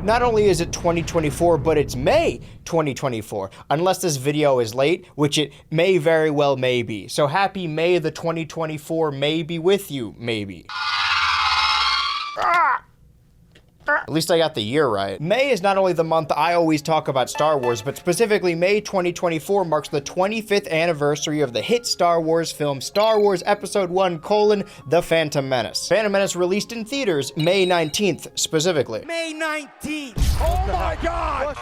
Not only is it 2024, but it's May 2024, unless this video is late, which it may very well may be. So happy May the 2024 may be with you, maybe. At least I got the year right. May is not only the month I always talk about Star Wars, but specifically May 2024 marks the 25th anniversary of the hit Star Wars film Star Wars Episode 1: The Phantom Menace. Phantom Menace released in theaters May 19th, specifically. May 19th! Oh my God!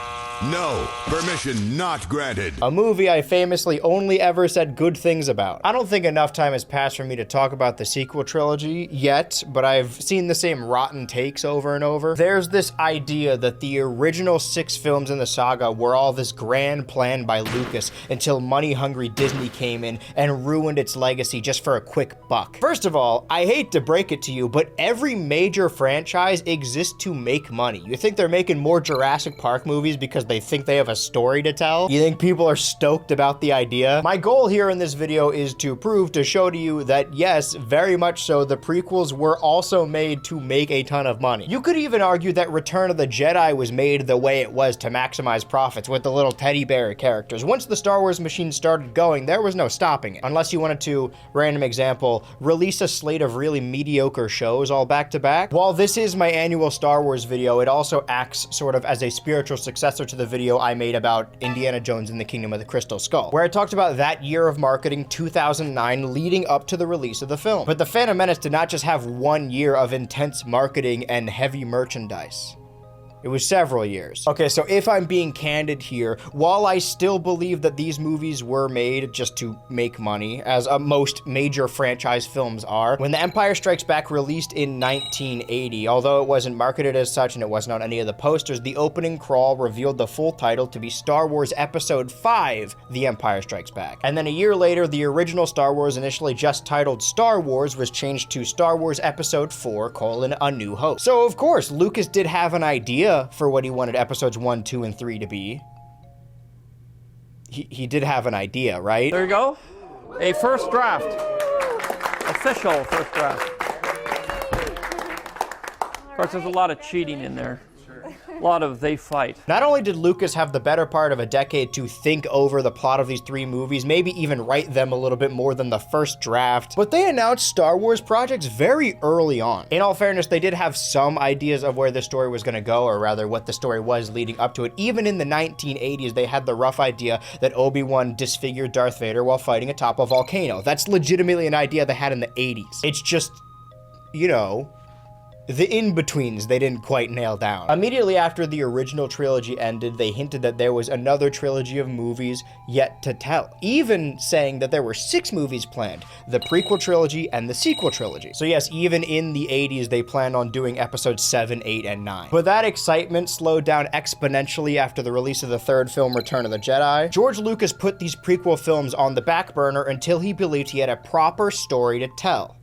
No, permission not granted. A movie I famously only ever said good things about. I don't think enough time has passed for me to talk about the sequel trilogy yet, but I've seen the same rotten takes over and over. There's this idea that the original 6 films in the saga were all this grand plan by Lucas until money-hungry Disney came in and ruined its legacy just for a quick buck. First of all, I hate to break it to you, but every major franchise exists to make money. You think they're making more Jurassic Park movies because they think they have a story to tell? You think people are stoked about the idea? My goal here in this video is to show to you that yes, very much so, the prequels were also made to make a ton of money. You could even argue that Return of the Jedi was made the way it was to maximize profits with the little teddy bear characters. Once the Star Wars machine started going, there was no stopping it. Unless you wanted to, random example, release a slate of really mediocre shows all back to back. While this is my annual Star Wars video, it also acts sort of as a spiritual successor to the video I made about Indiana Jones and the Kingdom of the Crystal Skull, where I talked about that year of marketing, 2009, leading up to the release of the film. But The Phantom Menace did not just have 1 year of intense marketing and heavy merchandise. It was several years. Okay, so if I'm being candid here, while I still believe that these movies were made just to make money, as most major franchise films are, when The Empire Strikes Back released in 1980, although it wasn't marketed as such and it wasn't on any of the posters, the opening crawl revealed the full title to be Star Wars Episode 5: The Empire Strikes Back. And then a year later, the original Star Wars, initially just titled Star Wars, was changed to Star Wars Episode 4: A New Hope. So of course, Lucas did have an idea for what he wanted episodes 1, 2, and 3 to be. He did have an idea, right? There you go. A first draft. Official first draft. Of course, there's a lot of cheating in there. A lot of they fight. Not only did Lucas have the better part of a decade to think over the plot of these 3 movies, maybe even write them a little bit more than the first draft, but they announced Star Wars projects very early on. In all fairness, they did have some ideas of where the story was going to go, or rather what the story was leading up to it. Even in the 1980s, they had the rough idea that Obi-Wan disfigured Darth Vader while fighting atop a volcano. That's legitimately an idea they had in the 80s. It's just, you know, the in-betweens they didn't quite nail down. Immediately after the original trilogy ended, they hinted that there was another trilogy of movies yet to tell, even saying that there were 6 movies planned, the prequel trilogy and the sequel trilogy. So yes, even in the 80s, they planned on doing episodes 7, 8, and 9. But that excitement slowed down exponentially after the release of the 3rd film, Return of the Jedi. George Lucas put these prequel films on the back burner until he believed he had a proper story to tell.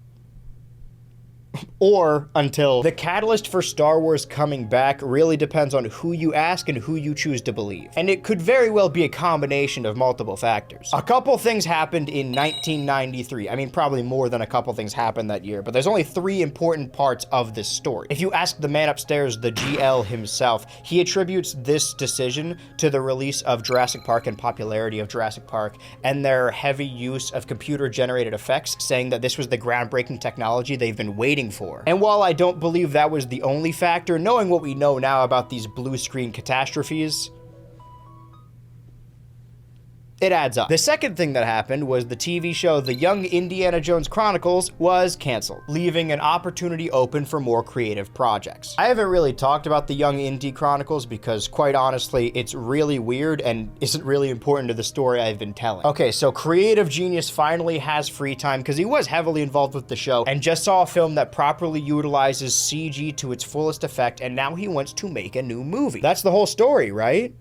Or until the catalyst for Star Wars coming back really depends on who you ask and who you choose to believe. And it could very well be a combination of multiple factors. A couple things happened in 1993. I mean, probably more than a couple things happened that year, but there's only 3 important parts of this story. If you ask the man upstairs, the GL himself, he attributes this decision to the release of Jurassic Park and popularity of Jurassic Park and their heavy use of computer-generated effects, saying that this was the groundbreaking technology they've been waiting for. And while I don't believe that was the only factor, knowing what we know now about these blue screen catastrophes, it adds up. The second thing that happened was the TV show The Young Indiana Jones Chronicles was canceled, leaving an opportunity open for more creative projects. I haven't really talked about The Young Indy Chronicles because, quite honestly, it's really weird and isn't really important to the story I've been telling. Okay, so creative genius finally has free time because he was heavily involved with the show and just saw a film that properly utilizes CG to its fullest effect, and now he wants to make a new movie. That's the whole story, right?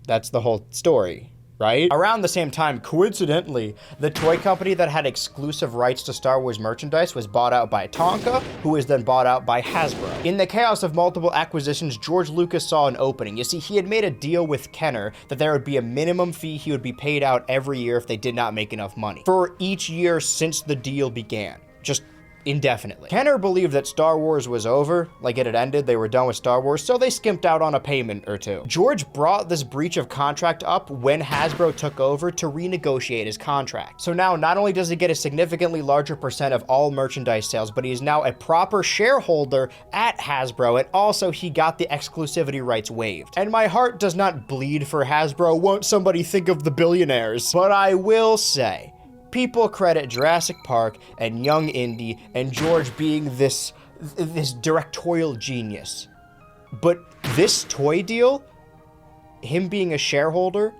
That's the whole story, right? Around the same time, coincidentally, the toy company that had exclusive rights to Star Wars merchandise was bought out by Tonka, who was then bought out by Hasbro. In the chaos of multiple acquisitions, George Lucas saw an opening. You see, he had made a deal with Kenner that there would be a minimum fee he would be paid out every year if they did not make enough money for each year since the deal began. Just indefinitely. Kenner believed that Star Wars was over, like it had ended, they were done with Star Wars, so they skimped out on a payment or two. George brought this breach of contract up when Hasbro took over to renegotiate his contract. So now not only does he get a significantly larger percent of all merchandise sales, but he is now a proper shareholder at Hasbro, and also he got the exclusivity rights waived. And my heart does not bleed for Hasbro, won't somebody think of the billionaires? But I will say, people credit Jurassic Park and Young Indy and George being this directorial genius. But this toy deal, him being a shareholder,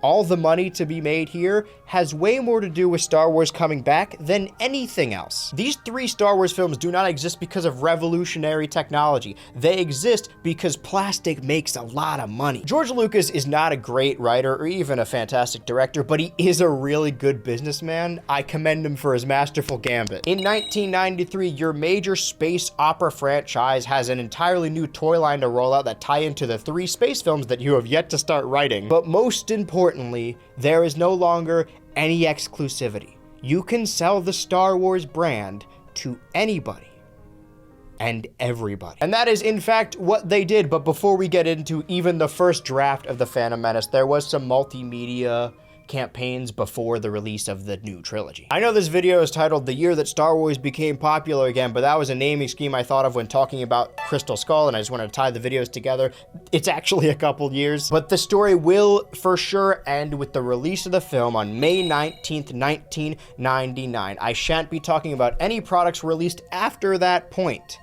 all the money to be made here has way more to do with Star Wars coming back than anything else. These 3 Star Wars films do not exist because of revolutionary technology. They exist because plastic makes a lot of money. George Lucas is not a great writer or even a fantastic director, but he is a really good businessman. I commend him for his masterful gambit. In 1993, your major space opera franchise has an entirely new toy line to roll out that tie into the 3 space films that you have yet to start writing. But most importantly, there is no longer any exclusivity. You can sell the Star Wars brand to anybody and everybody. And that is in fact what they did. But before we get into even the first draft of the Phantom Menace, there was some multimedia campaigns before the release of the new trilogy. I know this video is titled The Year That Star Wars Became Popular Again, but that was a naming scheme I thought of when talking about Crystal Skull, and I just wanted to tie the videos together. It's actually a couple years, but the story will for sure end with the release of the film on May 19th, 1999. I shan't be talking about any products released after that point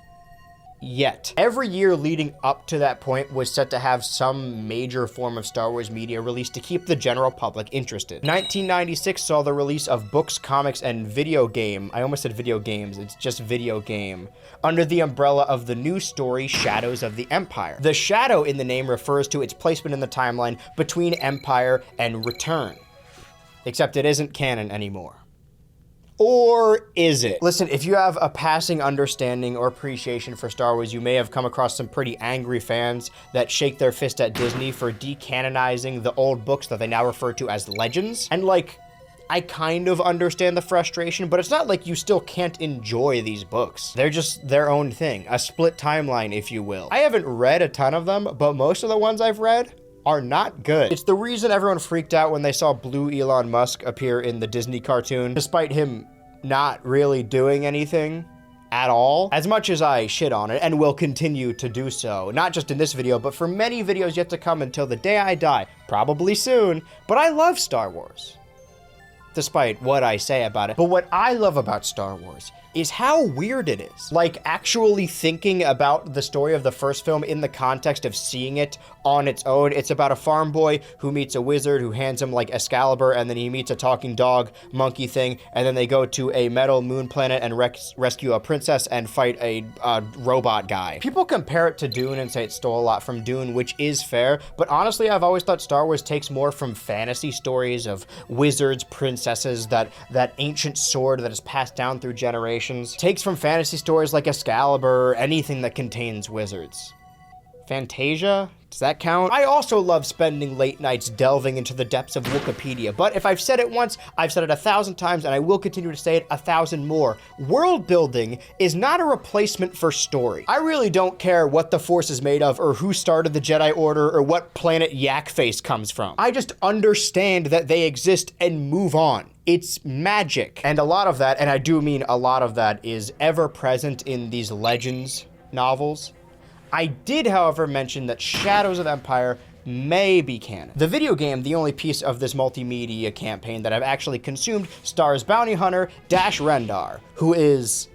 yet. Every year leading up to that point was set to have some major form of Star Wars media released to keep the general public interested. 1996 saw the release of books, comics, and video game. I almost said video games, it's just video game, under the umbrella of the new story, Shadows of the Empire. The shadow in the name refers to its placement in the timeline between Empire and Return. Except it isn't canon anymore. Or is it? Listen, if you have a passing understanding or appreciation for Star Wars, you may have come across some pretty angry fans that shake their fist at Disney for decanonizing the old books that they now refer to as legends. And like, I kind of understand the frustration, but it's not like you still can't enjoy these books. They're just their own thing, a split timeline, if you will. I haven't read a ton of them, but most of the ones I've read are not good. It's the reason everyone freaked out when they saw Blue Elon Musk appear in the Disney cartoon, despite him not really doing anything at all. As much as I shit on it, and will continue to do so, not just in this video, but for many videos yet to come until the day I die, probably soon, but I love Star Wars, despite what I say about it. But what I love about Star Wars is how weird it is. Like, actually thinking about the story of the first film in the context of seeing it on its own. It's about a farm boy who meets a wizard who hands him like Excalibur, and then he meets a talking dog monkey thing, and then they go to a metal moon planet and rescue a princess and fight a robot guy. People compare it to Dune and say it stole a lot from Dune, which is fair, but honestly, I've always thought Star Wars takes more from fantasy stories of wizards, princesses, that ancient sword that is passed down through generations. Takes from fantasy stories like Excalibur, anything that contains wizards. Fantasia? Does that count? I also love spending late nights delving into the depths of Wikipedia, but if I've said it once, I've said it 1,000 times, and I will continue to say it 1,000 more. World building is not a replacement for story. I really don't care what the Force is made of, or who started the Jedi Order, or what planet Yak Face comes from. I just understand that they exist and move on. It's magic. And a lot of that, and I do mean a lot of that, is ever present in these Legends novels. I did, however, mention that Shadows of Empire may be canon. The video game, the only piece of this multimedia campaign that I've actually consumed, stars bounty hunter Dash Rendar, who is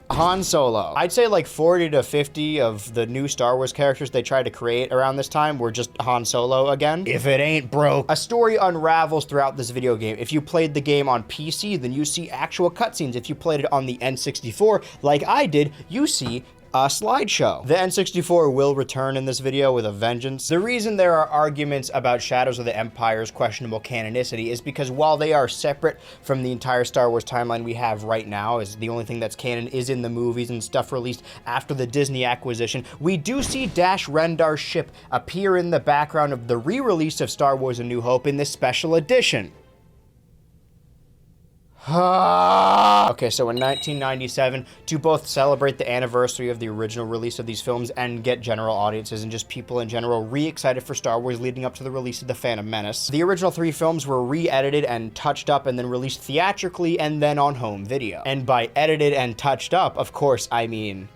Han Solo. I'd say like 40 to 50 of the new Star Wars characters they tried to create around this time were just Han Solo again. If it ain't broke. A story unravels throughout this video game. If you played the game on PC, then you see actual cutscenes. If you played it on the N64, like I did, you see a slideshow. The N64 will return in this video with a vengeance. The reason there are arguments about Shadows of the Empire's questionable canonicity is because while they are separate from the entire Star Wars timeline we have right now, as the only thing that's canon is in the movies and stuff released after the Disney acquisition, we do see Dash Rendar's ship appear in the background of the re-release of Star Wars A New Hope in this special edition. Okay, so in 1997, to both celebrate the anniversary of the original release of these films and get general audiences and just people in general re-excited for Star Wars leading up to the release of the Phantom Menace, the original 3 films were re-edited and touched up and then released theatrically and then on home video. And by edited and touched up, of course, I mean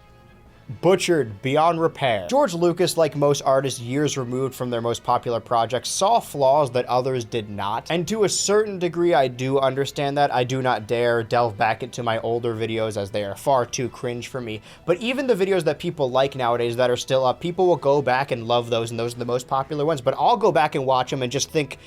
butchered beyond repair. George Lucas, like most artists years removed from their most popular projects, saw flaws that others did not. And to a certain degree, I do understand that. I do not dare delve back into my older videos as they are far too cringe for me. But even the videos that people like nowadays that are still up, people will go back and love those, and those are the most popular ones. But I'll go back and watch them and just think,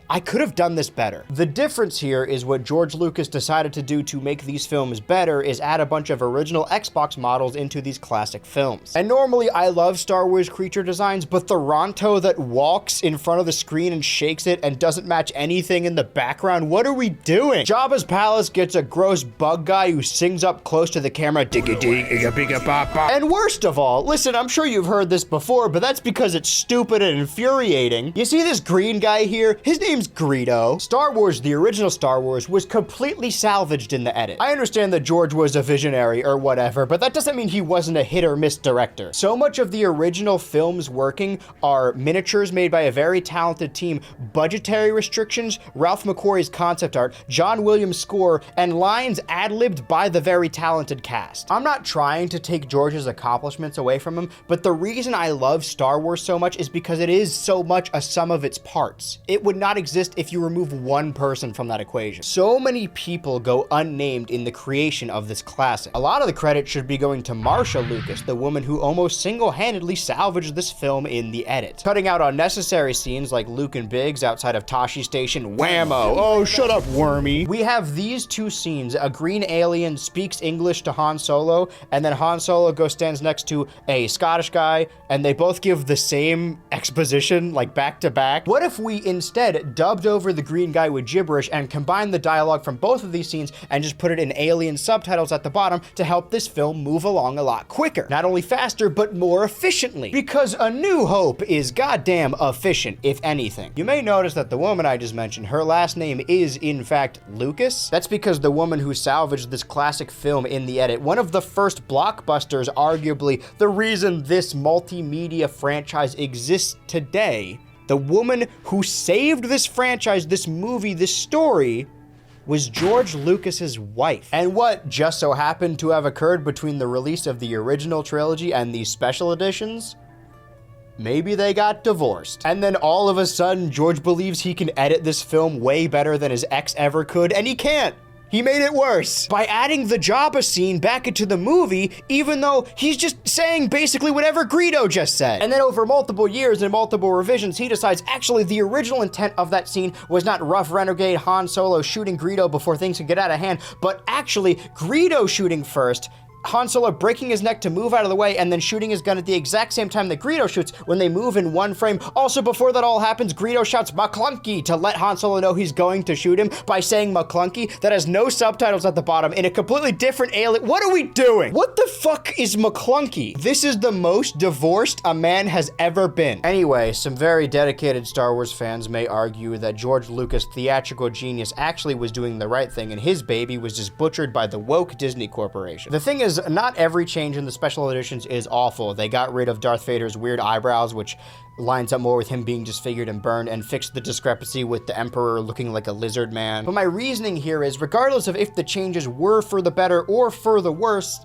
I could have done this better. The difference here is what George Lucas decided to do to make these films better is add a bunch of original Xbox models into these classic films. And normally I love Star Wars creature designs, but the Ronto that walks in front of the screen and shakes it and doesn't match anything in the background, what are we doing? Jabba's palace gets a gross bug guy who sings up close to the camera, digga dig, igga bigga bop bop. And worst of all, listen, I'm sure you've heard this before, but that's because it's stupid and infuriating. You see this green guy here? His name's Greedo. Star Wars, the original Star Wars, was completely salvaged in the edit. I understand that George was a visionary or whatever, but that doesn't mean he wasn't a hit or miss director. So much of the original films working are miniatures made by a very talented team, budgetary restrictions, Ralph McQuarrie's concept art, John Williams' score, and lines ad-libbed by the very talented cast. I'm not trying to take George's accomplishments away from him, but the reason I love Star Wars so much is because it is so much a sum of its parts. It would not exist if you remove one person from that equation. So many people go unnamed in the creation of this classic. A lot of the credit should be going to Marsha Lucas, the woman who almost single-handedly salvaged this film in the edit. Cutting out unnecessary scenes like Luke and Biggs outside of Tashi Station, whammo, oh shut up wormy. We have these 2 scenes, a green alien speaks English to Han Solo, and then Han Solo stands next to a Scottish guy, and they both give the same exposition, like back to back. What if we instead dubbed over the green guy with gibberish and combined the dialogue from both of these scenes and just put it in alien subtitles at the bottom to help this film move along a lot quicker? Not only faster, but more efficiently. Because A New Hope is goddamn efficient, if anything. You may notice that the woman I just mentioned, her last name is in fact Lucas. That's because the woman who salvaged this classic film in the edit, one of the first blockbusters, arguably the reason this multimedia franchise exists today, the woman who saved this franchise, this movie, this story, was George Lucas's wife. And what just so happened to have occurred between the release of the original trilogy and these special editions? Maybe they got divorced. And then all of a sudden, George believes he can edit this film way better than his ex ever could, and he can't. He made it worse by adding the Jabba scene back into the movie, even though he's just saying basically whatever Greedo just said. And then over multiple years and multiple revisions, he decides actually the original intent of that scene was not rough renegade Han Solo shooting Greedo before things could get out of hand, but actually Greedo shooting first, Han Solo breaking his neck to move out of the way and then shooting his gun at the exact same time that Greedo shoots when they move in one frame. Also, before that all happens, Greedo shouts McClunky to let Han Solo know he's going to shoot him by saying McClunky. That has no subtitles at the bottom in a completely different alien. What are we doing? What the fuck is McClunky? This is the most divorced a man has ever been. Anyway, some very dedicated Star Wars fans may argue that George Lucas' theatrical genius actually was doing the right thing and his baby was just butchered by the woke Disney Corporation. The thing is, not every change in the special editions is awful. They got rid of Darth Vader's weird eyebrows, which lines up more with him being disfigured and burned, and fixed the discrepancy with the Emperor looking like a lizard man. But my reasoning here is, regardless of if the changes were for the better or for the worse,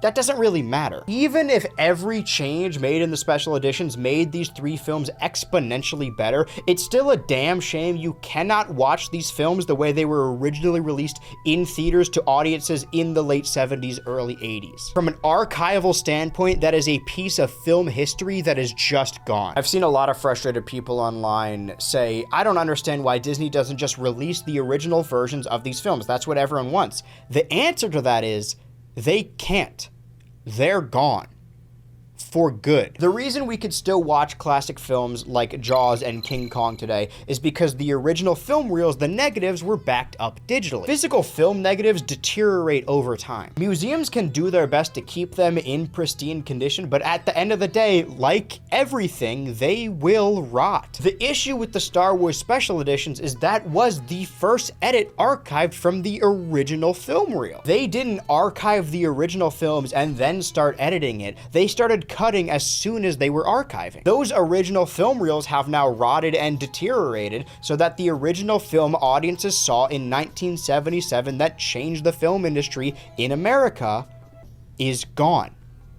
that doesn't really matter. Even if every change made in the special editions made these 3 films exponentially better, it's still a damn shame you cannot watch these films the way they were originally released in theaters to audiences in the late 70s, early 80s. From an archival standpoint, that is a piece of film history that is just gone. I've seen a lot of frustrated people online say, I don't understand why Disney doesn't just release the original versions of these films. That's what everyone wants. The answer to that is, they can't. they're gone. For good. The reason we could still watch classic films like Jaws and King Kong today is because the original film reels, the negatives, were backed up digitally. Physical film negatives deteriorate over time. Museums can do their best to keep them in pristine condition, but at the end of the day, like everything, they will rot. The issue with the Star Wars special editions is that was the first edit archived from the original film reel. They didn't archive the original films and then start editing it. They started cutting as soon as they were archiving. Those original film reels have now rotted and deteriorated so that the original film audiences saw in 1977 that changed the film industry in America is gone.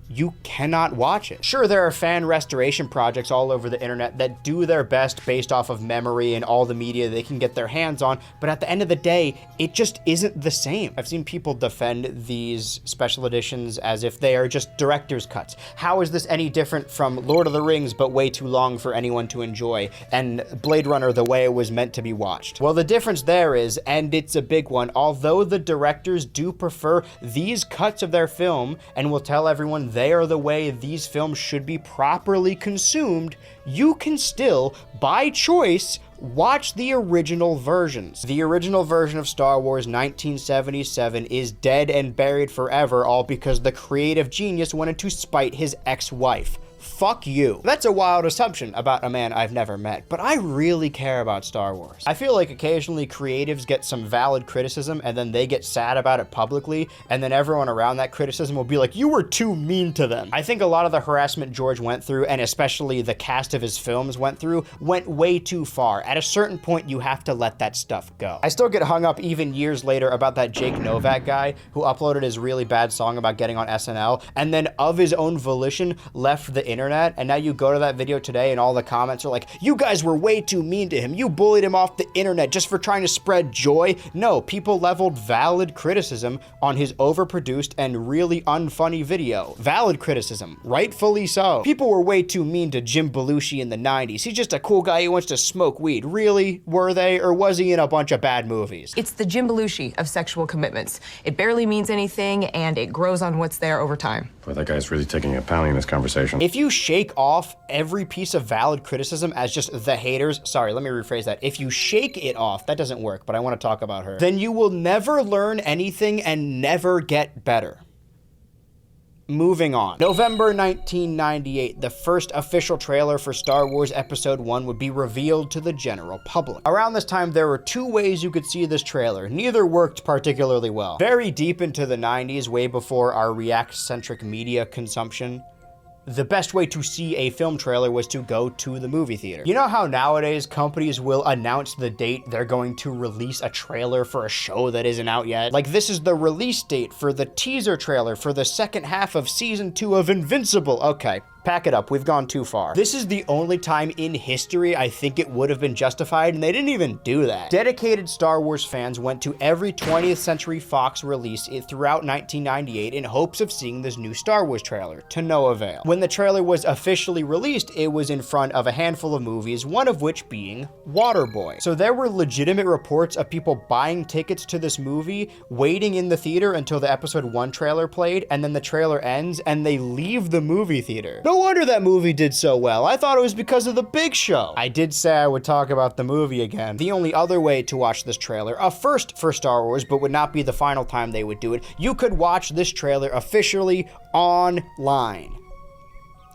You cannot watch it. Sure, there are fan restoration projects all over the internet that do their best based off of memory and all the media they can get their hands on, but at the end of the day, it just isn't the same. I've seen people defend these special editions as if they are just director's cuts. How is this any different from Lord of the Rings but way too long for anyone to enjoy, and Blade Runner the way it was meant to be watched? Well, the difference there is, and it's a big one, although the directors do prefer these cuts of their film and will tell everyone they are the way these films should be properly consumed, you can still, by choice, watch the original versions. The original version of Star Wars 1977 is dead and buried forever, all because the creative genius wanted to spite his ex-wife. Fuck you. That's a wild assumption about a man I've never met, but I really care about Star Wars. I feel like occasionally creatives get some valid criticism and then they get sad about it publicly, and then everyone around that criticism will be like, you were too mean to them. I think a lot of the harassment George went through, and especially the cast of his films went through, went way too far. At a certain point, you have to let that stuff go. I still get hung up even years later about that Jake Novak guy who uploaded his really bad song about getting on SNL, and then of his own volition left the internet, and now you go to that video today and all the comments are like, you guys were way too mean to him. You bullied him off the internet just for trying to spread joy. No, people leveled valid criticism on his overproduced and really unfunny video. Valid criticism, rightfully so. People were way too mean to Jim Belushi in the 90s. He's just a cool guy who wants to smoke weed. Really? Were they? Or was he in a bunch of bad movies? It's the Jim Belushi of sexual commitments. It barely means anything, and it grows on what's there over time. Boy, that guy's really taking a pounding in this conversation. If you shake off every piece of valid criticism as just the haters, sorry, let me rephrase that. If you shake it off, that doesn't work, but I want to talk about her, then you will never learn anything and never get better. Moving on. November 1998, the first official trailer for Star Wars Episode 1 would be revealed to the general public. Around this time, there were two ways you could see this trailer. Neither worked particularly well. Very deep into the 90s, way before our React-centric media consumption, the best way to see a film trailer was to go to the movie theater. You know how nowadays companies will announce the date they're going to release a trailer for a show that isn't out yet? Like, this is the release date for the teaser trailer for the second half of season 2 of Invincible. Okay, pack it up, we've gone too far. This is the only time in history I think it would have been justified, and they didn't even do that. Dedicated Star Wars fans went to every 20th Century Fox release throughout 1998 in hopes of seeing this new Star Wars trailer, to no avail. When the trailer was officially released, it was in front of a handful of movies, one of which being Waterboy. So there were legitimate reports of people buying tickets to this movie, waiting in the theater until the Episode 1 trailer played, and then the trailer ends, and they leave the movie theater. No wonder that movie did so well. I thought it was because of The Big Show. I did say I would talk about the movie again. The only other way to watch this trailer, a first for Star Wars, but would not be the final time they would do it, you could watch this trailer officially online.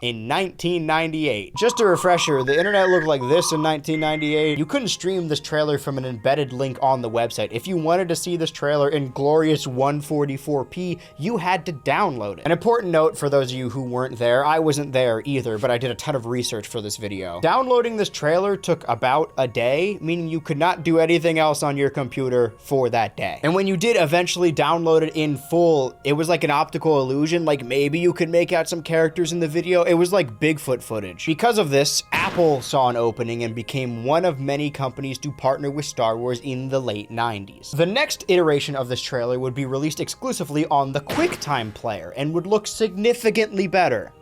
In 1998. Just a refresher, the internet looked like this in 1998. You couldn't stream this trailer from an embedded link on the website. If you wanted to see this trailer in glorious 144p, you had to download it. An important note for those of you who weren't there, I wasn't there either, but I did a ton of research for this video. Downloading this trailer took about a day, meaning you could not do anything else on your computer for that day. And when you did eventually download it in full, it was like an optical illusion, like maybe you could make out some characters in the video. It was like Bigfoot footage. Because of this, Apple saw an opening and became one of many companies to partner with Star Wars in the late 90s. The next iteration of this trailer would be released exclusively on the QuickTime player and would look significantly better.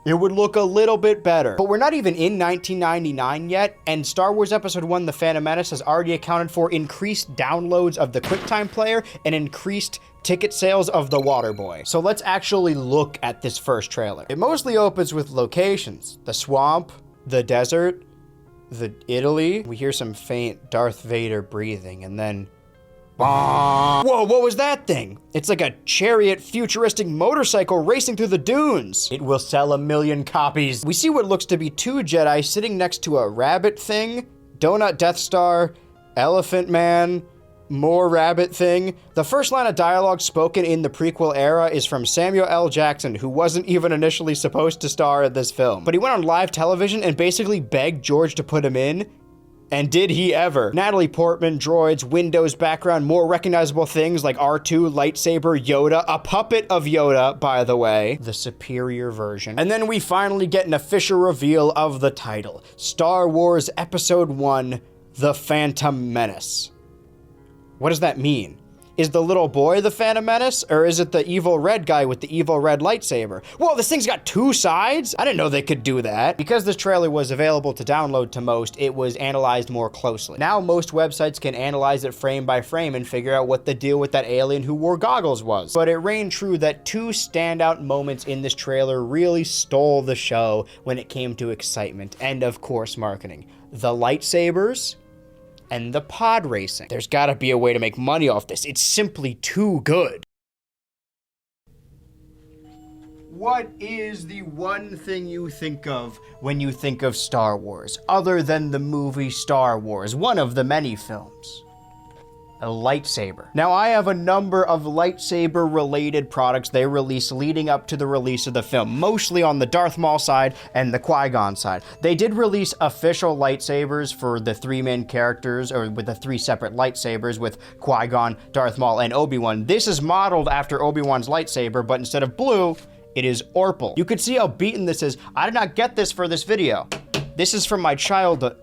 it would look a little bit better. But we're not even in 1999 yet, and Star Wars Episode 1, The Phantom Menace has already accounted for increased downloads of the QuickTime player and increased ticket sales of the Waterboy. So let's actually look at this first trailer. It mostly opens with locations: the swamp, the desert, the Italy. We hear some faint Darth Vader breathing, and then whoa, what was that thing? It's like a chariot futuristic motorcycle racing through the dunes. It will sell 1 million copies. We see what looks to be 2 Jedi sitting next to a rabbit thing, donut Death Star, elephant man, more rabbit thing. The first line of dialogue spoken in the prequel era is from Samuel L. Jackson, who wasn't even initially supposed to star in this film. But he went on live television and basically begged George to put him in. And did he ever? Natalie Portman, droids, Windows background, more recognizable things like R2, lightsaber, Yoda, a puppet of Yoda, by the way, the superior version. And then we finally get an official reveal of the title, Star Wars Episode 1, The Phantom Menace. What does that mean? Is the little boy the Phantom Menace, or is it the evil red guy with the evil red lightsaber? Whoa, this thing's got 2 sides? I didn't know they could do that. Because this trailer was available to download to most, it was analyzed more closely. Now most websites can analyze it frame by frame and figure out what the deal with that alien who wore goggles was. But it rang true that 2 standout moments in this trailer really stole the show when it came to excitement and, of course, marketing. The lightsabers and the pod racing. There's gotta be a way to make money off this. It's simply too good. What is the one thing you think of when you think of Star Wars, other than the movie Star Wars, one of the many films? A lightsaber. Now, I have a number of lightsaber-related products they released leading up to the release of the film, mostly on the Darth Maul side and the Qui-Gon side. They did release official lightsabers for the 3 main characters, or with the 3 separate lightsabers with Qui-Gon, Darth Maul, and Obi-Wan. This is modeled after Obi-Wan's lightsaber, but instead of blue, it is Orpal. You can see how beaten this is. I did not get this for this video. This is from my childhood.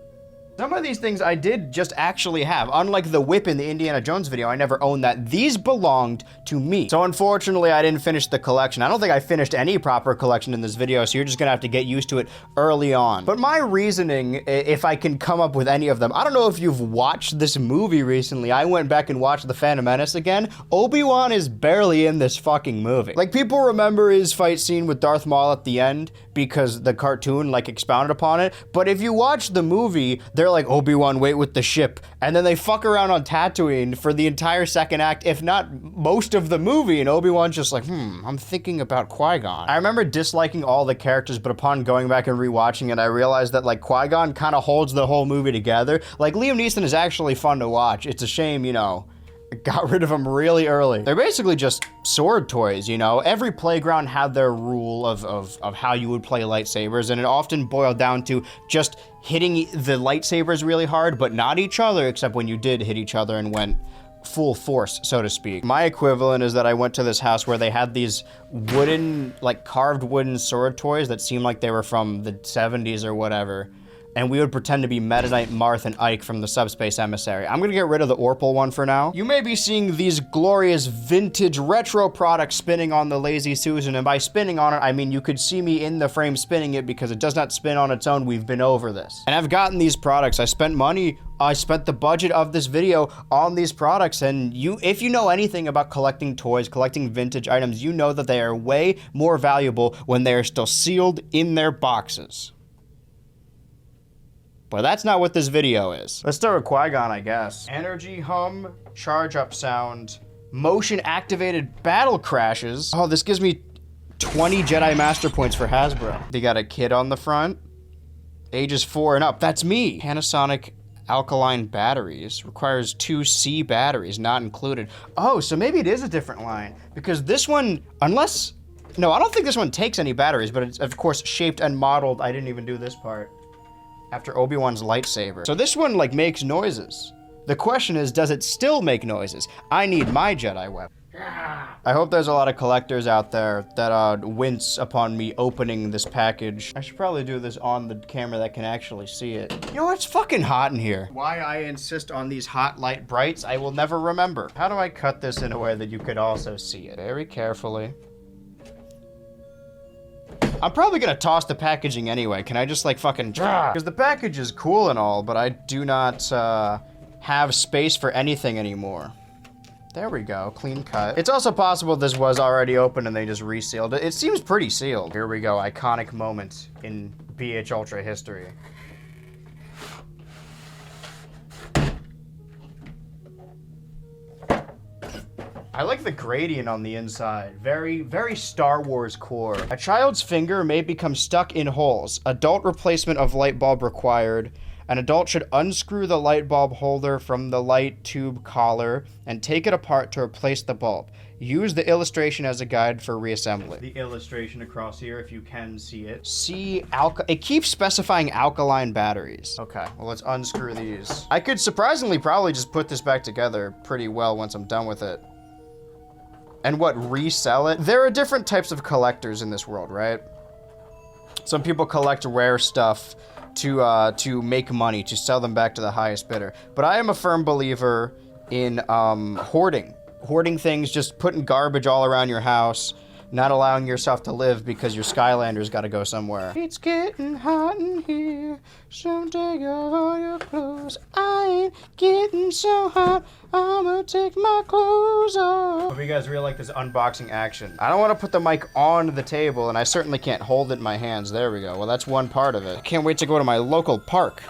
Some of these things I did just actually have. Unlike the whip in the Indiana Jones video, I never owned that. These belonged to me. So unfortunately, I didn't finish the collection. I don't think I finished any proper collection in this video, so you're just gonna have to get used to it early on. But my reasoning, if I can come up with any of them, I don't know if you've watched this movie recently. I went back and watched The Phantom Menace again. Obi-Wan is barely in this fucking movie. Like, people remember his fight scene with Darth Maul at the end because the cartoon, like, expounded upon it. But if you watch the movie, they're like, Obi-Wan, wait with the ship. And then they fuck around on Tatooine for the entire second act, if not most of the movie. And Obi-Wan's just like, I'm thinking about Qui-Gon. I remember disliking all the characters, but upon going back and rewatching it, I realized that, like, Qui-Gon kind of holds the whole movie together. Like, Liam Neeson is actually fun to watch. It's a shame, you know, got rid of them really early. They're basically just sword toys, you know? Every playground had their rule of how you would play lightsabers, and it often boiled down to just hitting the lightsabers really hard, but not each other, except when you did hit each other and went full force, so to speak. My equivalent is that I went to this house where they had these wooden, like carved wooden sword toys that seemed like they were from the 70s or whatever. And we would pretend to be Meta Knight, Marth, and Ike from the Subspace Emissary. I'm gonna get rid of the Orpal one for now. You may be seeing these glorious vintage retro products spinning on the Lazy Susan, and by spinning on it, I mean you could see me in the frame spinning it because it does not spin on its own. We've been over this. And I've gotten these products. I spent money, I spent the budget of this video on these products, and if you know anything about collecting toys, collecting vintage items, you know that they are way more valuable when they are still sealed in their boxes. But that's not what this video is. Let's start with Qui-Gon, I guess. Energy hum, charge up sound, motion activated battle crashes. Oh, this gives me 20 Jedi Master points for Hasbro. They got a kid on the front. Ages 4 and up, that's me. Panasonic alkaline batteries, requires 2 C batteries, not included. Oh, so maybe it is a different line, because this one, no, I don't think this one takes any batteries, but it's of course shaped and modeled. I didn't even do this part. After Obi-Wan's lightsaber. So this one, like, makes noises. The question is, does it still make noises? I need my Jedi weapon. I hope there's a lot of collectors out there that wince upon me opening this package. I should probably do this on the camera that can actually see it. You know, it's fucking hot in here. Why I insist on these hot light brights, I will never remember. How do I cut this in a way that you could also see it? Very carefully. I'm probably gonna toss the packaging anyway. Can I just like fucking because the package is cool and all, but I do not have space for anything anymore. There we go, clean cut. It's also possible this was already open and they just resealed it. It seems pretty sealed. Here we go, iconic moment in BH Ultra history. I like the gradient on the inside. Very, very Star Wars core. A child's finger may become stuck in holes. Adult replacement of light bulb required. An adult should unscrew the light bulb holder from the light tube collar and take it apart to replace the bulb. Use the illustration as a guide for reassembly. The illustration across here, if you can see it. It keeps specifying alkaline batteries. Okay, well, let's unscrew these. I could surprisingly probably just put this back together pretty well once I'm done with it. And what, resell it? There are different types of collectors in this world, right? Some people collect rare stuff to make money, to sell them back to the highest bidder. But I am a firm believer in hoarding. Hoarding things, just putting garbage all around your house, not allowing yourself to live because your Skylander's gotta go somewhere. It's getting hot in here, so take off all your clothes. I ain't getting so hot, I'ma take my clothes off. Hope you guys really like this unboxing action. I don't want to put the mic on the table, and I certainly can't hold it in my hands. There we go. Well, that's one part of it. I can't wait to go to my local park,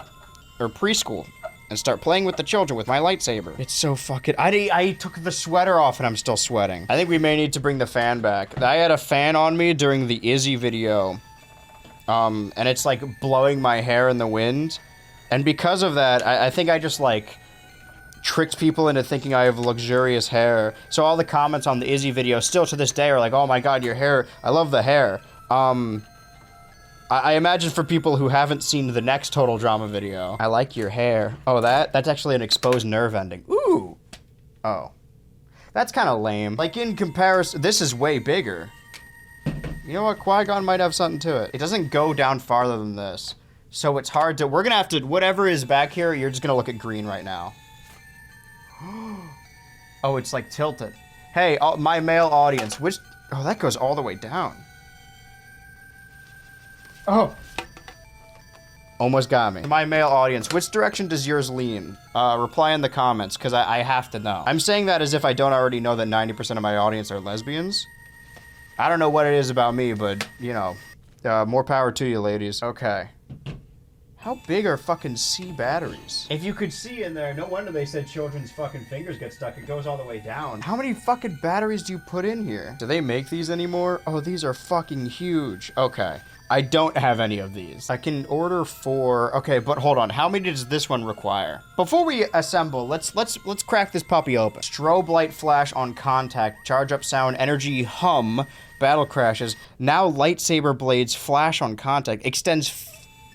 or preschool, and start playing with the children with my lightsaber. It's so fucking... I took the sweater off and I'm still sweating. I think we may need to bring the fan back. I had a fan on me during the Izzy video, and it's like blowing my hair in the wind. And because of that, I think I just like tricked people into thinking I have luxurious hair. So all the comments on the Izzy video still to this day are like, oh my god, your hair, I love the hair. I imagine for people who haven't seen the next Total Drama video. I like your hair. Oh, that's actually an exposed nerve ending. Ooh. Oh. That's kind of lame. Like, in comparison, this is way bigger. You know what? Qui-Gon might have something to it. It doesn't go down farther than this. So it's hard to... We're gonna have to... Whatever is back here, you're just gonna look at green right now. Oh, it's like tilted. Hey, my male audience, which... Oh, that goes all the way down. Oh. Almost got me. My male audience, which direction does yours lean? Reply in the comments, because I have to know. I'm saying that as if I don't already know that 90% of my audience are lesbians. I don't know what it is about me, but, you know, more power to you, ladies. Okay. How big are fucking C batteries? If you could see in there, no wonder they said children's fucking fingers get stuck. It goes all the way down. How many fucking batteries do you put in here? Do they make these anymore? Oh, these are fucking huge. Okay. I don't have any of these. I can order 4. Okay, but hold on. How many does this one require? Before we assemble, let's crack this puppy open. Strobe light flash on contact. Charge up sound. Energy hum. Battle crashes. Now lightsaber blades flash on contact. Extends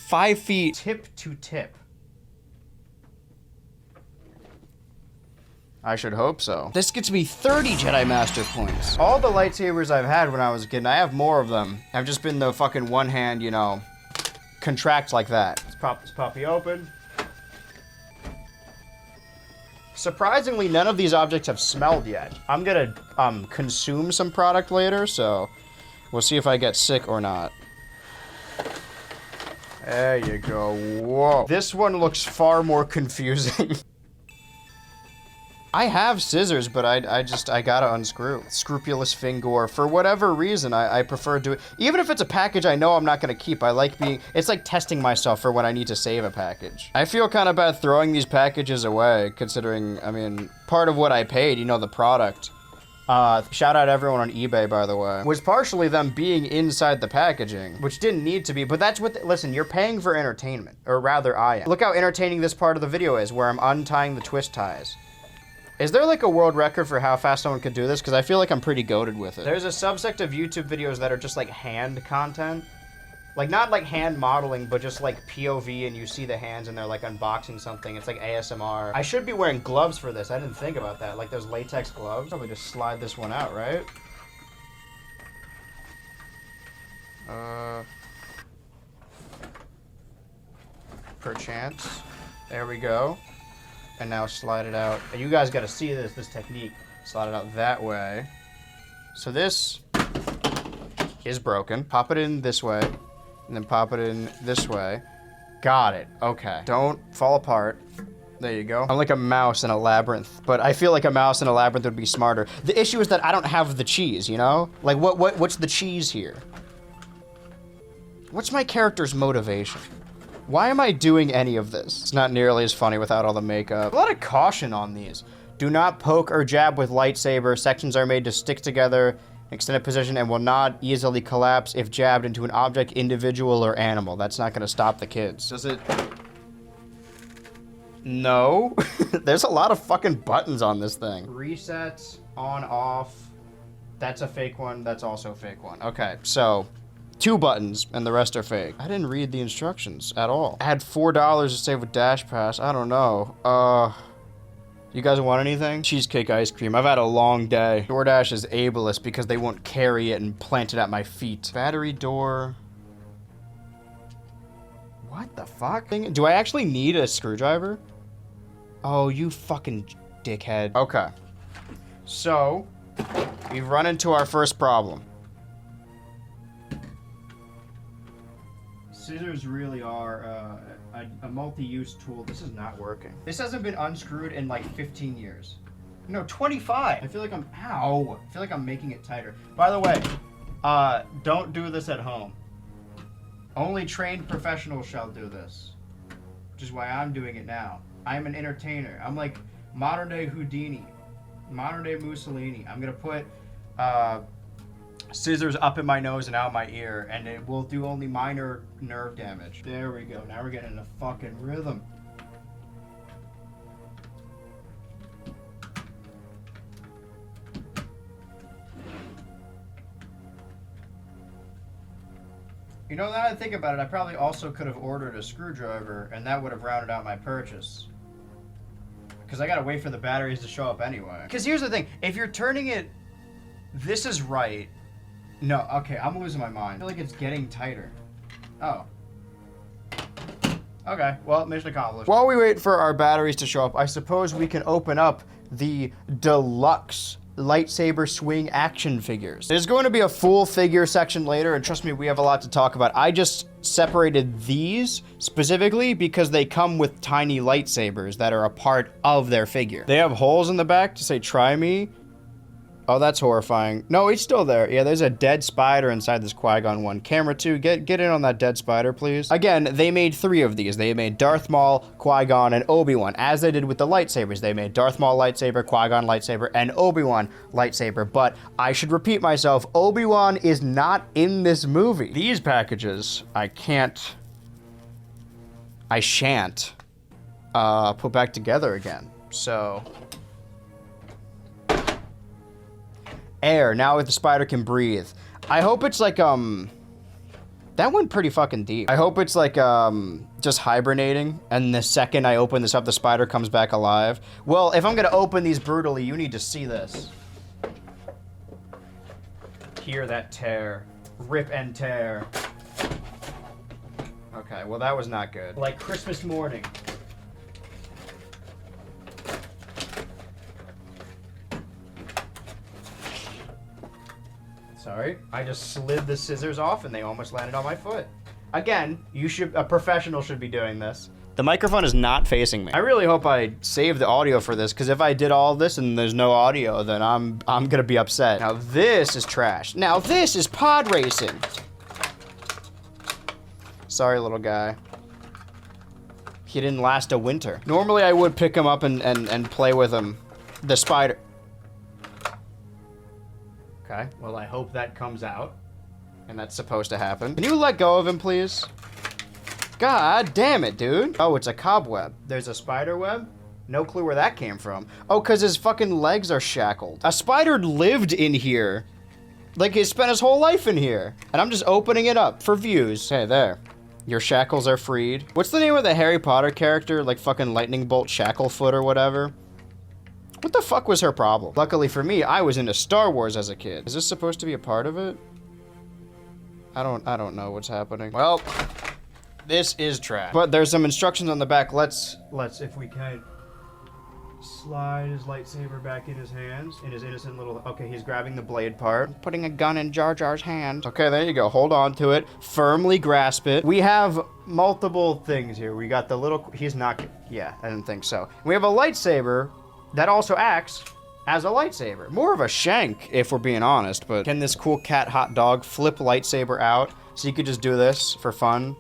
5 feet tip to tip. I should hope so. This gets me 30 Jedi Master points. All the lightsabers I've had when I was a kid, and I have more of them, I've just been the fucking one hand, you know, contract like that. Let's pop this puppy open. Surprisingly, none of these objects have smelled yet. I'm gonna consume some product later, so we'll see if I get sick or not. There you go. Whoa. This one looks far more confusing. I have scissors, but I gotta unscrew. Scrupulous finger. For whatever reason, I prefer doing... Even if it's a package I know I'm not gonna keep, I like being... It's like testing myself for when I need to save a package. I feel kind of bad throwing these packages away, considering, I mean, part of what I paid, you know, the product. Shout out everyone on eBay, by the way. Was partially them being inside the packaging, which didn't need to be, but that's what... Listen, you're paying for entertainment. Or rather, I am. Look how entertaining this part of the video is, where I'm untying the twist ties. Is there like a world record for how fast someone could do this? Because I feel like I'm pretty goated with it. There's a subsect of YouTube videos that are just like hand content. Like not like hand modeling, but just like POV and you see the hands and they're like unboxing something. It's like ASMR. I should be wearing gloves for this. I didn't think about that. Like those latex gloves. Probably just slide this one out, right? Perchance. There we go. And now slide it out. And you guys gotta see this technique. Slide it out that way. So this is broken. Pop it in this way, and then pop it in this way. Got it. Okay. Don't fall apart. There you go. I'm like a mouse in a labyrinth, but I feel like a mouse in a labyrinth would be smarter. The issue is that I don't have the cheese, you know? Like, what's the cheese here? What's my character's motivation? Why am I doing any of this? It's not nearly as funny without all the makeup. A lot of caution on these. Do not poke or jab with lightsaber. Sections are made to stick together, extended position, and will not easily collapse if jabbed into an object, individual, or animal. That's not gonna stop the kids. Does it? No. There's a lot of fucking buttons on this thing. Resets, on, off. That's a fake one. That's also a fake one. Okay, so 2 buttons and the rest are fake. I didn't read the instructions at all. I had $4 to save with Dash Pass. I don't know. You guys want anything? Cheesecake ice cream. I've had a long day. DoorDash is ableist because they won't carry it and plant it at my feet. Battery door. What the fuck? Do I actually need a screwdriver? Oh, you fucking dickhead. Okay. So, we've run into our first problem. Scissors really are a multi-use tool. This is not working. This hasn't been unscrewed in like 15 years. No, 25. I feel like ow. I feel like I'm making it tighter. By the way, don't do this at home. Only trained professionals shall do this. Which is why I'm doing it now. I'm an entertainer. I'm like modern day Houdini. Modern day Mussolini. I'm gonna put scissors up in my nose and out my ear, and it will do only minor nerve damage. There we go. Now we're getting a fucking rhythm. You know, now that I think about it, I probably also could have ordered a screwdriver, and that would have rounded out my purchase. Because I gotta wait for the batteries to show up anyway. Because here's the thing, if you're turning it, this is right. No, okay, I'm losing my mind. I feel like it's getting tighter. Oh. Okay, well, mission accomplished. While we wait for our batteries to show up, I suppose we can open up the deluxe lightsaber swing action figures. There's going to be a full figure section later, and trust me, we have a lot to talk about. I just separated these specifically because they come with tiny lightsabers that are a part of their figure. They have holes in the back to say, try me. Oh, that's horrifying. No, he's still there. Yeah, there's a dead spider inside this Qui-Gon one. Camera 2, get in on that dead spider, please. Again, they made 3 of these. They made Darth Maul, Qui-Gon, and Obi-Wan, as they did with the lightsabers. They made Darth Maul lightsaber, Qui-Gon lightsaber, and Obi-Wan lightsaber. But I should repeat myself, Obi-Wan is not in this movie. These packages, I shan't put back together again. So... air, now the spider can breathe. I hope it's like, that went pretty fucking deep. I hope it's like, just hibernating, and the second I open this up, the spider comes back alive. Well, if I'm gonna open these brutally, you need to see this. Hear that tear. Rip and tear. Okay, well that was not good. Like Christmas morning. Sorry, I just slid the scissors off and they almost landed on my foot. Again, a professional should be doing this. The microphone is not facing me. I really hope I saved the audio for this, because if I did all this and there's no audio, then I'm gonna be upset. Now this is trash. Now this is pod racing. Sorry, little guy. He didn't last a winter. Normally I would pick him up and play with him. The spider. Okay, well, I hope that comes out. And that's supposed to happen. Can you let go of him, please? God damn it, dude. Oh, it's a cobweb. There's a spider web? No clue where that came from. Oh, because his fucking legs are shackled. A spider lived in here. Like, he spent his whole life in here. And I'm just opening it up for views. Hey, there. Your shackles are freed. What's the name of the Harry Potter character? Like fucking Lightning Bolt Shacklefoot or whatever? What the fuck was her problem? Luckily for me, I was into Star Wars as a kid. Is this supposed to be a part of it? I don't know what's happening. Well, this is trash. But there's some instructions on the back. Let's if we can. Slide his lightsaber back in his hands, in his innocent little... Okay, he's grabbing the blade part. Putting a gun in Jar Jar's hand. Okay, there you go. Hold on to it. Firmly grasp it. We have multiple things here. We got the little... He's not... Yeah, I didn't think so. We have a lightsaber that also acts as a lightsaber. More of a shank, if we're being honest, but can this cool cat hot dog flip lightsaber out so you could just do this for fun?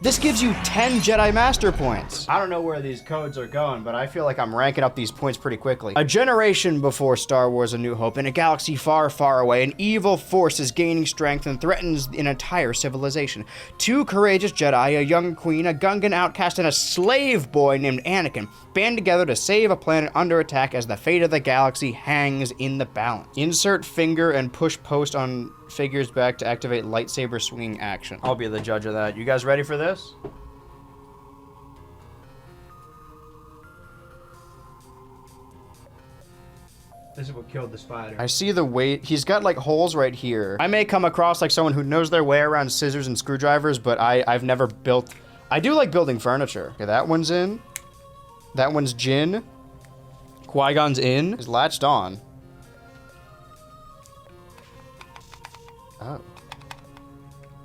This gives you 10 Jedi Master points. I don't know where these codes are going, but I feel like I'm ranking up these points pretty quickly. A generation before Star Wars A New Hope, in a galaxy far, far away, an evil force is gaining strength and threatens an entire civilization. 2 courageous Jedi, a young queen, a Gungan outcast, and a slave boy named Anakin band together to save a planet under attack as the fate of the galaxy hangs in the balance. Insert finger and push post on figures back to activate lightsaber swinging action. I'll be the judge of that. You guys ready for this? This is what killed the spider. I see the weight. He's got like holes right here. I may come across like someone who knows their way around scissors and screwdrivers, but I've never built... I do like building furniture. Okay, that one's in. That one's Jin. Qui-Gon's in. Is latched on. Oh.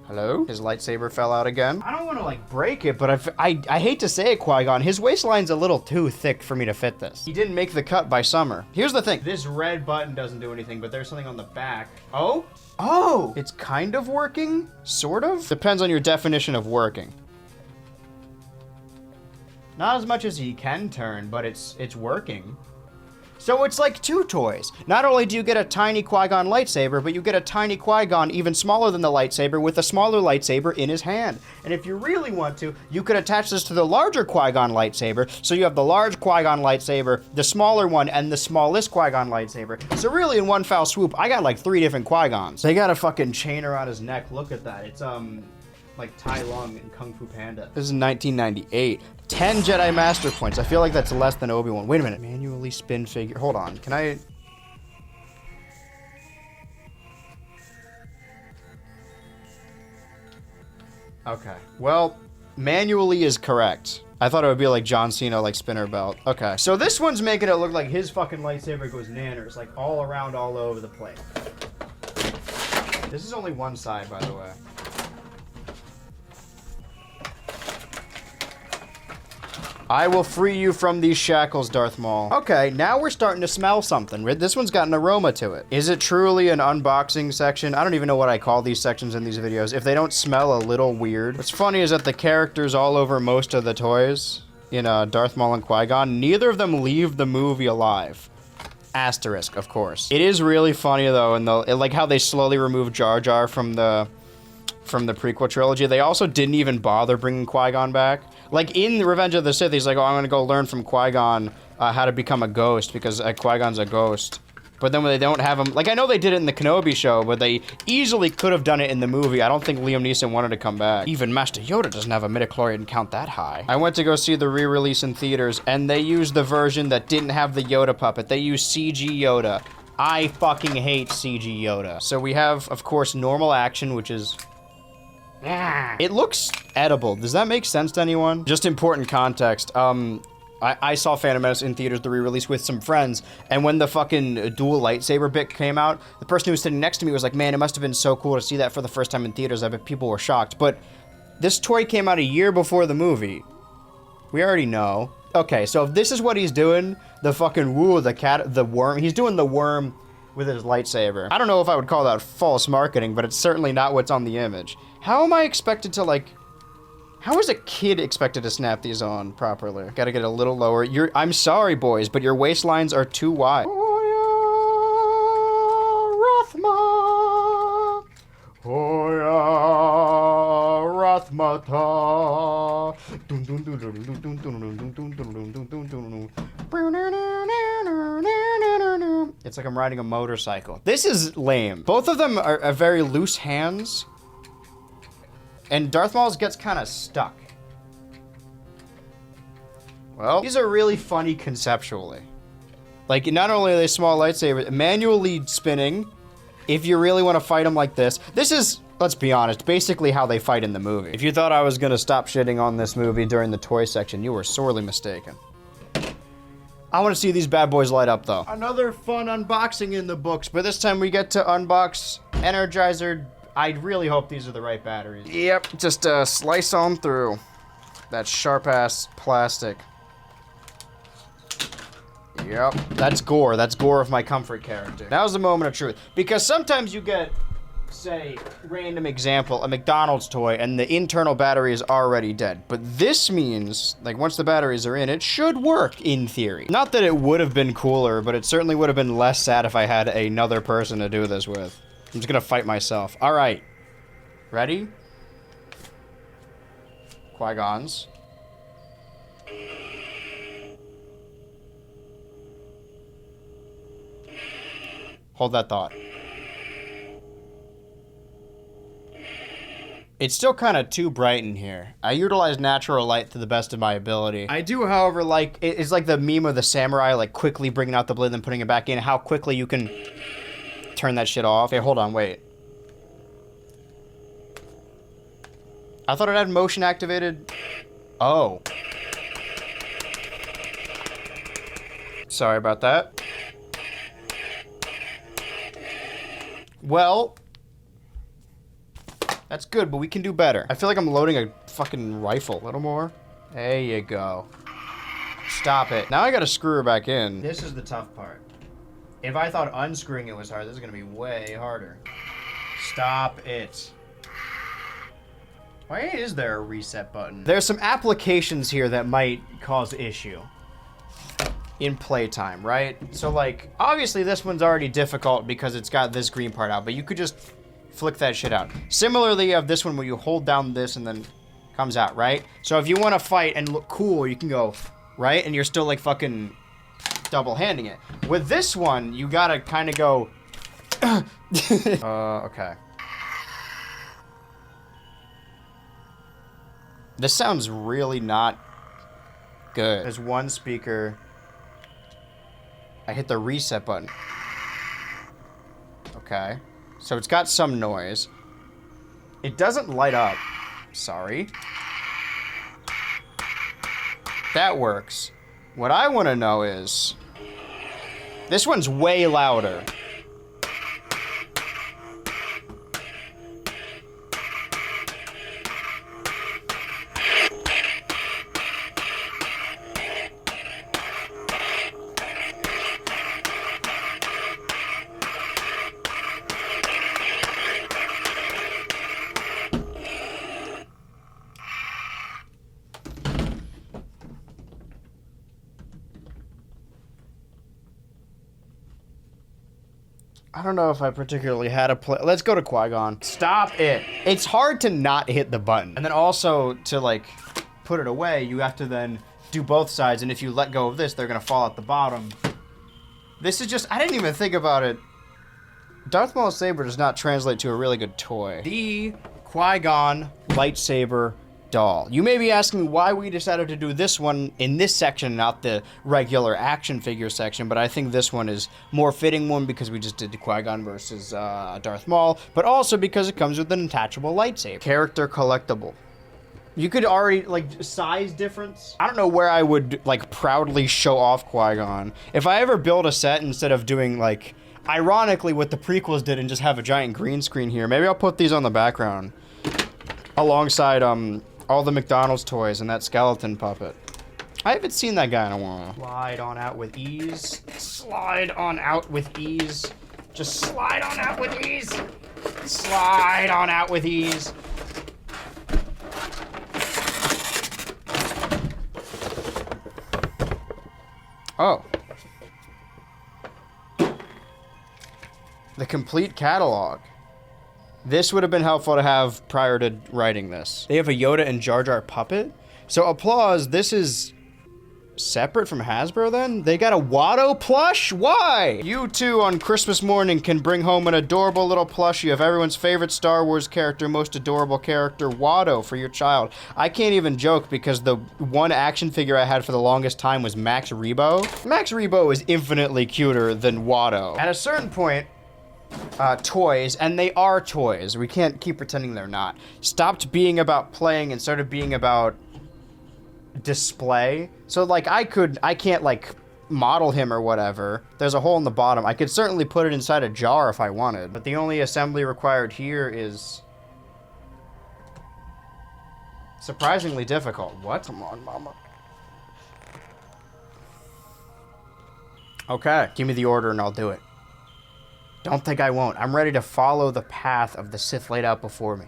Hello? His lightsaber fell out again. I don't want to like break it, but I hate to say it, Qui-Gon. His waistline's a little too thick for me to fit this. He didn't make the cut by summer. Here's the thing. This red button doesn't do anything, but there's something on the back. Oh? Oh! It's kind of working? Sort of? Depends on your definition of working. Not as much as he can turn, but it's working. So it's like 2 toys. Not only do you get a tiny Qui-Gon lightsaber, but you get a tiny Qui-Gon even smaller than the lightsaber with a smaller lightsaber in his hand. And if you really want to, you could attach this to the larger Qui-Gon lightsaber, so you have the large Qui-Gon lightsaber, the smaller one, and the smallest Qui-Gon lightsaber. So really in one foul swoop, I got like 3 different Qui-Gons. They got a fucking chain around his neck. Look at that. It's like Tai Lung in Kung Fu Panda. This is 1998. 10 Jedi Master points. I feel like that's less than Obi-Wan. Wait a minute. Manually spin figure. Hold on. Can I... Okay. Well, manually is correct. I thought it would be like John Cena, like spinner belt. Okay. So this one's making it look like his fucking lightsaber goes nanners, like all around, all over the place. This is only one side, by the way. I will free you from these shackles, Darth Maul. Okay, now we're starting to smell something. This one's got an aroma to it. Is it truly an unboxing section? I don't even know what I call these sections in these videos. If they don't smell a little weird. What's funny is that the characters all over most of the toys in Darth Maul and Qui-Gon, neither of them leave the movie alive. Asterisk, of course. It is really funny though, and like how they slowly remove Jar Jar from the prequel trilogy. They also didn't even bother bringing Qui-Gon back. Like in Revenge of the Sith, he's like, oh, I'm gonna go learn from Qui-Gon how to become a ghost because Qui-Gon's a ghost. But then when they don't have him, like I know they did it in the Kenobi show, but they easily could have done it in the movie. I don't think Liam Neeson wanted to come back. Even Master Yoda doesn't have a midichlorian count that high. I went to go see the re-release in theaters, and they used the version that didn't have the Yoda puppet. They used CG Yoda. I fucking hate CG Yoda. So we have, of course, normal action, which is... It looks edible. Does that make sense to anyone? Just important context. I saw Phantom Menace in theaters, the re-release, with some friends, and when the fucking dual lightsaber bit came out, the person who was sitting next to me was like, man, it must have been so cool to see that for the first time in theaters. I bet people were shocked. But this toy came out a year before the movie. We already know. Okay, so if this is what he's doing, the fucking woo, the worm, he's doing the worm with his lightsaber. I don't know if I would call that false marketing, but it's certainly not what's on the image. How am I expected to, like... How is a kid expected to snap these on properly? Gotta get a little lower. I'm sorry, boys, but your waistlines are too wide. It's like I'm riding a motorcycle. This is lame. Both of them are very loose hands. And Darth Maul's gets kind of stuck. Well, these are really funny conceptually. Like, not only are they small lightsabers, manually spinning, if you really want to fight them like this. This is, let's be honest, basically how they fight in the movie. If you thought I was going to stop shitting on this movie during the toy section, you were sorely mistaken. I want to see these bad boys light up, though. Another fun unboxing in the books, but this time we get to unbox Energizer. I really hope these are the right batteries. Yep, just slice on through that sharp-ass plastic. Yep, that's gore. That's gore of my comfort character. Now's the moment of truth. Because sometimes you get, say, random example, a McDonald's toy, and the internal battery is already dead. But this means, like, once the batteries are in, it should work, in theory. Not that it would have been cooler, but it certainly would have been less sad if I had another person to do this with. I'm just gonna fight myself. All right. Ready? Qui-Gons. Hold that thought. It's still kind of too bright in here. I utilize natural light to the best of my ability. I do, however, like, it's like the meme of the samurai, like, quickly bringing out the blade and putting it back in. How quickly you can turn that shit off. Okay, hold on, wait. I thought it had motion activated. Oh. Sorry about that. Well, that's good, but we can do better. I feel like I'm loading a fucking rifle. A little more. There you go. Stop it. Now I gotta screw her back in. This is the tough part. If I thought unscrewing it was hard, this is gonna be way harder. Stop it. Why is there a reset button? There's some applications here that might cause issue in playtime, right? So, like, obviously this one's already difficult because it's got this green part out, but you could just flick that shit out. Similarly, you have this one where you hold down this and then comes out, right? So if you want to fight and look cool, you can go, right? And you're still, like, fucking double-handing it. With this one, you gotta kind of go, okay. This sounds really not good. There's one speaker. I hit the reset button. Okay. So it's got some noise. It doesn't light up. Sorry. That works. What I want to know is... this one's way louder. I don't know if I particularly had a play. Let's go to Qui-Gon. Stop it. It's hard to not hit the button. And then also to, like, put it away, you have to then do both sides. And if you let go of this, they're going to fall at the bottom. This is just, I didn't even think about it. Darth Maul's saber does not translate to a really good toy. The Qui-Gon lightsaber doll. You may be asking why we decided to do this one in this section, not the regular action figure section, but I think this one is more fitting one because we just did the Qui-Gon versus Darth Maul, but also because it comes with an attachable lightsaber. Character collectible. You could already, like, size difference. I don't know where I would, like, proudly show off Qui-Gon. If I ever build a set instead of doing, like, ironically what the prequels did and just have a giant green screen here, maybe I'll put these on the background alongside, all the McDonald's toys and that skeleton puppet. I haven't seen that guy in a while. Slide on out with ease. Slide on out with ease. Just slide on out with ease. Slide on out with ease. Oh. The complete catalog. This would have been helpful to have prior to writing this. They have a Yoda and Jar Jar puppet. So applause, this is separate from Hasbro then? They got a Watto plush? Why? You too on Christmas morning can bring home an adorable little plushie of everyone's favorite Star Wars character, most adorable character, Watto, for your child. I can't even joke because the one action figure I had for the longest time was Max Rebo. Max Rebo is infinitely cuter than Watto. At a certain point, toys, and they are toys. We can't keep pretending they're not. Stopped being about playing and started being about display. So, like, I can't, like, model him or whatever. There's a hole in the bottom. I could certainly put it inside a jar if I wanted, but the only assembly required here is surprisingly difficult. What? Come on, mama. Okay, give me the order and I'll do it. Don't think I won't. I'm ready to follow the path of the Sith laid out before me.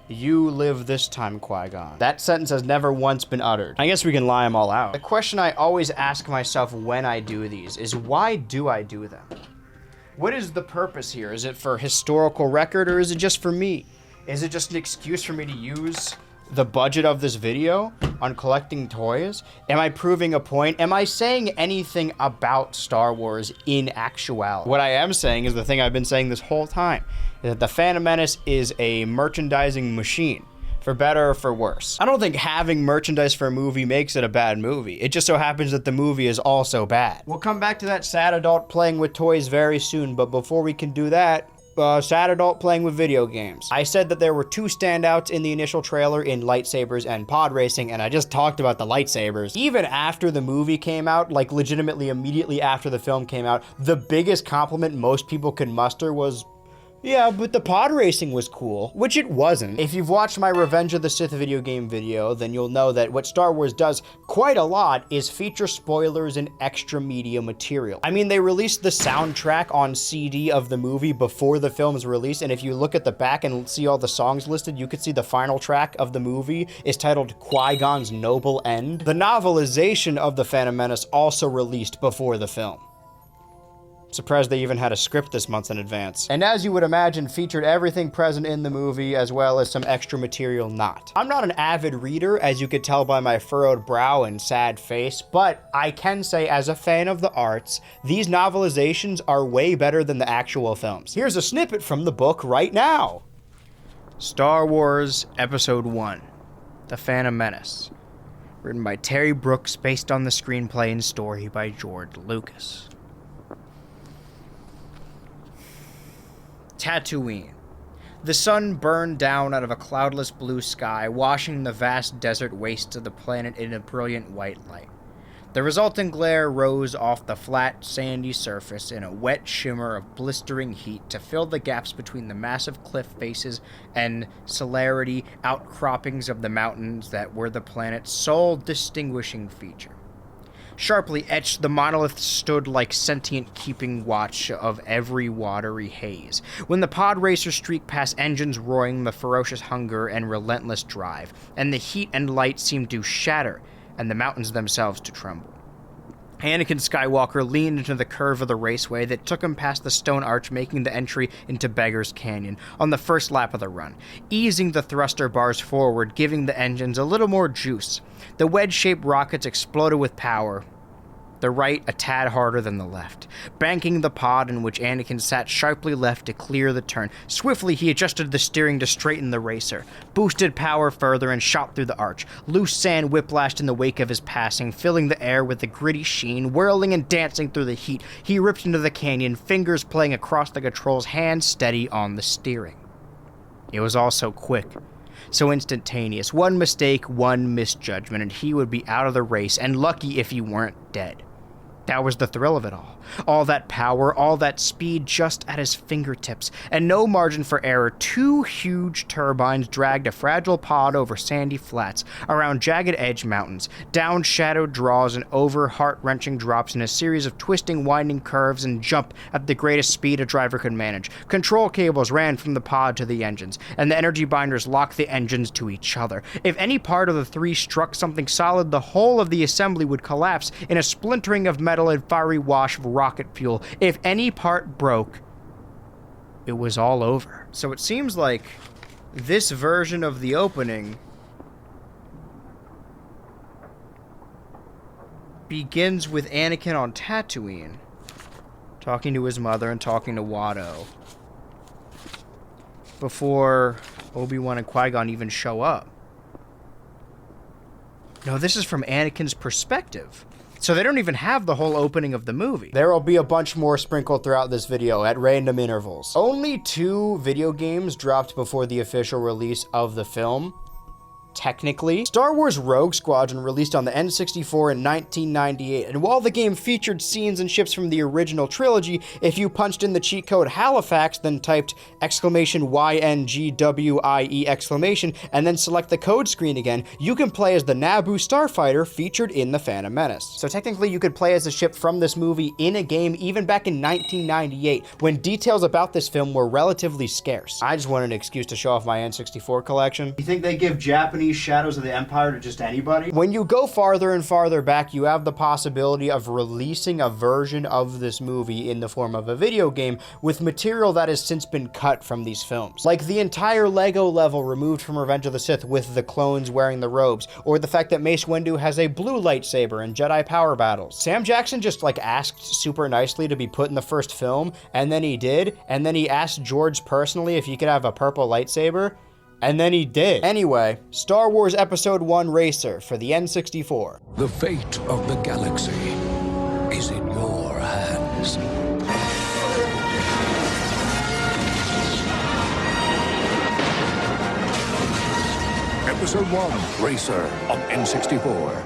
You live this time, Qui-Gon. That sentence has never once been uttered. I guess we can lie them all out. The question I always ask myself when I do these is, why do I do them? What is the purpose here? Is it for historical record, or is it just for me? Is it just an excuse for me to use the budget of this video on collecting toys? Am I proving a point? Am I saying anything about Star Wars in actuality? What I am saying is the thing I've been saying this whole time, is that the Phantom Menace is a merchandising machine, for better or for worse. I don't think having merchandise for a movie makes it a bad movie. It just so happens that the movie is also bad. We'll come back to that sad adult playing with toys very soon, but before we can do that, sad adult playing with video games. I said that there were two standouts in the initial trailer in lightsabers and pod racing, and I just talked about the lightsabers. Even after the movie came out, like legitimately immediately after the film came out, the biggest compliment most people could muster was, yeah, but the pod racing was cool, which it wasn't. If you've watched my Revenge of the Sith video game video, then you'll know that what Star Wars does quite a lot is feature spoilers and extra media material. I mean, they released the soundtrack on CD of the movie before the film's release, and if you look at the back and see all the songs listed, you could see the final track of the movie is titled Qui-Gon's Noble End. The novelization of The Phantom Menace also released before the film. Surprised they even had a script this month in advance. And as you would imagine, featured everything present in the movie as well as some extra material not. I'm not an avid reader, as you could tell by my furrowed brow and sad face, but I can say as a fan of the arts, these novelizations are way better than the actual films. Here's a snippet from the book right now. Star Wars Episode 1, The Phantom Menace. Written by Terry Brooks, based on the screenplay and story by George Lucas. Tatooine. The sun burned down out of a cloudless blue sky, washing the vast desert wastes of the planet in a brilliant white light. The resulting glare rose off the flat, sandy surface in a wet shimmer of blistering heat to fill the gaps between the massive cliff faces and celerity outcroppings of the mountains that were the planet's sole distinguishing feature. Sharply etched, the monolith stood like sentient keeping watch of every watery haze. When the pod racers streaked past, engines roaring the ferocious hunger and relentless drive, and the heat and light seemed to shatter, and the mountains themselves to tremble. Anakin Skywalker leaned into the curve of the raceway that took him past the stone arch, making the entry into Beggar's Canyon on the first lap of the run, easing the thruster bars forward, giving the engines a little more juice. The wedge-shaped rockets exploded with power, the right a tad harder than the left, banking the pod in which Anakin sat sharply left to clear the turn. Swiftly he adjusted the steering to straighten the racer, boosted power further, and shot through the arch. Loose sand whiplashed in the wake of his passing, filling the air with a gritty sheen. Whirling and dancing through the heat, he ripped into the canyon, fingers playing across the controls, hands steady on the steering. It was all so quick, so instantaneous. One mistake, one misjudgment, and he would be out of the race, and lucky if he weren't dead. That was the thrill of it all. All that power, all that speed just at his fingertips, and no margin for error. Two huge turbines dragged a fragile pod over sandy flats, around jagged edge mountains, down shadowed draws and over heart-wrenching drops in a series of twisting, winding curves, and jump at the greatest speed a driver could manage. Control cables ran from the pod to the engines, and the energy binders locked the engines to each other. If any part of the three struck something solid, the whole of the assembly would collapse in a splintering of metal and fiery wash of rocket fuel. If any part broke, it was all over. So it seems like this version of the opening begins with Anakin on Tatooine, talking to his mother and talking to Watto, before Obi-Wan and Qui-Gon even show up. No, this is from Anakin's perspective. So they don't even have the whole opening of the movie. There will be a bunch more sprinkled throughout this video at random intervals. Only 2 video games dropped before the official release of the film. technically. Star Wars Rogue Squadron released on the N64 in 1998, and while the game featured scenes and ships from the original trilogy, if you punched in the cheat code Halifax, then typed !YNGWIE! And then select the code screen again, you can play as the Naboo starfighter featured in the Phantom Menace. So technically you could play as a ship from this movie in a game even back in 1998, when details about this film were relatively scarce. I just wanted an excuse to show off my N64 collection. You think they give Japanese Shadows of the Empire to just anybody? When you go farther and farther back, you have the possibility of releasing a version of this movie in the form of a video game with material that has since been cut from these films. Like the entire Lego level removed from Revenge of the Sith with the clones wearing the robes, or the fact that Mace Windu has a blue lightsaber in Jedi power battles. Sam Jackson just like asked super nicely to be put in the first film, and then he did, and then he asked George personally if he could have a purple lightsaber, and then he did. Anyway, Star Wars Episode 1 Racer for the N64. The fate of the galaxy is in your hands. Episode 1 Racer on N64.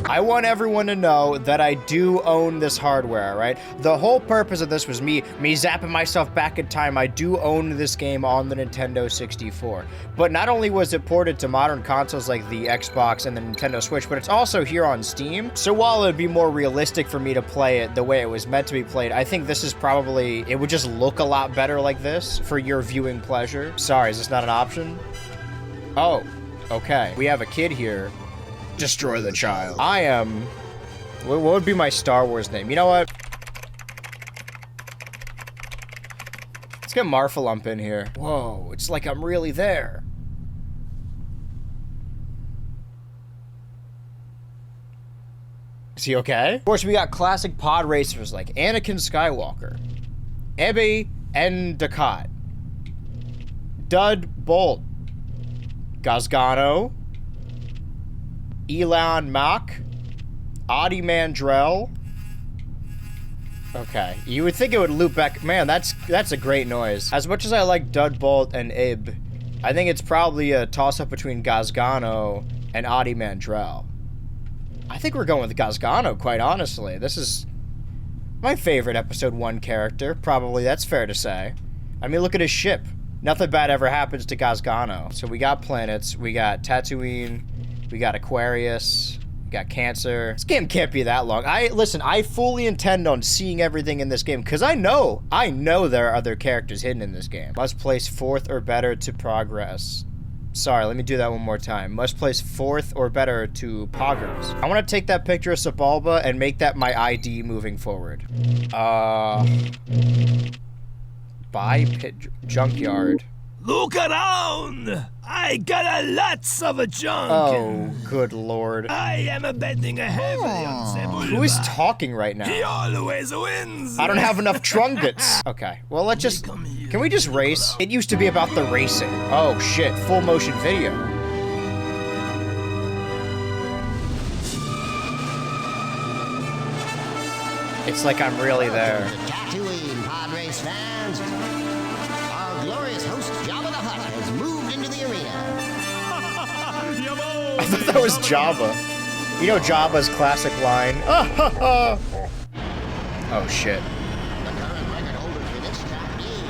I want everyone to know that I do own this hardware, right? The whole purpose of this was me zapping myself back in time. I do own this game on the Nintendo 64. But not only was it ported to modern consoles like the Xbox and the Nintendo Switch, but it's also here on Steam. So while it'd be more realistic for me to play it the way it was meant to be played, I think this is probably, it would just look a lot better like this for your viewing pleasure. Sorry, is this not an option? Oh, okay. We have a kid here. Destroy the child. I am... What would be my Star Wars name? You know what? Let's get Marfalump in here. Whoa, it's like I'm really there. Is he okay? Of course, we got classic pod racers like Anakin Skywalker, Ebby and Dukat, Dud Bolt, Gazgano, Elon Mach, Adi Mandrell. Okay, you would think it would loop back. Man, that's a great noise. As much as I like Dud Bolt and Ib, I think it's probably a toss-up between Gazgano and Adi Mandrell. I think we're going with Gazgano, quite honestly. This is my favorite Episode 1 character. Probably, that's fair to say. I mean, look at his ship. Nothing bad ever happens to Gazgano. So we got planets, we got Tatooine, we got Aquarius, we got Cancer. This game can't be that long. Listen, I fully intend on seeing everything in this game, because I know there are other characters hidden in this game. Must place 4th or better to progress. Sorry, let me do that one more time. Must place 4th or better to poggers. I want to take that picture of Sebulba and make that my ID moving forward. Buy pit junkyard. Look around! I got a lots of a junk. Oh, good lord. I am betting heavily on Sebulba. Who is talking right now? He always wins. I don't have enough trunkets. Okay, well, let's just... Can we just race? It used to be about the racing. Oh, shit. Full motion video. It's like I'm really there. Tatooine, pod race fans. Our glorious host, Jabba the Hutt, has moved into the arena. I thought that was Jabba. You know Jabba's classic line. Oh, shit. The current record holder for this track is...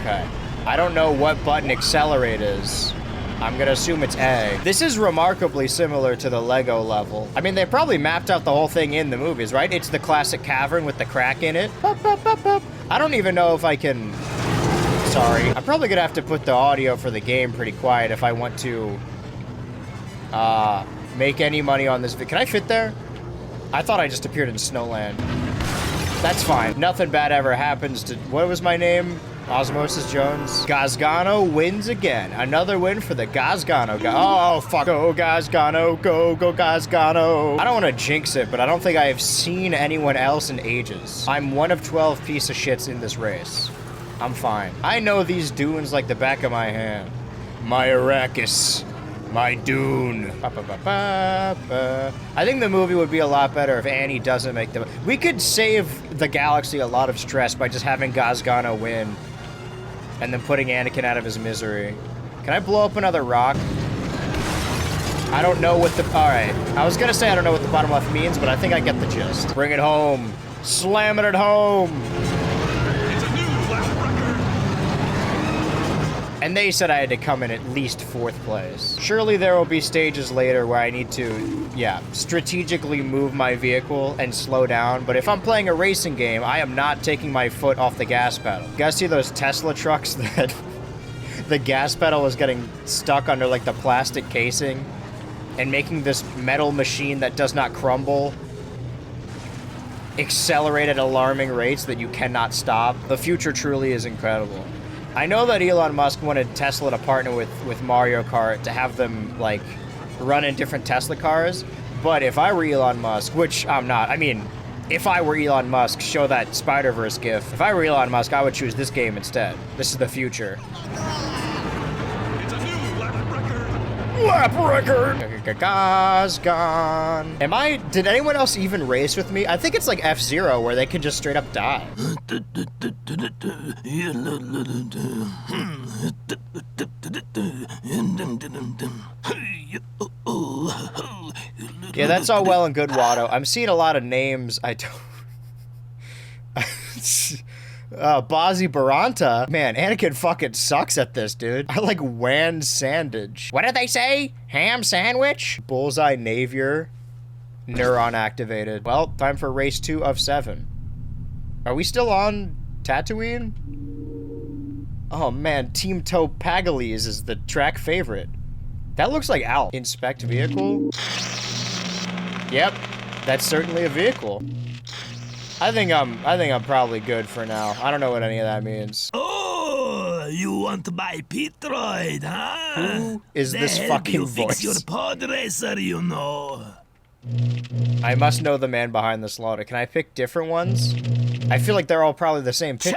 Okay. I don't know what button accelerate is. I'm gonna assume it's A. This is remarkably similar to the Lego level. I mean, they probably mapped out the whole thing in the movies, right? It's the classic cavern with the crack in it. I don't even know if I can... Sorry. I'm probably gonna have to put the audio for the game pretty quiet if I want to make any money on this. Can I fit there? I thought I just appeared in Snowland. That's fine. Nothing bad ever happens to... What was my name? Osmosis Jones. Gazgano wins again. Another win for the Gazgano guy. Oh, fuck. Go, Gazgano. Go, Gazgano. I don't want to jinx it, but I don't think I have seen anyone else in ages. I'm one of 12 piece of shits in this race. I'm fine. I know these dunes like the back of my hand. My Arrakis. My Dune. Ba-ba-ba-ba-ba. I think the movie would be a lot better if Annie doesn't make the... We could save the galaxy a lot of stress by just having Gazgana win and then putting Anakin out of his misery. Can I blow up another rock? I don't know what the... Alright. I was gonna say I don't know what the bottom left means, but I think I get the gist. Bring it home. Slam it at home. It's a new lap record. And they said I had to come in at least 4th place. Surely there will be stages later where I need to, yeah, strategically move my vehicle and slow down. But if I'm playing a racing game, I am not taking my foot off the gas pedal. You guys see those Tesla trucks that the gas pedal was getting stuck under like the plastic casing and making this metal machine that does not crumble accelerate at alarming rates that you cannot stop? The future truly is incredible. I know that Elon Musk wanted Tesla to partner with Mario Kart to have them, like, run in different Tesla cars, but if I were Elon Musk, which I'm not, I mean, if I were Elon Musk, show that Spider-Verse gif. If I were Elon Musk, I would choose this game instead. This is the future. It's a new lap record. Lap record! Gone. Did anyone else even race with me? I think it's like F-Zero where they can just straight up die. Yeah, that's all well and good, Watto. I'm seeing a lot of names I don't... Bozzy Baranta. Man, Anakin fucking sucks at this, dude. I like Wan Sandage. What did they say? Ham sandwich? Bullseye Navier. Neuron activated. Well, time for race 2 of 7. Are we still on Tatooine? Oh man, Team Topagales is the track favorite. That looks like Alp. Inspect vehicle? Yep, that's certainly a vehicle. I think I'm probably good for now. I don't know what any of that means. Oh, you want to buy Petroid, huh? Who is this fucking voice? Fix your pod racer, you know. I must know the man behind the slaughter. Can I pick different ones? I feel like they're all probably the same. Shut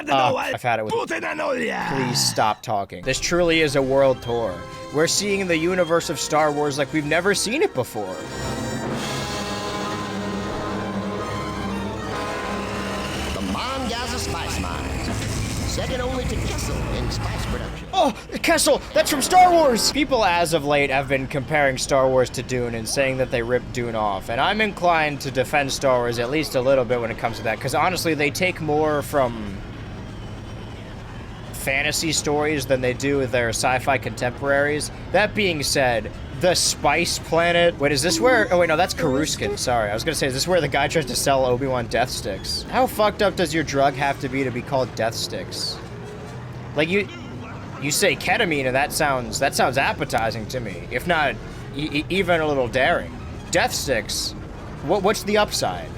up. I've had it with... Please stop talking. This truly is a world tour. We're seeing the universe of Star Wars like we've never seen it before. Spice Mines, second only to Kessel in spice production. Oh, Kessel! That's from Star Wars! People as of late have been comparing Star Wars to Dune and saying that they ripped Dune off, and I'm inclined to defend Star Wars at least a little bit when it comes to that, because honestly, they take more from fantasy stories than they do with their sci-fi contemporaries. That being said, the Spice Planet... Wait, is this where... Oh, wait, no, that's Coruscant. Sorry, I was gonna say, is this where the guy tries to sell Obi-Wan death sticks? How fucked up does your drug have to be called death sticks? Like, you say ketamine, and that sounds appetizing to me. If not, even a little daring. Death sticks? What's the upside?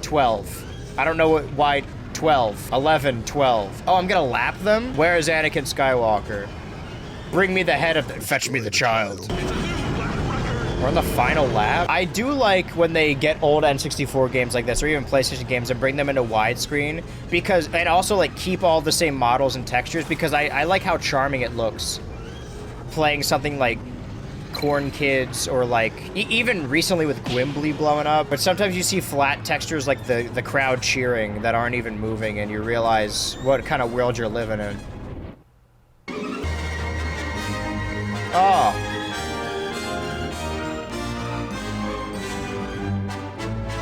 12. I don't know why... 12. 11, 12. Oh, I'm gonna lap them? Where is Anakin Skywalker? Bring me the head of the... Fetch me the child. We're on the final lap. I do like when they get old N64 games like this, or even PlayStation games, and bring them into widescreen, because, and also like keep all the same models and textures, because I like how charming it looks. Playing something like Corn Kids, or like, even recently with Gwimbly blowing up, but sometimes you see flat textures like the crowd cheering that aren't even moving, and you realize what kind of world you're living in. Oh.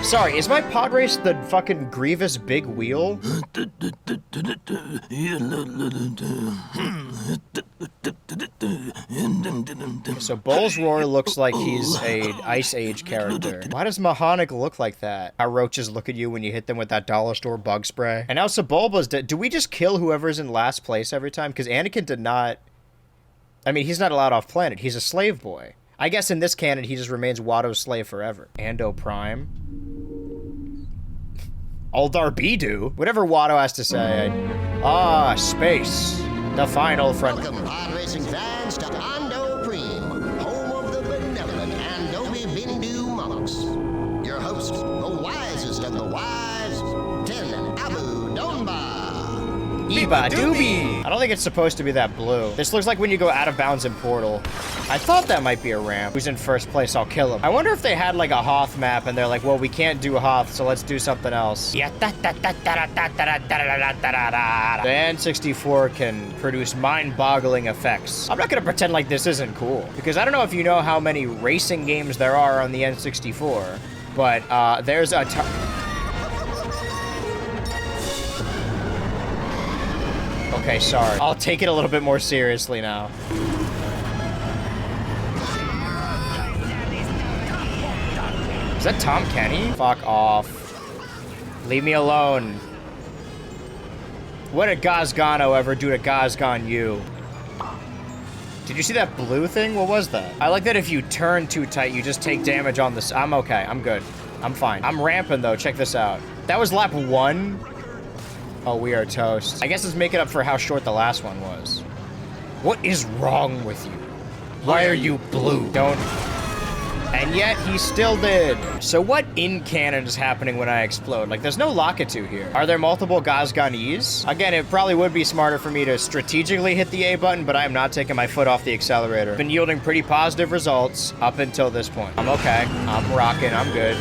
Sorry, is my pod race the fucking Grievous big wheel? So Bull's Roar looks like he's a Ice Age character. Why does Mahonic look like that? How roaches look at you when you hit them with that dollar store bug spray. And now Sebulba's dead. Do we just kill whoever's in last place every time? Because Anakin did not... I mean, he's not allowed off planet. He's a slave boy. I guess in this canon, he just remains Watto's slave forever. Ando Prime. Aldar Bidu? Whatever Watto has to say. Space. The final frontier. Welcome, pod racing fans, to Ando Prime, home of the benevolent Andobi Bindu monarchs. Your host, the wisest of the wise, Ten Abu Donba. Ba doobie. I don't think it's supposed to be that blue. This looks like when you go out of bounds in Portal. I thought that might be a ramp. Who's in first place, I'll kill him. I wonder if they had like a Hoth map and they're like, well, we can't do Hoth, so let's do something else. Yeah. The N64 can produce mind-boggling effects. I'm not gonna pretend like this isn't cool, because I don't know if you know how many racing games there are on the N64, but there's a Okay, sorry. I'll take it a little bit more seriously now. Is that Tom Kenny? Fuck off. Leave me alone. What did Gazgano ever do to Gazgan you? Did you see that blue thing? What was that? I like that if you turn too tight, you just take damage on this. I'm okay. I'm good. I'm fine. I'm ramping though. Check this out. That was lap 1. Oh, we are toast. I guess it's making up for how short the last one was. What is wrong with you? Why are you blue? Don't. And yet, he still did. So what in canon is happening when I explode? Like, there's no Lakitu here. Are there multiple Gazganese? Again, it probably would be smarter for me to strategically hit the A button, but I am not taking my foot off the accelerator. Been yielding pretty positive results up until this point. I'm okay. I'm rocking. I'm good.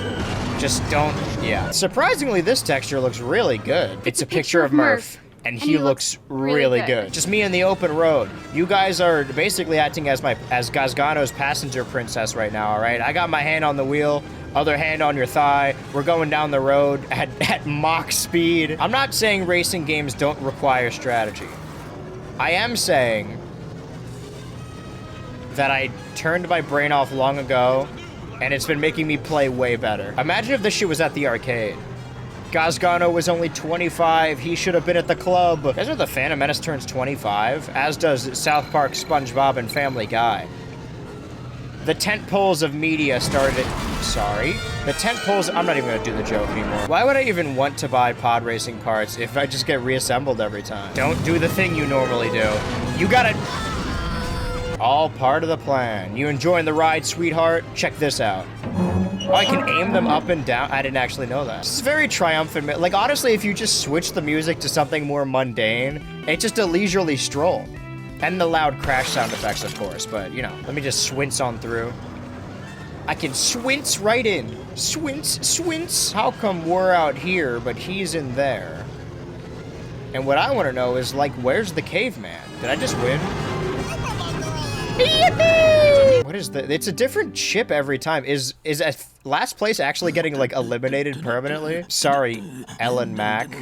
Just don't, yeah. Surprisingly, this texture looks really good. It's a picture of Murph, and he looks really good. Just me in the open road. You guys are basically acting as Gazgano's passenger princess right now, all right? I got my hand on the wheel, other hand on your thigh. We're going down the road at Mach speed. I'm not saying racing games don't require strategy. I am saying that I turned my brain off long ago, and it's been making me play way better. Imagine if this shit was at the arcade. Gazgano was only 25. He should have been at the club. Guys know the Phantom Menace turns 25, as does South Park, SpongeBob, and Family Guy. The tent poles of media started... Sorry. The tent poles... I'm not even gonna do the joke anymore. Why would I even want to buy pod racing parts if I just get reassembled every time? Don't do the thing you normally do. You gotta... All part of the plan. You enjoying the ride, sweetheart? Check this out. Oh, I can aim them up and down. I didn't actually know that. This is very triumphant. Like, honestly, if you just switch the music to something more mundane, it's just a leisurely stroll. And the loud crash sound effects, of course, but, you know, let me just swince on through. I can swince right in. Swince, swince. How come we're out here, but he's in there? And what I want to know is, like, where's the caveman? Did I just win? Yippee! What is the? It's a different chip every time. Is last place actually getting like eliminated permanently? Sorry, Ellen Mack.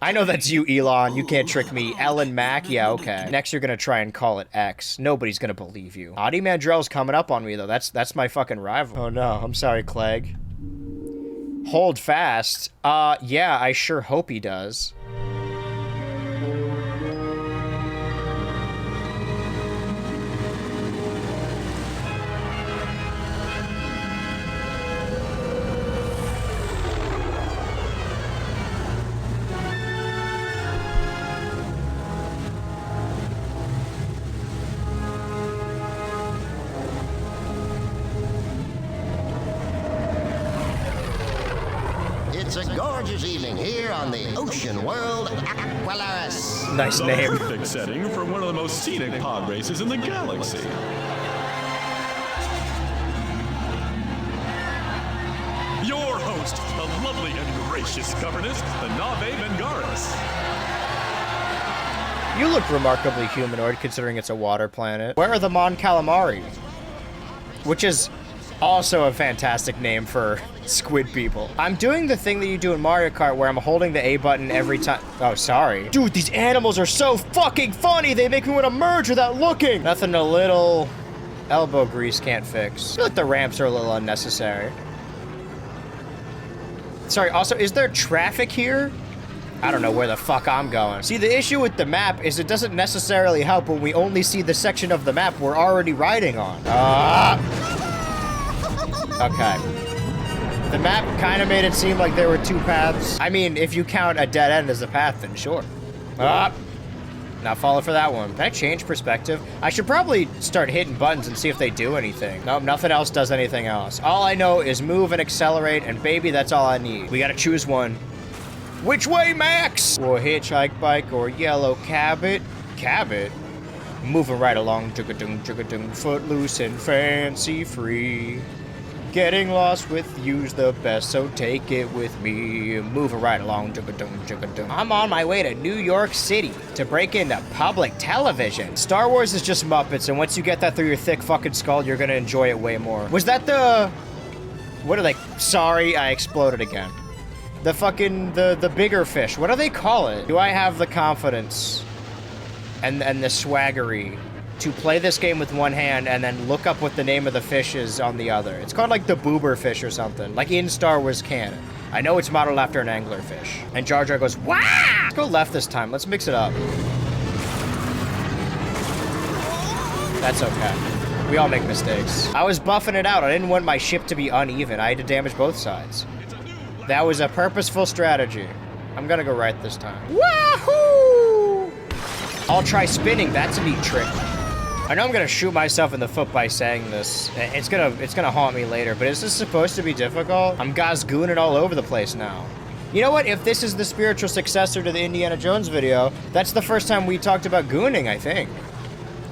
I know that's you, Elon. You can't trick me. Ellen Mack? Yeah, okay. Next you're gonna try and call it X. Nobody's gonna believe you. Adi Mandrell's coming up on me though. That's my fucking rival. Oh no, I'm sorry, Clegg. Hold fast. Yeah, I sure hope he does. It's a gorgeous evening here on the Ocean World Aqualaris. Nice name. The perfect setting for one of the most scenic pod races in the galaxy. Your host, the lovely and gracious governess, the Nave Vengaris. You look remarkably humanoid considering it's a water planet. Where are the Mon Calamari? Which is also a fantastic name for squid people. I'm doing the thing that you do in Mario Kart where I'm holding the A button every time. Oh, sorry. Dude, these animals are so fucking funny. They make me want to merge without looking. Nothing a little elbow grease can't fix. I feel like the ramps are a little unnecessary. Sorry, also, is there traffic here? I don't know where the fuck I'm going. See, the issue with the map is it doesn't necessarily help when we only see the section of the map we're already riding on. Okay. The map kind of made it seem like there were two paths. I mean, if you count a dead end as a path, then sure. Not falling for that one. Can I change perspective? I should probably start hitting buttons and see if they do anything. Nope, nothing else does anything else. All I know is move and accelerate, and baby, that's all I need. We gotta choose one. Which way, Max? Or hitchhike bike or yellow cabot. Cabot? Moving right along, jugga-dung, footloose and fancy free. Getting lost with you's the best, so take it with me. Moving right along, jugga-dung. I'm on my way to New York City to break into public television. Star Wars is just Muppets, and once you get that through your thick fucking skull, you're gonna enjoy it way more. Was that the... What are they... Sorry, I exploded again. The fucking... The bigger fish. What do they call it? Do I have the confidence and the swaggery to play this game with one hand and then look up what the name of the fish is on the other? It's called like the boober fish or something, like in Star Wars canon. I know it's modeled after an anglerfish. And Jar Jar goes, "Wah!" Let's go left this time. Let's mix it up. That's okay. We all make mistakes. I was buffing it out. I didn't want my ship to be uneven. I had to damage both sides. That was a purposeful strategy. I'm gonna go right this time. Wahoo! I'll try spinning. That's a neat trick. I know I'm gonna shoot myself in the foot by saying this. It's gonna haunt me later, but is this supposed to be difficult? I'm gazgooning all over the place now. You know what? If this is the spiritual successor to the Indiana Jones video, that's the first time we talked about gooning, I think.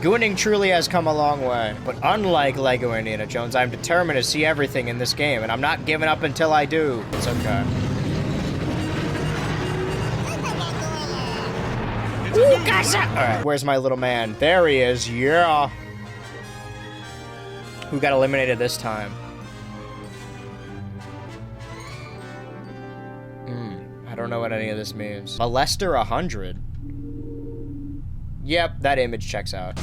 Gooning truly has come a long way. But unlike Lego Indiana Jones, I'm determined to see everything in this game, and I'm not giving up until I do. It's okay. Ooh, gotcha! Alright, where's my little man? There he is, yeah. Who got eliminated this time? I don't know what any of this means. Molester 100. Yep, that image checks out.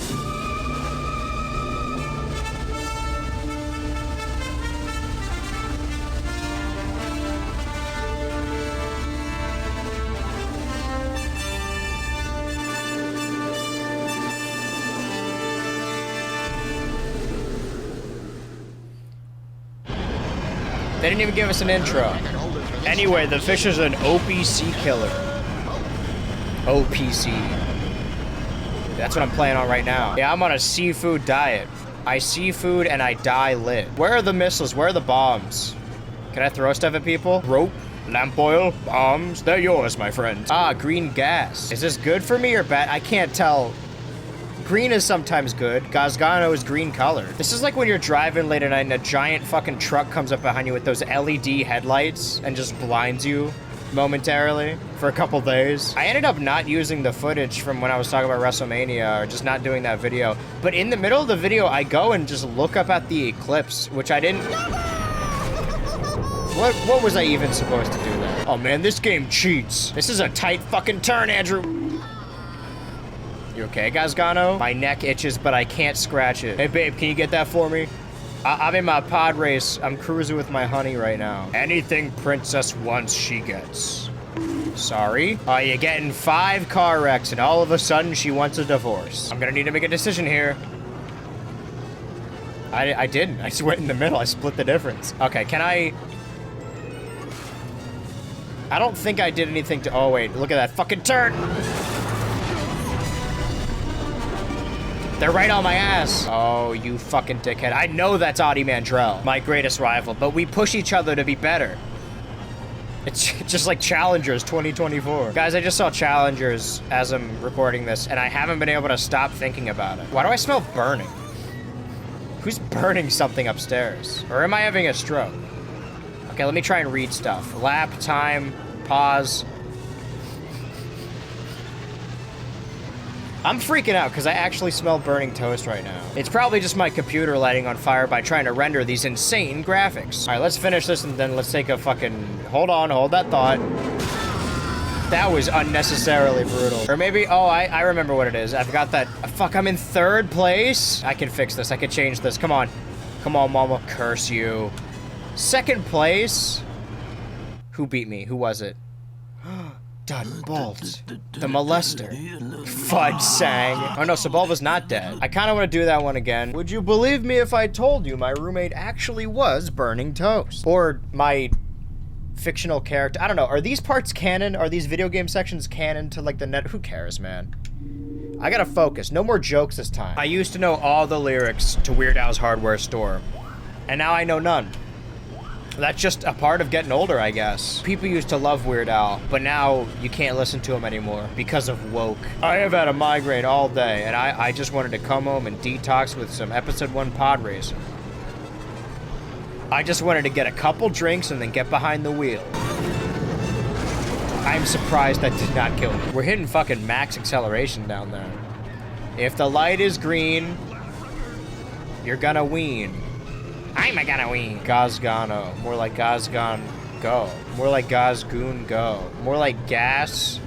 They didn't even give us an intro. Anyway, the fish is an OPC killer. OPC. That's what I'm playing on right now. Yeah, I'm on a seafood diet. I seafood and I die lit. Where are the missiles? Where are the bombs? Can I throw stuff at people? Rope, lamp oil, bombs. They're yours, my friend. Ah, green gas. Is this good for me or bad? I can't tell. Green is sometimes good. Gazgano is green color. This is like when you're driving late at night and a giant fucking truck comes up behind you with those LED headlights and just blinds you momentarily for a couple days. I ended up not using the footage from when I was talking about WrestleMania, or just not doing that video. But in the middle of the video, I go and just look up at the eclipse, which I didn't... What was I even supposed to do there? Oh man, this game cheats. This is a tight fucking turn, Andrew. You okay, Gazgano? My neck itches, but I can't scratch it. Hey babe, can you get that for me? I'm in my pod race. I'm cruising with my honey right now. Anything princess wants, she gets. Sorry? You're getting 5 car wrecks, and all of a sudden she wants a divorce. I'm gonna need to make a decision here. I didn't. I just went in the middle. I split the difference. Okay, can I... I don't think I did anything to... Oh, wait. Look at that fucking turn! They're right on my ass. Oh, you fucking dickhead. I know that's Audie Mandrell, my greatest rival, but we push each other to be better. It's just like Challengers 2024. Guys, I just saw Challengers as I'm recording this, and I haven't been able to stop thinking about it. Why do I smell burning? Who's burning something upstairs? Or am I having a stroke? Okay, let me try and read stuff. Lap, time, pause. I'm freaking out because I actually smell burning toast right now. It's probably just my computer lighting on fire by trying to render these insane graphics. All right, let's finish this and then let's take a fucking... Hold on, hold that thought. That was unnecessarily brutal. Or maybe, oh, I remember what it is. I forgot that. Fuck, I'm in 3rd place. I can fix this. I can change this. Come on. Come on, mama. Curse you. 2nd place? Who beat me? Who was it? Dud Bolt. The molester. Fudge sang. Oh no, Sebulba's not dead. I kind of want to do that one again. Would you believe me if I told you my roommate actually was burning toast? Or my fictional character. I don't know. Are these parts canon? Are these video game sections canon to like the net? Who cares, man? I gotta focus. No more jokes this time. I used to know all the lyrics to Weird Al's Hardware Store, and now I know none. That's just a part of getting older, I guess. People used to love Weird Al, but now you can't listen to him anymore because of woke. I have had a migraine all day, and I just wanted to come home and detox with some Episode 1 pod racing. I just wanted to get a couple drinks and then get behind the wheel. I'm surprised that did not kill me. We're hitting fucking max acceleration down there. If the light is green, you're gonna wean. I'm a gonna wean. Gazgano. More like Gazgon go. More like Gazgoon go. More like gas.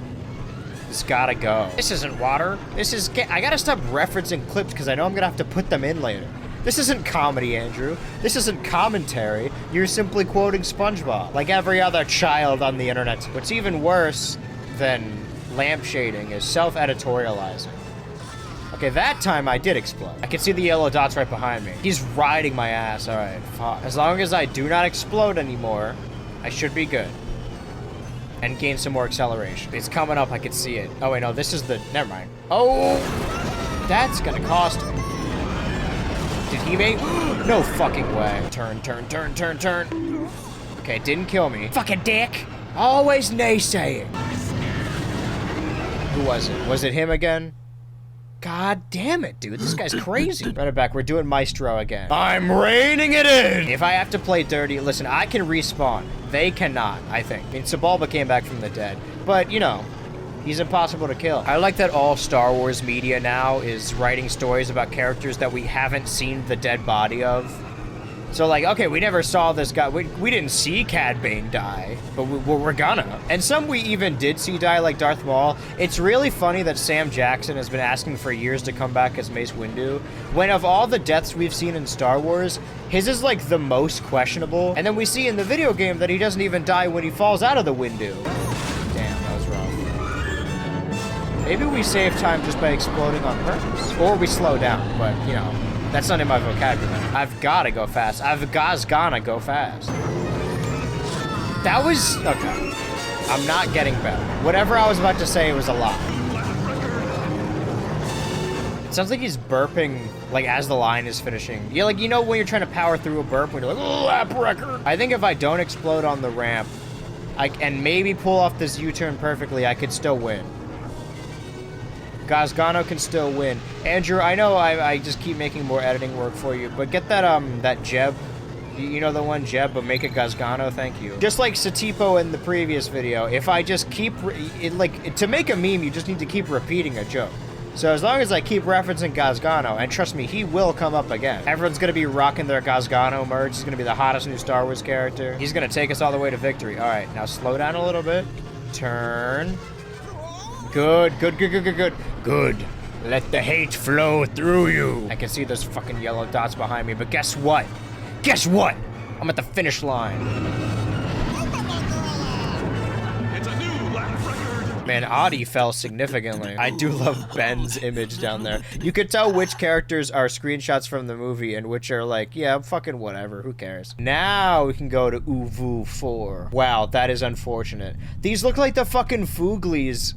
It's gotta go. This isn't water. This is... I gotta stop referencing clips because I know I'm gonna have to put them in later. This isn't comedy, Andrew. This isn't commentary. You're simply quoting SpongeBob, like every other child on the internet. What's even worse than lampshading is self-editorializing. Okay, that time I did explode. I can see the yellow dots right behind me. He's riding my ass. All right, fuck. As long as I do not explode anymore, I should be good. And gain some more acceleration. It's coming up, I can see it. Oh wait, no, this is the, never mind. Oh, that's gonna cost me. Did he make? No fucking way. Turn, turn, turn, turn, turn. Okay, didn't kill me. Fucking dick. Always naysaying. Who was it? Was it him again? God damn it, dude. This guy's crazy. Run it back. We're doing Maestro again. I'm reining it in. If I have to play dirty, listen, I can respawn. They cannot, I think. I mean, Sebulba came back from the dead. But, you know, he's impossible to kill. I like that all Star Wars media now is writing stories about characters that we haven't seen the dead body of. So like, okay, we never saw this guy. We didn't see Cad Bane die, but we're gonna. And some we even did see die, like Darth Maul. It's really funny that Sam Jackson has been asking for years to come back as Mace Windu, when of all the deaths we've seen in Star Wars, his is like the most questionable. And then we see in the video game that he doesn't even die when he falls out of the Windu. Damn, that was rough. Maybe we save time just by exploding on purpose. Or we slow down, but you know. That's not in my vocabulary. I've gotta go fast. Gonna go fast. That was... okay. I'm not getting better. Whatever I was about to say was a lie. It sounds like he's burping, like, as the line is finishing. Yeah, like, you know when you're trying to power through a burp, when you're like, oh, lap record. I think if I don't explode on the ramp, and maybe pull off this U-turn perfectly, I could still win. Gazgano can still win. Andrew, I know I just keep making more editing work for you, but get that that Jeb. You know the one Jeb, but make it Gazgano, thank you. Just like Satipo in the previous video, if I just keep, to make a meme, you just need to keep repeating a joke. So as long as I keep referencing Gazgano, and trust me, he will come up again. Everyone's gonna be rocking their Gazgano merch. He's gonna be the hottest new Star Wars character. He's gonna take us all the way to victory. All right, now slow down a little bit. Turn. Good, good, good, good, good, good. Good. Let the hate flow through you. I can see those fucking yellow dots behind me, but guess what? Guess what? I'm at the finish line. It's a new lap record. Man, Audie fell significantly. I do love Ben's image down there. You could tell which characters are screenshots from the movie and which are like, yeah, fucking whatever, who cares? Now we can go to Uvu 4. Wow, that is unfortunate. These look like the fucking Fooglies,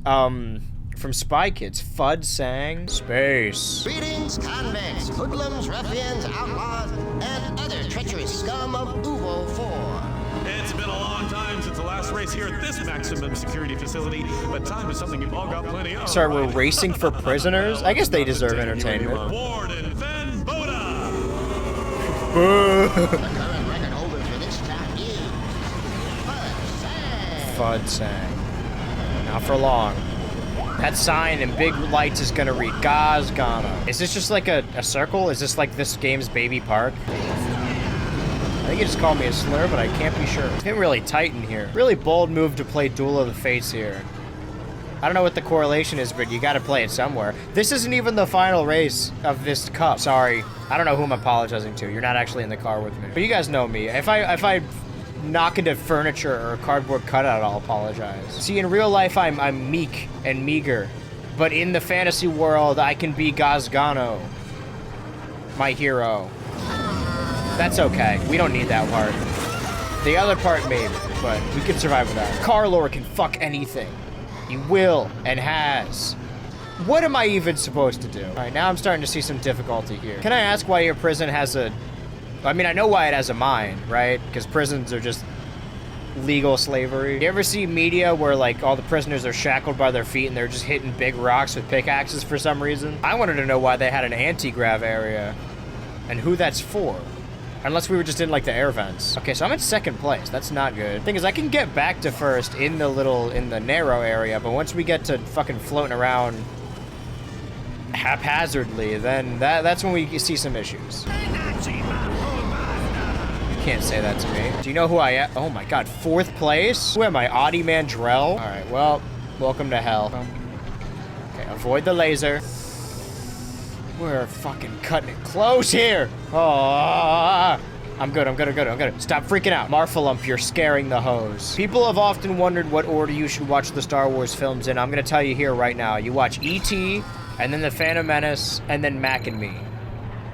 from Spy Kids. Fud sang. Space. Greetings, convicts, hoodlums, ruffians, outlaws, and other treacherous scum of Uvo 4. It's been a long time since the last race here at this maximum security facility, but time is something you've all got plenty of. Sorry, we're racing for prisoners? I guess they deserve entertainment. Warden Van Boda. The current record holder for this time is Fud Sang. Fud sang. Not for long. That sign in big lights is gonna read Gazgano. Is this just like a circle? Is this like this game's baby park? I think he just called me a slur, but I can't be sure. It's getting really tight in here. Really bold move to play Duel of the Fates here. I don't know what the correlation is, but you gotta play it somewhere. This isn't even the final race of this cup. Sorry. I don't know who I'm apologizing to. You're not actually in the car with me. But you guys know me. If I knock into furniture or a cardboard cutout, I'll apologize. See, in real life, I'm meek and meager. But in the fantasy world, I can be Gazgano. My hero. That's okay. We don't need that part. The other part, maybe, but we can survive without it. Carlor can fuck anything. He will and has. What am I even supposed to do? All right, now I'm starting to see some difficulty here. Can I ask why your prison has a I mean, I know why it has a mind, right? Because prisons are just legal slavery. You ever see media where like all the prisoners are shackled by their feet and they're just hitting big rocks with pickaxes for some reason? I wanted to know why they had an anti-grav area and who that's for. Unless we were just in like the air vents. Okay, so I'm in second place. That's not good. Thing is, I can get back to first in the narrow area, but once we get to fucking floating around haphazardly, then that's when we see some issues. You can't say that to me. Do you know who I am? Oh my god, 4th place? Who am I, Audie Mandrell? All right, well, welcome to hell. Okay, avoid the laser. We're fucking cutting it close here. Oh, I'm good. Stop freaking out. Marfalump, you're scaring the hose. People have often wondered what order you should watch the Star Wars films in. I'm gonna tell you here right now. You watch E.T., and then the Phantom Menace, and then Mac and Me.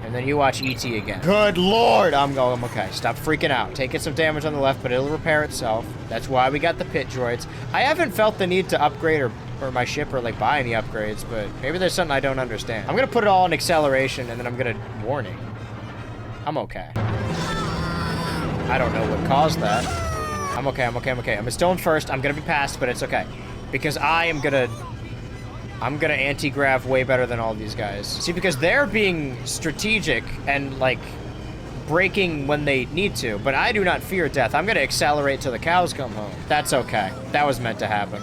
And then you watch E.T. again. Good lord! I'm okay. Stop freaking out. Taking some damage on the left, but it'll repair itself. That's why we got the pit droids. I haven't felt the need to upgrade or my ship or like buy any upgrades, but maybe there's something I don't understand. I'm gonna put it all in acceleration, and then I'm gonna warning. I'm okay. I don't know what caused that. I'm okay. I'm still in first. I'm gonna be passed, but it's okay. Because I'm gonna anti-grav way better than all these guys. See, because they're being strategic and like braking when they need to, but I do not fear death. I'm gonna accelerate till the cows come home. That's okay. That was meant to happen.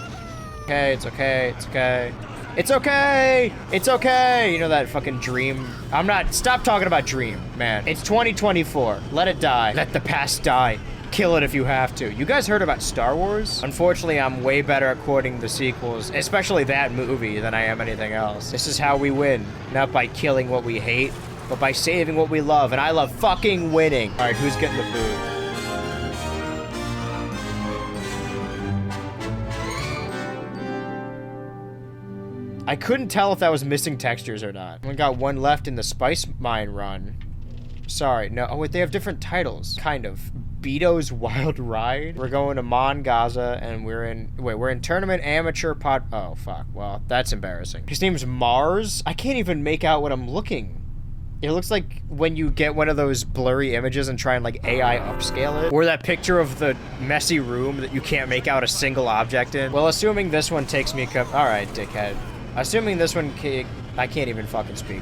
Okay, it's okay. You know that fucking dream? Stop talking about dream, man. It's 2024. Let it die. Let the past die. Kill it if you have to. You guys heard about Star Wars? Unfortunately, I'm way better at quoting the sequels, especially that movie, than I am anything else. This is how we win. Not by killing what we hate, but by saving what we love. And I love fucking winning. All right, who's getting the boot? I couldn't tell if that was missing textures or not. We got one left in the Spice Mine run. Sorry, no. Oh, wait, they have different titles. Kind of. Beto's Wild Ride. We're going to Mon Gaza, and we're in Tournament Amateur Pod. Oh, fuck. Well, that's embarrassing. His name's Mars? I can't even make out what I'm looking. It looks like when you get one of those blurry images and try and, like, AI upscale it. Or that picture of the messy room that you can't make out a single object in. Well, assuming this one takes me a all right, dickhead. Assuming this one, I can't even fucking speak.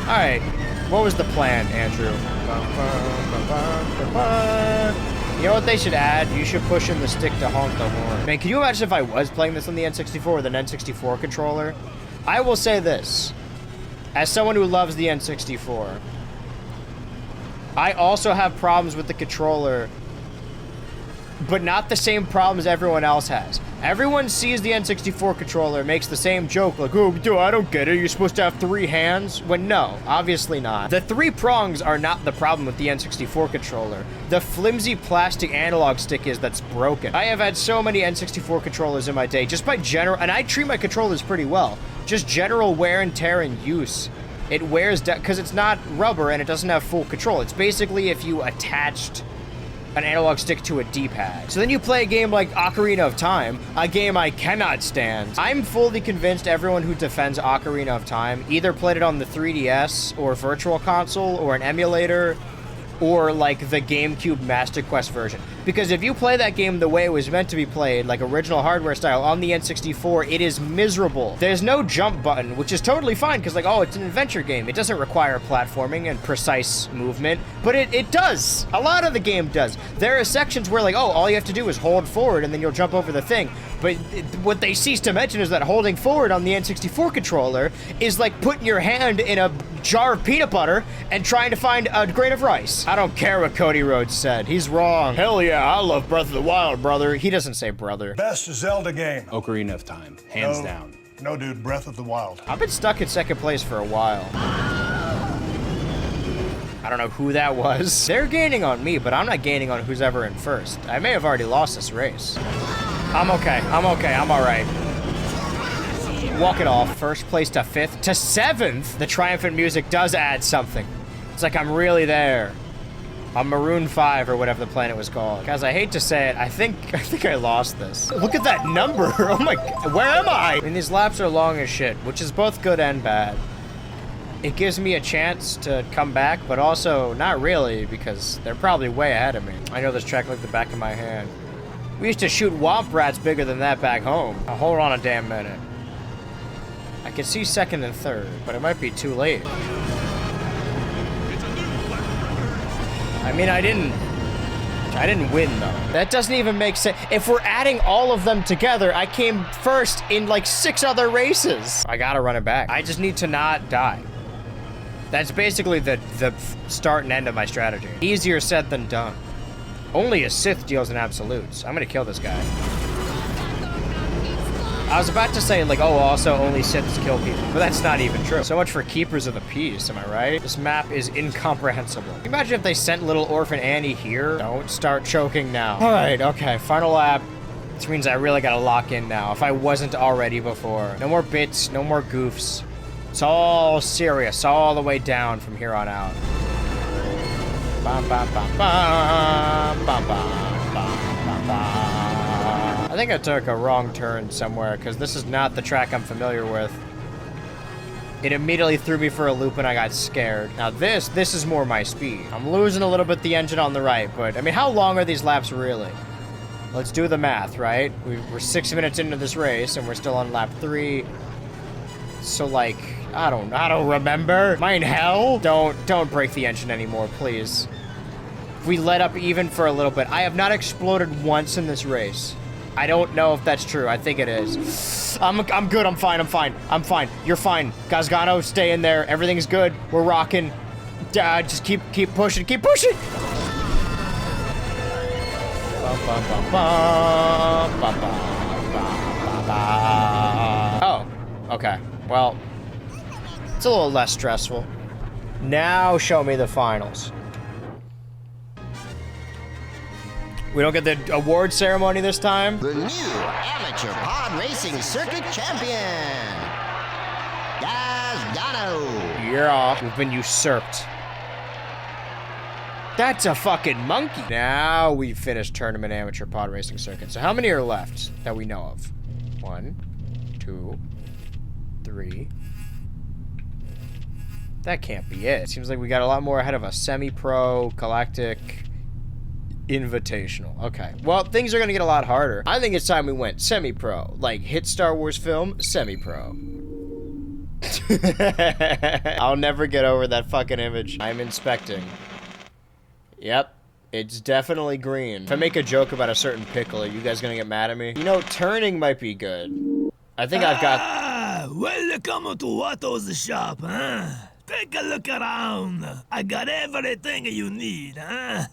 Alright, what was the plan, Andrew? You know what they should add? You should push in the stick to honk the horn. Man, can you imagine if I was playing this on the N64 with an N64 controller? I will say this. As someone who loves the N64, I also have problems with the controller, but not the same problems everyone else has. Everyone sees the N64 controller, makes the same joke, like, oh, dude, I don't get it. You're supposed to have 3 hands? When no, obviously not. The 3 prongs are not the problem with the N64 controller. The flimsy plastic analog stick is that's broken. I have had so many N64 controllers in my day, just by general, and I treat my controllers pretty well. Just general wear and tear and use. It wears down, because it's not rubber and it doesn't have full control. It's basically if you attached an analog stick to a D-pad. So then you play a game like Ocarina of Time, a game I cannot stand. I'm fully convinced everyone who defends Ocarina of Time either played it on the 3DS or Virtual Console or an emulator or like the GameCube Master Quest version. Because if you play that game the way it was meant to be played, like original hardware style on the N64, it is miserable. There's no jump button, which is totally fine because like, oh, it's an adventure game. It doesn't require platforming and precise movement, but it does. A lot of the game does. There are sections where like, oh, all you have to do is hold forward and then you'll jump over the thing. But what they cease to mention is that holding forward on the N64 controller is like putting your hand in a jar of peanut butter and trying to find a grain of rice. I don't care what Cody Rhodes said. He's wrong. Hell yeah, I love Breath of the Wild, brother. He doesn't say brother. Best Zelda game. Ocarina of Time, hands down. No, dude, Breath of the Wild. I've been stuck in second place for a while. I don't know who that was. They're gaining on me, but I'm not gaining on who's ever in first. I may have already lost this race. I'm okay, I'm all right. Walk it off. First place to 5th to 7th. The triumphant music does add something. It's like I'm really there. On Maroon 5 or whatever the planet was called. Guys, I hate to say it, I think I lost this. Look at that number. Oh my God, where am I? I mean, these laps are long as shit, which is both good and bad. It gives me a chance to come back, but also not really, because they're probably way ahead of me. I know this track like the back of my hand. We used to shoot womp rats bigger than that back home. Now, hold on a damn minute. I can see second and third, but it might be too late. I mean, I didn't win, though. That doesn't even make sense. If we're adding all of them together, I came first in like 6 other races. I gotta run it back. I just need to not die. That's basically the start and end of my strategy. Easier said than done. Only a Sith deals in absolutes. I'm gonna kill this guy. I was about to say, like, oh, also only Siths kill people, but that's not even true. So much for Keepers of the Peace, am I right? This map is incomprehensible. Can you imagine if they sent little orphan Annie here? Don't start choking now. All right, okay, final lap. Which means I really gotta lock in now, if I wasn't already before. No more bits, no more goofs. It's all serious, all the way down from here on out. Bum, bum, bum, bum, bum, bum, bum, bum. I think I took a wrong turn somewhere, because this is not the track I'm familiar with. It immediately threw me for a loop and I got scared. Now this is more my speed. I'm losing a little bit the engine on the right, but I mean, how long are these laps really? Let's do the math, right? We're 6 minutes into this race and we're still on lap 3. So like, I don't remember. Am I in hell? Don't break the engine anymore, please. If we let up even for a little bit. I have not exploded once in this race. I don't know if that's true. I think it is. I'm good. I'm fine. You're fine. Gazgano, stay in there. Everything's good. We're rocking. Just keep pushing. Keep pushing. Oh, okay. Well, it's a little less stressful. Now show me the finals. We don't get the award ceremony this time? The new amateur pod racing circuit champion, Gazgano. Yeah, we've been usurped. That's a fucking monkey. Now we've finished tournament amateur pod racing circuit. So how many are left that we know of? 1, 2, 3. That can't be it. Seems like we got a lot more ahead of us. Semi-pro, galactic, invitational. Okay. Well, things are gonna get a lot harder. I think it's time we went semi-pro. Like, hit Star Wars film, semi-pro. I'll never get over that fucking image. I'm inspecting. Yep. It's definitely green. If I make a joke about a certain pickle, are you guys gonna get mad at me? You know, turning might be good. I think I've got... Welcome to Watto's shop, huh? Take a look around. I got everything you need, huh?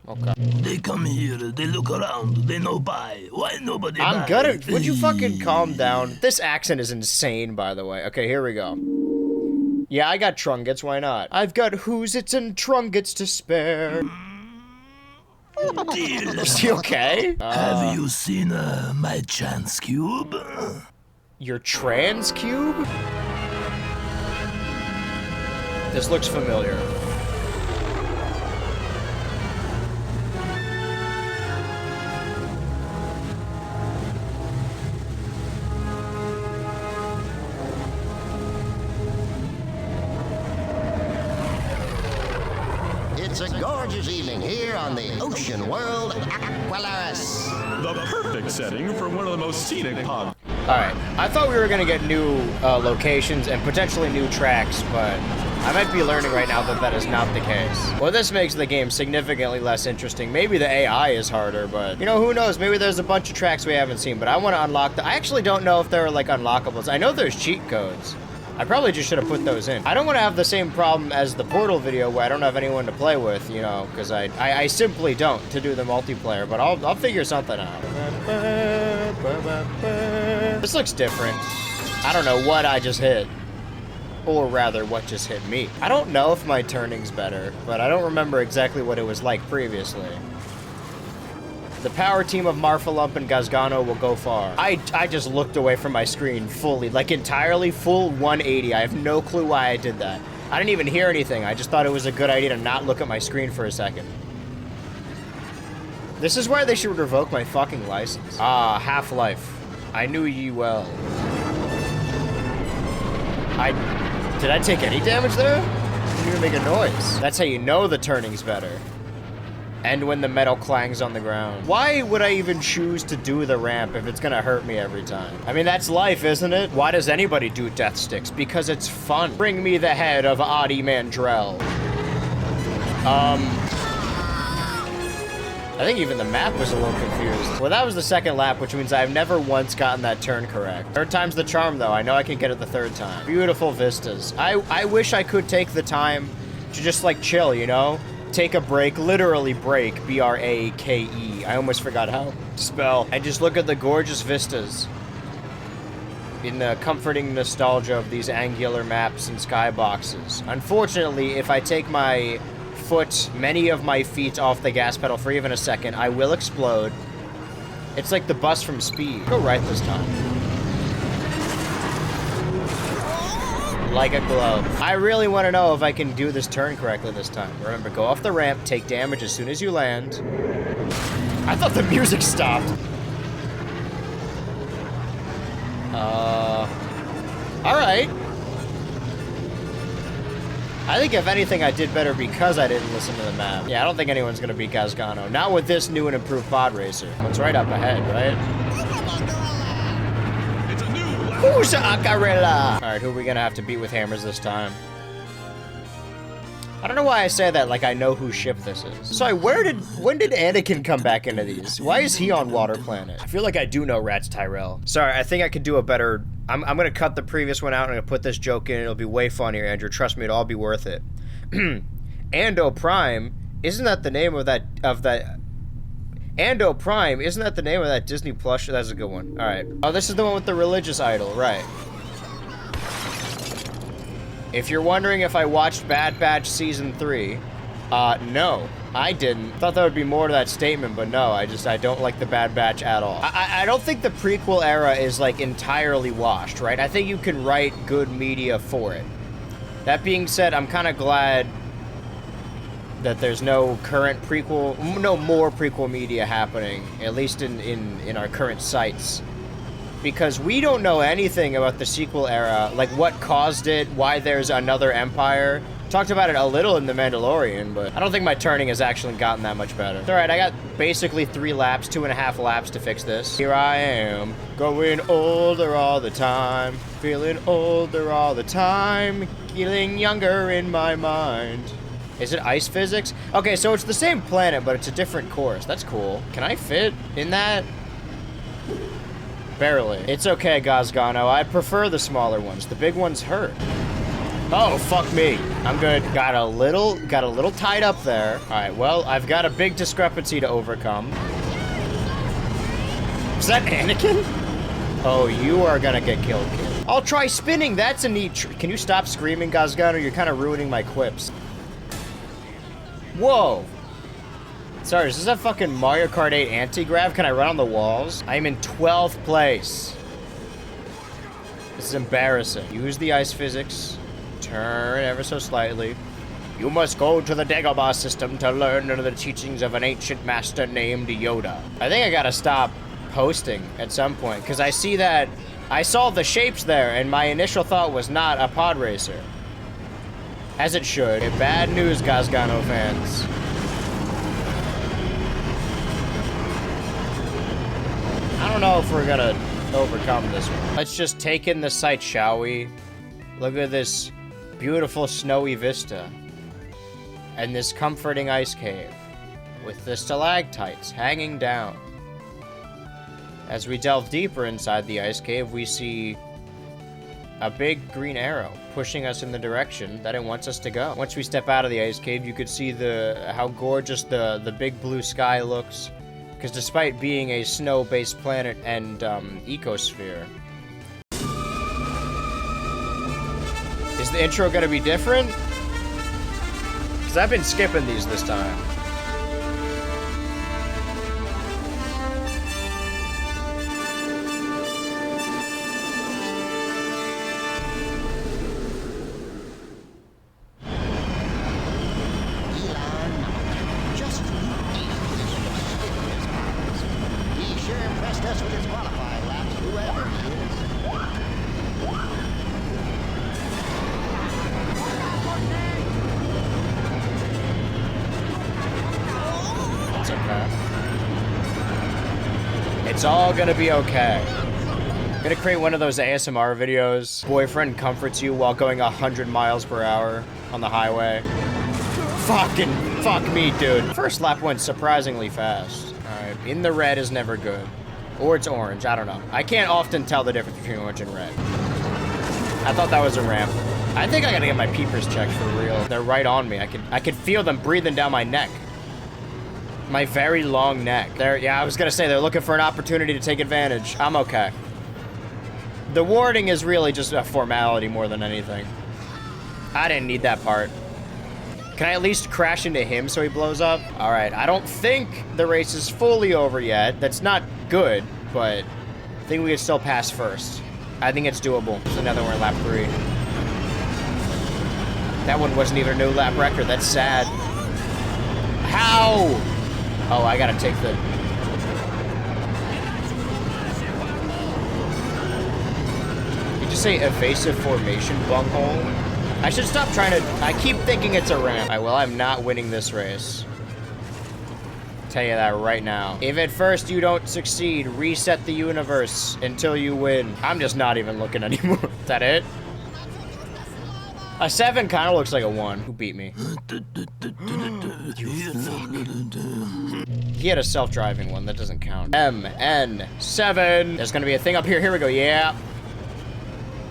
Okay. They come here, they look around, they no buy. Why nobody buy? I'm gonna... Would you fucking calm down? This accent is insane, by the way. Okay, here we go. Yeah, I got trunkets, why not? I've got who's-its and trunkets to spare. Deal. Is he okay? Have you seen my chance cube? Your trans cube? This looks familiar. It's a gorgeous evening here on the ocean world Aqualaris. The perfect setting for one of the most scenic pods. Alright, I thought we were gonna get new locations and potentially new tracks, but I might be learning right now that that is not the case. Well, this makes the game significantly less interesting. Maybe the AI is harder, but, you know, who knows? Maybe there's a bunch of tracks we haven't seen, but I want to unlock I actually don't know if there are, like, unlockables. I know there's cheat codes. I probably just should have put those in. I don't want to have the same problem as the Portal video where I don't have anyone to play with, you know, because I simply don't to do the multiplayer, but I'll figure something out. This looks different. I don't know what I just hit. Or rather, what just hit me. I don't know if my turning's better, but I don't remember exactly what it was like previously. The power team of Marfalump and Gazgano will go far. I just looked away from my screen fully, like entirely full 180. I have no clue why I did that. I didn't even hear anything. I just thought it was a good idea to not look at my screen for a second. This is why they should revoke my fucking license. Ah, Half-Life. I knew ye well. Did I take any damage there? Didn't even make a noise. That's how you know the turning's better. And when the metal clangs on the ground. Why would I even choose to do the ramp if it's gonna hurt me every time? I mean, that's life, isn't it? Why does anybody do death sticks? Because it's fun. Bring me the head of Adi Mandrell. I think even the map was a little confused. Well, that was the second lap, which means I've never once gotten that turn correct. Third time's the charm, though. I know I can get it the third time. Beautiful vistas. I wish I could take the time to just, like, chill, you know? Take a break, literally break, B-R-A-K-E. I almost forgot how to spell. And just look at the gorgeous vistas in the comforting nostalgia of these angular maps and skyboxes. Unfortunately, if I take my many of my feet off the gas pedal for even a second, I will explode. It's like the bus from Speed. Go right this time. Like a glove. I really want to know if I can do this turn correctly this time. Remember, go off the ramp, take damage as soon as you land. I thought the music stopped. All right. I think if anything, I did better because I didn't listen to the map. Yeah, I don't think anyone's gonna beat Gazgano. Not with this new and improved pod racer. It's right up ahead, right? It's a new Who's Acarella? All right, who are we gonna have to beat with hammers this time? I don't know why I say that like I know whose ship this is. Sorry, when did Anakin come back into these? Why is he on Water Planet? I feel like I do know Rats Tyrell. Sorry, I think I could do a better... I'm gonna cut the previous one out and I'm gonna put this joke in. It'll be way funnier, Andrew. Trust me, it'll all be worth it. Ando Prime, isn't that the name of that... Ando Prime, isn't that the name of that Disney plush? That's a good one. All right. Oh, this is the one with the religious idol, right. If you're wondering if I watched Bad Batch Season 3, no, I didn't. Thought there would be more to that statement, but no, I don't like the Bad Batch at all. I don't think the prequel era is, like, entirely washed, right? I think you can write good media for it. That being said, I'm kind of glad that there's no current prequel, no more prequel media happening, at least in our current sites. Because we don't know anything about the sequel era, like what caused it, why there's another empire. Talked about it a little in The Mandalorian, but I don't think my turning has actually gotten that much better. It's all right, I got basically 2.5 laps to fix this. Here I am, going older all the time, feeling older all the time, feeling younger in my mind. Is it ice physics? Okay, so it's the same planet, but it's a different course. That's cool. Can I fit in that? Barely. It's okay, Gazgano. I prefer the smaller ones. The big ones hurt. Oh, fuck me. I'm good. Got a little tied up there. All right, well, I've got a big discrepancy to overcome. Is that Anakin? Oh, you are gonna get killed, kid. I'll try spinning. That's a neat Can you stop screaming, Gazgano? You're kind of ruining my quips. Whoa. Sorry, is this a fucking Mario Kart 8 anti-grav? Can I run on the walls? I'm in 12th place. This is embarrassing. Use the ice physics. Turn ever so slightly. You must go to the Dagobah system to learn under the teachings of an ancient master named Yoda. I think I gotta stop posting at some point, because I see that I saw the shapes there, and my initial thought was not a pod racer. As it should. Bad news, Gazgano fans. I don't know if we're gonna overcome this one. Let's just take in the sight, shall we? Look at this beautiful snowy vista. And this comforting ice cave. With the stalactites hanging down. As we delve deeper inside the ice cave, we see a big green arrow pushing us in the direction that it wants us to go. Once we step out of the ice cave, you could see how gorgeous the big blue sky looks. Because despite being a snow-based planet and ecosphere, is the intro gonna be different? Because I've been skipping these this time. It's all gonna be okay. Gonna create one of those ASMR videos. Boyfriend comforts you while going 100 miles per hour on the highway. Fucking fuck me, dude. First lap went surprisingly fast. All right, in the red is never good. Or it's orange, I don't know. I can't often tell the difference between orange and red. I thought that was a ramp. I think I gotta get my peepers checked for real. They're right on me. I could feel them breathing down my neck. My very long neck. Yeah, I was gonna say they're looking for an opportunity to take advantage. I'm okay. The warning is really just a formality more than anything. I didn't need that part. Can I at least crash into him so he blows up? All right, I don't think the race is fully over yet. That's not good, but I think we can still pass first. I think it's doable. There's another one in lap 3. That one wasn't even a new lap record. That's sad. How? Oh, I gotta take the... Did you say evasive formation bunghole? I should stop trying to... I keep thinking it's a ramp. All right, well, I'm not winning this race. Tell you that right now. If at first you don't succeed, reset the universe until you win. I'm just not even looking anymore. Is that it? A 7 kind of looks like a 1. Who beat me? He had a self-driving one. That doesn't count. MN7. There's gonna be a thing up here. Here we go. Yeah.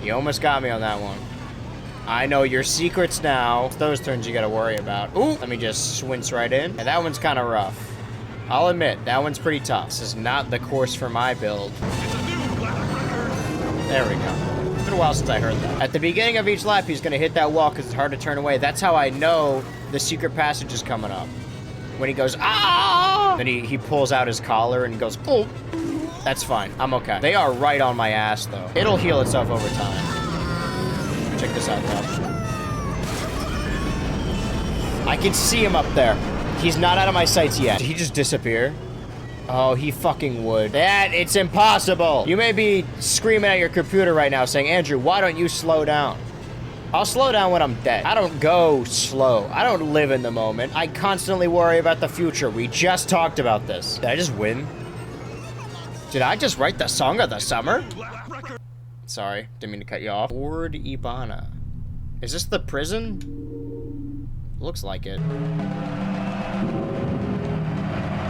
You almost got me on that one. I know your secrets now. It's those turns you gotta worry about. Ooh, let me just swince right in. And that one's kind of rough. I'll admit, that one's pretty tough. This is not the course for my build. There we go. It's been a while since I heard that. At the beginning of each lap, he's gonna hit that wall because it's hard to turn away. That's how I know the secret passage is coming up. When he goes, ah! Then he pulls out his collar and goes, oh. That's fine. I'm okay. They are right on my ass, though. It'll heal itself over time. Check this out, though. I can see him up there. He's not out of my sights yet. Did he just disappear? Oh, he fucking would. It's impossible. You may be screaming at your computer right now saying, Andrew, why don't you slow down? I'll slow down when I'm dead. I don't go slow. I don't live in the moment. I constantly worry about the future. We just talked about this. Did I just win? Did I just write the song of the summer? Sorry, didn't mean to cut you off. Ford Ibana. Is this the prison? Looks like it.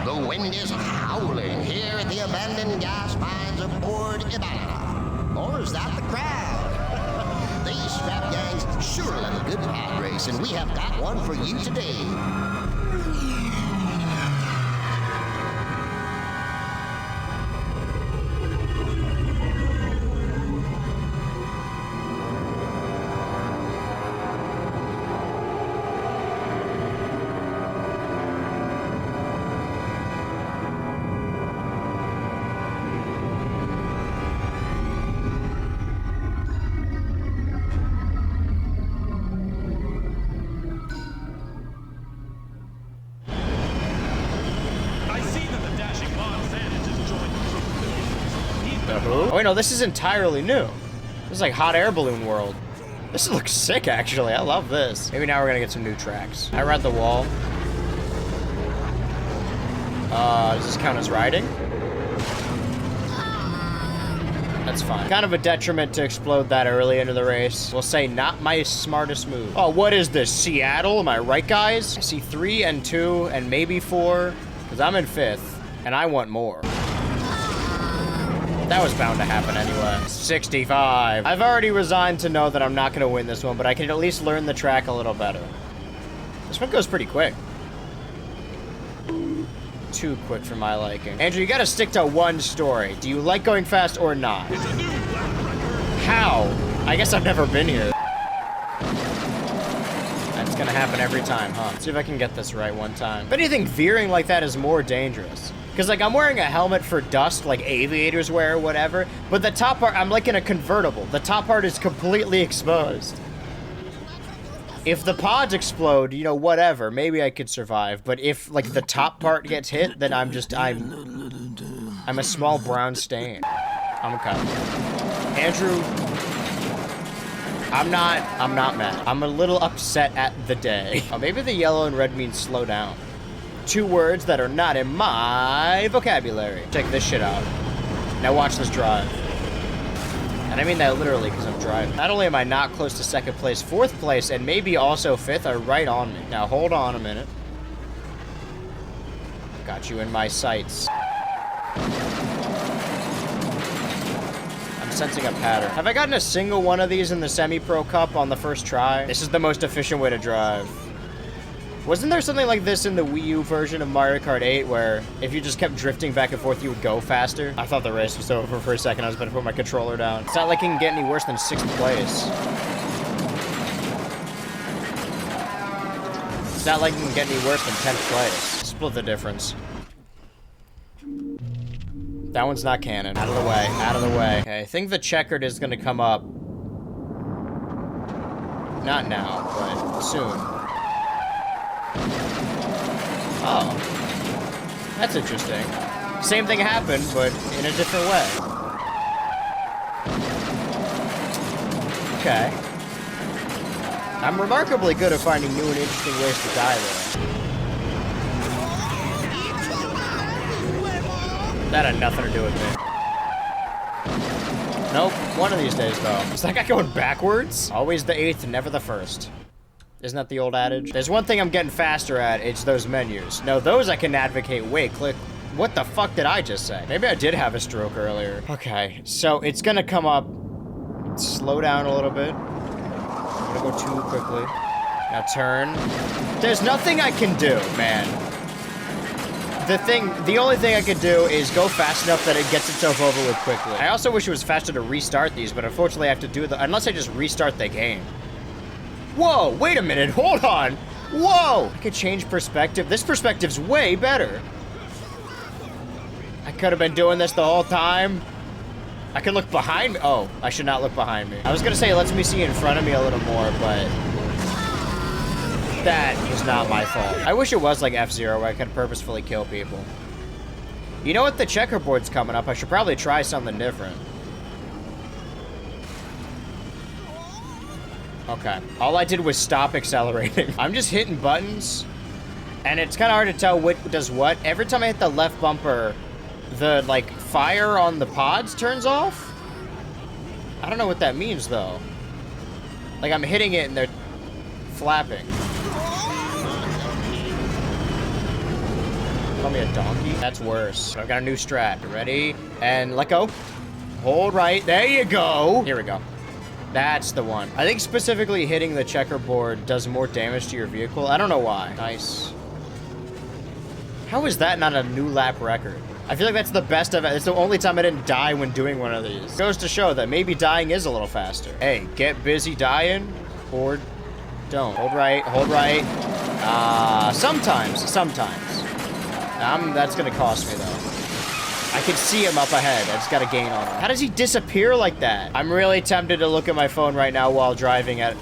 The wind is howling here at the abandoned gas mines of Ford Ibana. Or is that the crowd? These strap gangs sure love a good pod race, and we have got one for you today. Oh, wait, no, this is entirely new. This is like Hot Air Balloon World. This looks sick, actually. I love this. Maybe now we're gonna get some new tracks. I read the wall. Does this count as riding? That's fine. Kind of a detriment to explode that early into the race. We'll say not my smartest move. Oh, what is this? Seattle? Am I right, guys? I see 3 and 2 and maybe 4, because I'm in 5th, and I want more. That was bound to happen anyway. 65. I've already resigned to know that I'm not gonna win this one, but I can at least learn the track a little better. This one goes pretty quick. Too quick for my liking. Andrew, you gotta stick to one story. Do you like going fast or not? How? I guess I've never been here. That's gonna happen every time, huh? Let's see if I can get this right one time. But do you think veering like that is more dangerous? Because, like, I'm wearing a helmet for dust, like aviators wear or whatever, but the top part, I'm like in a convertible. The top part is completely exposed. If the pods explode, you know, whatever, maybe I could survive. But if, like, the top part gets hit, then I'm a small brown stain. I'm okay. Andrew, I'm not mad. I'm a little upset at the day. Oh, maybe the yellow and red means slow down. 2 words that are not in my vocabulary. Check this shit out. Now watch this drive. And I mean that literally because I'm driving. Not only am I not close to second place, fourth place, and maybe also fifth are right on me. Now hold on a minute. Got you in my sights. I'm sensing a pattern. Have I gotten a single one of these in the Semi-Pro Cup on the first try? This is the most efficient way to drive. Wasn't there something like this in the Wii U version of Mario Kart 8 where if you just kept drifting back and forth, you would go faster? I thought the race was over for a second. I was about to put my controller down. It's not like it can get any worse than 6th place. It's not like it can get any worse than 10th place. Split the difference. That one's not canon. Out of the way, out of the way. Okay, I think the checkered is gonna come up. Not now, but soon. Oh. That's interesting. Same thing happened, but in a different way. Okay. I'm remarkably good at finding new and interesting ways to die there. That had nothing to do with me. Nope, one of these days though. Is that guy going backwards? Always the 8th, never the 1st. Isn't that the old adage? There's one thing I'm getting faster at, it's those menus. No, those I can advocate. Wait, click. What the fuck did I just say? Maybe I did have a stroke earlier. Okay, so it's gonna come up. Slow down a little bit. I'm gonna go too quickly. Now turn. There's nothing I can do, man. The only thing I could do is go fast enough that it gets itself over with quickly. I also wish it was faster to restart these, but unfortunately I have to do unless I just restart the game. Whoa, wait a minute, hold on. Whoa, I could change perspective. This perspective's way better. I could have been doing this the whole time. I could look behind me. Oh, I should not look behind me. I was gonna say it lets me see in front of me a little more, but that was not my fault. I wish it was like F-Zero where I could purposefully kill people. You know what? The checkerboard's coming up. I should probably try something different. Okay. All I did was stop accelerating. I'm just hitting buttons, and it's kind of hard to tell what does what. Every time I hit the left bumper, the, like, fire on the pods turns off? I don't know what that means, though. Like, I'm hitting it, and they're flapping. Call me a donkey? That's worse. I've got a new strat. Ready? And let go. Hold right. There you go. Here we go. That's the one. I think specifically hitting the checkerboard does more damage to your vehicle. I don't know why. Nice. How is that not a new lap record? I feel like that's the best I've... It's the only time I didn't die when doing one of these. Goes to show that maybe dying is a little faster. Hey, get busy dying or don't. Hold right. Hold right. Sometimes. That's gonna cost me, though. I can see him up ahead. I just gotta gain on him. How does he disappear like that? I'm really tempted to look at my phone right now while driving at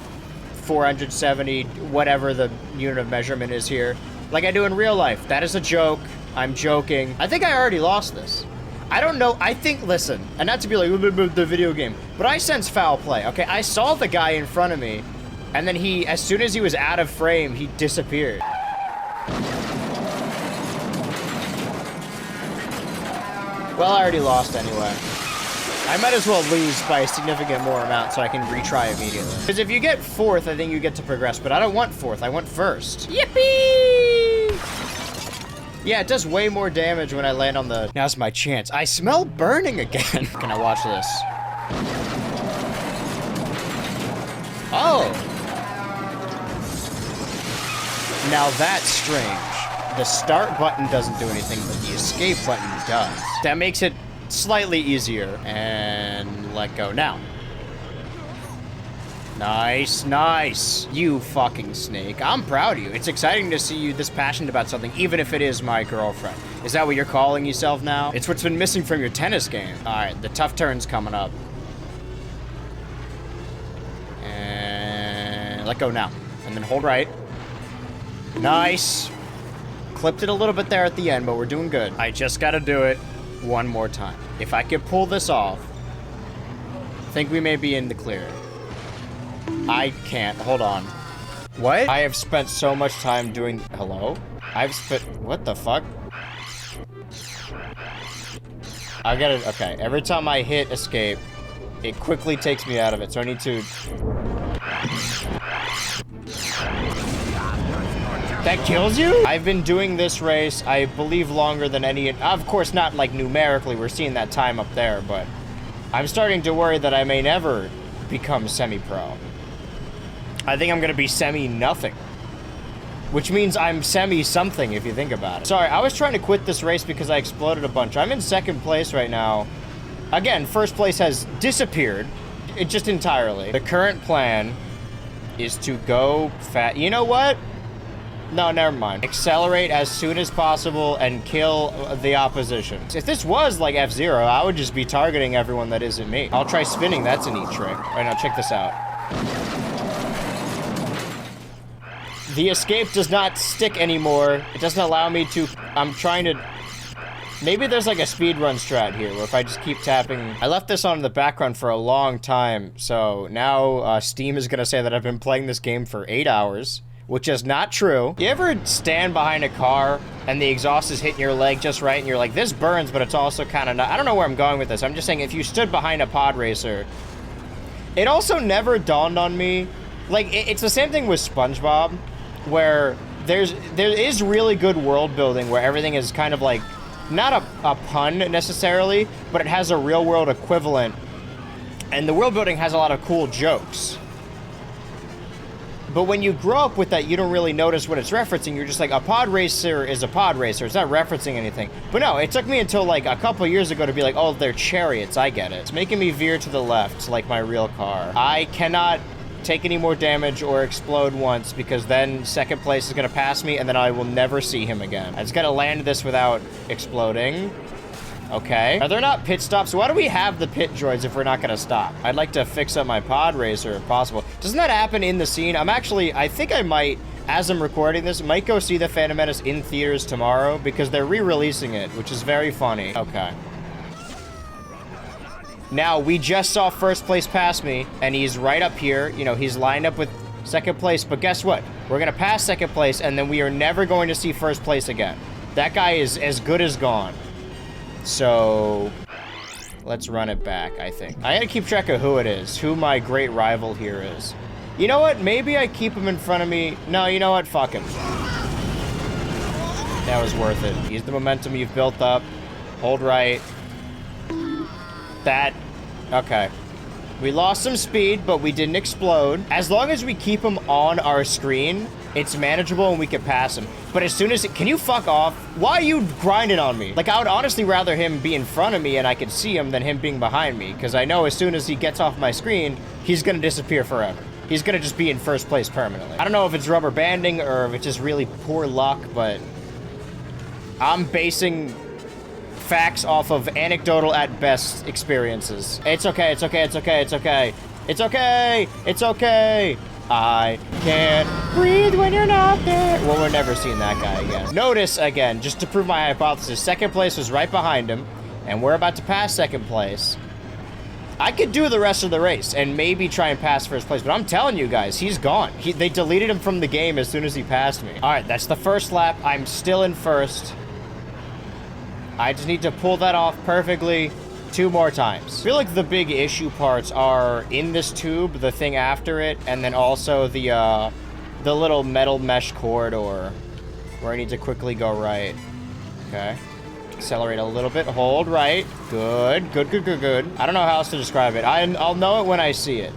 470, whatever the unit of measurement is here, like I do in real life. That is a joke. I'm joking. I think I already lost this. I don't know. I think, listen, and not to be like the video game, but I sense foul play. Okay, I saw the guy in front of me, and then as soon as he was out of frame, he disappeared. Well, I already lost anyway. I might as well lose by a significant more amount so I can retry immediately. Because if you get 4th, I think you get to progress, but I don't want 4th, I want 1st. Yippee! Yeah, it does way more damage when I land on the... Now's my chance. I smell burning again. Can I watch this? Oh! Now that's strange. The start button doesn't do anything, but the escape button does. That makes it slightly easier. And let go now. Nice, nice. You fucking snake. I'm proud of you. It's exciting to see you this passionate about something, even if it is my girlfriend. Is that what you're calling yourself now? It's what's been missing from your tennis game. All right, the tough turn's coming up. And let go now. And then hold right. Nice. Clipped it a little bit there at the end, but we're doing good. I just gotta do it one more time. If I could pull this off, I think we may be in the clear. I can't. Hold on. What? I have spent so much time doing... Hello? I've spent... What the fuck? I gotta, okay, every time I hit escape, it quickly takes me out of it, so I need to... That kills you? I've been doing this race, I believe, longer than any... Of course, not, like, numerically, we're seeing that time up there, but... I'm starting to worry that I may never become semi-pro. I think I'm gonna be semi-nothing. Which means I'm semi-something, if you think about it. Sorry, I was trying to quit this race because I exploded a bunch. I'm in second place right now. Again, first place has disappeared. It just entirely. The current plan is to go fat. You know what? No, never mind. Accelerate as soon as possible and kill the opposition. If this was like F-Zero, I would just be targeting everyone that isn't me. I'll try spinning. That's a neat trick. All right, now check this out. The escape does not stick anymore. It doesn't allow me to... I'm trying to... Maybe there's like a speedrun strat here where if I just keep tapping... I left this on in the background for a long time, so now Steam is gonna say that I've been playing this game for 8 hours, which is not true. You ever stand behind a car and the exhaust is hitting your leg just right and you're like, this burns, but it's also kind of not... I don't know where I'm going with this. I'm just saying if you stood behind a pod racer... It also never dawned on me... Like, it's the same thing with SpongeBob, where there is really good world building where everything is kind of like, not a pun necessarily, but it has a real world equivalent. And the world building has a lot of cool jokes. But when you grow up with that, you don't really notice what it's referencing. You're just like, a pod racer is a pod racer. It's not referencing anything. But no, it took me until like a couple years ago to be like, oh, they're chariots. I get it. It's making me veer to the left like my real car. I cannot take any more damage or explode once because then second place is gonna pass me and then I will never see him again. I just gotta land this without exploding. Okay. Are there not pit stops? Why do we have the pit droids if we're not gonna stop? I'd like to fix up my pod racer if possible. Doesn't that happen in the scene? I think I might, as I'm recording this, might go see the Phantom Menace in theaters tomorrow because they're re-releasing it, which is very funny. Okay. Now, we just saw first place pass me, and he's right up here. You know, he's lined up with second place, but guess what? We're gonna pass second place, and then we are never going to see first place again. That guy is as good as gone. So, let's run it back, I think. I gotta keep track of who it is, who my great rival here is. You know what? Maybe I keep him in front of me. No, you know what? Fuck him. That was worth it. Use the momentum you've built up. Hold right. That, okay. We lost some speed, but we didn't explode. As long as we keep him on our screen, it's manageable and we can pass him. But as soon as can you fuck off? Why are you grinding on me? Like, I would honestly rather him be in front of me and I could see him than him being behind me, because I know as soon as he gets off my screen, he's gonna disappear forever. He's gonna just be in first place permanently. I don't know if it's rubber banding or if it's just really poor luck, but I'm basing facts off of anecdotal at best experiences. It's okay, it's okay, it's okay, it's okay. It's okay, it's okay. I can't breathe when you're not there. Well, we're never seeing that guy again. Notice, again, just to prove my hypothesis, second place was right behind him, and we're about to pass second place. I could do the rest of the race and maybe try and pass first place, but I'm telling you guys, he's gone. They deleted him from the game as soon as he passed me. All right, that's the first lap. I'm still in first. I just need to pull that off perfectly 2 more times. I feel like the big issue parts are in this tube, the thing after it, and then also the little metal mesh corridor where I need to quickly go right. Okay. Accelerate a little bit. Hold right. Good. Good, good, good, good. I don't know how else to describe it. I'll know it when I see it.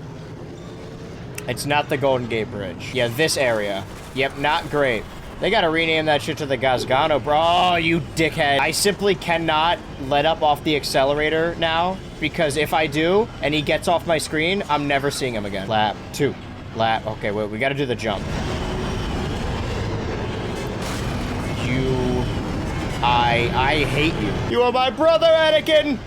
It's not the Golden Gate Bridge. Yeah, this area. Yep, not great. They gotta rename that shit to the Gazgano, bro. Oh, you dickhead. I simply cannot let up off the accelerator now, because if I do, and he gets off my screen, I'm never seeing him again. Lap 2. Lap. Okay, wait, we gotta do the jump. I hate you. You are my brother, Anakin!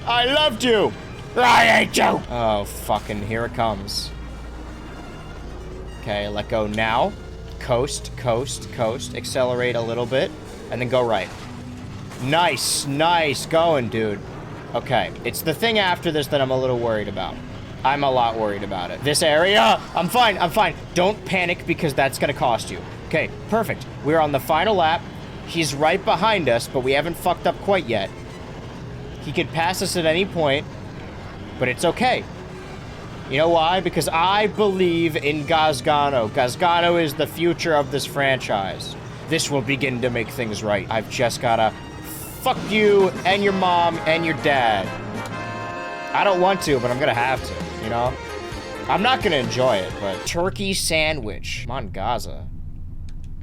I loved you! I hate you! Oh, fucking, here it comes. Okay, let go now. Coast, coast, coast. Accelerate a little bit, and then go right. Nice, nice going, dude. Okay, it's the thing after this that I'm a little worried about. I'm a lot worried about it. This area, I'm fine, I'm fine. Don't panic, because that's gonna cost you. Okay, perfect. We're on the final lap. He's right behind us, but we haven't fucked up quite yet. He could pass us at any point, but it's okay. You know why? Because I believe in Gazgano. Gazgano is the future of this franchise. This will begin to make things right. I've just gotta fuck you and your mom and your dad. I don't want to, but I'm gonna have to, you know? I'm not gonna enjoy it, but turkey sandwich. Come on, Gaza.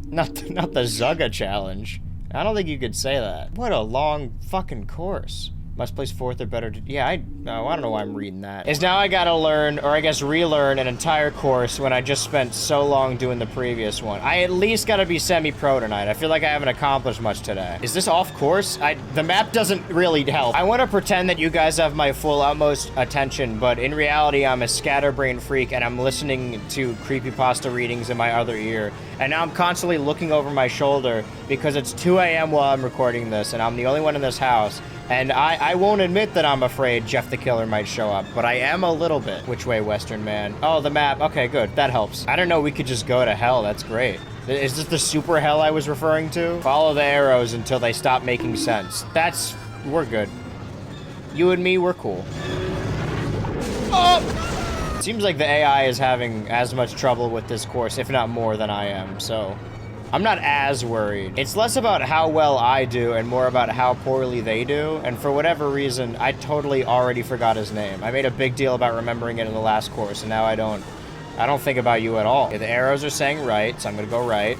Not the Zugga challenge. I don't think you could say that. What a long fucking course. Must place fourth or better. Yeah, I don't know why I'm reading that. Is now I gotta learn, or I guess relearn, an entire course when I just spent so long doing the previous one. I at least gotta be semi-pro tonight. I feel like I haven't accomplished much today. Is this off course? The map doesn't really help. I want to pretend that you guys have my full utmost attention, but in reality, I'm a scatterbrain freak and I'm listening to creepypasta readings in my other ear. And now I'm constantly looking over my shoulder because it's 2 a.m. while I'm recording this and I'm the only one in this house. And I won't admit that I'm afraid Jeff the Killer might show up, but I am a little bit. Which way, Western Man? Oh, the map. Okay, good. That helps. I don't know. We could just go to hell. That's great. Is this the super hell I was referring to? Follow the arrows until they stop making sense. We're good. You and me, we're cool. Oh! Seems like the AI is having as much trouble with this course, if not more than I am, so I'm not as worried. It's less about how well I do and more about how poorly they do. And for whatever reason, I totally already forgot his name. I made a big deal about remembering it in the last course, and now I don't think about you at all. Okay, the arrows are saying right, so I'm gonna go right.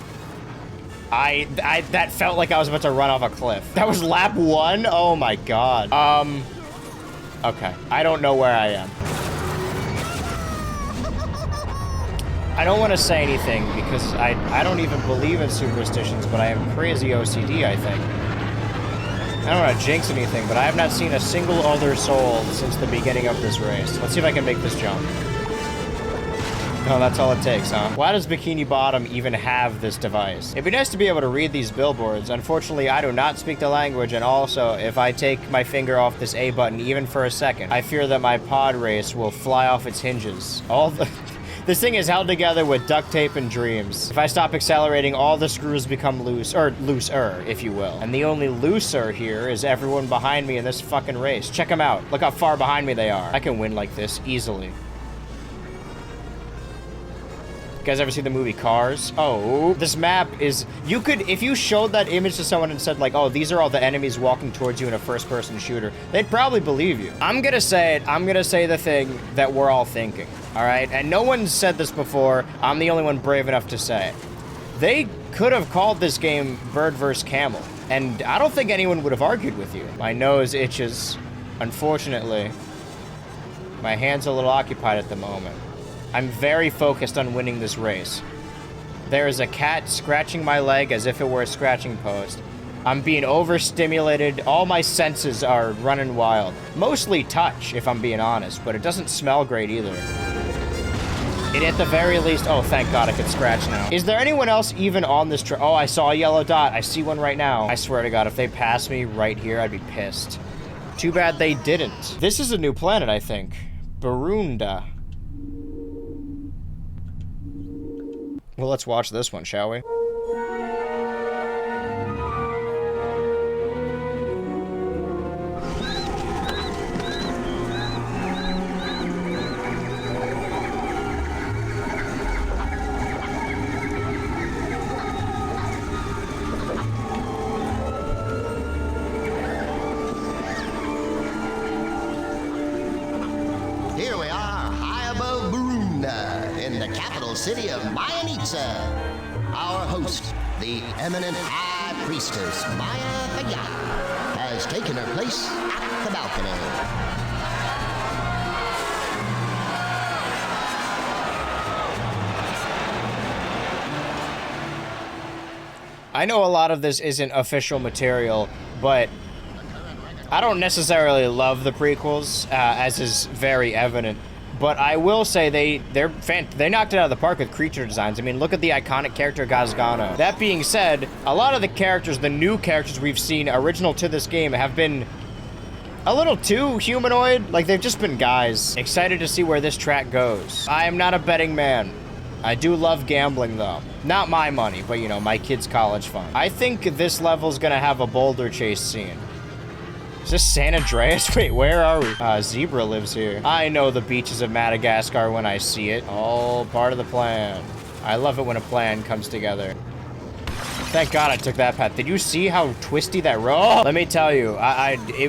That felt like I was about to run off a cliff. That was lap 1? Oh my God. Okay. I don't know where I am. I don't want to say anything because I don't even believe in superstitions, but I have crazy OCD, I think. I don't want to jinx anything, but I have not seen a single other soul since the beginning of this race. Let's see if I can make this jump. No, that's all it takes, huh? Why does Bikini Bottom even have this device? It'd be nice to be able to read these billboards. Unfortunately, I do not speak the language, and also, if I take my finger off this A button even for a second, I fear that my pod race will fly off its hinges. This thing is held together with duct tape and dreams. If I stop accelerating, all the screws become loose, or looser, if you will. And the only looser here is everyone behind me in this fucking race. Check them out. Look how far behind me they are. I can win like this easily. You guys ever see the movie Cars? Oh, this map is... You could... If you showed that image to someone and said, like, oh, these are all the enemies walking towards you in a first-person shooter, they'd probably believe you. I'm gonna say it. I'm gonna say the thing that we're all thinking, all right? And no one's said this before. I'm the only one brave enough to say it. They could have called this game Bird vs. Camel, and I don't think anyone would have argued with you. My nose itches. Unfortunately, my hand's a little occupied at the moment. I'm very focused on winning this race. There is a cat scratching my leg as if it were a scratching post. I'm being overstimulated. All my senses are running wild. Mostly touch, if I'm being honest, but it doesn't smell great either. It at the very least... Oh, thank God I could scratch now. Is there anyone else even on this trail? Oh, I saw a yellow dot. I see one right now. I swear to God, if they pass me right here, I'd be pissed. Too bad they didn't. This is a new planet, I think. Barunda. Well, let's watch this one, shall we? Here we are, high above Barunda, in the capital city of Mayanitsa. Our host, the eminent High Priestess, Maya Fayad, has taken her place at the balcony. I know a lot of this isn't official material, but I don't necessarily love the prequels, as is very evident. But I will say they knocked it out of the park with creature designs. I mean, look at the iconic character Gazgano. That being said, a lot of the characters, the new characters we've seen original to this game, have been a little too humanoid. Like, they've just been guys. Excited to see where this track goes. I am not a betting man. I do love gambling, though. Not my money, but, you know, my kids' college fund. I think this level's gonna have a boulder chase scene. Is this San Andreas? Wait, where are we? Zebra lives here. I know the beaches of Madagascar when I see it. All part of the plan. I love it when a plan comes together. Thank God I took that path. Did you see how twisty that road? Let me tell you,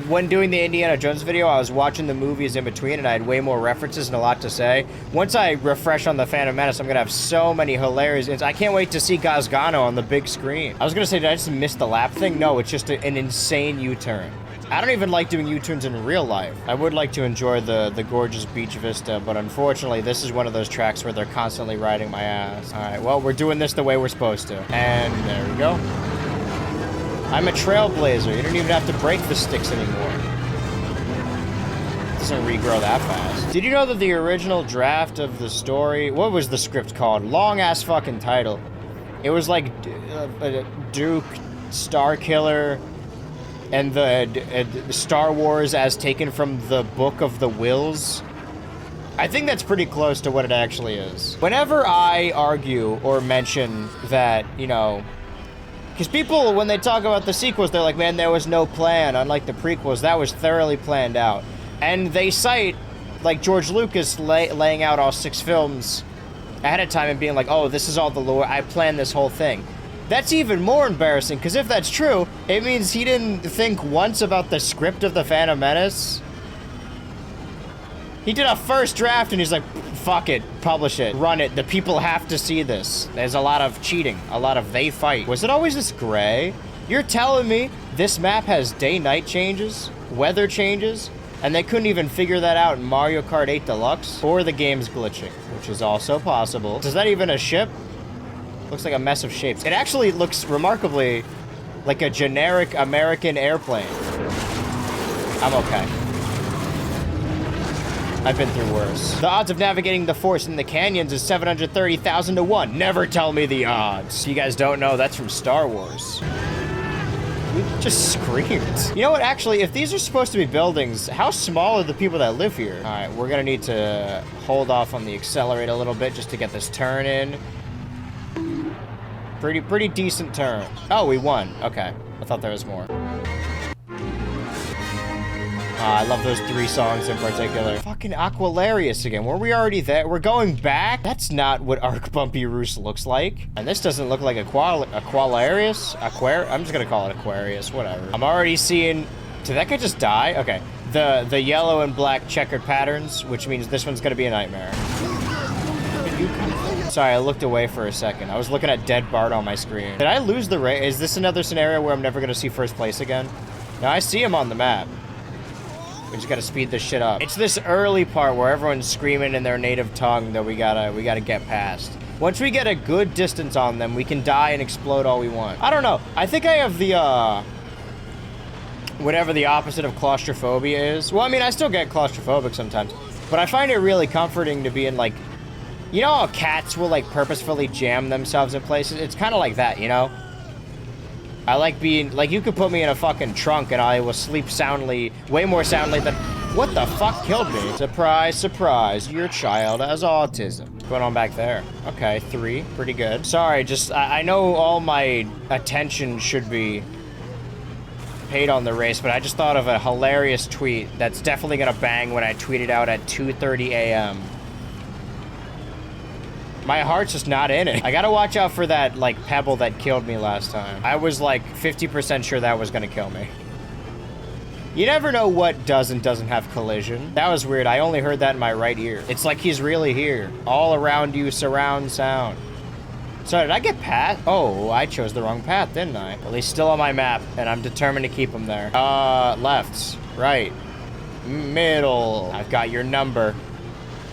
when doing the Indiana Jones video, I was watching the movies in between and I had way more references and a lot to say. Once I refresh on the Phantom Menace, I'm gonna have so many hilarious. I can't wait to see Gazgano on the big screen. I was gonna say, did I just miss the lap thing? No, it's just an insane U-turn. I don't even like doing U-turns in real life. I would like to enjoy the gorgeous beach vista, but unfortunately, this is one of those tracks where they're constantly riding my ass. All right, well, we're doing this the way we're supposed to. And there we go. I'm a trailblazer. You don't even have to break the sticks anymore. It doesn't regrow that fast. Did you know that the original draft of the story, what was the script called? Long ass fucking title. It was like Duke, Starkiller, and the Star Wars as taken from the Book of the Wills. I think that's pretty close to what it actually is. Whenever I argue or mention that, you know, because people, when they talk about the sequels, they're like, man, there was no plan. Unlike the prequels, that was thoroughly planned out. And they cite, like, George Lucas laying out all 6 films ahead of time and being like, oh, this is all the lore. I planned this whole thing. That's even more embarrassing, because if that's true, it means he didn't think once about the script of the Phantom Menace. He did a first draft and he's like, fuck it, publish it, run it. The people have to see this. There's a lot of cheating, a lot of they fight. Was it always this gray? You're telling me this map has day-night changes, weather changes, and they couldn't even figure that out in Mario Kart 8 Deluxe? Or the game's glitching, which is also possible. Is that even a ship? Looks like a mess of shapes. It actually looks remarkably like a generic American airplane. I'm okay. I've been through worse. The odds of navigating the Force in the canyons is 730,000 to 1. Never tell me the odds. You guys don't know, that's from Star Wars. We just screamed. You know what, actually, if these are supposed to be buildings, how small are the people that live here? All right, we're gonna need to hold off on the accelerator a little bit just to get this turn in. Pretty decent turn. Oh, we won. Okay. I thought there was more. I love those 3 songs in particular. Fucking Aqualarius again. Were we already there? We're going back? That's not what Arc Bumpy Roost looks like. And this doesn't look like Aqualarius? I'm just gonna call it Aquarius. Whatever. I'm already seeing... Did that guy just die? Okay. The yellow and black checkered patterns, which means this one's gonna be a nightmare. Sorry, I looked away for a second. I was looking at dead Bart on my screen. Did I lose the race? Is this another scenario where I'm never gonna see first place again? No, I see him on the map. We just gotta speed this shit up. It's this early part where everyone's screaming in their native tongue that we gotta get past. Once we get a good distance on them, we can die and explode all we want. I don't know. I think I have the, whatever the opposite of claustrophobia is. Well, I mean, I still get claustrophobic sometimes, but I find it really comforting to be in, like, you know how cats will, like, purposefully jam themselves in places? It's kind of like that, you know? I like being, like, you could put me in a fucking trunk and I will sleep soundly, way more soundly than, what the fuck killed me? Surprise, surprise, your child has autism. What's going on back there? Okay, 3, pretty good. Sorry, just, I know all my attention should be paid on the race, but I just thought of a hilarious tweet that's definitely gonna bang when I tweet it out at 2:30 a.m. My heart's just not in it. I gotta watch out for that, like, pebble that killed me last time. I was, like, 50% sure that was gonna kill me. You never know what does and doesn't have collision. That was weird. I only heard that in my right ear. It's like he's really here. All around you, surround sound. So did I get past? Oh, I chose the wrong path, didn't I? Well, he's still on my map, and I'm determined to keep him there. Left, right, middle. I've got your number,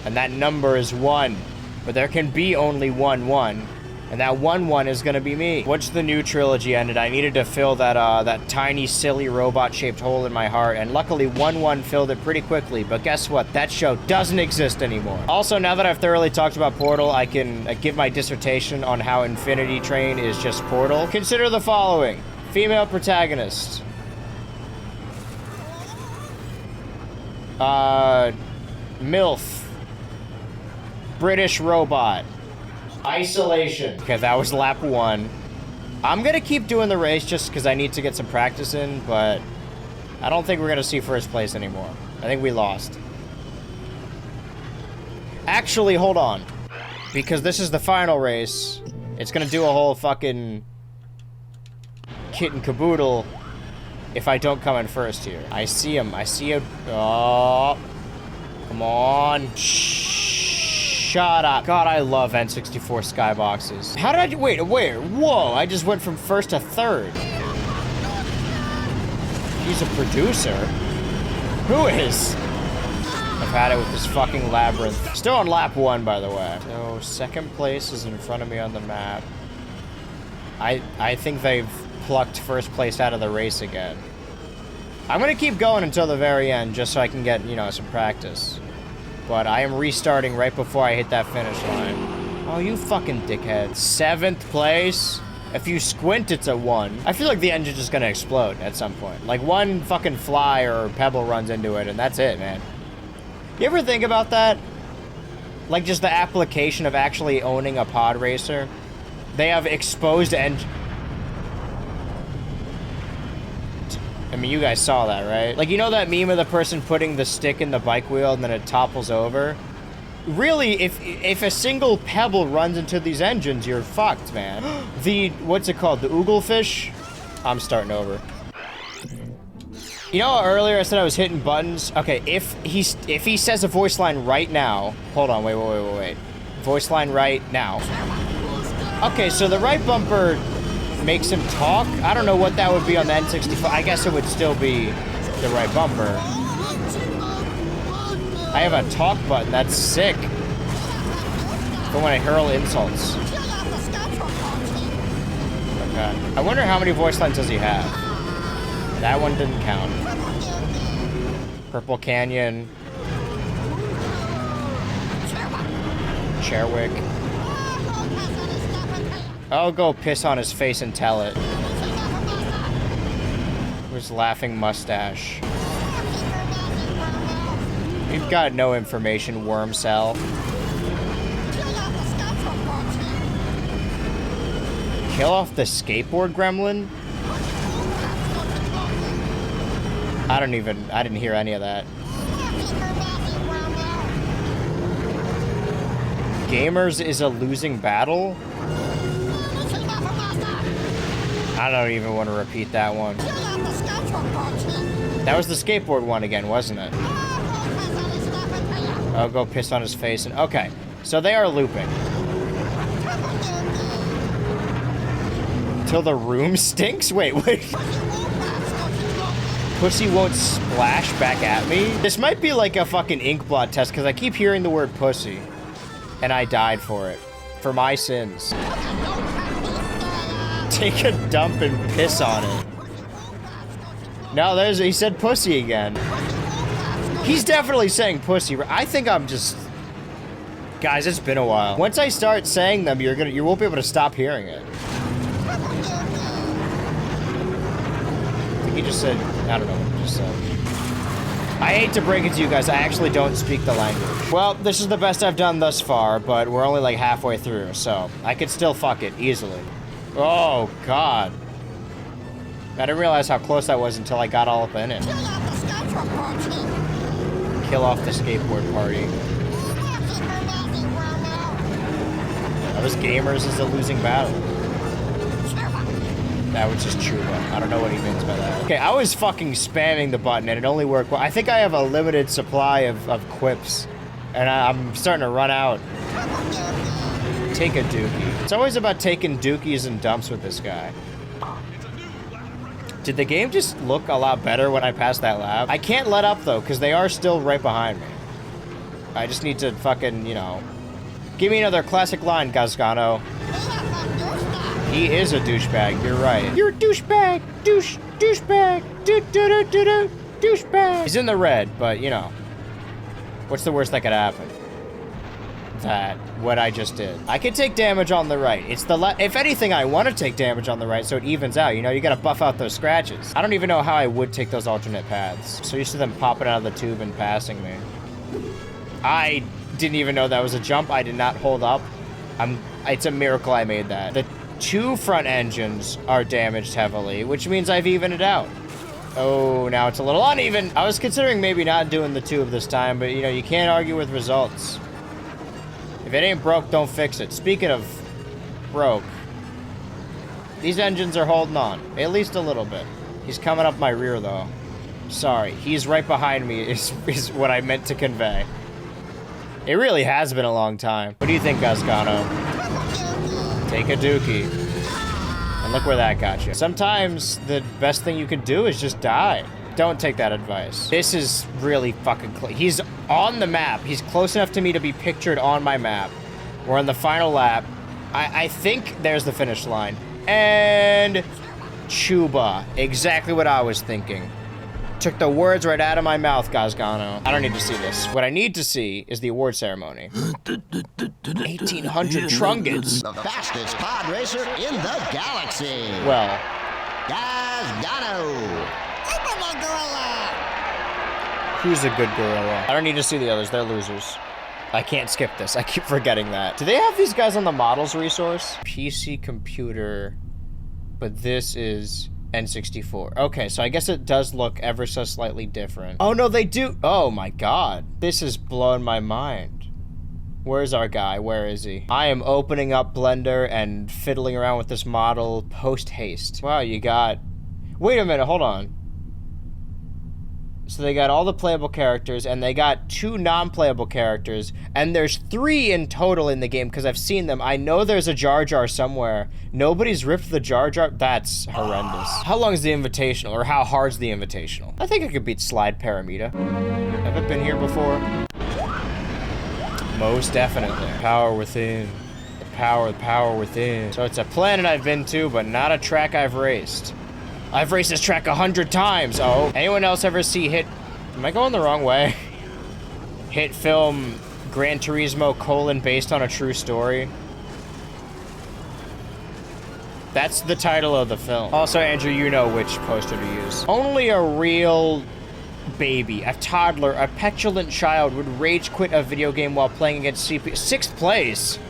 and that number is 1. But there can be only 1-1, and that 1-1 is gonna be me. Once the new trilogy ended, I needed to fill that that tiny, silly robot-shaped hole in my heart, and luckily 1-1 filled it pretty quickly, but guess what? That show doesn't exist anymore. Also, now that I've thoroughly talked about Portal, I can give my dissertation on how Infinity Train is just Portal. Consider the following. Female protagonist. MILF. British robot. Isolation. Okay, that was lap 1. I'm gonna keep doing the race just because I need to get some practice in, but I don't think we're gonna see first place anymore. I think we lost. Actually, hold on. Because this is the final race, it's gonna do a whole fucking kit and caboodle if I don't come in first here. I see him. I see him. Oh. Come on. Shut up. God, I love N64 skyboxes. How did I do? Wait, where? Whoa, I just went from first to third. He's a producer. Who is? I've had it with this fucking labyrinth. Still on lap 1, by the way. So, second place is in front of me on the map. I think they've plucked first place out of the race again. I'm gonna keep going until the very end, just so I can get, you know, some practice. But I am restarting right before I hit that finish line. Oh, you fucking dickhead. 7th place? If you squint, it's a 1. I feel like the engine's just gonna explode at some point. Like, one fucking fly or pebble runs into it, and that's it, man. You ever think about that? Like, just the application of actually owning a pod racer? They have exposed engine. I mean, you guys saw that, right? Like, you know that meme of the person putting the stick in the bike wheel and then it topples over? Really, if a single pebble runs into these engines, you're fucked, man. What's it called? The ooglefish? I'm starting over. You know, earlier I said I was hitting buttons? Okay, if he says a voice line right now... Hold on, wait. Voice line right now. Okay, so the right bumper makes him talk? I don't know what that would be on the N64. I guess it would still be the right bumper. I have a talk button, that's sick. For when I hurl insults. Okay. I wonder how many voice lines does he have? That one didn't count. Purple Canyon. Chairwick. I'll go piss on his face and tell it. Who's laughing mustache? We've got no information, worm cell. Kill off the skateboard gremlin? I didn't hear any of that. Gamers is a losing battle? I don't even want to repeat that one. That was the skateboard one again, wasn't it? I'll go piss on his face and... Okay, so they are looping. Till the room stinks? Wait. Pussy won't splash back at me? This might be like a fucking ink blot test, because I keep hearing the word pussy. And I died for it. For my sins. Take a dump and piss on it. No, he said pussy again. He's definitely saying pussy. I think I'm just... Guys, it's been a while. Once I start saying them, you won't be able to stop hearing it. I think he just said... I don't know what he just said. I hate to break it to you guys, I actually don't speak the language. Well, this is the best I've done thus far, but we're only like halfway through, so I could still fuck it easily. Oh, God. I didn't realize how close that was until I got all up in it. Kill off the skateboard party. That was gamers is a losing battle. That was just true. I don't know what he means by that. Okay, I was fucking spamming the button and it only worked well. I think I have a limited supply of quips. And I'm starting to run out. Take a dookie. It's always about taking dookies and dumps with this guy. Did the game just look a lot better when I passed that lab? I can't let up though, because they are still right behind me. I just need to fucking, you know... Give me another classic line, Gazgano. He is a douchebag, you're right. You're a douchebag! Douchebag! Douchebag! He's in the red, but, you know. What's the worst that could happen? What I just did. I could take damage on the right. It's the if anything, I want to take damage on the right so it evens out. You know, you gotta buff out those scratches. I don't even know how I would take those alternate paths. So used to them popping out of the tube and passing me. I didn't even know that was a jump. I did not hold up. It's a miracle I made that. The two front engines are damaged heavily, which means I've evened it out. Oh, now it's a little uneven. I was considering maybe not doing the tube this time, but you know, you can't argue with results. If it ain't broke, don't fix it. Speaking of broke, these engines are holding on, at least a little bit. He's coming up my rear though. Sorry, he's right behind me is what I meant to convey. It really has been a long time. What do you think, Gasgano? Take a dookie. And look where that got you. Sometimes the best thing you can do is just die. Don't take that advice. This is really fucking close. He's on the map. He's close enough to me to be pictured on my map. We're on the final lap. I think there's the finish line. And Chuba. Exactly what I was thinking. Took the words right out of my mouth, Gasgano. I don't need to see this. What I need to see is the award ceremony. 1,800 Trungans. The fastest pod racer in the galaxy. Well. Gasgano. Who's a good gorilla? I don't need to see the others. They're losers. I can't skip this. I keep forgetting that. Do they have these guys on the models resource? PC computer, but this is N64. Okay, so I guess it does look ever so slightly different. Oh, no, they do. Oh, my God. This is blowing my mind. Where's our guy? Where is he? I am opening up Blender and fiddling around with this model post-haste. Wow, you got... Wait a minute, hold on. So they got all the playable characters, and they got 2 non-playable characters, and there's 3 in total in the game, because I've seen them. I know there's a Jar Jar somewhere. Nobody's ripped the Jar Jar. That's horrendous. How long is the Invitational, or how hard's the Invitational? I think I could beat Slide Paramita. Have I been here before? Most definitely. Power within. The power within. So it's a planet I've been to, but not a track I've raced. I've raced this track 100 times. Oh, anyone else ever see Hit? Am I going the wrong way? Hit film Gran Turismo : based on a true story. That's the title of the film. Also, Andrew, you know which poster to use. Only a real baby, a toddler, a petulant child would rage quit a video game while playing against CPU. 6th place.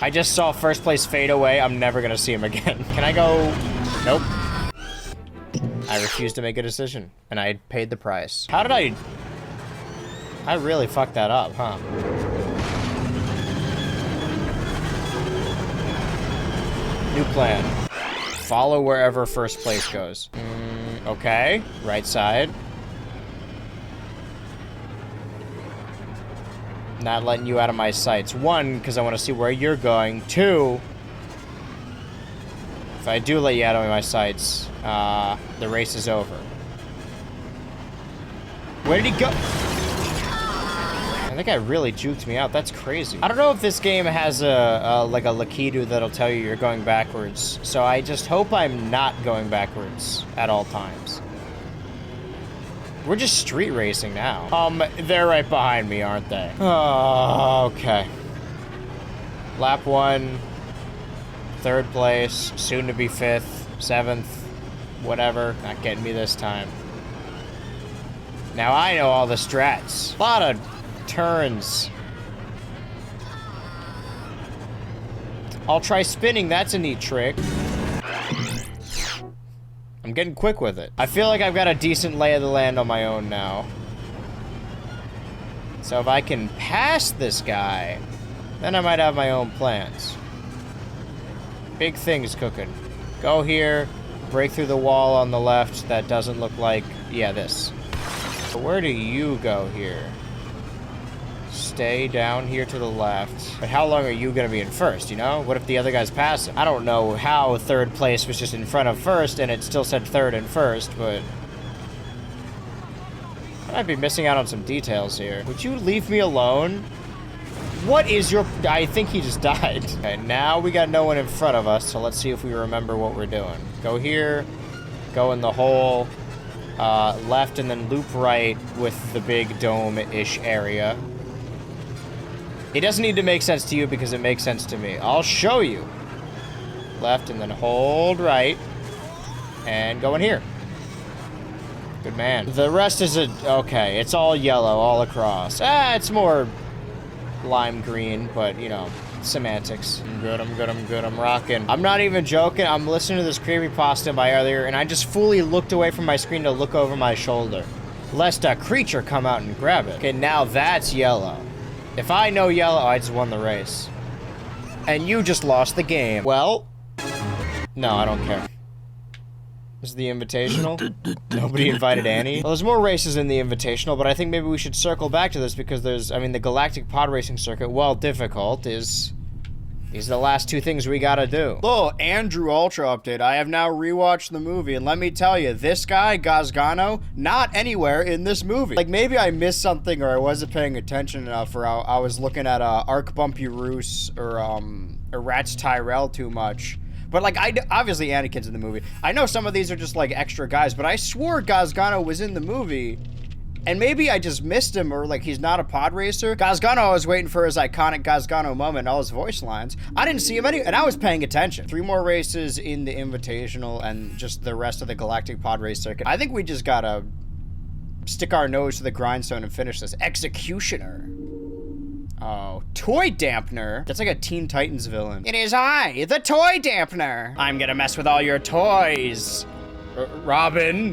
I just saw 1st place fade away. I'm never gonna see him again. Can I go? Nope. I refuse to make a decision, and I paid the price. How did I really fucked that up, huh? New plan. Follow wherever 1st place goes. Okay, right side. Not letting you out of my sights. 1, because I want to see where you're going. 2, if I do let you out of my sights, the race is over. Where did he go? I think I really juked me out. That's crazy. I don't know if this game has like a Lakitu that'll tell you you're going backwards. So I just hope I'm not going backwards at all times. We're just street racing now. They're right behind me, aren't they? Oh, okay. Lap 1. 3rd place, soon to be 5th, 7th, whatever. Not getting me this time. Now I know all the strats. A lot of turns. I'll try spinning, that's a neat trick. I'm getting quick with it. I feel like I've got a decent lay of the land on my own now. So if I can pass this guy, then I might have my own plans. Big things cooking. Go here, break through the wall on the left that doesn't look like, yeah, this. But where do you go here? Stay down here to the left. But how long are you gonna be in 1st, you know? What if the other guy's passing? I don't know how 3rd place was just in front of 1st and it still said 3rd and 1st, but I might be missing out on some details here. Would you leave me alone? What is your... I think he just died. Okay, now we got no one in front of us, so let's see if we remember what we're doing. Go here, go in the hole, left and then loop right with the big dome-ish area. It doesn't need to make sense to you because it makes sense to me. I'll show you. Left and then hold right. And go in here. Good man. The rest is okay, it's all yellow all across. It's more lime green, but, you know, Semantics. I'm good, I'm good, I'm good, I'm rocking. I'm not even joking. I'm listening to this creepypasta by earlier, and I just fully looked away from my screen to look over my shoulder, lest a creature come out and grab it. Okay, now that's yellow. If I know yellow, I just won the race. And you just lost the game. Well, no, I don't care. This is the Invitational. Nobody invited Annie. Well, there's more races in the Invitational, but I think maybe we should circle back to this because there's, I mean, the Galactic Pod Racing Circuit, while difficult, these are the last two things we gotta do. Oh, Andrew Ultra update. I have now rewatched the movie, and let me tell you, this guy, Gazgano, not anywhere in this movie. Like, maybe I missed something or I wasn't paying attention enough, or I was looking at Arc Bumpy Roos or Rats Tyrell too much. But, like, obviously Anakin's in the movie. I know some of these are just, like, extra guys, but I swore Gazgano was in the movie. And maybe I just missed him, or, like, he's not a pod racer. Gazgano, I was waiting for his iconic Gazgano moment, all his voice lines. I didn't see him and I was paying attention. 3 more races in the Invitational and just the rest of the Galactic Pod Race Circuit. I think we just gotta stick our nose to the grindstone and finish this. Executioner. Oh, Toy Dampener. That's like a Teen Titans villain. It is I, the Toy Dampener. I'm gonna mess with all your toys. Robin.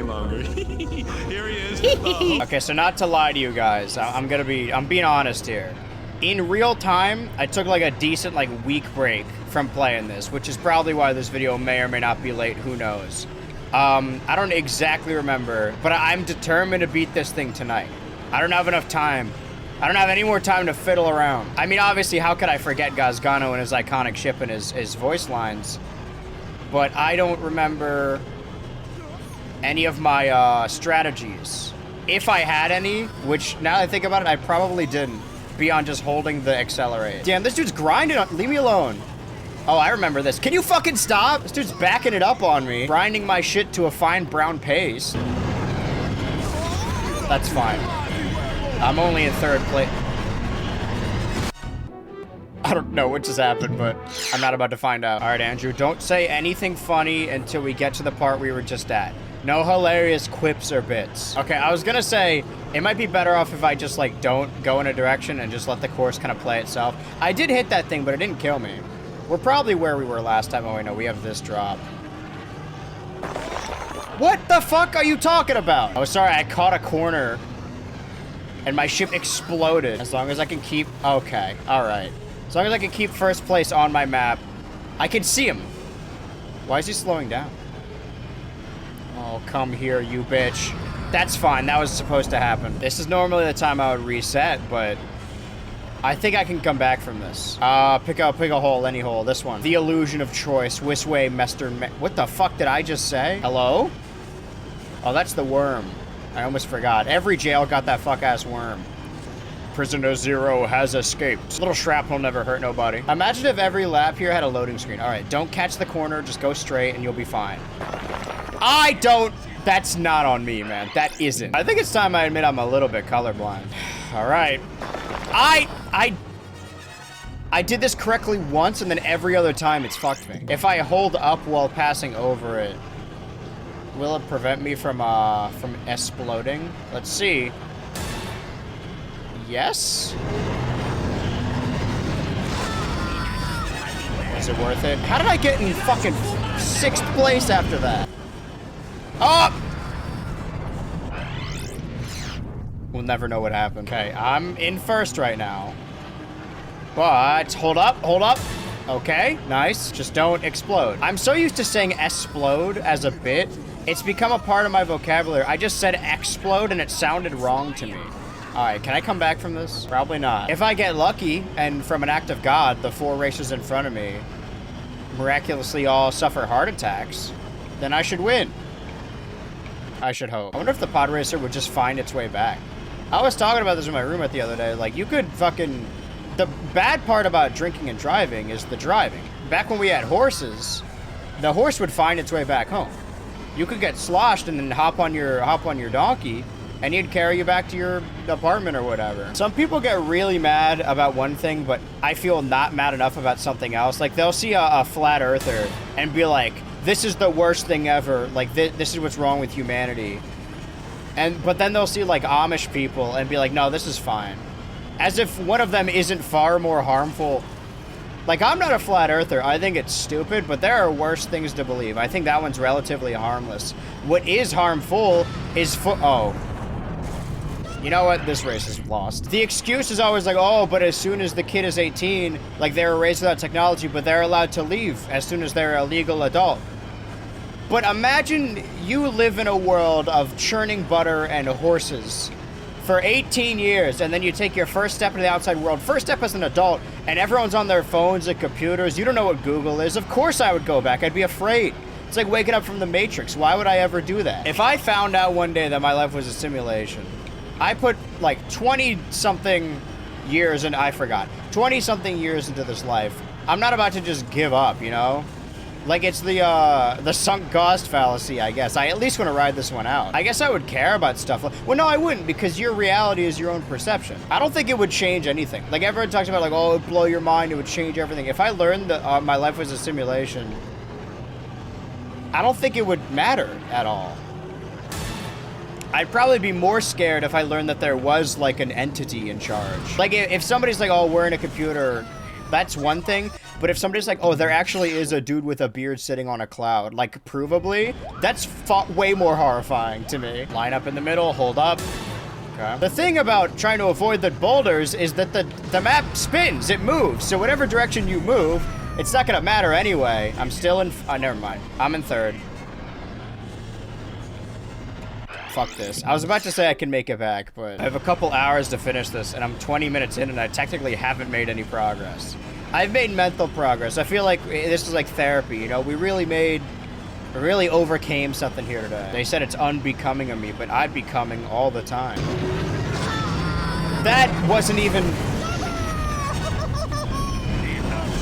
Here he is. Okay, so not to lie to you guys, I'm being honest here. In real time, I took like a decent like week break from playing this, which is probably why this video may or may not be late, who knows. I don't exactly remember, but I'm determined to beat this thing tonight. I don't have enough time. I don't have any more time to fiddle around. I mean, obviously, how could I forget Gazgano and his iconic ship and his voice lines? But I don't remember any of my strategies. If I had any, which now that I think about it, I probably didn't, beyond just holding the accelerate. Damn, this dude's grinding on, leave me alone. Oh, I remember this. Can you fucking stop? This dude's backing it up on me, grinding my shit to a fine brown paste. That's fine. I'm only in 3rd place. I don't know what just happened, but I'm not about to find out. All right, Andrew, don't say anything funny until we get to the part we were just at. No hilarious quips or bits. Okay, I was gonna say, it might be better off if I just, like, don't go in a direction and just let the course kind of play itself. I did hit that thing, but it didn't kill me. We're probably where we were last time. Oh, wait, no, we have this drop. What the fuck are you talking about? Oh, sorry, I caught a corner and my ship exploded. As long as I can keep, okay, all right. As long as I can keep 1st place on my map, I can see him. Why is he slowing down? Oh, come here, you bitch. That's fine, that was supposed to happen. This is normally the time I would reset, but I think I can come back from this. Pick a hole, any hole, this one. The illusion of choice, Wisway, what the fuck did I just say? Hello? Oh, that's the worm. I almost forgot. Every jail got that fuck-ass worm. Prisoner 0 has escaped. Little shrapnel never hurt nobody. Imagine if every lap here had a loading screen. All right, don't catch the corner, just go straight and you'll be fine. That's not on me, man. That isn't. I think it's time I admit I'm a little bit colorblind. All right. I did this correctly once and then every other time it's fucked me. If I hold up while passing over it, will it prevent me from exploding? Let's see. Yes? Is it worth it? How did I get in fucking 6th place after that? Oh! We'll never know what happened. Okay, I'm in 1st right now. But, hold up. Okay, nice. Just don't explode. I'm so used to saying explode as a bit, it's become a part of my vocabulary. I just said explode and it sounded wrong to me. All right, can I come back from this? Probably not. If I get lucky and from an act of God, the 4 racers in front of me miraculously all suffer heart attacks, then I should win. I should hope. I wonder if the pod racer would just find its way back. I was talking about this with my roommate the other day. Like, you could fucking... The bad part about drinking and driving is the driving. Back when we had horses, the horse would find its way back home. You could get sloshed and then hop on your donkey, and he'd carry you back to your apartment or whatever. Some people get really mad about one thing, but I feel not mad enough about something else. Like, they'll see a flat earther and be like, this is the worst thing ever. Like, this is what's wrong with humanity. But then they'll see, like, Amish people and be like, no, this is fine. As if one of them isn't far more harmful Like, I'm not a flat earther. I think it's stupid, but there are worse things to believe. I think that one's relatively harmless. What is harmful is oh. You know what? This race is lost. The excuse is always like, oh, but as soon as the kid is 18, like, they're raised without technology, but they're allowed to leave as soon as they're a legal adult. But imagine you live in a world of churning butter and horses for 18 years, and then you take your first step into the outside world, first step as an adult, and everyone's on their phones and computers. You don't know what Google is. Of course I would go back. I'd be afraid. It's like waking up from the Matrix. Why would I ever do that? If I found out one day that my life was a simulation, I put like 20-something years, and I forgot, 20-something years into this life. I'm not about to just give up, you know? Like, it's the sunk cost fallacy, I guess. I at least want to ride this one out. I guess I would care about stuff. Well, no, I wouldn't, because your reality is your own perception. I don't think it would change anything. Like, everyone talks about, like, oh, it would blow your mind, it would change everything. If I learned that my life was a simulation, I don't think it would matter at all. I'd probably be more scared if I learned that there was, like, an entity in charge. Like, if somebody's like, oh, we're in a computer, that's one thing. But if somebody's like, oh, there actually is a dude with a beard sitting on a cloud, like, provably, that's way more horrifying to me. Line up in the middle, hold up. Okay. The thing about trying to avoid the boulders is that the map spins, it moves. So whatever direction you move, it's not gonna matter anyway. I'm still in, never mind. I'm in third. Fuck this. I was about to say I can make it back, but I have a couple hours to finish this, and I'm 20 minutes in, and I technically haven't made any progress. I've made mental progress. I feel like this is like therapy, you know? We really overcame something here today. They said it's unbecoming of me, but I'm becoming all the time. That wasn't even...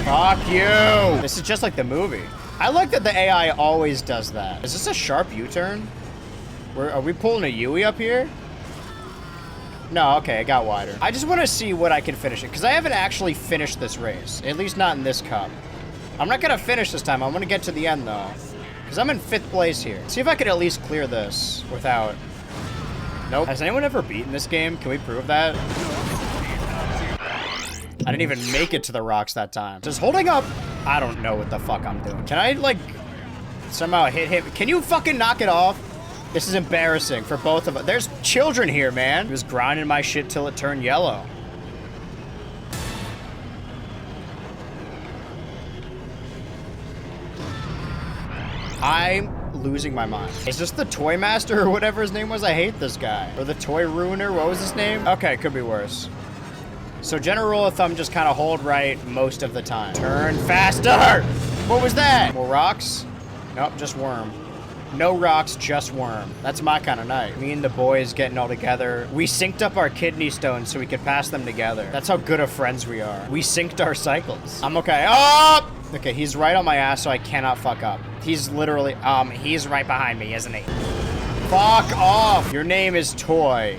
Fuck you! This is just like the movie. I like that the AI always does that. Is this a sharp U-turn? Are we pulling a Yui up here? No, okay, it got wider. I just want to see what I can finish it, because I haven't actually finished this race. At least not in this cup. I'm not going to finish this time. I'm going to get to the end, though. Because I'm in 5th place here. See if I could at least clear this without... Nope. Has anyone ever beaten this game? Can we prove that? I didn't even make it to the rocks that time. Just holding up... I don't know what the fuck I'm doing. Can I, like, somehow hit him? Can you fucking knock it off? This is embarrassing for both of us. There's children here, man. He was grinding my shit till it turned yellow. I'm losing my mind. Is this the Toy Master or whatever his name was? I hate this guy. Or the Toy Ruiner, what was his name? Okay, could be worse. So general rule of thumb, just kind of hold right most of the time. Turn faster! What was that? More rocks? Nope, just worm. No rocks, just worm. That's my kind of night. Me and the boys getting all together. We synced up our kidney stones so we could pass them together. That's how good of friends we are. We synced our cycles. I'm okay. Oh! Okay, he's right on my ass, so I cannot fuck up. He's literally, he's right behind me, isn't he? Fuck off! Your name is Toy.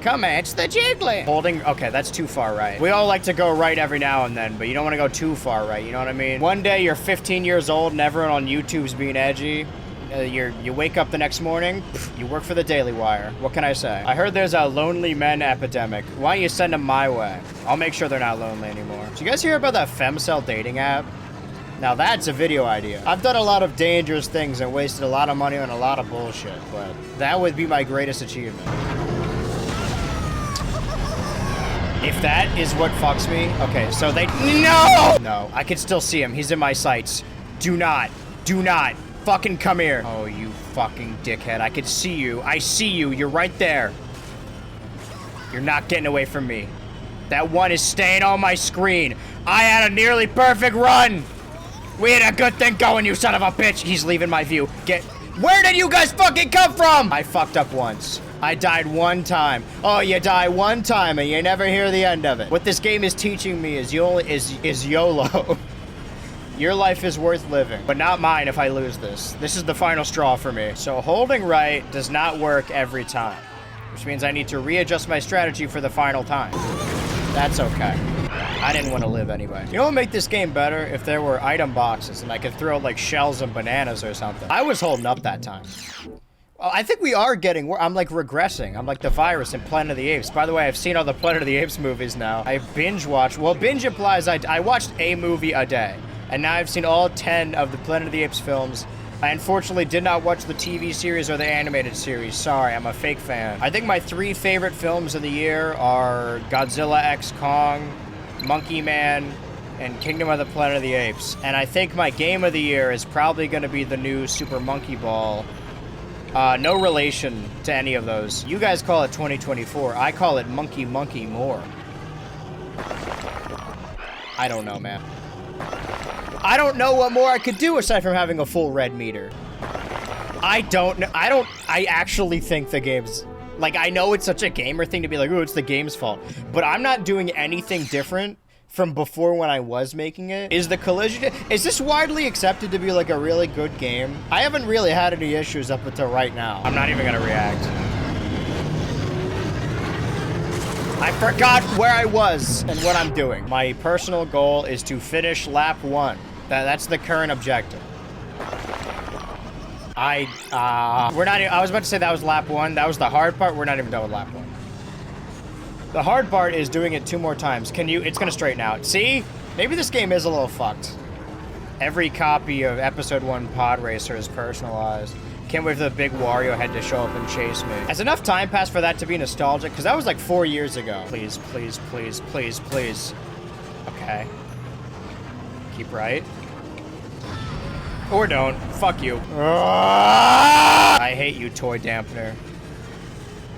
Come on, it's the Jiggly. Holding, okay, that's too far right. We all like to go right every now and then, but you don't want to go too far right, you know what I mean? One day you're 15 years old and everyone on YouTube's being edgy. You wake up the next morning, you work for the Daily Wire. What can I say? I heard there's a lonely men epidemic. Why don't you send them my way? I'll make sure they're not lonely anymore. Did you guys hear about that femcel dating app? Now that's a video idea. I've done a lot of dangerous things and wasted a lot of money on a lot of bullshit, but that would be my greatest achievement. If that is what fucks me, okay, so they, no, I can still see him. He's in my sights. Do not fucking come here. Oh, you fucking dickhead. I can see you. I see you. You're right there. You're not getting away from me. That one is staying on my screen. I had a nearly perfect run. We had a good thing going, you son of a bitch. He's leaving my view. Where did you guys fucking come from? I fucked up once. I died one time. Oh, you die one time and you never hear the end of it. What this game is teaching me is YOLO. Your life is worth living, but not mine if I lose this. This is the final straw for me. So holding right does not work every time, which means I need to readjust my strategy for the final time. That's okay. I didn't want to live anyway. You know what would make this game better? If there were item boxes and I could throw like shells and bananas or something. I was holding up that time. Oh, I think we are getting, I'm like regressing. I'm like the virus in Planet of the Apes. By the way, I've seen all the Planet of the Apes movies now. I binge watch, well, binge implies I watched a movie a day. And now I've seen all 10 of the Planet of the Apes films. I unfortunately did not watch the TV series or the animated series. Sorry, I'm a fake fan. I think my 3 favorite films of the year are Godzilla x Kong, Monkey Man, and Kingdom of the Planet of the Apes. And I think my game of the year is probably gonna be the new Super Monkey Ball. No relation to any of those. You guys call it 2024. I call it Monkey Monkey More. I don't know, man. I don't know what more I could do aside from having a full red meter. I don't know. I actually think the game's, like, I know it's such a gamer thing to be like, oh, it's the game's fault. But I'm not doing anything different from before when I was making it. Is the collision, is this widely accepted to be like a really good game? I haven't really had any issues up until right now. I'm not even gonna react. I forgot where I was and what I'm doing. My personal goal is to finish lap 1. That's the current objective. I was about to say that was lap 1. That was the hard part. We're not even done with lap 1. The hard part is doing it 2 more times. It's gonna straighten out. See? Maybe this game is a little fucked. Every copy of Episode 1 Pod Racer is personalized. Can't wait for the big Wario head to show up and chase me. Has enough time passed for that to be nostalgic? Because that was like 4 years ago. Please, please, please, please, please. Okay. Keep right. Or don't. Fuck you. I hate you, toy dampener.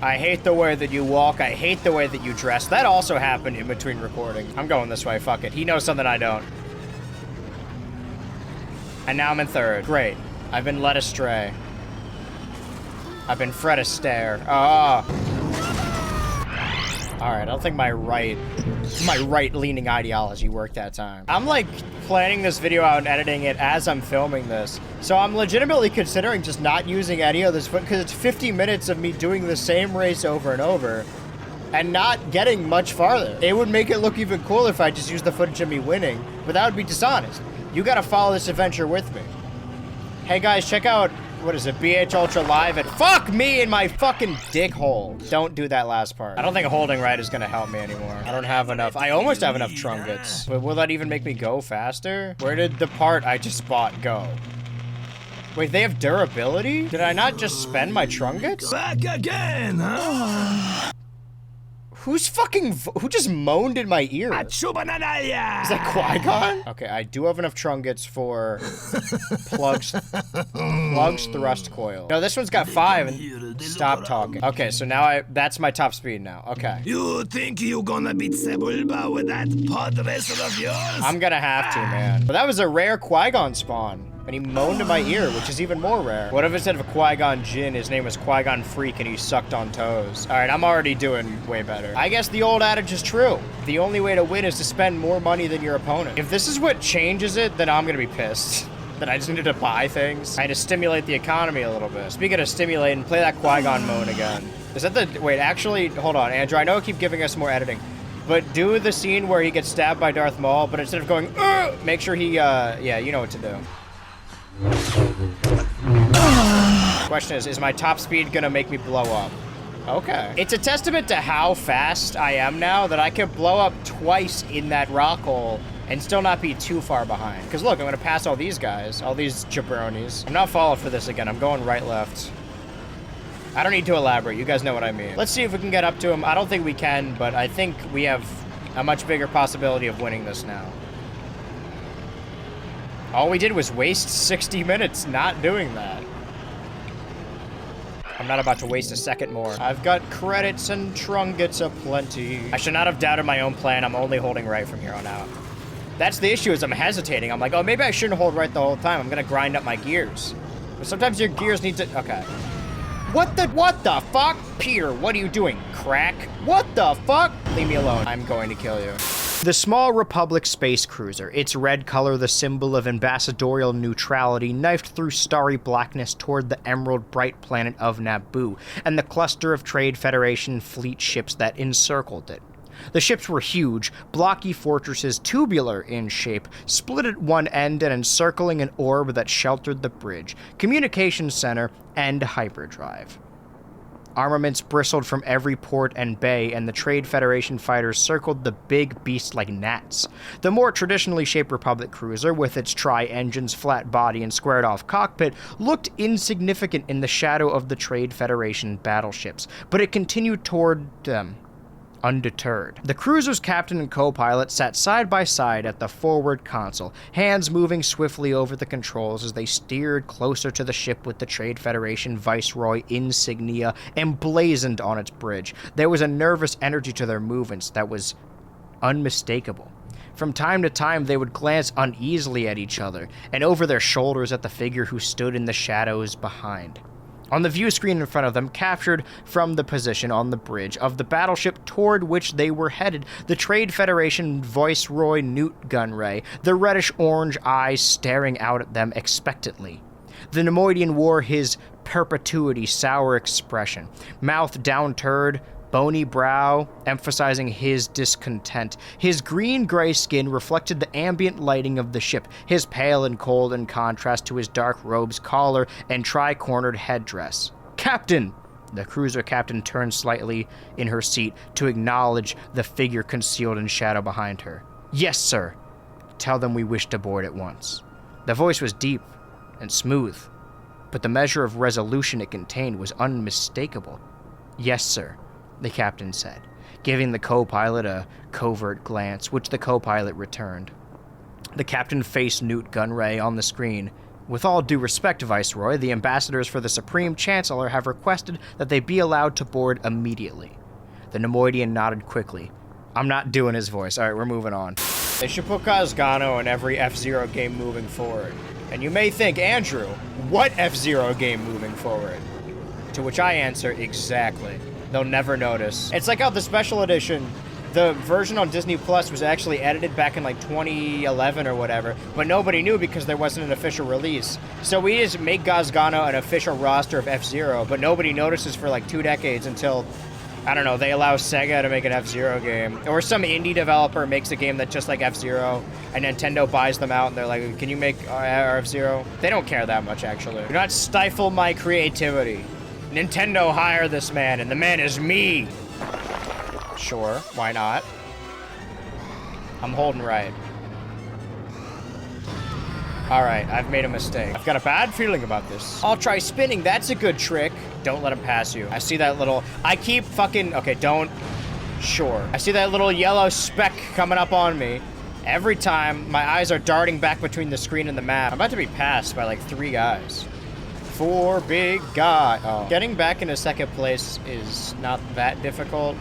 I hate the way that you walk. I hate the way that you dress. That also happened in between recording. I'm going this way. Fuck it. He knows something I don't. And now I'm in 3rd. Great. I've been led astray. I've been Fred Astaire. Alright, I don't think my right-leaning ideology worked that time. I'm like planning this video out and editing it as I'm filming this. So I'm legitimately considering just not using any of this footage because it's 50 minutes of me doing the same race over and over and not getting much farther. It would make it look even cooler if I just used the footage of me winning, but that would be dishonest. You gotta follow this adventure with me. Hey guys, check out, what is it, BH Ultra Live at, fuck me in my fucking dick hole. Don't do that last part. I don't think holding right is gonna help me anymore. I don't have enough, I almost have enough Trungets. But will that even make me go faster? Where did the part I just bought go? Wait, they have durability? Did I not just spend my Trungets? Back again, huh? Who just moaned in my ear? Is that Qui-Gon? Okay, I do have enough Trungets for plugs thrust coil. No, this one's got 5 and stop talking. Okay, so now that's my top speed now. Okay. You think you're gonna beat Sebulba with that pod racer of yours? I'm gonna have to, man. But that was a rare Qui-Gon spawn. And he moaned in my ear, which is even more rare. What if instead of Qui-Gon Jinn, his name was Qui-Gon Freak and he sucked on toes? All right, I'm already doing way better. I guess the old adage is true. The only way to win is to spend more money than your opponent. If this is what changes it, then I'm gonna be pissed. That I just needed to buy things. I had to stimulate the economy a little bit. Speaking of stimulating, play that Qui-Gon moan again. Is that the, wait, actually, hold on, Andrew, I know I keep giving us more editing, but do the scene where he gets stabbed by Darth Maul, but instead of going, make sure he, yeah, you know what to do. Question is my top speed gonna make me blow up? Okay. It's a testament to how fast I am now that I can blow up twice in that rock hole and still not be too far behind. Because look, I'm gonna pass all these guys, all these jabronis. I'm not falling for this again, I'm going right, left. I don't need to elaborate, you guys know what I mean. Let's see if we can get up to him. I don't think we can, but I think we have a much bigger possibility of winning this now. All we did was waste 60 minutes not doing that. I'm not about to waste a second more. I've got credits and Trungets aplenty. I should not have doubted my own plan. I'm only holding right from here on out. That's the issue, is I'm hesitating. I'm like, oh, maybe I shouldn't hold right the whole time. I'm gonna grind up my gears. But sometimes your gears need to, okay. What the fuck? Peter, what are you doing, crack? What the fuck? Leave me alone. I'm going to kill you. The Small Republic space cruiser, its red color the symbol of ambassadorial neutrality, knifed through starry blackness toward the emerald bright planet of Naboo, and the cluster of Trade Federation fleet ships that encircled it. The ships were huge, blocky fortresses, tubular in shape, split at one end and encircling an orb that sheltered the bridge, communications center, and hyperdrive. Armaments bristled from every port and bay, and the Trade Federation fighters circled the big beast like gnats. The more traditionally shaped Republic cruiser, with its tri-engines, flat body, and squared-off cockpit, looked insignificant in the shadow of the Trade Federation battleships, but it continued toward them, undeterred. The cruiser's captain and co-pilot sat side by side at the forward console, hands moving swiftly over the controls as they steered closer to the ship with the Trade Federation Viceroy insignia emblazoned on its bridge. There was a nervous energy to their movements that was unmistakable. From time to time, they would glance uneasily at each other, and over their shoulders at the figure who stood in the shadows behind. On the view screen in front of them, captured from the position on the bridge of the battleship toward which they were headed, the Trade Federation Viceroy Newt Gunray, the reddish-orange eyes staring out at them expectantly. The Nemoidian wore his perpetuity sour expression, mouth downturned, bony brow, emphasizing his discontent. His green-gray skin reflected the ambient lighting of the ship, his pale and cold in contrast to his dark robe's collar and tri-cornered headdress. "Captain!" The cruiser captain turned slightly in her seat to acknowledge the figure concealed in shadow behind her. "Yes, sir. Tell them we wish to board at once." The voice was deep and smooth, but the measure of resolution it contained was unmistakable. "Yes, sir," the captain said, giving the co-pilot a covert glance, which the co-pilot returned. The captain faced Newt Gunray on the screen. "With all due respect, Viceroy, the ambassadors for the Supreme Chancellor have requested that they be allowed to board immediately." The Nemoidian nodded quickly. I'm not doing his voice. All right, we're moving on. They should put Kazgano in every F-Zero game moving forward. And you may think, Andrew, what F-Zero game moving forward? To which I answer, exactly. They'll never notice. It's like how the special edition, the version on Disney Plus was actually edited back in like 2011 or whatever, but nobody knew because there wasn't an official release. So we just make Kazgano an official roster of F-Zero, but nobody notices for like 2 decades until, I don't know, they allow Sega to make an F-Zero game. Or some indie developer makes a game that's just like F-Zero, and Nintendo buys them out and they're like, can you make our F-Zero? They don't care that much, actually. Do not stifle my creativity. Nintendo hire this man, and the man is me. Sure, why not? I'm holding right. Alright, I've made a mistake. I've got a bad feeling about this. I'll try spinning, that's a good trick. Don't let him pass you. I see that little... I keep fucking... Okay, don't... Sure. I see that little yellow speck coming up on me. Every time, my eyes are darting back between the screen and the map. I'm about to be passed by like 3 guys. 4 big guys. Oh. Getting back into second place is not that difficult.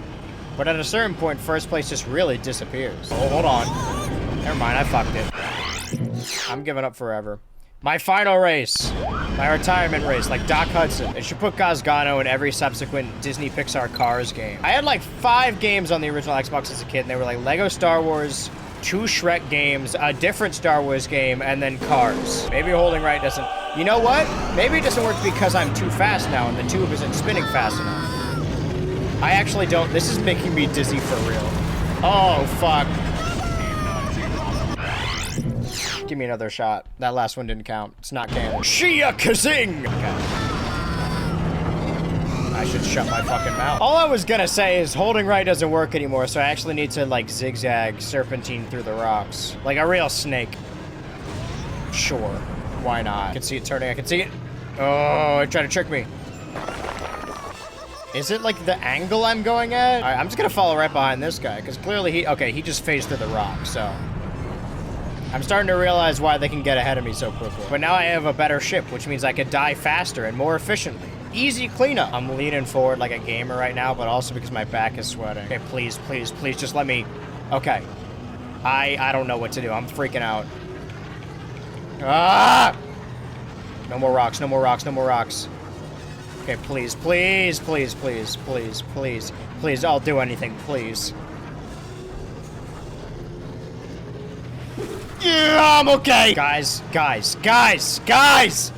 But at a certain point, first place just really disappears. Oh, hold on. Never mind, I fucked it. I'm giving up forever. My final race. My retirement race, like Doc Hudson. It should put Kazgano in every subsequent Disney Pixar Cars game. I had like 5 games on the original Xbox as a kid, and they were like Lego Star Wars, 2 Shrek games, a different Star Wars game, and then Cars. Maybe holding right doesn't... You know what? Maybe it doesn't work because I'm too fast now and the tube isn't spinning fast enough. I actually don't... This is making me dizzy for real. Oh, fuck. Give me another shot. That last one didn't count. It's not canon. Shia Kazing! Okay. I should shut my fucking mouth. All I was gonna say is holding right doesn't work anymore, so I actually need to, like, zigzag serpentine through the rocks. Like a real snake. Sure. Why not? I can see it turning. I can see it. Oh, it tried to trick me. Is it like the angle I'm going at? All right, I'm just gonna follow right behind this guy, because clearly he just phased through the rock, so. I'm starting to realize why they can get ahead of me so quickly. But now I have a better ship, which means I could die faster and more efficiently. Easy cleanup. I'm leaning forward like a gamer right now, but also because my back is sweating. Okay, please, please, please, just let me. Okay. I don't know what to do. I'm freaking out. Ah! No more rocks, no more rocks, no more rocks. Okay, please, please, please, please, please, please, please, I'll do anything, please. Yeah, I'm okay! Guys, guys, guys, guys!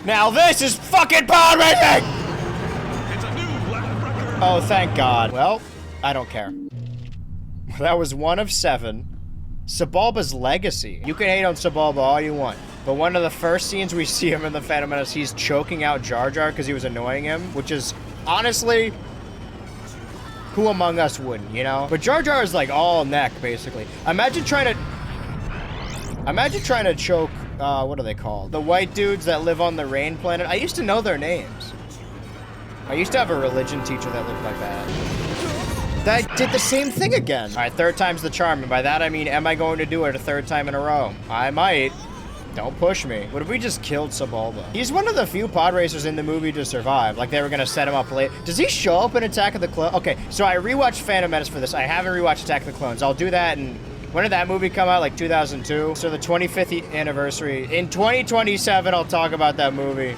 Now this is fucking pod racing! It's a new lap record. Oh, thank God. Well, I don't care. That was 1 of 7. Sebulba's legacy. You can hate on Sebulba all you want, but one of the first scenes we see him in the Phantom Menace, he's choking out Jar Jar because he was annoying him, which is, honestly, who among us wouldn't, you know? But Jar Jar is like all neck, basically. Imagine trying to choke, what are they called? The white dudes that live on the Rain Planet. I used to know their names. I used to have a religion teacher that looked like that. That did the same thing again. All right, 3rd time's the charm, and by that I mean, am I going to do it a 3rd time in a row? I might. Don't push me. What if we just killed Sebulba? He's one of the few pod racers in the movie to survive. Like, they were gonna set him up late. Does he show up in Attack of the Clones? Okay, so I rewatched Phantom Menace for this. I haven't rewatched Attack of the Clones. I'll do that, and when did that movie come out? Like 2002? So the 25th anniversary. In 2027, I'll talk about that movie.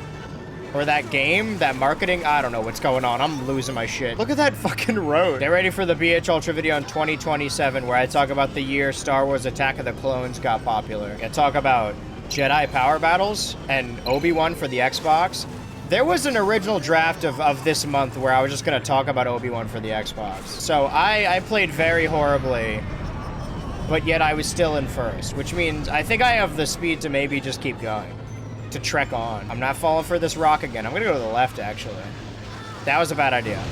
Or that game, that marketing, I don't know what's going on. I'm losing my shit. Look at that fucking road. Get ready for the BH Ultra video in 2027 where I talk about the year Star Wars Attack of the Clones got popular. I talk about Jedi power battles and Obi-Wan for the Xbox. There was an original draft of this month where I was just gonna talk about Obi-Wan for the Xbox. So I played very horribly, but yet I was still in first, which means I think I have the speed to maybe just keep going. To trek on. I'm not falling for this rock again. I'm gonna go to the left, actually. That was a bad idea.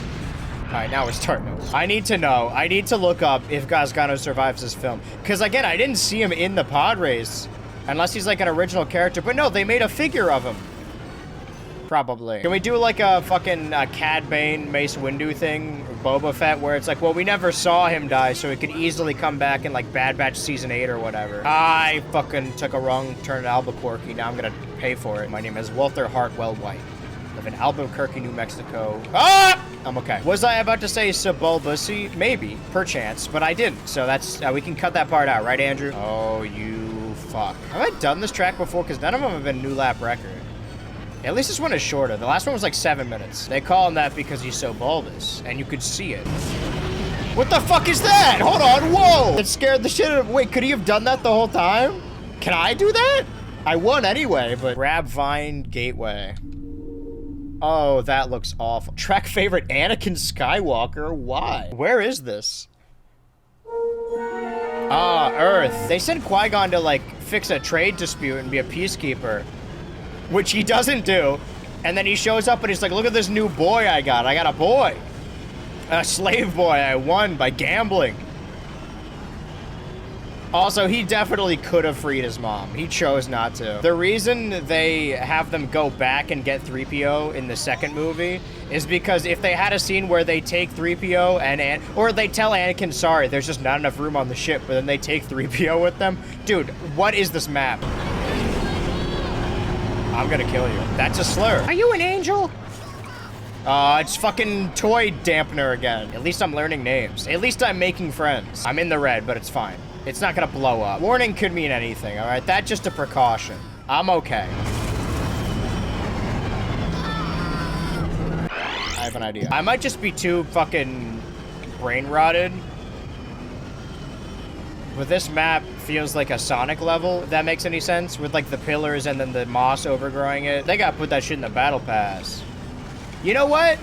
All right, now we're starting over. I need to know. I need to look up if Gazgano survives this film. Because, again, I didn't see him in the pod race. Unless he's, like, an original character. But, no, they made a figure of him. Probably. Can we do, like, a fucking Cad Bane, Mace Windu thing? Boba Fett, where it's like, well, we never saw him die, so he could easily come back in, like, Bad Batch Season 8 or whatever. I fucking took a wrong turn at Albuquerque. Now I'm gonna pay for it. My name is Walter Hartwell White. Live in Albuquerque, New Mexico. Ah! I'm okay. Was I about to say Sebulba? Maybe, perchance, but I didn't. So that's, we can cut that part out, right, Andrew? Oh, you fuck. Have I done this track before? Because none of them have been new lap record. At least this one is shorter. The last one was like 7 minutes. They call him that because he's so bulbous, and you could see it. What the fuck is that? Hold on, whoa! It scared the shit out of me. Wait, could he have done that the whole time? Can I do that? I won anyway, but... Grab Vine Gateway. Oh, that looks awful. Track favorite Anakin Skywalker? Why? Where is this? Ah, Earth. They sent Qui-Gon to, like, fix a trade dispute and be a peacekeeper. Which he doesn't do. And then he shows up and he's like, look at this new boy I got. I got a boy. A slave boy. I won by gambling. Also, he definitely could have freed his mom. He chose not to. The reason they have them go back and get 3PO in the second movie is because if they had a scene where they take 3PO and or they tell Anakin, sorry, there's just not enough room on the ship, but then they take 3PO with them. Dude, what is this map? I'm gonna kill you. That's a slur. Are you an angel? It's fucking toy dampener again. At least I'm learning names. At least I'm making friends. I'm in the red, but it's fine. It's not gonna blow up. Warning could mean anything, all right? That's just a precaution. I'm okay. I have an idea. I might just be too fucking brain rotted. But this map feels like a Sonic level, if that makes any sense, with like the pillars and then the moss overgrowing it. They gotta put that shit in the battle pass. You know what?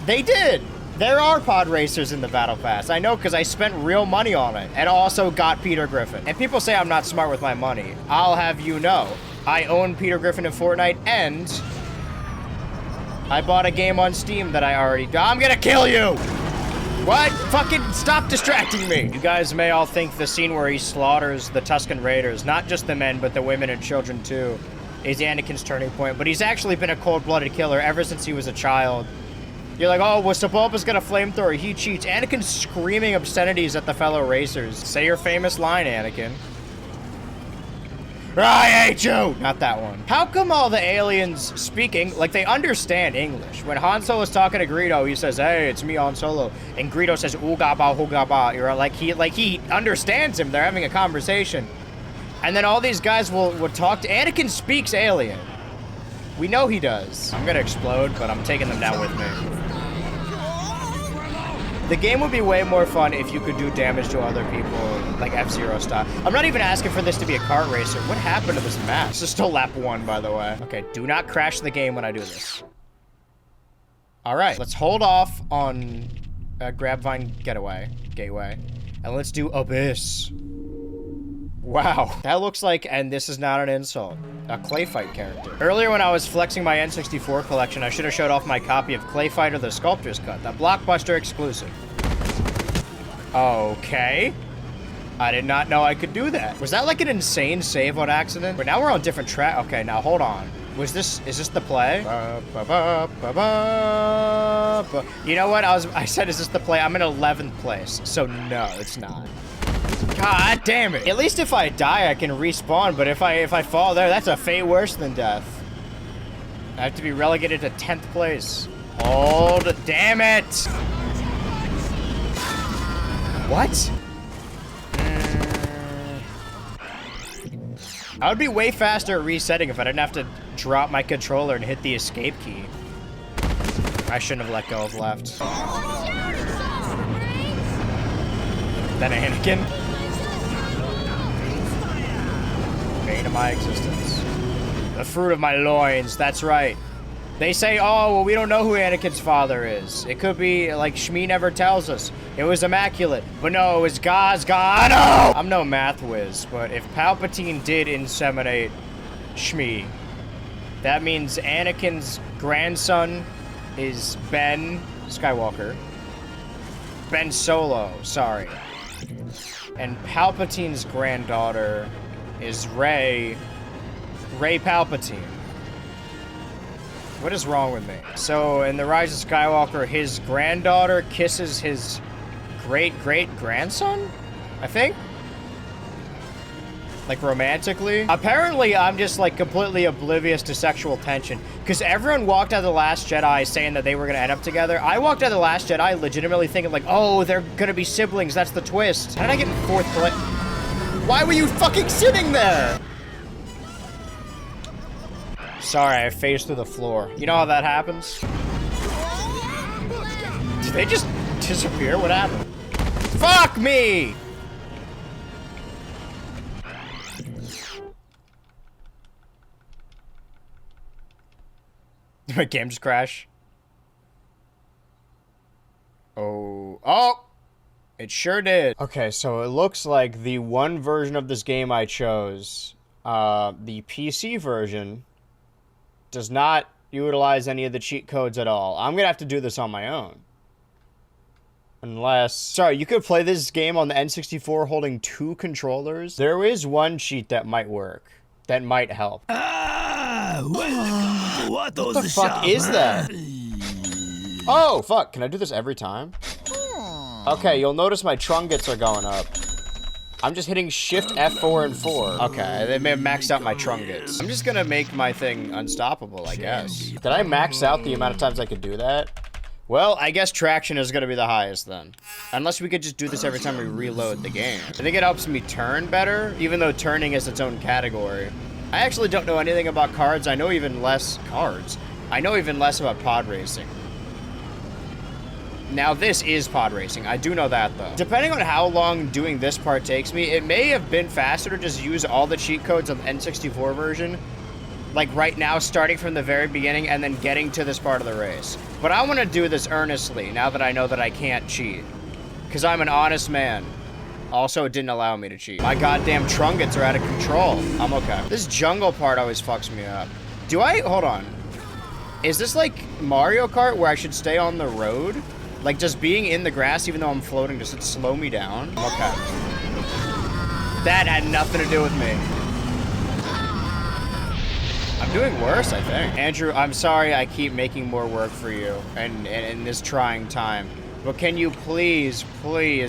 They did. There are pod racers in the battle pass. I know because I spent real money on it and also got Peter Griffin. And people say I'm not smart with my money. I'll have you know, I own Peter Griffin in Fortnite and I bought a game on Steam that I already... I'm gonna kill you! What? Fucking stop distracting me! You guys may all think the scene where he slaughters the Tusken Raiders, not just the men, but the women and children too, is Anakin's turning point, but he's actually been a cold-blooded killer ever since he was a child. You're like, oh, well, Sebulba's got a flamethrower, he cheats. Anakin's screaming obscenities at the fellow racers. Say your famous line, Anakin. I hate you! Not that one. How come all the aliens speaking, like they understand English? When Han Solo's talking to Greedo, he says, hey, it's me, Han Solo. And Greedo says, oogaba, hoogaba. You're like he understands him. They're having a conversation. And then all these guys will talk to... Anakin speaks alien. We know he does. I'm gonna explode, but I'm taking them down with me. The game would be way more fun if you could do damage to other people, like F-Zero style. I'm not even asking for this to be a kart racer. What happened to this map? This is still lap 1, by the way. Okay, do not crash the game when I do this. All right, let's hold off on Grabvine gateway. And let's do Abyss. Wow, that looks like, and this is not an insult, a Clay Fight character. Earlier when I was flexing my N64 collection, I should have showed off my copy of Clay Fighter the Sculptor's Cut, the Blockbuster exclusive. Okay. I did not know I could do that. Was that like an insane save on accident? But now we're on different track. Okay, now hold on. Is this the play? You know what? I said, is this the play? I'm in 11th place. So no, it's not. God damn it. At least if I die, I can respawn, but if I fall there, that's a fate worse than death. I have to be relegated to 10th place. Hold, damn it. What? I would be way faster at resetting if I didn't have to drop my controller and hit the escape key. I shouldn't have let go of left. Then Anakin. Bane of my existence. The fruit of my loins, that's right. They say, oh, well, we don't know who Anakin's father is. It could be, like, Shmi never tells us. It was immaculate. But no, it was Gazgano! I'm no math whiz, but if Palpatine did inseminate Shmi, that means Anakin's grandson is Ben Skywalker. Ben Solo, sorry. And Palpatine's granddaughter is Rey Palpatine. What is wrong with me? So, in The Rise of Skywalker, his granddaughter kisses his great-great-grandson? I think? Like, romantically? Apparently, I'm just, like, completely oblivious to sexual tension. Because everyone walked out of The Last Jedi saying that they were gonna end up together. I walked out of The Last Jedi legitimately thinking, like, oh, they're gonna be siblings, that's the twist. How did I get in 4th place? Why were you fucking sitting there? Sorry, I phased through the floor. You know how that happens? Did they just disappear? What happened? Fuck me! Did my game just crash? Oh! It sure did. Okay, so it looks like the one version of this game I chose, the PC version, does not utilize any of the cheat codes at all. I'm gonna have to do this on my own. Unless... Sorry, you could play this game on the N64 holding 2 controllers? There is one cheat that might work. That might help. What the fuck is that? Oh, fuck. Can I do this every time? Okay, you'll notice my trungets are going up. I'm just hitting Shift F4 and 4. Okay, they may have maxed out my trungets. I'm just gonna make my thing unstoppable, I guess. Did I max out the amount of times I could do that? Well, I guess traction is gonna be the highest then. Unless we could just do this every time we reload the game. I think it helps me turn better, even though turning is its own category. I actually don't know anything about cards. I know even less about pod racing. Now, this is pod racing. I do know that, though. Depending on how long doing this part takes me, it may have been faster to just use all the cheat codes of the N64 version, like right now, starting from the very beginning and then getting to this part of the race. But I want to do this earnestly, now that I know that I can't cheat. Because I'm an honest man. Also, it didn't allow me to cheat. My goddamn trungets are out of control. I'm okay. This jungle part always fucks me up. Hold on. Is this like Mario Kart where I should stay on the road? Like, just being in the grass, even though I'm floating, does it slow me down? Okay. That had nothing to do with me. I'm doing worse, I think. Andrew, I'm sorry I keep making more work for you and in this trying time. But can you please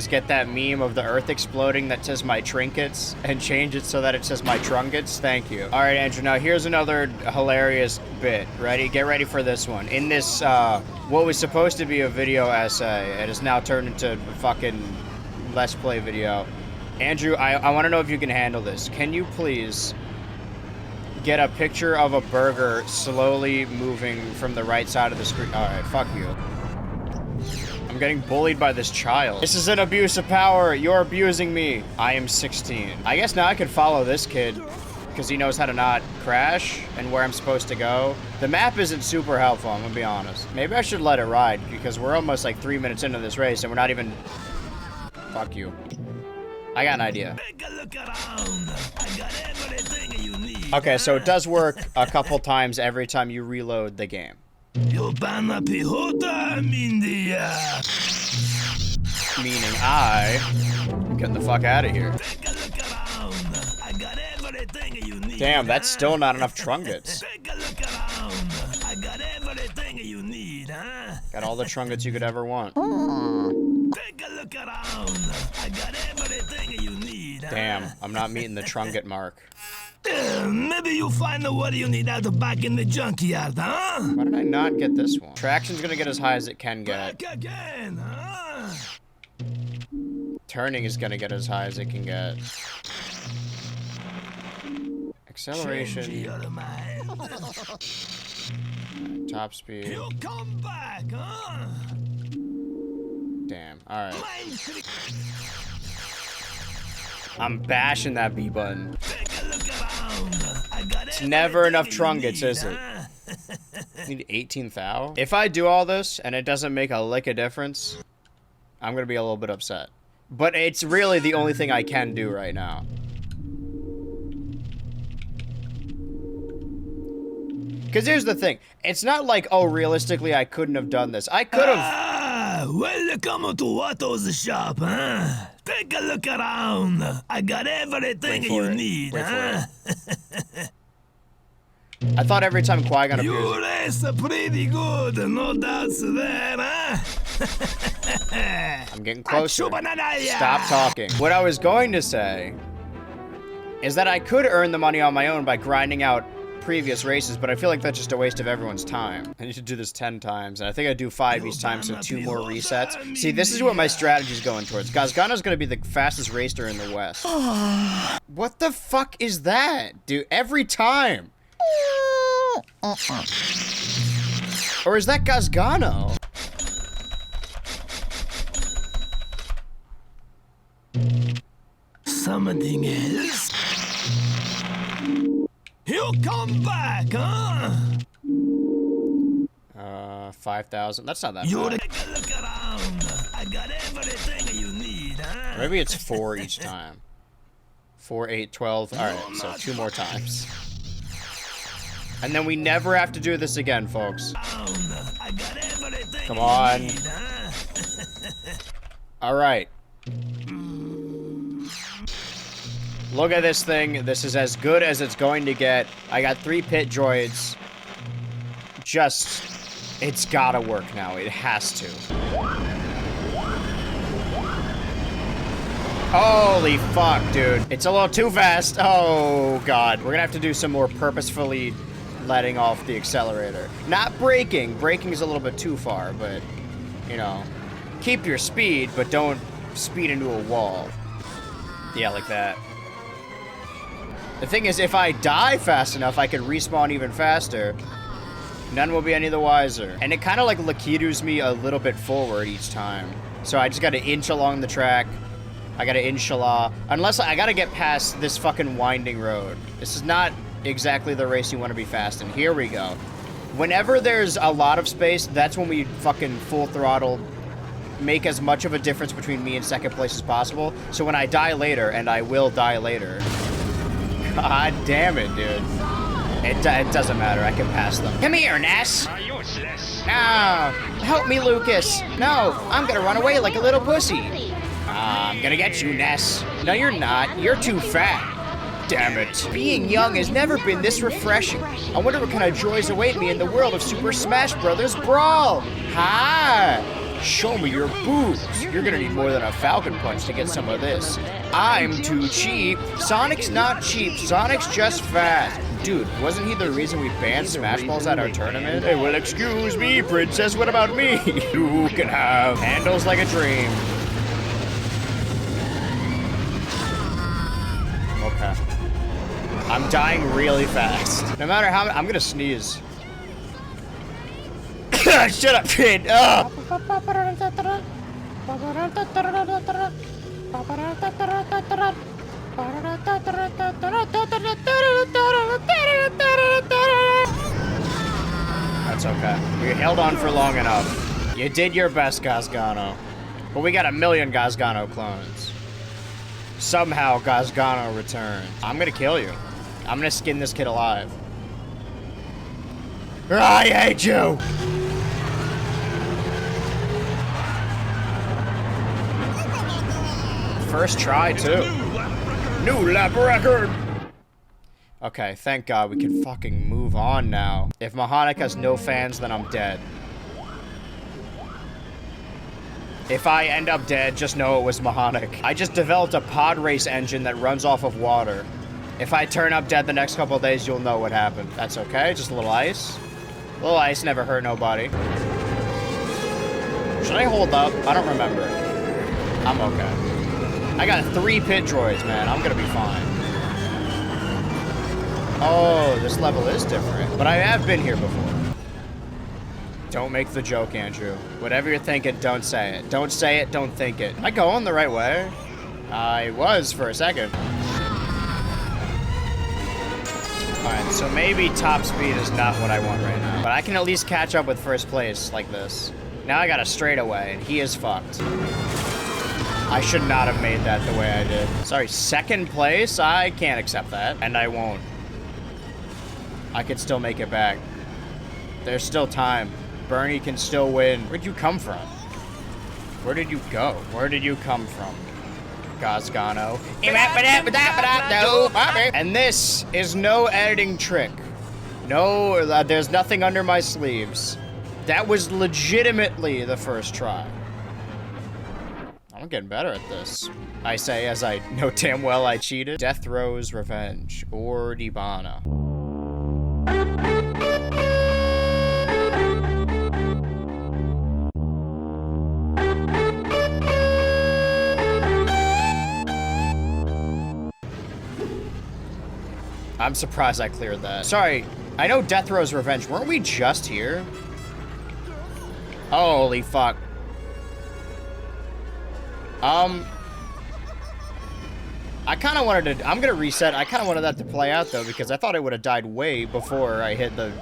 get that meme of the earth exploding that says my trinkets and change it so that it says my trunkets? Thank you. All right, Andrew, now here's another hilarious bit. Ready? Get ready for this one. In this, what was supposed to be a video essay, it has now turned into a fucking Let's Play video. Andrew, I want to know if you can handle this. Can you please get a picture of a burger slowly moving from the right side of the screen? All right, fuck you. I'm getting bullied by this child. This is an abuse of power. You're abusing me. I am 16. I guess now I can follow this kid because he knows how to not crash and where I'm supposed to go. The map isn't super helpful, I'm gonna be honest. Maybe I should let it ride, because we're almost like 3 minutes into this race and we're not even... Fuck you. I got an idea. Take a look around. I got everything you need. Okay, so it does work a couple times every time you reload the game. You banna pihota, Mindy. Meaning I'm getting the fuck out of here. Take a look around. I got everything you need. Damn, that's still not enough trunkets. Take a look around. I got everything you need, huh? Got all the trunkets you could ever want. Take a look around. I got everything you need. Damn, I'm not meeting the trunket mark. Maybe you find what you need out back in the junkyard, huh? Why did I not get this one? Traction's gonna get as high as it can get. Back again, huh? Turning is gonna get as high as it can get. Acceleration. Change your mind. Top speed. You come back, huh? Damn, alright. Mind trick. I'm bashing that B button. Take a look around. I got It's never enough everything you trunkets, need, is it? huh? Need 18,000? If I do all this and it doesn't make a lick of difference, I'm gonna be a little bit upset. But it's really the only thing I can do right now. Because here's the thing. It's not like, oh, realistically, I couldn't have done this. I could have... Welcome to Watto's shop, huh? Take a look around. I got everything you need, Wait huh? for it. I thought every time Qui-Gon appears... You race pretty good, no doubts there, huh? I'm getting closer. Stop talking. What I was going to say is that I could earn the money on my own by grinding out previous races, but I feel like that's just a waste of everyone's time. I need to do this 10 times, and I think I do 5 each time, so 2 more resets. See, this is what my strategy is going towards. Gazgano's gonna be the fastest racer in the West. What the fuck is that, dude? Every time. Or is that Gazgano? Something else? You come back, huh? 5,000. That's not that You bad. take a look around. I got everything you need, huh? Maybe it's 4 each time. 4, 8, 12. Alright, so 2 more times. And then we never have to do this again, folks. I got everything Come on. you need, huh? Alright. Look at this thing. This is as good as it's going to get. I got 3 pit droids. Just... It's gotta work now. It has to. Holy fuck, dude. It's a little too fast. Oh, God. We're gonna have to do some more purposefully letting off the accelerator. Not braking. Braking is a little bit too far, but, you know, keep your speed, but don't speed into a wall. Yeah, like that. The thing is, if I die fast enough, I can respawn even faster. None will be any the wiser. And it kind of like Lakitu's me a little bit forward each time. So I just gotta inch along the track. I gotta inshallah. Unless I gotta get past this fucking winding road. This is not exactly the race you want to be fast in. Here we go. Whenever there's a lot of space, that's when we fucking full throttle make as much of a difference between me and second place as possible. So when I die later, and I will die later, god damn it, dude. It doesn't matter. I can pass them. Come here, Ness. No. Help me, Lucas. No. I'm gonna run away like a little pussy. I'm gonna get you, Ness. No, you're not. You're too fat. Damn it. Being young has never been this refreshing. I wonder what kind of joys await me in the world of Super Smash Bros. Brawl. Ha! Show me your boobs. You're gonna need more than a Falcon Punch to get some of this. I'm too cheap. Sonic's not cheap. Sonic's just fast. Dude, wasn't he the reason we banned Smash Balls at our tournament? Hey, well, excuse me, princess, what about me? You can have handles like a dream. Okay. I'm dying really fast. No matter how, I'm gonna sneeze. Shut up, kid. That's okay. We held on for long enough. You did your best, Gazgano. But we got 1 million Gazgano clones. Somehow, Gazgano returns. I'm gonna kill you. I'm gonna skin this kid alive. I hate you! First try, too. New lap record! Okay, thank God we can fucking move on now. If Mahonic has no fans, then I'm dead. If I end up dead, just know it was Mahonic. I just developed a pod race engine that runs off of water. If I turn up dead the next couple of days, you'll know what happened. That's okay, just a little ice. A little ice never hurt nobody. Should I hold up? I don't remember. I'm okay. I got 3 pit droids, man. I'm gonna be fine. Oh, this level is different. But I have been here before. Don't make the joke, Andrew. Whatever you're thinking, don't say it. Don't say it, don't think it. Am I going the right way? I was for a second. Alright, so maybe top speed is not what I want right now. But I can at least catch up with first place like this. Now I got a straightaway, and he is fucked. I should not have made that the way I did. Sorry, second place? I can't accept that, and I won't. I could still make it back. There's still time. Bernie can still win. Where'd you come from? Where did you go? Where did you come from? Gazgano. And this is no editing trick. No, there's nothing under my sleeves. That was legitimately the first try. I'm getting better at this. I say as I know damn well I cheated. Death Row's Revenge or Dibana. I'm surprised I cleared that. Sorry, I know Death Row's Revenge. Weren't we just here? Holy fuck. I kind of wanted to, I'm gonna reset. I kind of wanted that to play out though, because I thought it would have died way before I hit the,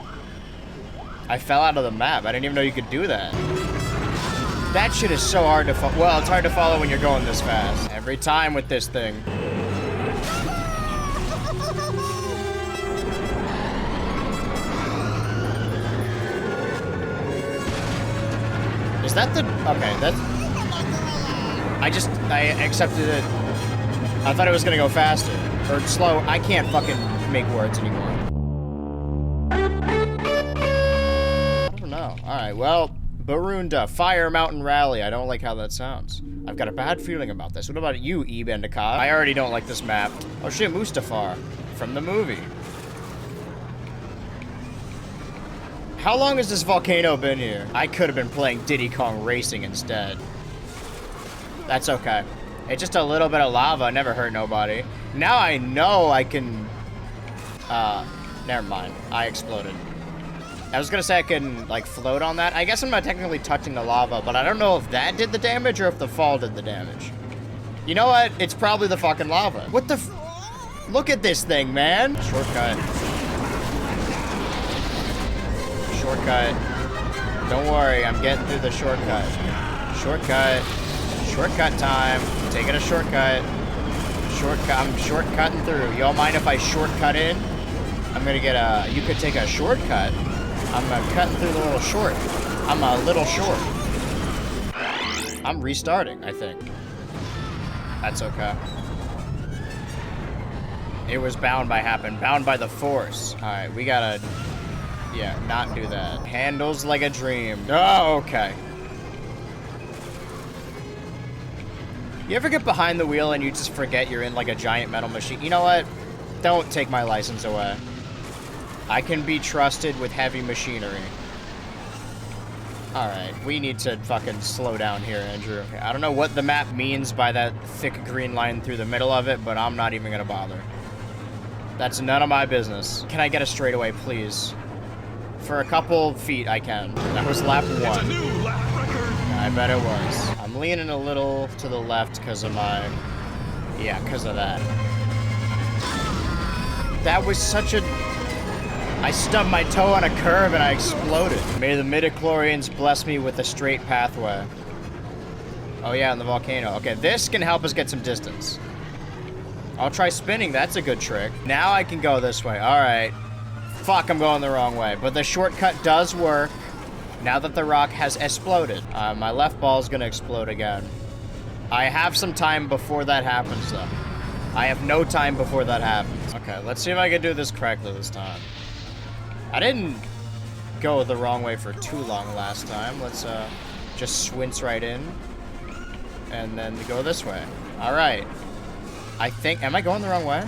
I fell out of the map. I didn't even know you could do that. That shit is so hard to follow. Well, it's hard to follow when you're going this fast. Every time with this thing. Is that the, okay, that's, I accepted it. I thought it was gonna go faster, or slow. I can't fucking make words anymore. I don't know. All right, well, Barunda, Fire Mountain Rally. I don't like how that sounds. I've got a bad feeling about this. What about you, Ebendicott? I already don't like this map. Oh shit, Mustafar, from the movie. How long has this volcano been here? I could have been playing Diddy Kong Racing instead. That's okay. It's just a little bit of lava, never hurt nobody. Now I know I can, never mind. I exploded. I was gonna say I can, like, float on that. I guess I'm not technically touching the lava, but I don't know if that did the damage or if the fall did the damage. You know what? It's probably the fucking lava. What the f- Look at this thing, man. Shortcut. Shortcut. Don't worry, I'm getting through the shortcut. Shortcut. Shortcut time. Taking a shortcut. Shortcut. I'm shortcutting through. Y'all mind if I shortcut in? I'm gonna get a, you could take a shortcut. I'm cutting through the little short. I'm a little short. I'm restarting, I think. That's okay. It was bound by happen. Bound by the force. All right, we gotta, yeah, not do that. Handles like a dream. Oh, okay. You ever get behind the wheel and you just forget you're in like a giant metal machine? You know what? Don't take my license away. I can be trusted with heavy machinery. Alright, we need to fucking slow down here, Andrew. I don't know what the map means by that thick green line through the middle of it, but I'm not even gonna bother. That's none of my business. Can I get a straightaway, please? For a couple feet, I can. That was lap 1. It's a new lap record. I bet it was. I'm leaning a little to the left because of my, yeah, because of that. That was such a... I stubbed my toe on a curve and I exploded. May the midichlorians bless me with a straight pathway. Oh yeah, and the volcano. Okay, this can help us get some distance. I'll try spinning, that's a good trick. Now I can go this way, all right. Fuck, I'm going the wrong way. But the shortcut does work now that the rock has exploded. My left ball is gonna explode again. I have some time before that happens though. I have no time before that happens. Okay, let's see if I can do this correctly this time. I didn't go the wrong way for too long last time. Let's just swince right in. And then go this way. All right. I think, am I going the wrong way?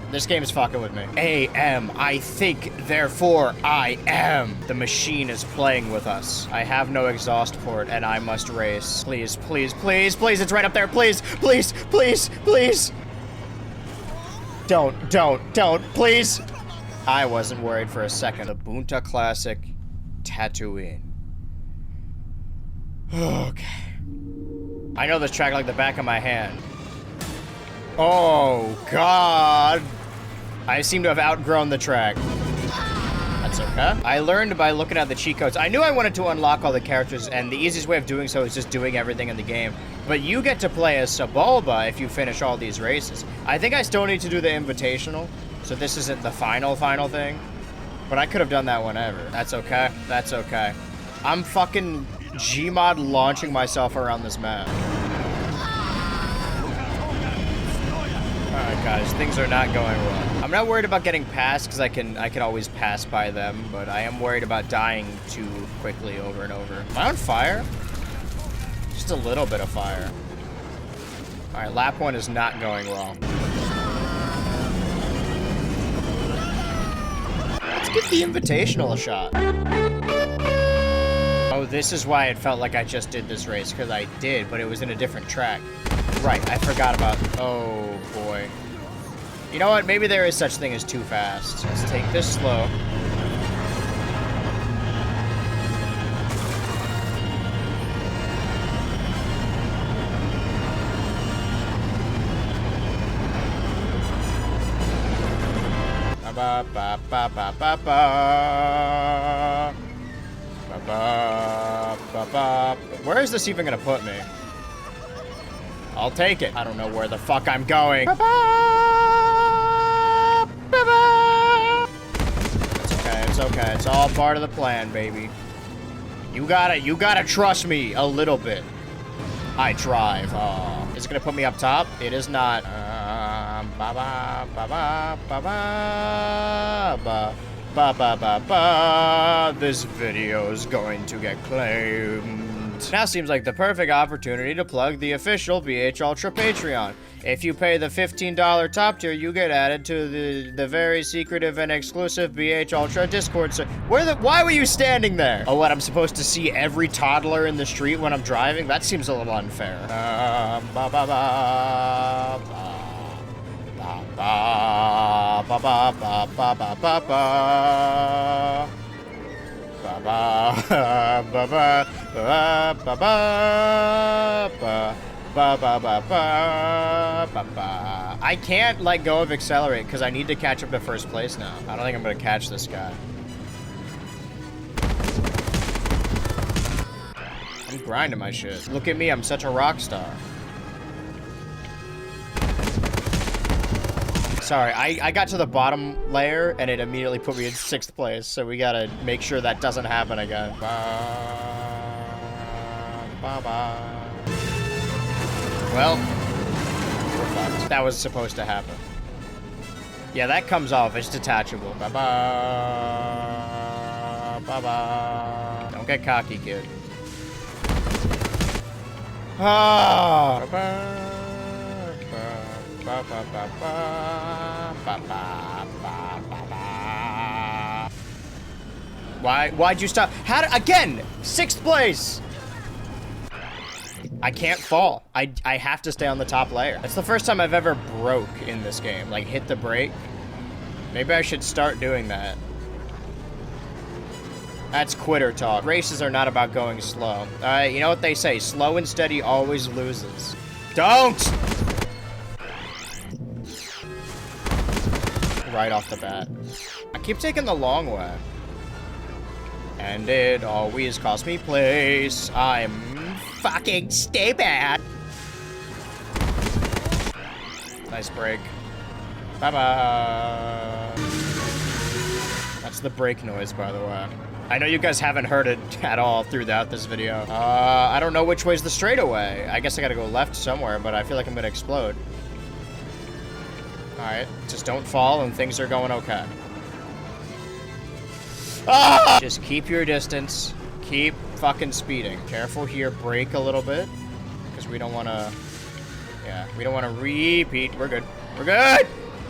This game is fucking with me. I think, therefore I am. The machine is playing with us. I have no exhaust port and I must race. Please, please, please, please, it's right up there. Please, please, please, please. Don't, please. I wasn't worried for a second. The Bunta Classic Tatooine. Okay. I know this track like the back of my hand. Oh, God. I seem to have outgrown the track. That's okay. I learned by looking at the cheat codes. I knew I wanted to unlock all the characters, and the easiest way of doing so is just doing everything in the game. But you get to play as Sebulba if you finish all these races. I think I still need to do the Invitational, so this isn't the final thing. But I could have done that whenever. That's okay. That's okay. I'm fucking Gmod launching myself around this map. Alright guys, things are not going well. I'm not worried about getting past because I can always pass by them, but I am worried about dying too quickly over and over. Am I on fire? Just a little bit of fire. Alright, lap 1 is not going well. Let's give the Invitational a shot. Oh, this is why it felt like I just did this race, because I did, but it was in a different track. Right, I forgot about... Oh, boy. You know what? Maybe there is such thing as too fast. Let's take this slow. Ba ba ba ba ba ba. Ba ba ba ba. Where is this even gonna put me? I'll take it. I don't know where the fuck I'm going. Ba ba ba ba. It's okay. It's okay. It's all part of the plan, baby. You gotta trust me a little bit. I drive. Oh, is it gonna put me up top? It is not. Ba ba ba ba ba ba ba ba ba ba ba. This video is going to get claimed. Now seems like the perfect opportunity to plug the official BH Ultra Patreon. If you pay the $15 top tier, you get added to the very secretive and exclusive BH Ultra Discord server. Why were you standing there? Oh, what, I'm supposed to see every toddler in the street when I'm driving? That seems a little unfair. Ba ba ba ba ba ba ba ba ba ba ba ba. Ba ba ba ba ba ba ba ba ba ba ba. I can't let go of accelerate because I need to catch up to first place now. I don't think I'm gonna catch this guy. I'm grinding my shit. Look at me, I'm such a rock star. Sorry, I got to the bottom layer and it immediately put me in 6th place, so we gotta make sure that doesn't happen again. Well, we're fucked. That was supposed to happen. Yeah, that comes off. It's detachable. Don't get cocky, kid. Ah. Why'd you stop? Again, 6th place. I can't fall. I have to stay on the top layer. That's the first time I've ever broke in this game. Like, hit the brake. Maybe I should start doing that. That's quitter talk. Races are not about going slow. You know what they say? Slow and steady always loses. Don't! right off the bat. I keep taking the long way. And it always costs me place. I'm fucking stay bad. Nice break. Bye-bye. That's the brake noise, by the way. I know you guys haven't heard it at all throughout this video. I don't know which way's the straightaway. I guess I gotta go left somewhere, but I feel like I'm gonna explode. Alright, just don't fall and things are going okay. Ah! Just keep your distance. Keep fucking speeding. Careful here, brake a little bit. Because we don't wanna... Yeah, we don't wanna repeat. We're good. We're good!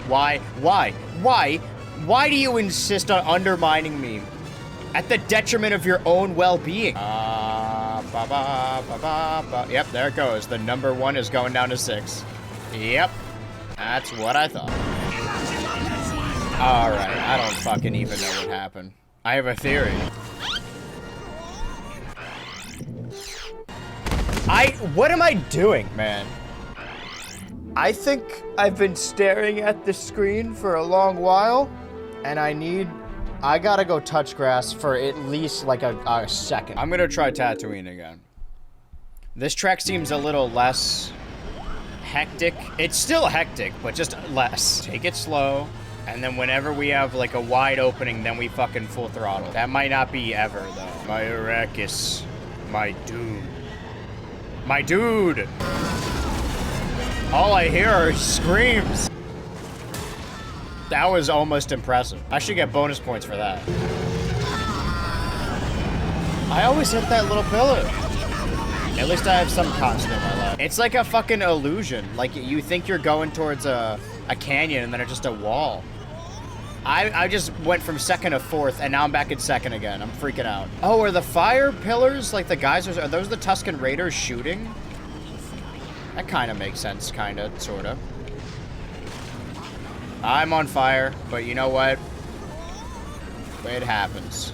Why? Why? Why? Why do you insist on undermining me? At the detriment of your own well-being. Yep, there it goes. The number 1 is going down to 6. Yep. That's what I thought. Alright, I don't fucking even know what happened. I have a theory. What am I doing, man? I think I've been staring at the screen for a long while, and I gotta go touch grass for at least like a second. I'm gonna try Tatooine again. This track seems a little less hectic. It's still hectic, but just less. Take it slow, and then whenever we have like a wide opening, then we fucking full throttle. That might not be ever, though. My Arrakis. My dude. My dude! All I hear are screams. That was almost impressive. I should get bonus points for that. I always hit that little pillar. At least I have some constant in my life. It's like a fucking illusion. Like, you think you're going towards a canyon and then it's just a wall. I just went from 2nd to 4th, and now I'm back at 2nd again. I'm freaking out. Oh, are the fire pillars, like the geysers, are those the Tusken Raiders shooting? That kind of makes sense, kind of, sort of. I'm on fire, but you know what? It happens.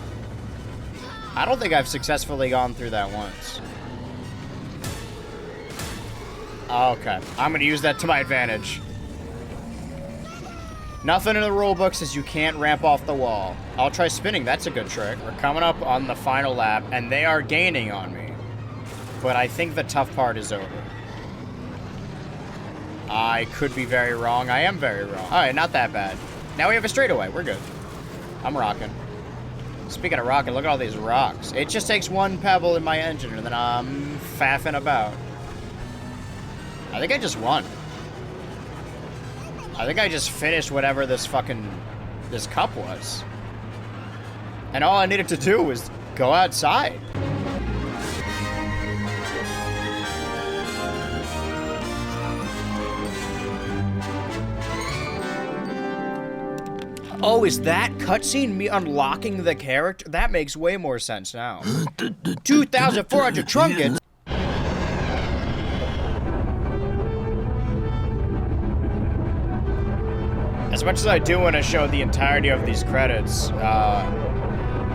I don't think I've successfully gone through that once. Okay, I'm gonna use that to my advantage. Nothing in the rulebook says you can't ramp off the wall. I'll try spinning, that's a good trick. We're coming up on the final lap, and they are gaining on me. But I think the tough part is over. I could be very wrong. I am very wrong. All right, not that bad. Now we have a straightaway. We're good. I'm rocking. Speaking of rocking, look at all these rocks. It just takes one pebble in my engine, and then I'm faffing about. I think I just won. I think I just finished whatever this cup was. And all I needed to do was go outside. Oh, is that cutscene me unlocking the character? That makes way more sense now. 2,400 trunkets? As much as I do want to show the entirety of these credits,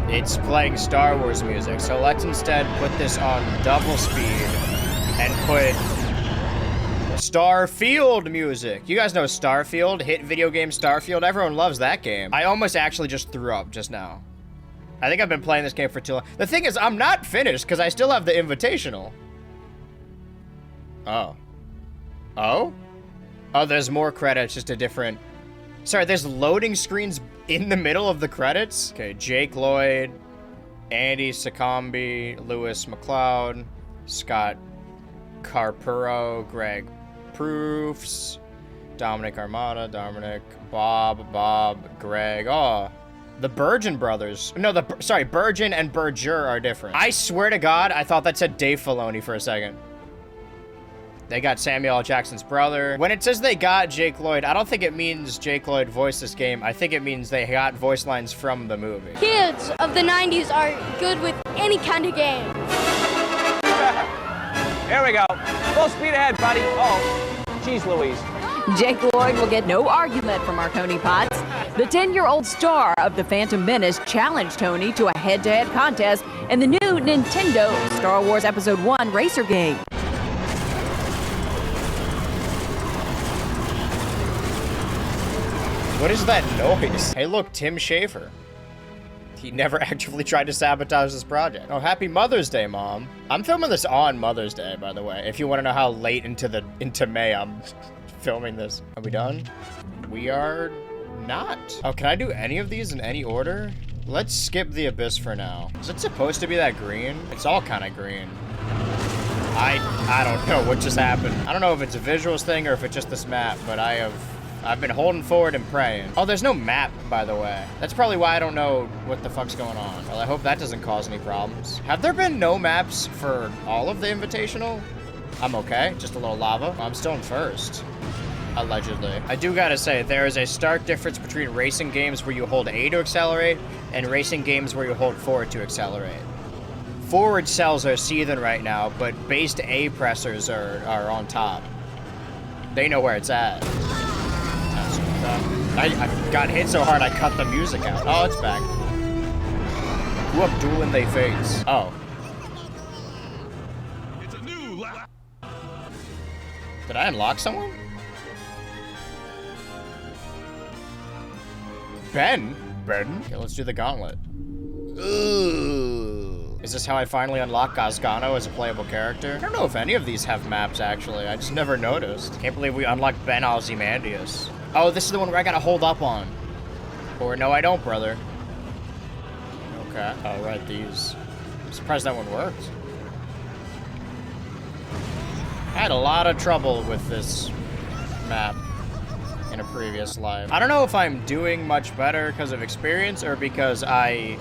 it's playing Star Wars music, so let's instead put this on double speed and put Starfield music. You guys know Starfield? Hit video game Starfield? Everyone loves that game. I almost actually just threw up just now. I think I've been playing this game for too long. The thing is, I'm not finished because I still have the Invitational. Oh. Oh? Oh, there's more credits, just a different... Sorry, there's loading screens in the middle of the credits? Okay, Jake Lloyd, Andy Succombi, Lewis McLeod, Scott Carpuro, Greg Proofs, Dominic Armada, Bob, Greg. Oh, the Burgeon brothers. No, sorry, Burgeon and Berger are different. I swear to God, I thought that said Dave Filoni for a second. They got Samuel L. Jackson's brother. When it says they got Jake Lloyd, I don't think it means Jake Lloyd voiced this game. I think it means they got voice lines from the movie. Kids of the 90s are good with any kind of game. There we go. Full speed ahead, buddy. Oh, geez Louise. Jake Lloyd will get no argument from our Tony Potts. The 10-year-old star of the Phantom Menace challenged Tony to a head-to-head contest in the new Nintendo Star Wars Episode 1 racer game. What is that noise? Hey, look, Tim Schafer. He never actually tried to sabotage this project. Oh, happy Mother's Day, Mom. I'm filming this on Mother's Day, by the way. If you want to know how late into May I'm filming this. Are we done? We are not. Oh, can I do any of these in any order? Let's skip the Abyss for now. Is it supposed to be that green? It's all kind of green. I don't know what just happened. I don't know if it's a visuals thing or if it's just this map, but I've been holding forward and praying. Oh, there's no map, by the way. That's probably why I don't know what the fuck's going on. Well, I hope that doesn't cause any problems. Have there been no maps for all of the Invitational? I'm okay, just a little lava. I'm still in first, allegedly. I do gotta say, there is a stark difference between racing games where you hold A to accelerate and racing games where you hold forward to accelerate. Forward cells are seething right now, but based A pressers are on top. They know where it's at. I got hit so hard I cut the music out. Oh, it's back. Who up dueling they fates? Oh. It's a new Did I unlock someone? Ben? Okay, let's do the gauntlet. Ooh. Is this how I finally unlock Gazgano as a playable character? I don't know if any of these have maps, actually. I just never noticed. Can't believe we unlocked Ben Ozymandias. Oh, this is the one where I gotta hold up on. Or no, I don't, brother. Okay. Oh, right, these. I'm surprised that one worked. I had a lot of trouble with this map in a previous life. I don't know if I'm doing much better because of experience or because I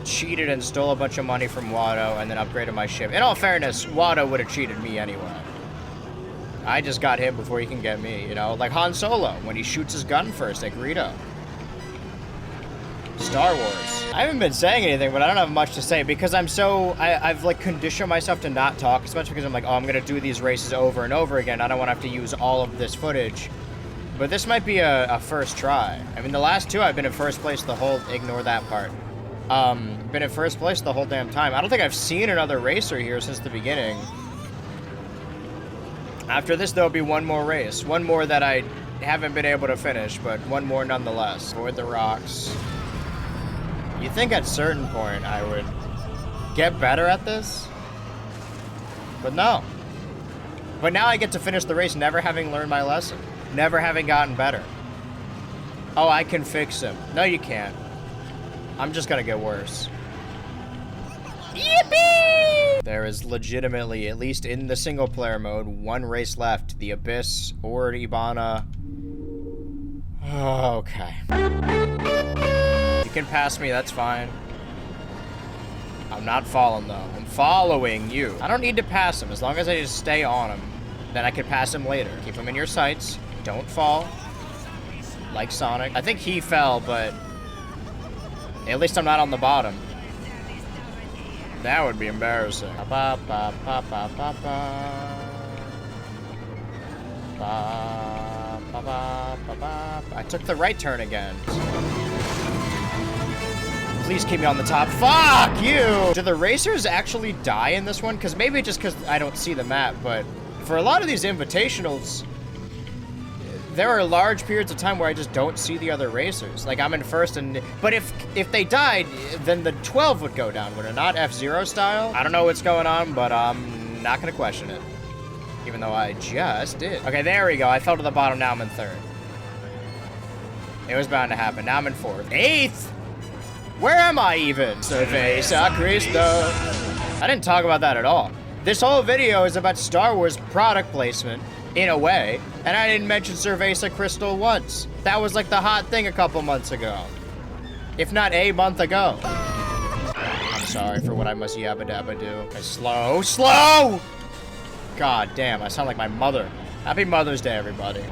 cheated and stole a bunch of money from Watto and then upgraded my ship. In all fairness, Watto would have cheated me anyway. I just got him before he can get me, you know? Like Han Solo, when he shoots his gun first at Greedo. Star Wars. I haven't been saying anything, but I don't have much to say because I've like conditioned myself to not talk as much because I'm like, oh, I'm gonna do these races over and over again. I don't want to have to use all of this footage. But this might be a first try. I mean, the last two I've been in first place the whole, ignore that part. Been in first place the whole damn time. I don't think I've seen another racer here since the beginning. After this, there'll be one more race. One more that I haven't been able to finish, but one more nonetheless. Avoid the rocks. You think at a certain point I would get better at this? But no. But now I get to finish the race never having learned my lesson. Never having gotten better. Oh, I can fix him. No, you can't. I'm just gonna get worse. Yippee! There is legitimately, at least in the single player mode, one race left. The Abyss or Ibana. Oh, okay. You can pass me, that's fine. I'm not following though. I'm following you. I don't need to pass him. As long as I just stay on him, then I can pass him later. Keep him in your sights. Don't fall. Like Sonic. I think he fell, but at least I'm not on the bottom. That would be embarrassing. I took the right turn again. Please keep me on the top. Fuck you! Do the racers actually die in this one? Because maybe just because I don't see the map, but for a lot of these invitationals, there are large periods of time where I just don't see the other racers. Like, I'm in first, but if they died, then the 12 would go down, would it not? F-Zero style? I don't know what's going on, but I'm not gonna question it. Even though I just did. Okay, there we go. I fell to the bottom, now I'm in third. It was bound to happen. Now I'm in fourth. Eighth? Where am I even? Cerveza Cristo. I didn't talk about that at all. This whole video is about Star Wars product placement, in a way, and I didn't mention Cerveza Crystal once. That was like the hot thing a couple months ago. If not a month ago. I'm sorry for what I must yabba dabba do. Okay, slow! God damn, I sound like my mother. Happy Mother's Day, everybody.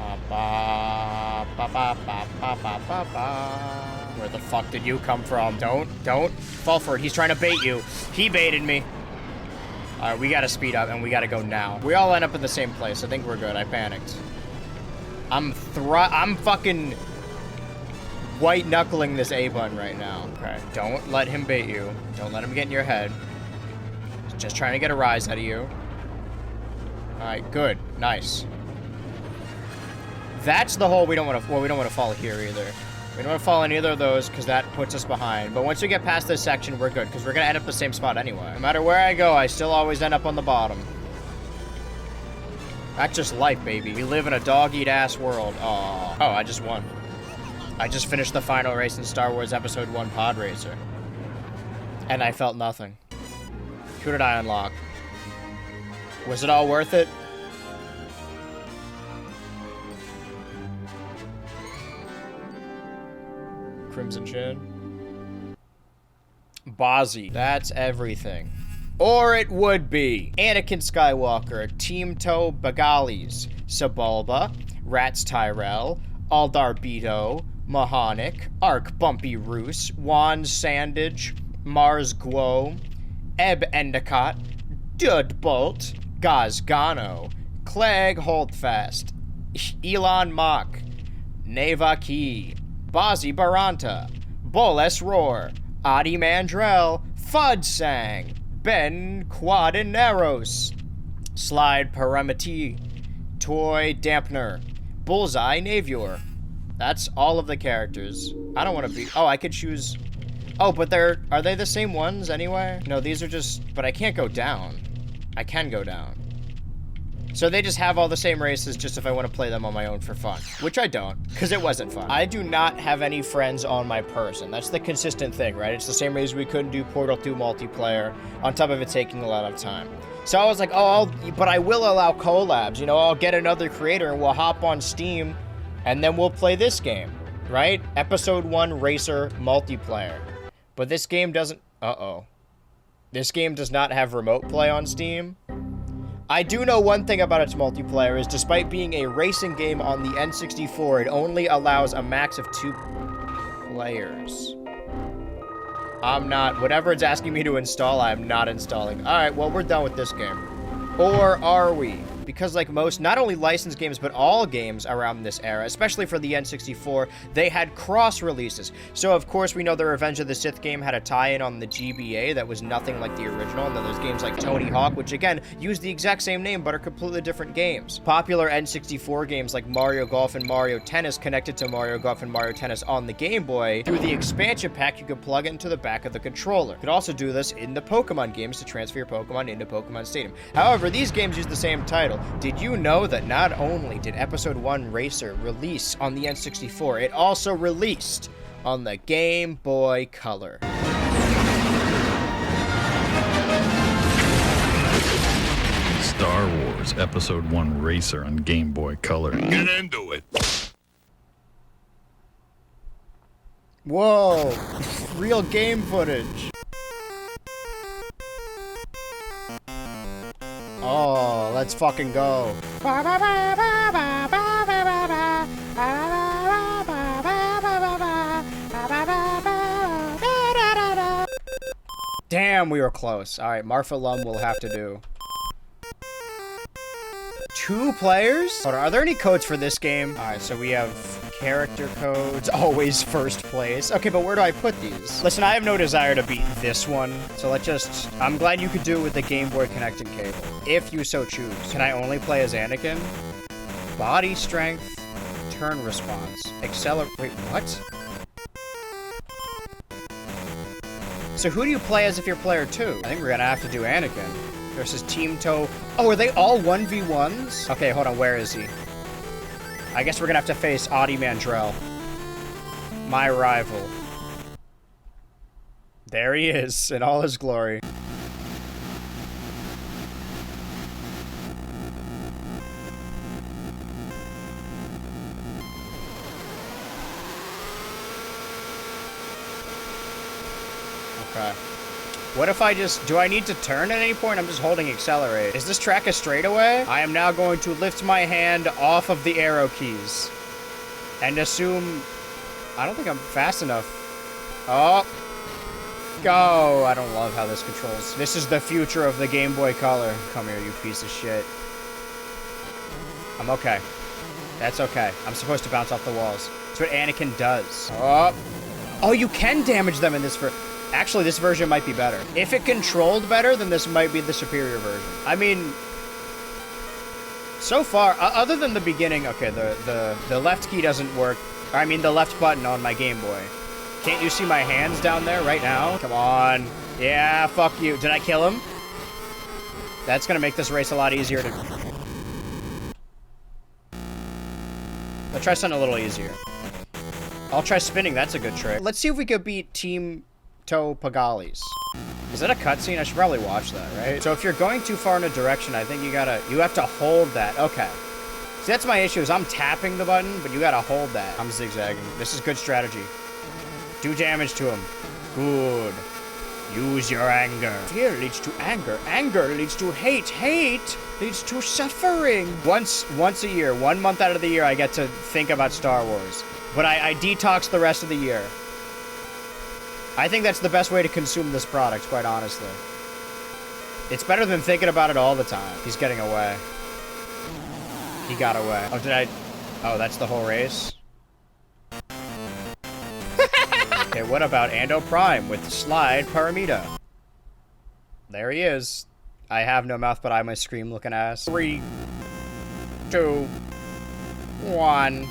Where the fuck did you come from? Don't fall for it. He's trying to bait you. He baited me. All right, we gotta speed up and we gotta go now. We all end up in the same place. I think we're good. I panicked. I'm fucking white knuckling this A button right now. Okay, don't let him bait you. Don't let him get in your head. He's just trying to get a rise out of you. All right, good, nice. That's the hole we don't want to, well, we don't want to fall here either. We don't want to fall in either of those because that puts us behind. But once we get past this section, we're good because we're going to end up the same spot anyway. No matter where I go, I still always end up on the bottom. That's just life, baby. We live in a dog-eat-ass world. Aww. Oh, I just won. I just finished the final race in Star Wars Episode 1 Pod Racer. And I felt nothing. Who did I unlock? Was it all worth it? Crimson Chin. Bozzy. That's everything. Or it would be. Anakin Skywalker, Teamto Bagalis, Sebulba, Rats Tyrell, Aldar Beto, Mahonic, Ark Bumpy Roos, Juan Sandage, Mars Guo, Eb Endicott, Dud Bolt, Gaz Gano, Clegg Holdfast, Elon Mock, Neva Key, Bozzy Baranta, Boles Roar, Adi Mandrell, Fud Sang, Ben Quadineros, Slide Paramati, Toy Dampener, Bullseye Navior. That's all of the characters. I don't want to be... Oh, I could choose... Oh, but are they the same ones anyway? No, these are just... But I can't go down. I can go down. So they just have all the same races just if I want to play them on my own for fun. Which I don't, because it wasn't fun. I do not have any friends on my person. That's the consistent thing, right? It's the same reason we couldn't do Portal 2 multiplayer, on top of it taking a lot of time. So I was like, oh, but I will allow collabs. You know, I'll get another creator and we'll hop on Steam and then we'll play this game, right? Episode 1 Racer multiplayer. But this game doesn't... Uh-oh. This game does not have remote play on Steam. I do know one thing about its multiplayer is despite being a racing game on the N64, it only allows a max of 2 players. I'm not... Whatever it's asking me to install, I'm not installing. Alright, well, we're done with this game. Or are we? Because like most, not only licensed games, but all games around this era, especially for the N64, they had cross-releases. So, of course, we know the Revenge of the Sith game had a tie-in on the GBA that was nothing like the original, and then there's games like Tony Hawk, which, again, use the exact same name, but are completely different games. Popular N64 games like Mario Golf and Mario Tennis connected to Mario Golf and Mario Tennis on the Game Boy. Through the expansion pack, you could plug it into the back of the controller. You could also do this in the Pokemon games to transfer your Pokemon into Pokemon Stadium. However, these games use the same title. Did you know that not only did Episode 1 Racer release on the N64, it also released on the Game Boy Color? Star Wars Episode 1 Racer on Game Boy Color. Get into it. Whoa, real game footage. Oh, let's fucking go. Damn, we were close. All right, Marfalump will have to do. 2 players? Hold on, are there any codes for this game? All right, so we have character codes, always first place. Okay, but where do I put these? Listen, I have no desire to beat this one, so let's just... I'm glad you could do it with the Game Boy connecting cable, if you so choose. Can I only play as Anakin? Body strength, turn response, accelerate... Wait, what? So who do you play as if you're player 2? I think we're gonna have to do Anakin versus Team Toe. Oh, are they all 1v1s? Okay, hold on, where is he? I guess we're gonna have to face Adi Mandrell. My rival. There he is, in all his glory. Okay. What if I just... Do I need to turn at any point? I'm just holding accelerate. Is this track a straightaway? I am now going to lift my hand off of the arrow keys. And assume... I don't think I'm fast enough. Oh. Go. I don't love how this controls. This is the future of the Game Boy Color. Come here, you piece of shit. I'm okay. That's okay. I'm supposed to bounce off the walls. That's what Anakin does. Oh. Oh, you can damage them in this version. Actually, this version might be better. If it controlled better, then this might be the superior version. I mean, So far, other than the beginning, okay, the left key doesn't work. I mean, the left button on my Game Boy. Can't you see my hands down there right now? Come on. Yeah, fuck you. Did I kill him? That's gonna make this race a lot easier to... Let's try something a little easier. I'll try spinning, that's a good trick. Let's see if we could beat Team Toe Pagalis. Is that a cutscene? I should probably watch that, right? So if you're going too far in a direction, I think you have to hold that. Okay. See, that's my issue, is I'm tapping the button, but you gotta hold that. I'm zigzagging. This is good strategy. Do damage to him. Good. Use your anger. Fear leads to anger. Anger leads to hate. Hate leads to suffering. Once a year, 1 month out of the year, I get to think about Star Wars. But I detox the rest of the year. I think that's the best way to consume this product, quite honestly. It's better than thinking about it all the time. He's getting away. He got away. Oh, oh, that's the whole race? Okay, what about Ando Prime with Slide Paramita? There he is. I have no mouth, but I might scream looking ass. 3, 2, 1.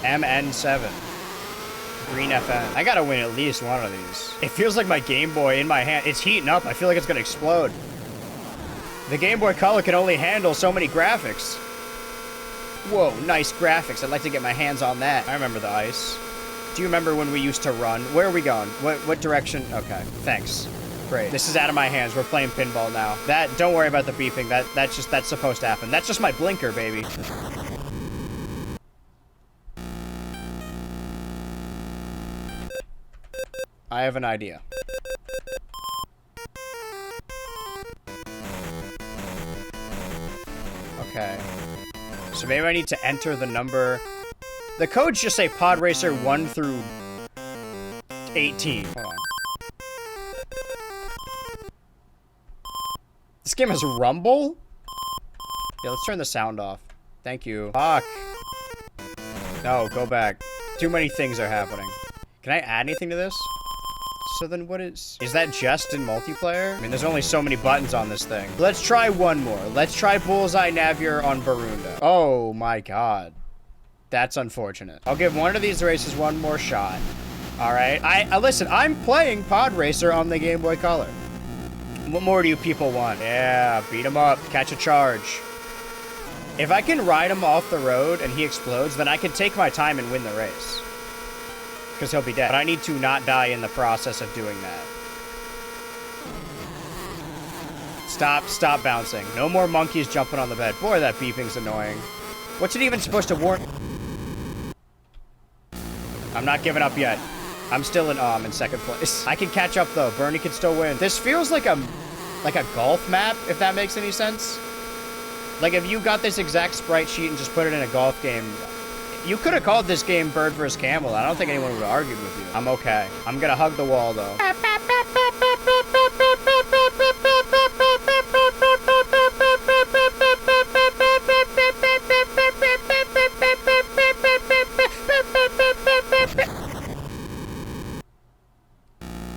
MN7. Green FN. I gotta win at least one of these. It feels like my Game Boy in my hand. It's heating up. I feel like it's gonna explode. The Game Boy Color can only handle so many graphics. Whoa, nice graphics. I'd like to get my hands on that. I remember the ice. Do you remember when we used to run? Where are we going? What direction? Okay, thanks. Great. This is out of my hands. We're playing pinball now. Don't worry about the beeping. That's supposed to happen. That's just my blinker, baby. I have an idea. Okay. So maybe I need to enter the number. The codes just say Pod Racer 1 through 18. Hold on. This game has rumble? Yeah, let's turn the sound off. Thank you. Fuck. No, go back. Too many things are happening. Can I add anything to this? So then what is that just in multiplayer? I mean, there's only so many buttons on this thing. Let's try one more. Let's try Bullseye Navier on Barunda. Oh my god. That's unfortunate. I'll give one of these races one more shot. All right. Listen, I'm playing Pod Racer on the Game Boy Color. What more do you people want? Yeah, beat him up. Catch a charge. If I can ride him off the road and he explodes, then I can take my time and win the race. Because he'll be dead. But I need to not die in the process of doing that. Stop bouncing. No more monkeys jumping on the bed. Boy, that beeping's annoying. What's it even supposed to warn? I'm not giving up yet. I'm still in second place. I can catch up though. Bernie can still win. This feels like a golf map, if that makes any sense. Like if you got this exact sprite sheet and just put it in a golf game, you could have called this game Bird vs. Camel. I don't think anyone would have argued with you. I'm okay. I'm gonna hug the wall though.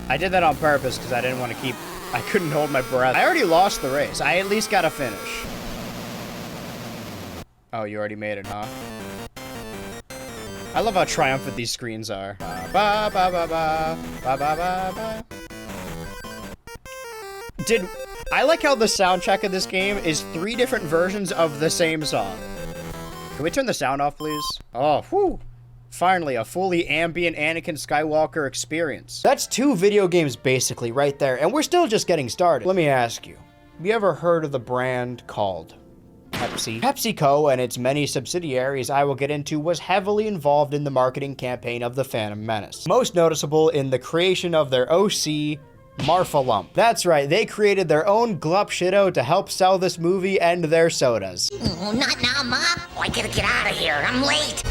I did that on purpose because I didn't want to I couldn't hold my breath. I already lost the race. I at least got a finish. Oh, you already made it, huh? I love how triumphant these screens are. Ba ba ba ba ba ba ba ba. I like how the soundtrack of this game is 3 different versions of the same song. Can we turn the sound off, please? Oh, whew. Finally, a fully ambient Anakin Skywalker experience. That's 2 video games basically right there, and we're still just getting started. Let me ask you, have you ever heard of the brand called Pepsi? PepsiCo and its many subsidiaries I will get into was heavily involved in the marketing campaign of the Phantom Menace. Most noticeable in the creation of their OC, Marfalump. That's right, they created their own glup shitto to help sell this movie and their sodas. Oh, not now, Ma. Oh, I gotta get out of here. I'm late.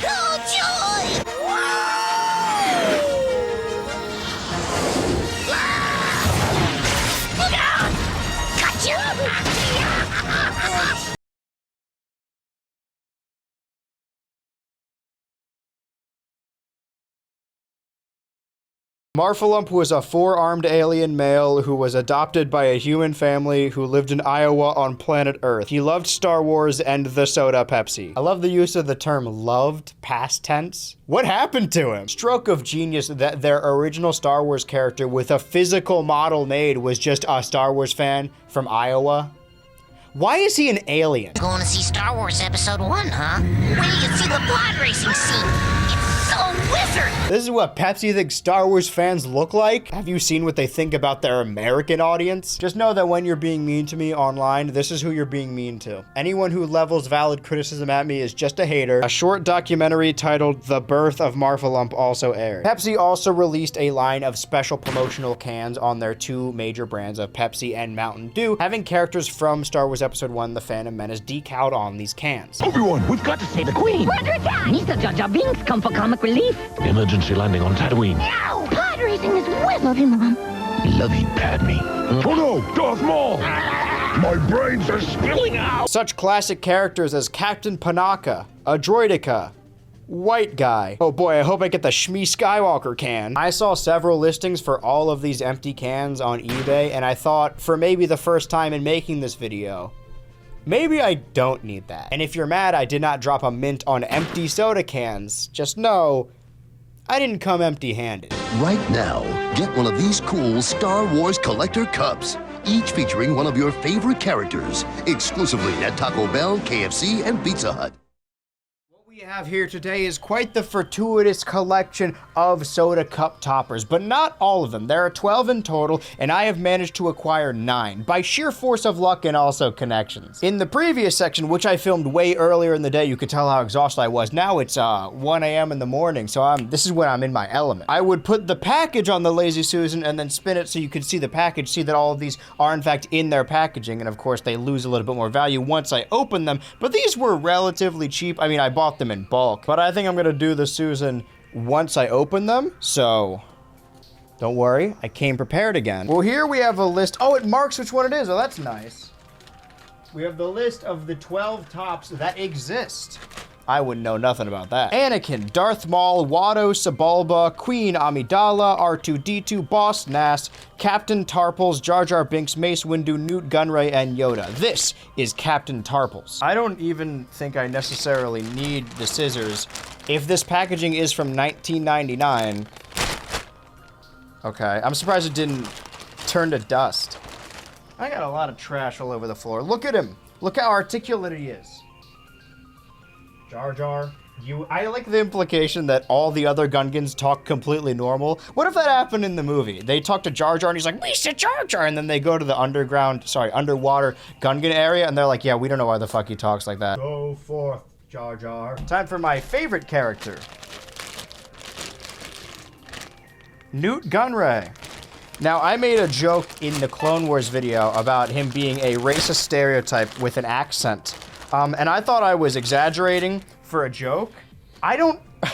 Oh, joy! Look out! Gotcha! Marfalump was a 4-armed alien male who was adopted by a human family who lived in Iowa on planet Earth. He loved Star Wars and the soda Pepsi. I love the use of the term loved, past tense. What happened to him? Stroke of genius that their original Star Wars character with a physical model made was just a Star Wars fan from Iowa. Why is he an alien? Going to see Star Wars Episode 1, huh? Wait till you see the pod racing scene. It's so wizard. This is what Pepsi thinks Star Wars fans look like? Have you seen what they think about their American audience? Just know that when you're being mean to me online, this is who you're being mean to. Anyone who levels valid criticism at me is just a hater. A short documentary titled The Birth of Marfalump also aired. Pepsi also released a line of special promotional cans on their 2 major brands of Pepsi and Mountain Dew, having characters from Star Wars Episode 1, The Phantom Menace, decaled on these cans. Everyone, we've got to save the Queen. Roderick, Mr. Jar Jar Binks come for comic relief. Emergency landing on Tatooine. No! Pod racing is wizard. Love you, Mom. Love you, Padme. Oh no, Darth Maul! My brains are spilling out! Such classic characters as Captain Panaka, a droidica, white guy. Oh boy, I hope I get the Shmi Skywalker can. I saw several listings for all of these empty cans on eBay, and I thought, for maybe the first time in making this video, maybe I don't need that. And if you're mad I did not drop a mint on empty soda cans, just know I didn't come empty-handed. Right now, get one of these cool Star Wars collector cups, each featuring one of your favorite characters, exclusively at Taco Bell, KFC, and Pizza Hut. What we have here today is quite the fortuitous collection of soda cup toppers, but not all of them. There are 12 in total, and I have managed to acquire 9 by sheer force of luck and also connections. In the previous section, which I filmed way earlier in the day, you could tell how exhausted I was. Now it's 1 a.m. in the morning, so this is when I'm in my element. I would put the package on the Lazy Susan and then spin it so you could see the package, see that all of these are in fact in their packaging, and of course they lose a little bit more value once I open them, but these were relatively cheap. I mean, I bought them in bulk, but I think I'm gonna do the Susan once I open them, so don't worry, I came prepared again. Well, here we have a list. Oh, it marks which one it is. Oh, that's nice. We have the list of the 12 tops that exist. I wouldn't know nothing about that. Anakin, Darth Maul, Watto, Sebulba, Queen Amidala, R2-D2, Boss Nass, Captain Tarpals, Jar Jar Binks, Mace Windu, Newt Gunray, and Yoda. This is Captain Tarpals. I don't even think I necessarily need the scissors. If this packaging is from 1999, okay, I'm surprised it didn't turn to dust. I got a lot of trash all over the floor. Look at him. Look how articulate he is. Jar Jar, I like the implication that all the other Gungans talk completely normal. What if that happened in the movie? They talk to Jar Jar and he's like, Mr. Jar Jar, and then they go to the underwater Gungan area and they're like, yeah, we don't know why the fuck he talks like that. Go forth, Jar Jar. Time for my favorite character. Newt Gunray. Now, I made a joke in the Clone Wars video about him being a racist stereotype with an accent. And I thought I was exaggerating for a joke. I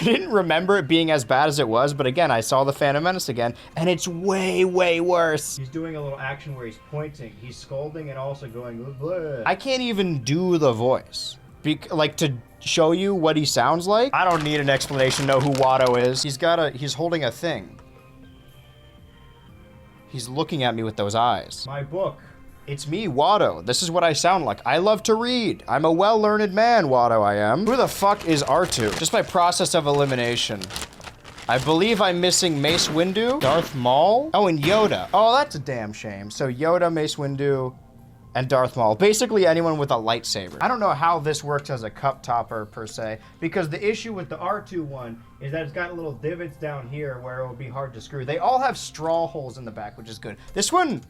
didn't remember it being as bad as it was, but again, I saw the Phantom Menace again, and it's way, way worse. He's doing a little action where he's pointing, he's scolding, and also going, bleh. I can't even do the voice. Like, to show you what he sounds like? I don't need an explanation to know who Watto is. He's holding a thing. He's looking at me with those eyes. My book. It's me, Watto. This is what I sound like. I love to read. I'm a well-learned man, Watto I am. Who the fuck is R2? Just by process of elimination. I believe I'm missing Mace Windu, Darth Maul, oh, and Yoda. Oh, that's a damn shame. So Yoda, Mace Windu, and Darth Maul. Basically anyone with a lightsaber. I don't know how this works as a cup topper per se, because the issue with the R2 one is that it's got little divots down here where it would be hard to screw. They all have straw holes in the back, which is good. This one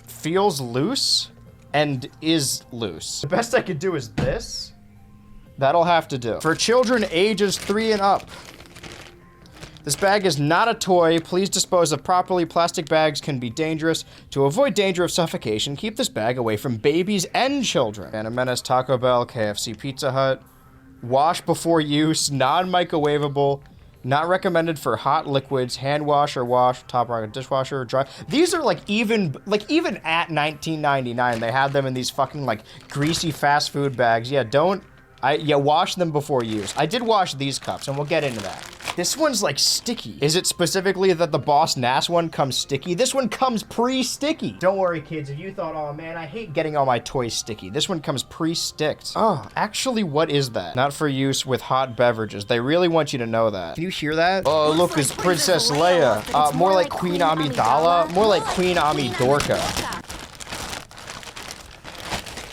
feels loose and is loose. The best I could do is this. That'll have to do. For children ages 3 and up. This bag is not a toy. Please dispose of properly. Plastic bags can be dangerous. To avoid danger of suffocation, keep this bag away from babies and children. Phantom Menace, Taco Bell, KFC, Pizza Hut. Wash before use, non-microwavable. Not recommended for hot liquids, hand wash or wash, top rocket dishwasher, dry. These are even at 1999, they had them in these fucking like greasy fast food bags. Yeah, wash them before use. I did wash these cups and we'll get into that. This one's like sticky. Is it specifically that the Boss Nass one comes sticky? This one comes pre-sticky. Don't worry, kids. If you thought, oh man, I hate getting all my toys sticky. This one comes pre-sticked. Oh, actually, what is that? Not for use with hot beverages. They really want you to know that. Can you hear that? Oh, look, it's Princess Leia. More like Queen Amidala. More like Queen Amidorka.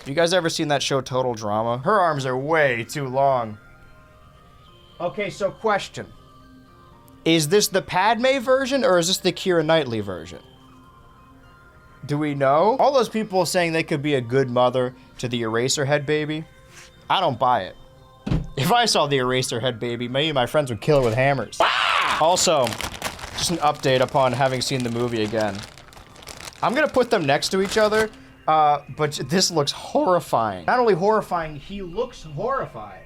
You guys ever seen that show Total Drama? Her arms are way too long. Okay, so question. Is this the Padme version or is this the Keira Knightley version? Do we know? All those people saying they could be a good mother to the Eraserhead baby, I don't buy it. If I saw the Eraserhead baby, maybe my friends would kill her with hammers. Also, just an update upon having seen the movie again. I'm gonna put them next to each other, but this looks horrifying. Not only horrifying, he looks horrified.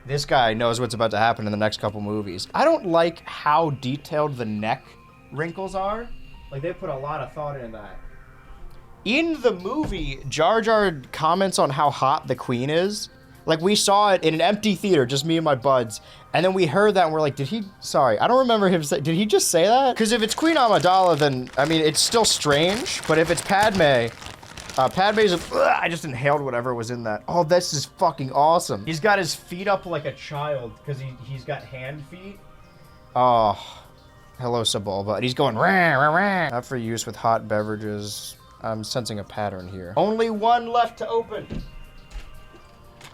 This guy knows what's about to happen in the next couple movies. I don't like how detailed the neck wrinkles are. Like, they put a lot of thought into that. In the movie, Jar Jar comments on how hot the queen is. Like, we saw it in an empty theater, just me and my buds. And then we heard that and we're like, sorry, I don't remember him say, did he just say that? Because if it's Queen Amidala, then, I mean, it's still strange. But if it's Padme, Padme's, I just inhaled whatever was in that. Oh, this is fucking awesome. He's got his feet up like a child because he's got hand feet. Oh, hello, Sebulba. And he's going, rah, rah, rah. Not for use with hot beverages. I'm sensing a pattern here. Only one left to open.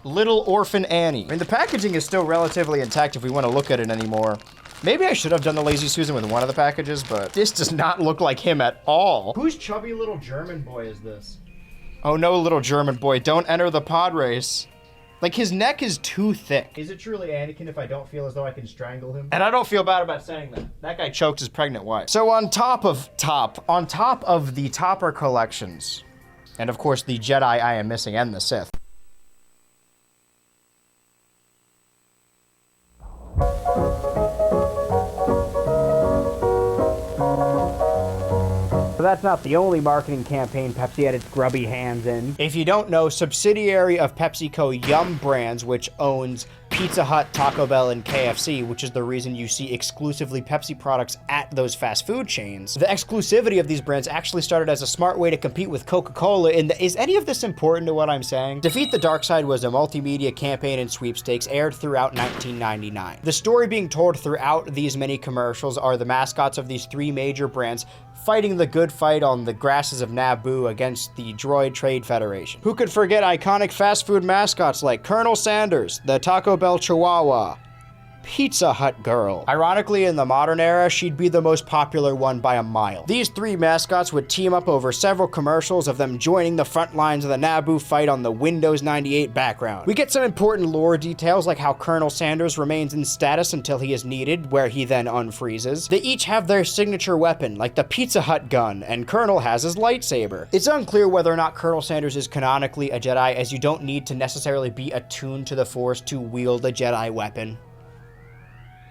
Little Orphan Annie. I mean, the packaging is still relatively intact if we want to look at it anymore. Maybe I should have done the Lazy Susan with one of the packages, but this does not look like him at all. Whose chubby little German boy is this? Oh no, little German boy, don't enter the pod race. Like, his neck is too thick. Is it truly Anakin if I don't feel as though I can strangle him? And I don't feel bad about saying that. That guy choked his pregnant wife. So on top of the Topper collections, and of course the Jedi I am missing and the Sith, that's not the only marketing campaign Pepsi had its grubby hands in. If you don't know, subsidiary of PepsiCo Yum Brands, which owns Pizza Hut, Taco Bell, and KFC, which is the reason you see exclusively Pepsi products at those fast food chains. The exclusivity of these brands actually started as a smart way to compete with Coca-Cola. Is any of this important to what I'm saying? Defeat the Darkside was a multimedia campaign and sweepstakes aired throughout 1999. The story being told throughout these many commercials are the mascots of these three major brands fighting the good fight on the grasses of Naboo against the Droid Trade Federation. Who could forget iconic fast food mascots like Colonel Sanders, the Taco Bell Chihuahua, Pizza Hut Girl. Ironically, in the modern era, she'd be the most popular one by a mile. These three mascots would team up over several commercials of them joining the front lines of the Naboo fight on the Windows 98 background. We get some important lore details like how Colonel Sanders remains in status until he is needed, where he then unfreezes. They each have their signature weapon, like the Pizza Hut gun, and Colonel has his lightsaber. It's unclear whether or not Colonel Sanders is canonically a Jedi, as you don't need to necessarily be attuned to the Force to wield a Jedi weapon.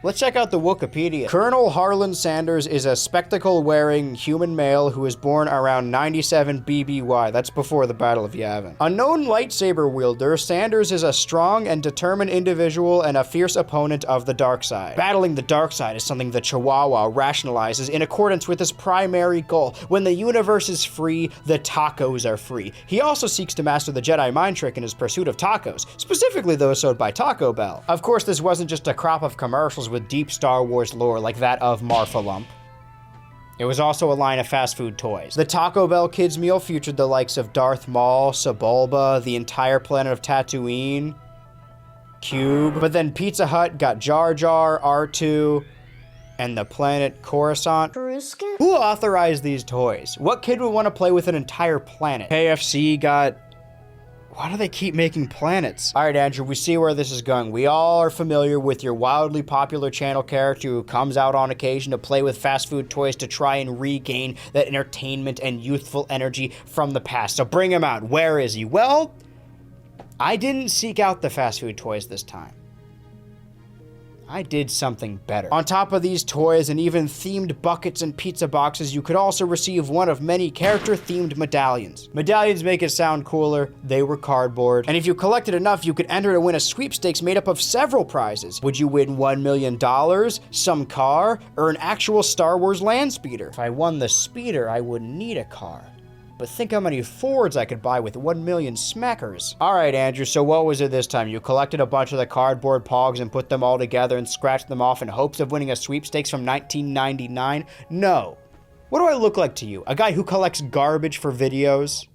Let's check out the Wikipedia. Colonel Harlan Sanders is a spectacle-wearing human male who was born around 97 BBY. That's before the Battle of Yavin. A known lightsaber wielder, Sanders is a strong and determined individual and a fierce opponent of the Darkside. Battling the Darkside is something the Chihuahua rationalizes in accordance with his primary goal. When the universe is free, the tacos are free. He also seeks to master the Jedi mind trick in his pursuit of tacos, specifically those sold by Taco Bell. Of course, this wasn't just a crop of commercials with deep Star Wars lore like that of Marfalump. It was also a line of fast food toys. The Taco Bell kids meal featured the likes of Darth Maul, Sebulba, the entire planet of Tatooine, Cube, but then Pizza Hut got Jar Jar, R2, and the planet Coruscant. Who authorized these toys? What kid would want to play with an entire planet? KFC got... Why do they keep making planets? All right, Andrew, we see where this is going. We all are familiar with your wildly popular channel character who comes out on occasion to play with fast food toys to try and regain that entertainment and youthful energy from the past. So bring him out. Where is he? Well, I didn't seek out the fast food toys this time. I did something better. On top of these toys and even themed buckets and pizza boxes, you could also receive one of many character-themed medallions. Medallions make it sound cooler, they were cardboard, and if you collected enough, you could enter to win a sweepstakes made up of several prizes. Would you win $1 million, some car, or an actual Star Wars land speeder? If I won the speeder, I wouldn't need a car. But think how many Fords I could buy with 1 million smackers. All right, Andrew, so what was it this time? You collected a bunch of the cardboard pogs and put them all together and scratched them off in hopes of winning a sweepstakes from 1999? No. What do I look like to you? A guy who collects garbage for videos?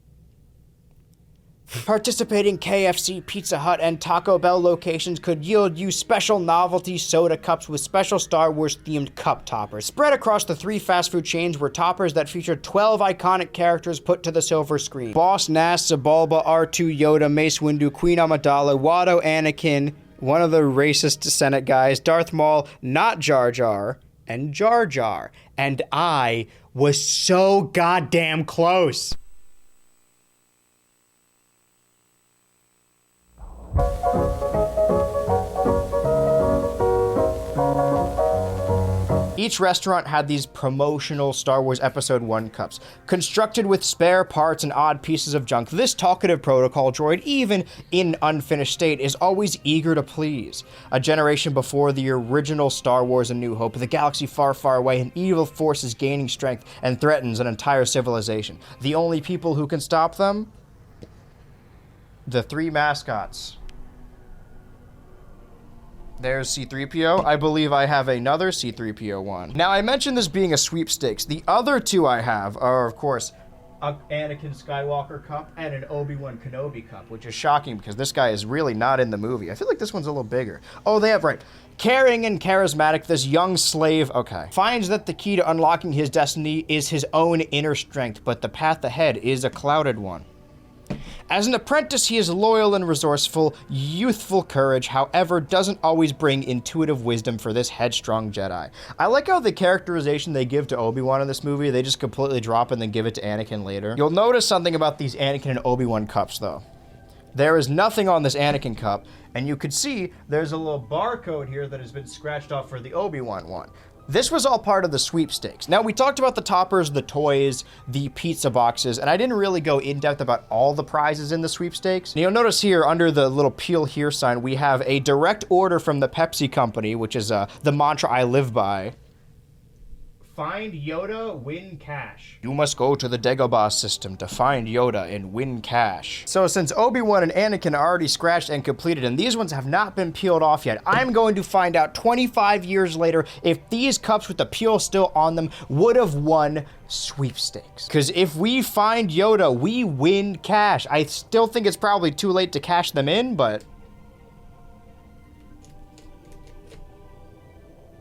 Participating KFC, Pizza Hut, and Taco Bell locations could yield you special novelty soda cups with special Star Wars themed cup toppers. Spread across the 3 fast food chains were toppers that featured 12 iconic characters put to the silver screen. Boss Nass, Sebulba, R2, Yoda, Mace Windu, Queen Amidala, Watto, Anakin, one of the racist Senate guys, Darth Maul, not Jar Jar, and Jar Jar. And I was so goddamn close. Each restaurant had these promotional Star Wars Episode 1 cups, constructed with spare parts and odd pieces of junk. This talkative protocol droid, even in unfinished state, is always eager to please. A generation before the original Star Wars A New Hope, the galaxy far, far away, an evil force is gaining strength and threatens an entire civilization. The only people who can stop them? The 3 mascots. There's C-3PO. I believe I have another C-3PO one. Now, I mentioned this being a sweepstakes. The other 2 I have are, of course, an Anakin Skywalker cup and an Obi-Wan Kenobi cup, which is shocking because this guy is really not in the movie. I feel like this one's a little bigger. Oh, they have, right. Caring and charismatic, this young slave, okay, finds that the key to unlocking his destiny is his own inner strength, but the path ahead is a clouded one. As an apprentice, he is loyal and resourceful, youthful courage, however, doesn't always bring intuitive wisdom for this headstrong Jedi. I like how the characterization they give to Obi-Wan in this movie, they just completely drop and then give it to Anakin later. You'll notice something about these Anakin and Obi-Wan cups, though. There is nothing on this Anakin cup, and you could see there's a little barcode here that has been scratched off for the Obi-Wan one. This was all part of the sweepstakes. Now, we talked about the toppers, the toys, the pizza boxes, and I didn't really go in depth about all the prizes in the sweepstakes. And you'll notice here, under the little peel here sign, we have a direct order from the Pepsi company, which is the mantra I live by. Find Yoda, win cash. You must go to the Dagobah system to find Yoda and win cash. So since Obi-Wan and Anakin are already scratched and completed, and these ones have not been peeled off yet, I'm going to find out 25 years later if these cups with the peel still on them would have won sweepstakes. Because if we find Yoda, we win cash. I still think it's probably too late to cash them in, but...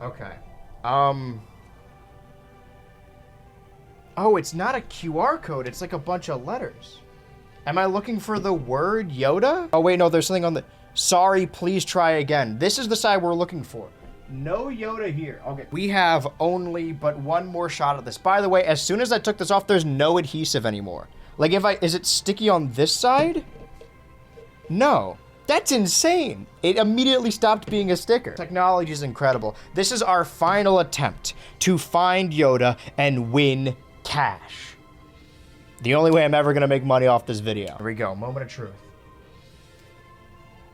Okay. Oh, it's not a QR code. It's like a bunch of letters. Am I looking for the word Yoda? Oh, wait, no, there's something on the... Sorry, please try again. This is the side we're looking for. No Yoda here. Okay, we have only but one more shot at this. By the way, as soon as I took this off, there's no adhesive anymore. Like, is it sticky on this side? No. That's insane. It immediately stopped being a sticker. Technology is incredible. This is our final attempt to find Yoda and win cash. The only way I'm ever gonna make money off this video. Here we go, moment of truth.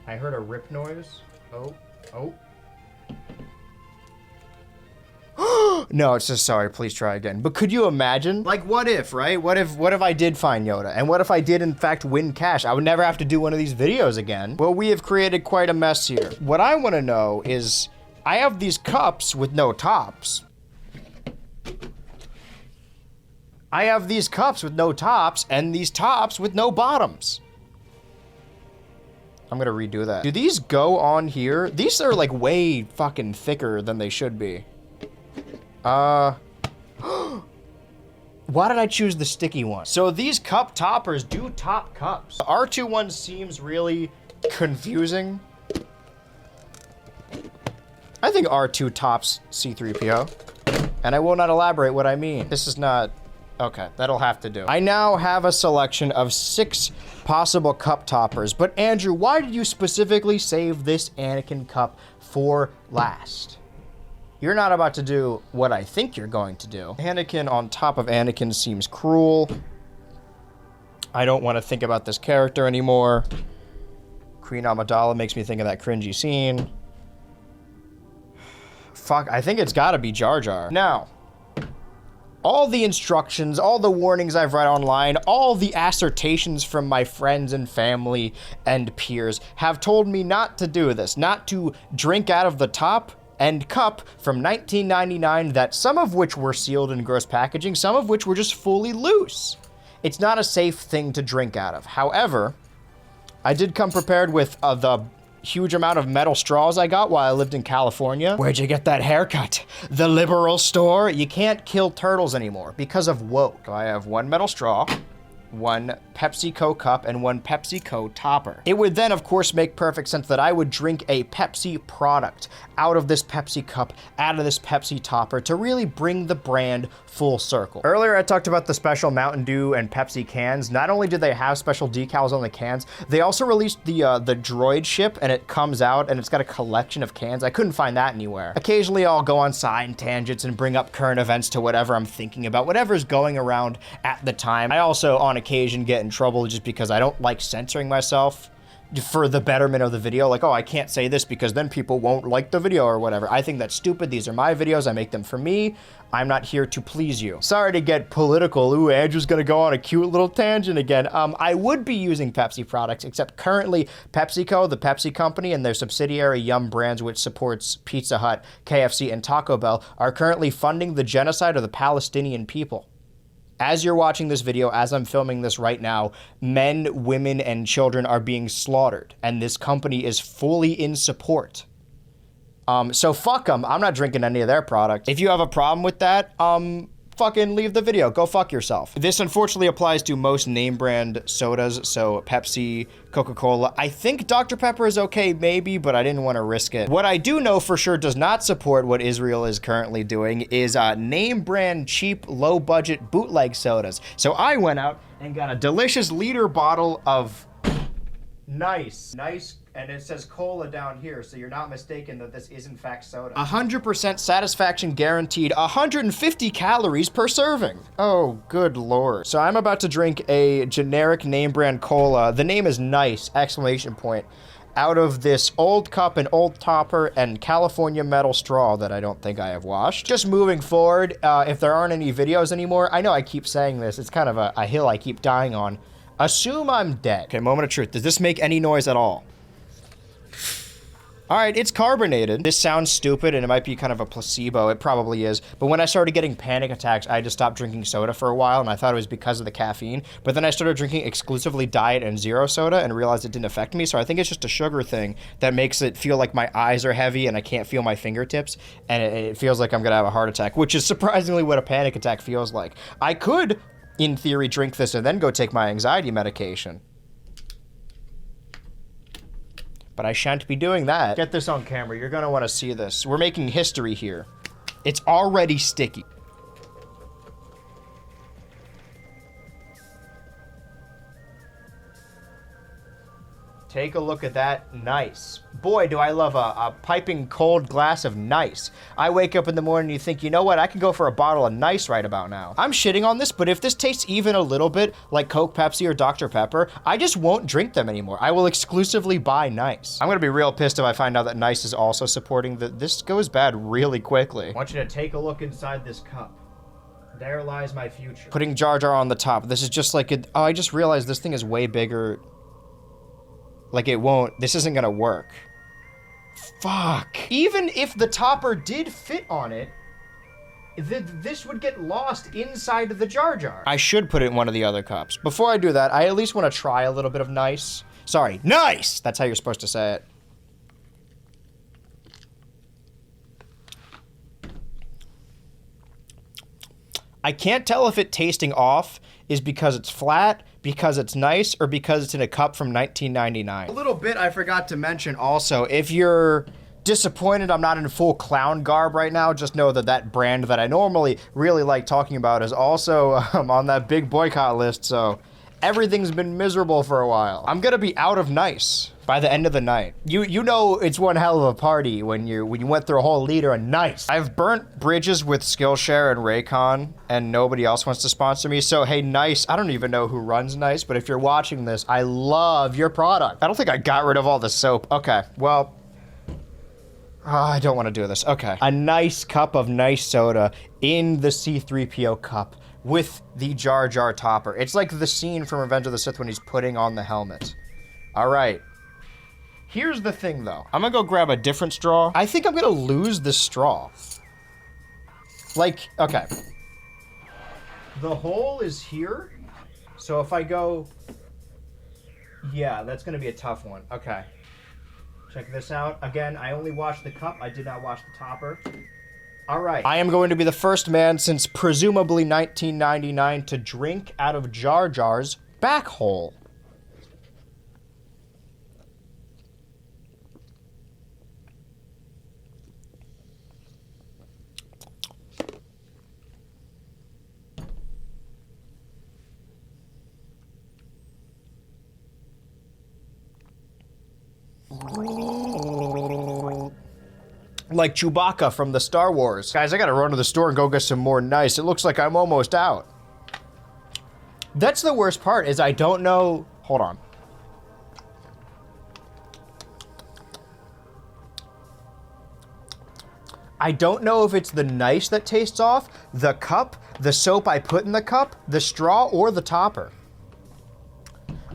I heard a rip noise. Oh. No, it's just sorry, please try again. But could you imagine? Like, what if, right? What if I did find Yoda? And what if I did, in fact, win cash? I would never have to do one of these videos again. Well, we have created quite a mess here. What I want to know is, I have these cups with no tops. I have these cups with no tops, and these tops with no bottoms. I'm gonna redo that. Do these go on here? These are, like, way fucking thicker than they should be. Why did I choose the sticky one? So these cup toppers do top cups. The R2 one seems really confusing. I think R2 tops C-3PO. And I will not elaborate what I mean. This is not... Okay, that'll have to do. I now have a selection of 6 possible cup toppers, but Andrew, why did you specifically save this Anakin cup for last. You're not about to do what I think you're going to do. Anakin on top of Anakin seems cruel. I don't want to think about this character anymore. Queen Amidala makes me think of that cringy scene. Fuck, I think it's gotta be Jar Jar. Now, all the instructions, all the warnings I've read online, all the assertions from my friends and family and peers have told me not to do this, not to drink out of the top end cup from 1999, that some of which were sealed in gross packaging, some of which were just fully loose. It's not a safe thing to drink out of. However, I did come prepared with the huge amount of metal straws I got while I lived in California. Where'd you get that haircut? The liberal store? You can't kill turtles anymore because of woke. So I have one metal straw, one PepsiCo cup, and one PepsiCo topper. It would then, of course, make perfect sense that I would drink a Pepsi product out of this Pepsi cup, out of this Pepsi topper, to really bring the brand full circle. Earlier, I talked about the special Mountain Dew and Pepsi cans. Not only did they have special decals on the cans, they also released the droid ship, and it comes out and it's got a collection of cans. I couldn't find that anywhere. Occasionally, I'll go on side tangents and bring up current events to whatever I'm thinking about, whatever's going around at the time. I also, on occasion, get in trouble just because I don't like censoring myself for the betterment of the video. Like, oh, I can't say this because then people won't like the video or whatever. I think that's stupid. These are my videos. I make them for me. I'm not here to please you. Sorry to get political. Ooh, Andrew's gonna go on a cute little tangent again. I would be using Pepsi products, except currently PepsiCo, the Pepsi company, and their subsidiary Yum Brands, which supports Pizza Hut, KFC, and Taco Bell, are currently funding the genocide of the Palestinian people. As you're watching this video, as I'm filming this right now, men, women, and children are being slaughtered, and this company is fully in support. So fuck them. I'm not drinking any of their product. If you have a problem with that, fucking leave the video. Go fuck yourself. This unfortunately applies to most name brand sodas, so Pepsi, Coca-Cola. I think Dr. Pepper is okay, maybe, but I didn't want to risk it. What I do know for sure does not support what Israel is currently doing is name brand, cheap, low budget bootleg sodas. So I went out and got a delicious liter bottle of nice, and it says cola down here, so you're not mistaken that this is in fact soda. 100% satisfaction guaranteed, 150 calories per serving. Oh, good lord. So I'm about to drink a generic name brand cola. The name is Nice, exclamation point, out of this old cup and old topper and California metal straw that I don't think I have washed. Just moving forward, if there aren't any videos anymore, I know I keep saying this, it's kind of a hill I keep dying on. Assume I'm dead. Okay, moment of truth. Does this make any noise at all? All right, it's carbonated. This sounds stupid and it might be kind of a placebo. It probably is. But when I started getting panic attacks, I just stopped drinking soda for a while and I thought it was because of the caffeine. But then I started drinking exclusively diet and zero soda and realized it didn't affect me. So I think it's just a sugar thing that makes it feel like my eyes are heavy and I can't feel my fingertips. And it feels like I'm gonna have a heart attack, which is surprisingly what a panic attack feels like. I could, in theory, drink this and then go take my anxiety medication. But I shan't be doing that. Get this on camera. You're gonna wanna see this. We're making history here. It's already sticky. Take a look at that. Nice. Boy, do I love a piping cold glass of Nice. I wake up in the morning and you think, you know what? I can go for a bottle of Nice right about now. I'm shitting on this, but if this tastes even a little bit like Coke, Pepsi, or Dr. Pepper, I just won't drink them anymore. I will exclusively buy Nice. I'm gonna be real pissed if I find out that Nice is also supporting this goes bad really quickly. I want you to take a look inside this cup. There lies my future. Putting Jar Jar on the top. This is just like oh, I just realized this thing is way bigger. Like it won't, this isn't gonna work. Fuck. Even if the topper did fit on it, this would get lost inside of the Jar Jar. I should put it in one of the other cups. Before I do that, I at least want to try a little bit of Nice. Sorry, Nice! That's how you're supposed to say it. I can't tell if it tasting off is because it's flat, because it's Nice, or because it's in a cup from 1999. A little bit I forgot to mention also, if you're disappointed I'm not in full clown garb right now, just know that that brand that I normally really like talking about is also on that big boycott list, so everything's been miserable for a while. I'm gonna be out of Nice. by the end of the night. You know it's one hell of a party when you went through a whole liter of Nice. I've burnt bridges with Skillshare and Raycon, and nobody else wants to sponsor me. So hey, Nice, I don't even know who runs Nice, but if you're watching this, I love your product. I don't think I got rid of all the soap. Okay, well, I don't want to do this. Okay, a nice cup of nice soda in the C-3PO cup with the Jar Jar topper. It's like the scene from Revenge of the Sith when he's putting on the helmet. All right. Here's the thing, though. I'm gonna go grab a different straw. I think I'm gonna lose this straw. Like, okay. The hole is here. So if I go... Yeah, that's gonna be a tough one. Okay. Check this out. Again, I only washed the cup. I did not wash the topper. All right. I am going to be the first man since presumably 1999 to drink out of Jar Jar's back hole. Like Chewbacca from the Star Wars. Guys, I gotta run to the store and go get some more Nice. It looks like I'm almost out. That's the worst part, is I don't know... Hold on. I don't know if it's the Nice that tastes off, the cup, the soap I put in the cup, the straw, or the topper.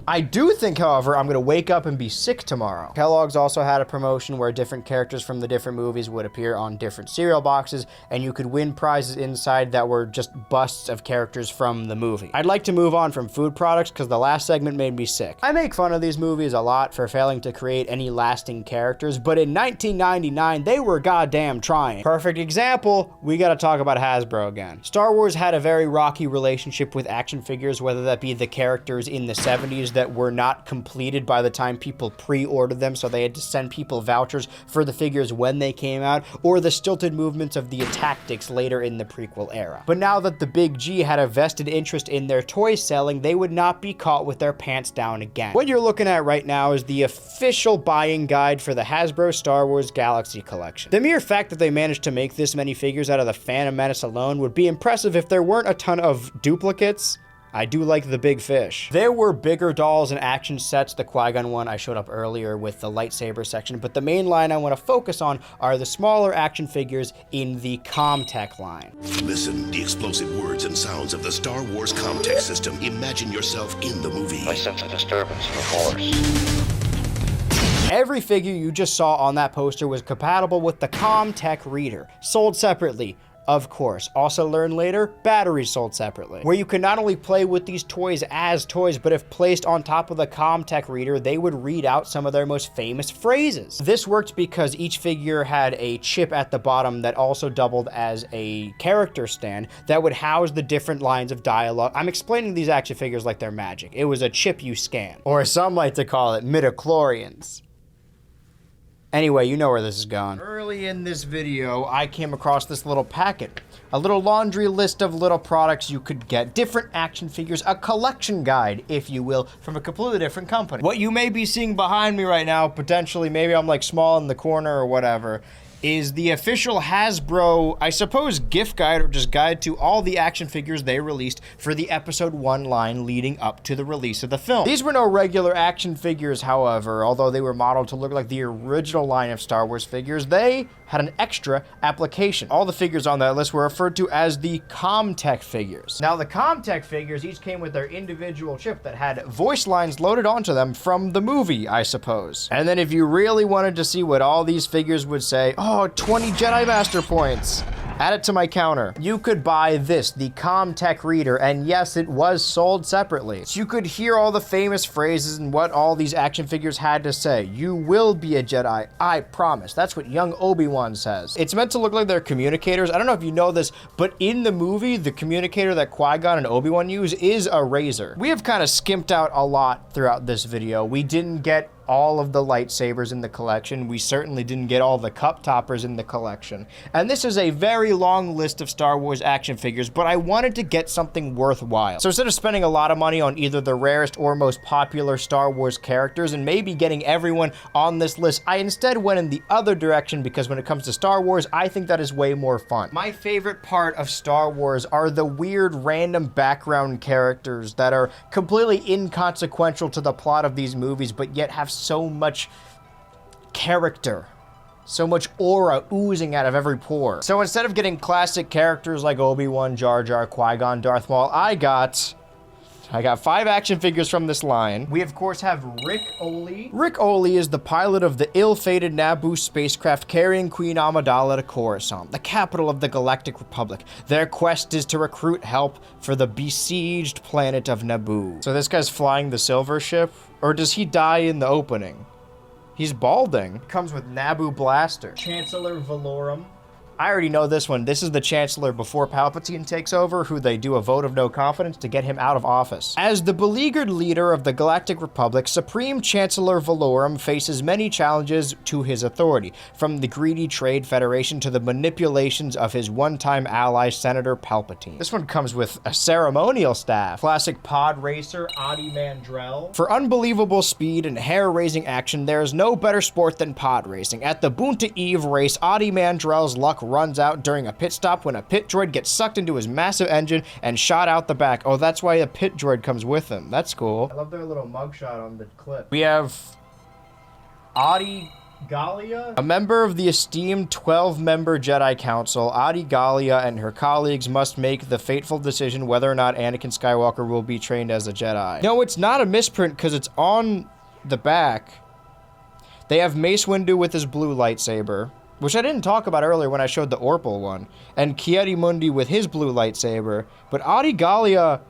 I do think, however, I'm gonna wake up and be sick tomorrow. Kellogg's also had a promotion where different characters from the different movies would appear on different cereal boxes, and you could win prizes inside that were just busts of characters from the movie. I'd like to move on from food products because the last segment made me sick. I make fun of these movies a lot for failing to create any lasting characters, but in 1999, they were goddamn trying. Perfect example, we gotta talk about Hasbro again. Star Wars had a very rocky relationship with action figures, whether that be the characters in the 70s that were not completed by the time people pre-ordered them, so they had to send people vouchers for the figures when they came out, or the stilted movements of the tactics later in the prequel era. But now that the Big G had a vested interest in their toy selling, they would not be caught with their pants down again. What you're looking at right now is the official buying guide for the Hasbro Star Wars Galaxy Collection. The mere fact that they managed to make this many figures out of the Phantom Menace alone would be impressive if there weren't a ton of duplicates. I do like the big fish. There were bigger dolls and action sets, the Qui-Gon one I showed up earlier with the lightsaber section, but the main line I want to focus on are the smaller action figures in the Commtech line. Listen, the explosive words and sounds of the Star Wars Commtech system. Imagine yourself in the movie. I sense a disturbance in the Force. Every figure you just saw on that poster was compatible with the Commtech reader, sold separately. Of course. Also learn later, batteries sold separately, where you can not only play with these toys as toys, but if placed on top of the Commtech reader, they would read out some of their most famous phrases. This worked because each figure had a chip at the bottom that also doubled as a character stand that would house the different lines of dialogue. I'm explaining these action figures like they're magic. It was a chip you scan, or as some like to call it, midichlorians. Anyway, you know where this is going. Early in this video, I came across this little packet. A little laundry list of little products you could get. Different action figures, a collection guide, if you will, from a completely different company. What you may be seeing behind me right now, potentially, maybe I'm like small in the corner or whatever, is the official Hasbro, I suppose, gift guide or just guide to all the action figures they released for the episode 1 line leading up to the release of the film. These were no regular action figures, however, although they were modeled to look like the original line of Star Wars figures, they had an extra application. All the figures on that list were referred to as the Commtech figures. Now, the Commtech figures each came with their individual chip that had voice lines loaded onto them from the movie, I suppose. And then if you really wanted to see what all these figures would say, oh, 20 Jedi Master points. Add it to my counter. You could buy this, the Commtech reader, and yes, it was sold separately. So you could hear all the famous phrases and what all these action figures had to say. You will be a Jedi, I promise. That's what young Obi-Wan says. It's meant to look like they're communicators. I don't know if you know this, but in the movie, the communicator that Qui-Gon and Obi-Wan use is a razor. We have kind of skimped out a lot throughout this video. We didn't get all of the lightsabers in the collection. We certainly didn't get all the cup toppers in the collection. And this is a very long list of Star Wars action figures, but I wanted to get something worthwhile. So instead of spending a lot of money on either the rarest or most popular Star Wars characters and maybe getting everyone on this list, I instead went in the other direction because when it comes to Star Wars, I think that is way more fun. My favorite part of Star Wars are the weird random background characters that are completely inconsequential to the plot of these movies, but yet have so much character, so much aura oozing out of every pore. So instead of getting classic characters like Obi-Wan, Jar Jar, Qui-Gon, Darth Maul, I got 5 action figures from this line. We, of course, have Rick Oli. Rick Oli is the pilot of the ill-fated Naboo spacecraft carrying Queen Amidala to Coruscant, the capital of the Galactic Republic. Their quest is to recruit help for the besieged planet of Naboo. So this guy's flying the silver ship? Or does he die in the opening? He's balding. Comes with Naboo blaster. Chancellor Valorum. I already know this one. This is the Chancellor before Palpatine takes over, who they do a vote of no confidence to get him out of office. As the beleaguered leader of the Galactic Republic, Supreme Chancellor Valorum faces many challenges to his authority, from the greedy Trade Federation to the manipulations of his one-time ally, Senator Palpatine. This one comes with a ceremonial staff. Classic pod racer, Adi Mandrell. For unbelievable speed and hair-raising action, there is no better sport than pod racing. At the Boonta Eve race, Adi Mandrell's luck runs out during a pit stop when a pit droid gets sucked into his massive engine and shot out the back. Oh, that's why a pit droid comes with him. That's cool. I love their little mugshot on the clip. We have Adi Gallia, a member of the esteemed 12-member Jedi Council. Adi Gallia and her colleagues must make the fateful decision whether or not Anakin Skywalker will be trained as a Jedi. No, it's not a misprint because it's on the back. They have Mace Windu with his blue lightsaber, which I didn't talk about earlier when I showed the Orpal one, and Ki-Adi-Mundi with his blue lightsaber, but Adi Gallia,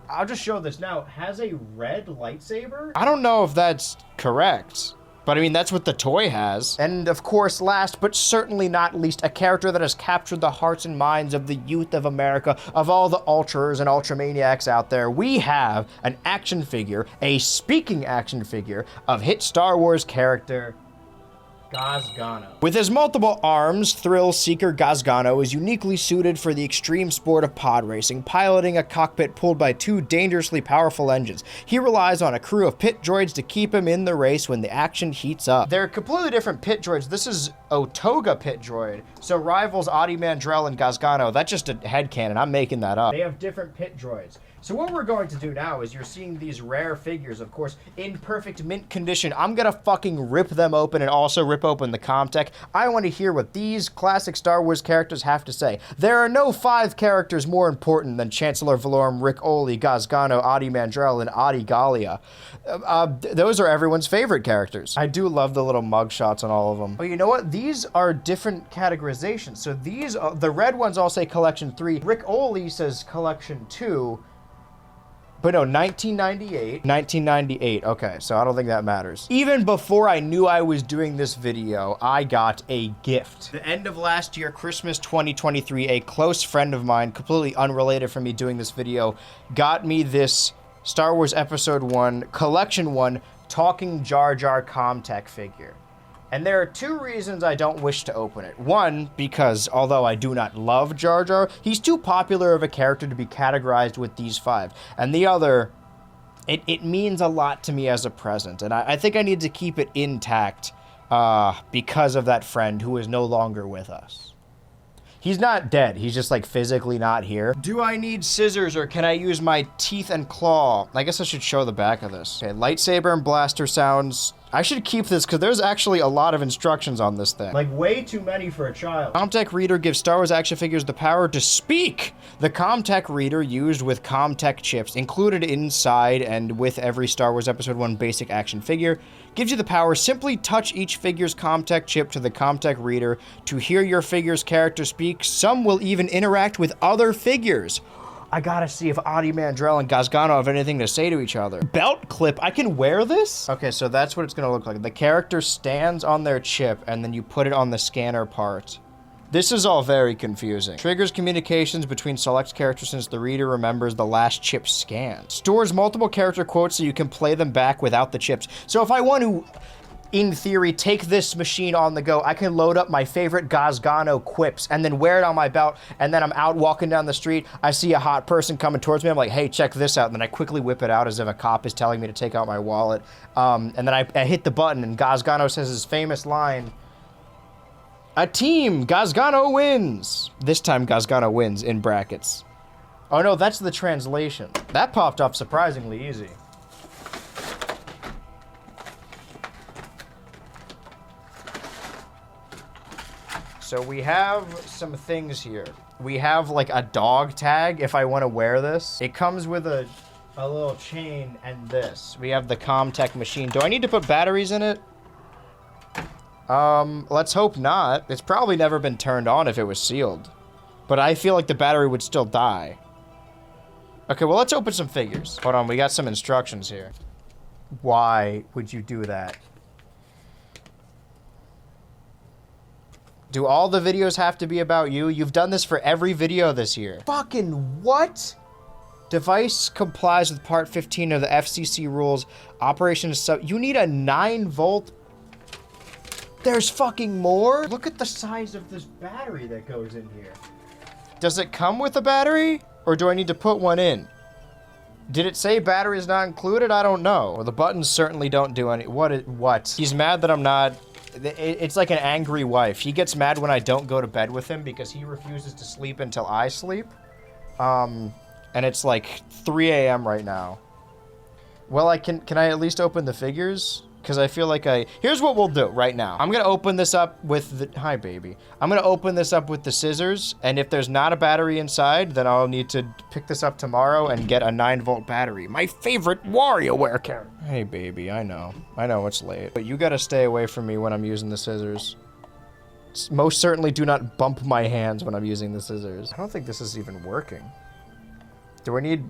I'll just show this now, has a red lightsaber? I don't know if that's correct, but I mean, that's what the toy has. And of course, last but certainly not least, a character that has captured the hearts and minds of the youth of America, of all the ultras and ultramaniacs out there. We have an action figure, a speaking action figure, of hit Star Wars character, Gazgano. With his multiple arms, thrill seeker Gazgano is uniquely suited for the extreme sport of pod racing, piloting a cockpit pulled by 2 dangerously powerful engines. He relies on a crew of pit droids to keep him in the race when the action heats up. They're completely different pit droids. This is Otoga pit droid, so rivals Adi Mandrell and Gazgano. That's just a headcanon. I'm making that up. They have different pit droids. So what we're going to do now is you're seeing these rare figures, of course, in perfect mint condition. I'm gonna fucking rip them open and also rip open the Commtech. I want to hear what these classic Star Wars characters have to say. There are no 5 characters more important than Chancellor Valorum, Rick Oli, Gazgano, Adi Mandrell, and Adi Gallia. Those are everyone's favorite characters. I do love the little mugshots on all of them. But you know what? These are different categorizations. So these, the red ones all say Collection 3. Rick Oli says Collection 2. But no, 1998. 1998, okay, so I don't think that matters. Even before I knew I was doing this video, I got a gift. The end of last year, Christmas 2023, a close friend of mine, completely unrelated from me doing this video, got me this Star Wars Episode 1, Collection 1, Talking Jar Jar Commtech figure. And there are 2 reasons I don't wish to open it. One, because although I do not love Jar Jar, he's too popular of a character to be categorized with these 5. And the other, it means a lot to me as a present. And I think I need to keep it intact because of that friend who is no longer with us. He's not dead, he's just like physically not here. Do I need scissors or can I use my teeth and claw? I guess I should show the back of this. Okay, lightsaber and blaster sounds. I should keep this because there's actually a lot of instructions on this thing. Like way too many for a child. Commtech Reader gives Star Wars action figures the power to speak. The Commtech Reader, used with Commtech chips included inside and with every Star Wars Episode 1 basic action figure, gives you the power. Simply touch each figure's Commtech chip to the Commtech Reader to hear your figure's character speak. Some will even interact with other figures. I gotta see if Adi Mandrell and Gazgano have anything to say to each other. Belt clip, I can wear this? Okay, so that's what it's gonna look like. The character stands on their chip and then you put it on the scanner part This is all very confusing. Triggers communications between select characters since the reader remembers the last chip scan. Stores multiple character quotes so you can play them back without the chips. So if I want to, in theory, take this machine on the go, I can load up my favorite Gazgano quips and then wear it on my belt, and then I'm out walking down the street, I see a hot person coming towards me, I'm like, hey, check this out, and then I quickly whip it out as if a cop is telling me to take out my wallet, and then I hit the button, and Gazgano says his famous line, "A team, Gazgano wins." This time Gazgano wins in brackets. Oh no, that's the translation. That popped up surprisingly easy. So we have some things here. We have like a dog tag if I want to wear this. It comes with a little chain and this. We have the Commtech machine. Do I need to put batteries in it? Let's hope not. It's probably never been turned on if it was sealed. But I feel like the battery would still die. Okay, well, let's open some figures. Hold on, we got some instructions here. Why would you do that? Do all the videos have to be about you? You've done this for every video this year. Fucking what? Device complies with part 15 of the FCC rules. Operation is you need a 9-volt. There's fucking more? Look at the size of this battery that goes in here. Does it come with a battery? Or do I need to put one in? Did it say battery is not included? I don't know. Well, the buttons certainly don't do any. What? He's mad that I'm not. It's like an angry wife. He gets mad when I don't go to bed with him because he refuses to sleep until I sleep. And it's like 3 a.m. right now. Well, can I at least open the figures? Because I feel like here's what we'll do right now. I'm gonna open this up with the, hi baby. I'm gonna open this up with the scissors, and if there's not a battery inside, then I'll need to pick this up tomorrow and get a 9-volt battery. My favorite WarioWare character. Hey baby, I know it's late, but you gotta stay away from me when I'm using the scissors. Most certainly do not bump my hands when I'm using the scissors. I don't think this is even working. Do I need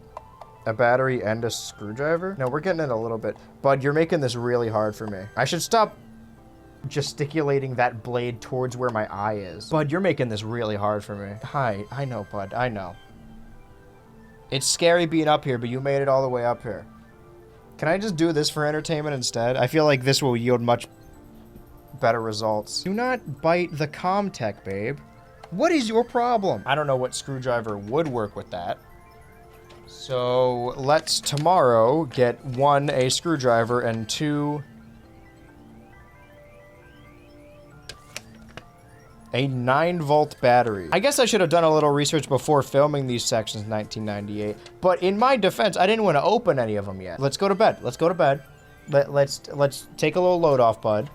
a battery and a screwdriver? No, we're getting it a little bit. Bud, you're making this really hard for me. I should stop gesticulating that blade towards where my eye is. Bud, you're making this really hard for me. Hi, I know, Bud, I know. It's scary being up here, but you made it all the way up here. Can I just do this for entertainment instead? I feel like this will yield much better results. Do not bite the Commtech, babe. What is your problem? I don't know what screwdriver would work with that. So let's tomorrow get 1, a screwdriver, and 2, a 9-volt battery. I guess I should have done a little research before filming these sections in 1998, but in my defense, I didn't want to open any of them yet. Let's go to bed. Let's go to bed. Let's take a little load off, bud.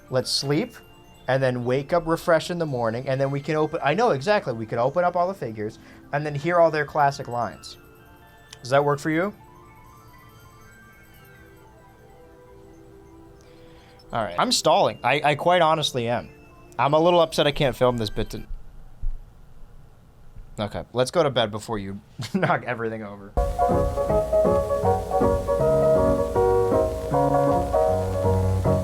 Let's sleep, and then wake up refreshed in the morning, and then we can open, I know exactly, we can open up all the figures, and then hear all their classic lines. Does that work for you? All right, I'm stalling. I quite honestly am. I'm a little upset I can't film this bit. Okay, let's go to bed before you knock everything over.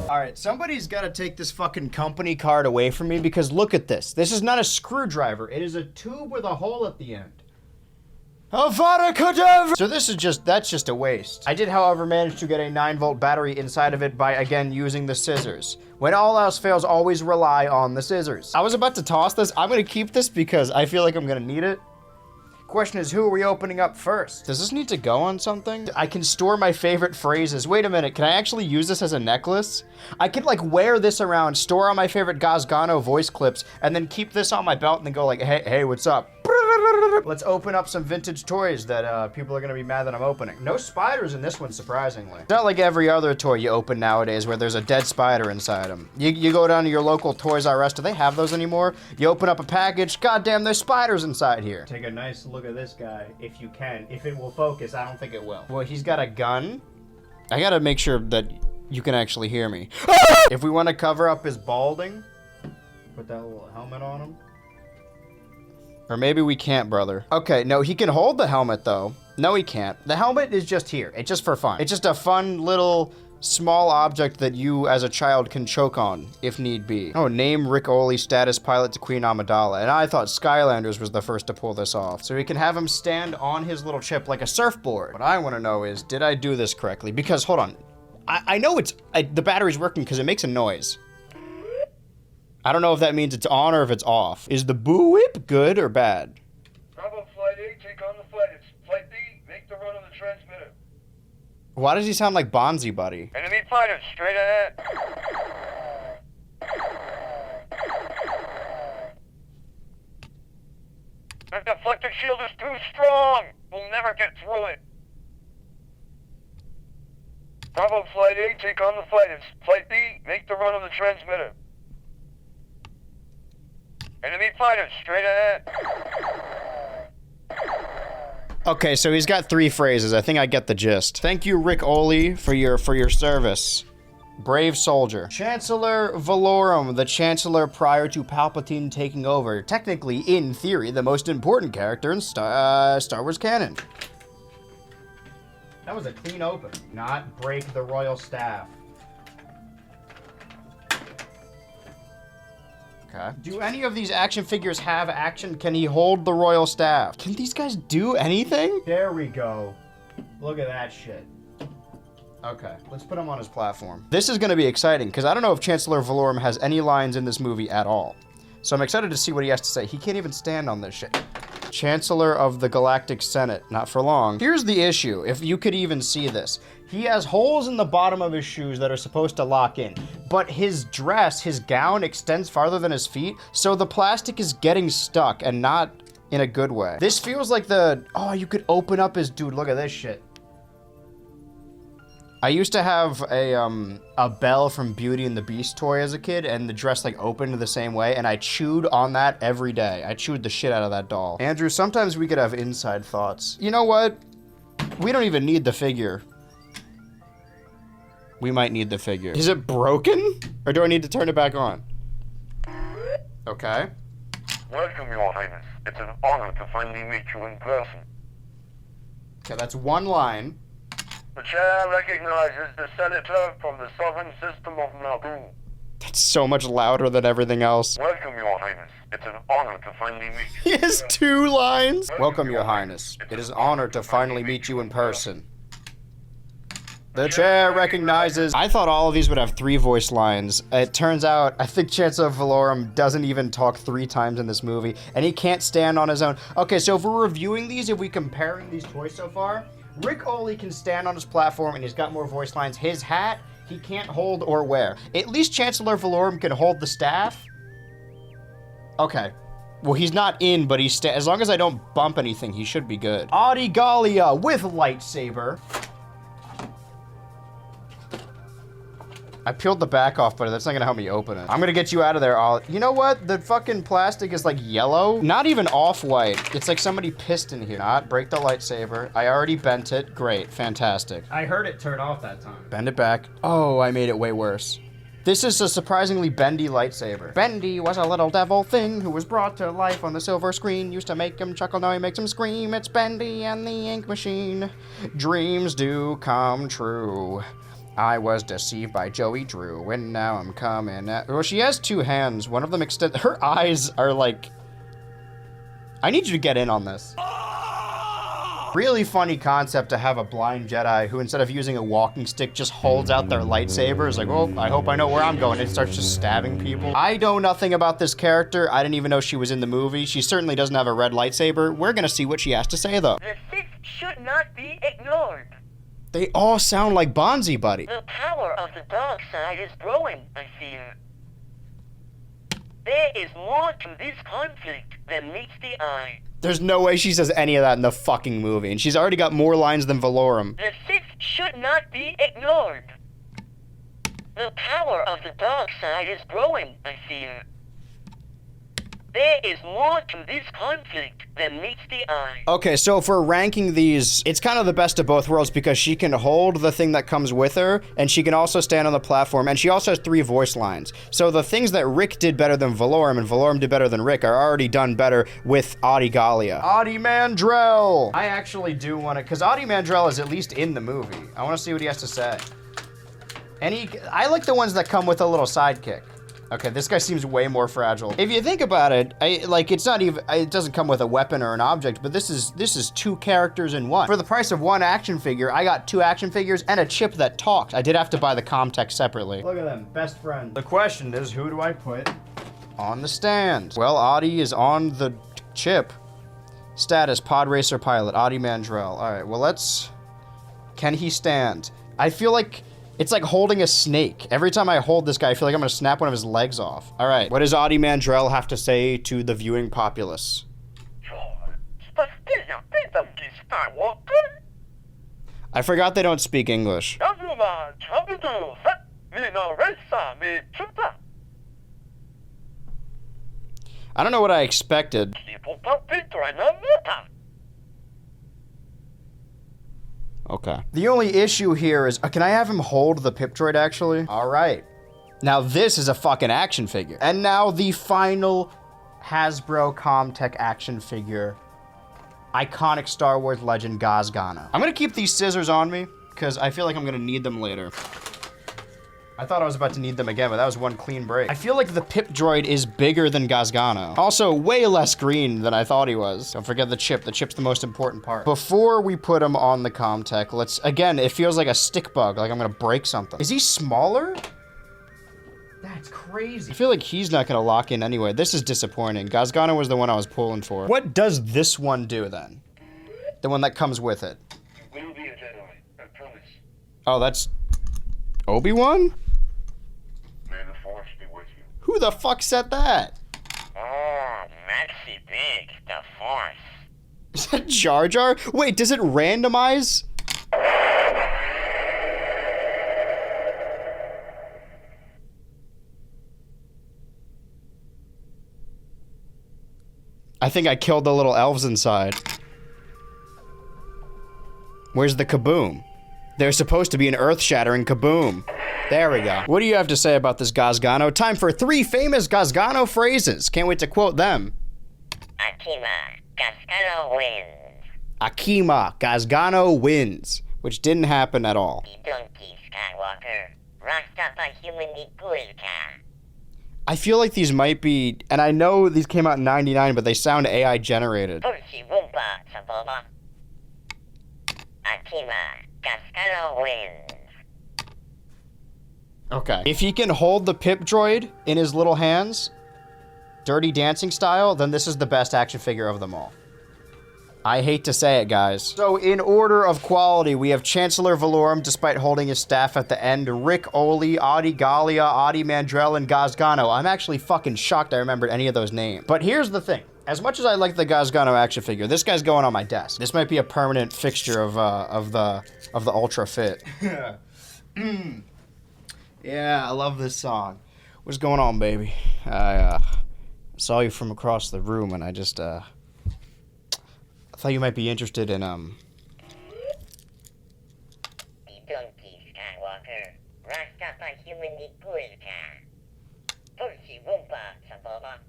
All right, somebody's got to take this fucking company card away from me because look at this. This is not a screwdriver. It is a tube with a hole at the end. Avada Kedavra! So this is that's just a waste. I did, however, manage to get a 9-volt battery inside of it by, again, using the scissors. When all else fails, always rely on the scissors. I was about to toss this. I'm gonna keep this because I feel like I'm gonna need it. Question is, who are we opening up first? Does this need to go on something? I can store my favorite phrases. Wait a minute, can I actually use this as a necklace? I could like wear this around, store on my favorite Gazgano voice clips, and then keep this on my belt and then go like, hey, what's up? Let's open up some vintage toys that people are gonna be mad that I'm opening. No spiders in this one, surprisingly. It's not like every other toy you open nowadays where there's a dead spider inside them. You go down to your local Toys R Us, do they have those anymore? You open up a package, goddamn, there's spiders inside here. Take a nice look at this guy, if you can. If it will focus, I don't think it will. Well, he's got a gun. I gotta make sure that you can actually hear me. If we wanna cover up his balding, put that little helmet on him. Or maybe we can't, brother. Okay, no, he can hold the helmet, though. No, he can't. The helmet is just here. It's just for fun. It's just a fun little Small object that you as a child can choke on, if need be. Oh, name Rick Oley status pilot to Queen Amidala. And I thought Skylanders was the first to pull this off. So we can have him stand on his little chip like a surfboard. What I want to know is, did I do this correctly? Because, hold on. I know the battery's working because it makes a noise. I don't know if that means it's on or if it's off. Is the boo whip good or bad? Bravo Flight A, take on the flight. It's Flight B, make the run on the transmitter. Why does he sound like Bonzi Buddy? Enemy fighters, straight ahead. The deflector shield is too strong. We'll never get through it. Bravo Flight A, take on the flight. It's Flight B, make the run on the transmitter. Enemy fighters, straight ahead. Okay, so he's got 3 phrases. I think I get the gist. Thank you, Rick Oley, for your service. Brave soldier. Chancellor Valorum, the Chancellor prior to Palpatine taking over. Technically, in theory, the most important character in Star Wars canon. That was a clean open. Not break the royal staff. Okay. Do any of these action figures have action? Can he hold the royal staff? Can these guys do anything? There we go. Look at that shit. Okay, let's put him on his platform. This is gonna be exciting, because I don't know if Chancellor Valorum has any lines in this movie at all. So I'm excited to see what he has to say. He can't even stand on this shit. Chancellor of the Galactic Senate, not for long. Here's the issue, if you could even see this. He has holes in the bottom of his shoes that are supposed to lock in, but his dress, his gown extends farther than his feet, so the plastic is getting stuck and not in a good way. This feels like oh, you could open up his, dude, look at this shit. I used to have a Belle from Beauty and the Beast toy as a kid, and the dress like opened the same way, and I chewed on that every day. I chewed the shit out of that doll. Andrew, sometimes we could have inside thoughts. You know what? We don't even need the figure. We might need the figure. Is it broken? Or do I need to turn it back on? Okay. Welcome, Your Highness. It's an honor to finally meet you in person. Okay, that's one line. The chair recognizes the senator from the Southern System of Naboo. That's so much louder than everything else. Welcome, Your Highness. It's an honor to finally meet you. He has 2 lines. Welcome, Your Highness. It is an honor to finally meet you in person. The chair recognizes. I thought all of these would have 3 voice lines. It turns out, I think Chancellor Valorum doesn't even talk 3 times in this movie, and he can't stand on his own. Okay, so if we're reviewing these, if we're comparing these toys so far, Rick Oley can stand on his platform and he's got more voice lines. His hat, he can't hold or wear. At least Chancellor Valorum can hold the staff. Okay. Well, he's not in, but he's as long as I don't bump anything, he should be good. Adigalia with lightsaber. I peeled the back off, but that's not gonna help me open it. I'm gonna get you out of there, Ollie. You know what? The fucking plastic is like yellow. Not even off-white. It's like somebody pissed in here. Not break the lightsaber. I already bent it. Great, fantastic. I heard it turn off that time. Bend it back. Oh, I made it way worse. This is a surprisingly bendy lightsaber. Bendy was a little devil thing who was brought to life on the silver screen. Used to make him chuckle, now he makes him scream. It's Bendy and the ink machine. Dreams do come true. I was deceived by Joey Drew, and now I'm coming at... Well, she has 2 hands. One of them extend... Her eyes are like... I need you to get in on this. Really funny concept to have a blind Jedi who, instead of using a walking stick, just holds out their lightsaber. It's like, oh, I hope I know where I'm going. It starts just stabbing people. I know nothing about this character. I didn't even know she was in the movie. She certainly doesn't have a red lightsaber. We're gonna see what she has to say, though. The Sith should not be ignored. They all sound like Bonzi Buddy. The power of the dark side is growing, I fear. There is more to this conflict than meets the eye. There's no way she says any of that in the fucking movie, and she's already got more lines than Valorum. The Sith should not be ignored. The power of the dark side is growing, I fear. There is more to this conflict than meets the eye. Okay, so if we're ranking these, it's kind of the best of both worlds because she can hold the thing that comes with her, and she can also stand on the platform, and she also has 3 voice lines. So the things that Rick did better than Valorum and Valorum did better than Rick are already done better with Adigalia. Adi Mandrell! I actually do want to, because Adi Mandrell is at least in the movie. I want to see what he has to say. I like the ones that come with a little sidekick. Okay, this guy seems way more fragile. If you think about it, it's not even, it doesn't come with a weapon or an object, but this is 2 characters in one. For the price of 1 action figure, I got 2 action figures and a chip that talks. I did have to buy the Commtech separately. Look at them, best friends. The question is, who do I put on the stand? Well, Audie is on the chip. Status, Pod Racer Pilot, Audie Mandrell. All right, well, can he stand? I feel like it's like holding a snake. Every time I hold this guy, I feel like I'm gonna snap one of his legs off. All right, what does Audie Mandrell have to say to the viewing populace? I forgot they don't speak English. I don't know what I expected. Okay. The only issue here is, can I have him hold the Pip Droid actually? All right. Now this is a fucking action figure. And now the final Hasbro Commtech action figure. Iconic Star Wars legend Gazgano. I'm gonna keep these scissors on me because I feel like I'm gonna need them later. I thought I was about to need them again, but that was one clean break. I feel like the Pip Droid is bigger than Gazgano. Also, way less green than I thought he was. Don't forget the chip. The chip's the most important part. Before we put him on the Commtech, again, it feels like a stick bug, like I'm gonna break something. Is he smaller? That's crazy. I feel like he's not gonna lock in anyway. This is disappointing. Gazgano was the one I was pulling for. What does this one do then? The one that comes with it. We'll be a Jedi, I promise. Oh, that's Obi-Wan? May the Force be with you. Who the fuck said that? Oh, Maxi Big, the Force. Is that Jar Jar? Wait, does it randomize? I think I killed the little elves inside. Where's the kaboom? There's supposed to be an earth-shattering kaboom. There we go. What do you have to say about this Gazgano? Time for 3 famous Gazgano phrases. Can't wait to quote them. Akima, Gazgano wins. Akima, Gazgano wins. Which didn't happen at all. Donkey Skywalker, Rastapa human Gulka. I feel like these might be, and I know these came out in '99, but they sound AI generated. Pulsi Wumpa, Saboba. Akima, Gazgano wins. Okay. If he can hold the Pip Droid in his little hands, Dirty Dancing style, then this is the best action figure of them all. I hate to say it, guys. So in order of quality, we have Chancellor Valorum, despite holding his staff at the end, Rick Oli, Audie Gallia, Audie Mandrell, and Gazgano. I'm actually fucking shocked I remembered any of those names. But here's the thing. As much as I like the Gazgano action figure, this guy's going on my desk. This might be a permanent fixture of the Ultra Fit. Yeah, I love this song. What's going on, baby? I saw you from across the room, and I just I thought you might be interested in Donkey Skywalker, Rastapa human Gulka. Pulsi Wumpa, Saboba.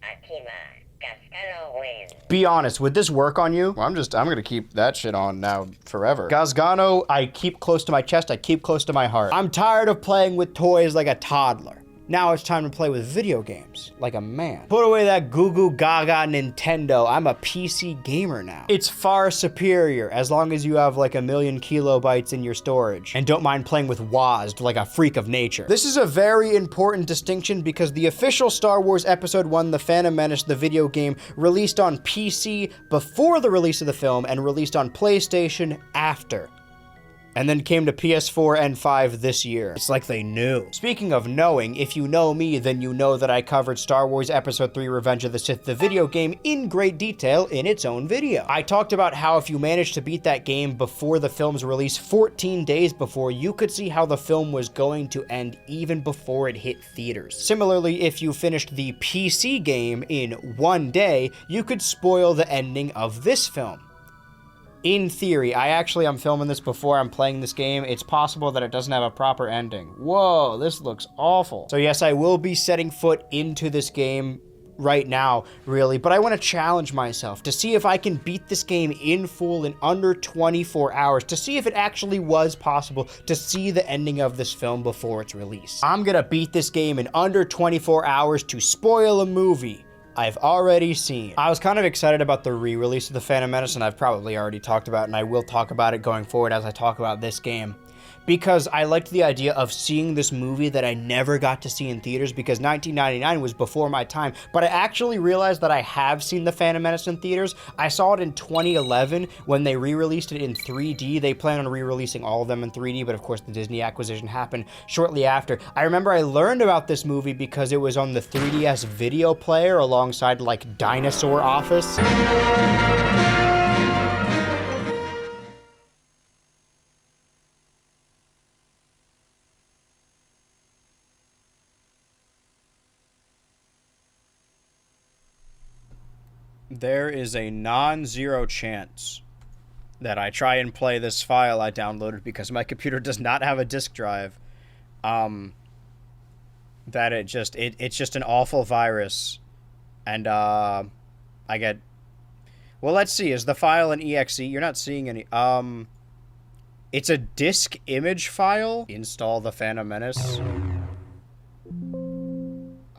Akima, Gazgano wins. Be honest, would this work on you? Well, I'm gonna keep that shit on now forever. Gazgano, I keep close to my chest, I keep close to my heart. I'm tired of playing with toys like a toddler. Now it's time to play with video games, like a man. Put away that goo goo gaga Nintendo. I'm a PC gamer now. It's far superior as long as you have like 1,000,000 kilobytes in your storage and don't mind playing with WASD like a freak of nature. This is a very important distinction because the official Star Wars Episode 1, The Phantom Menace, the video game, released on PC before the release of the film and released on PlayStation after. And then came to PS4 and 5 this year. It's like they knew. Speaking of knowing, if you know me, then you know that I covered Star Wars Episode 3 Revenge of the Sith, the video game, in great detail in its own video. I talked about how if you managed to beat that game before the film's release 14 days before, you could see how the film was going to end even before it hit theaters. Similarly, if you finished the PC game in 1 day, you could spoil the ending of this film. In theory, I'm filming this before I'm playing this game. It's possible that it doesn't have a proper ending. Whoa, this looks awful. So yes, I will be setting foot into this game right now, really, but I want to challenge myself to see if I can beat this game in full in under 24 hours, to see if it actually was possible to see the ending of this film before its release. I'm gonna beat this game in under 24 hours to spoil a movie I've already seen. I was kind of excited about the re-release of the Phantom Menace, and I've probably already talked about it, and I will talk about it going forward as I talk about this game, because I liked the idea of seeing this movie that I never got to see in theaters, because 1999 was before my time, but I actually realized that I have seen the Phantom Menace in theaters. I saw it in 2011 when they re-released it in 3D. They plan on re-releasing all of them in 3D, but of course the Disney acquisition happened shortly after. I remember I learned about this movie because it was on the 3DS video player alongside like Dinosaur Office. There is a non-zero chance that I try and play this file I downloaded because my computer does not have a disk drive. That it's just an awful virus, and I get. Well, let's see. Is the file an exe? You're not seeing any. It's a disk image file. Install the Phantom Menace.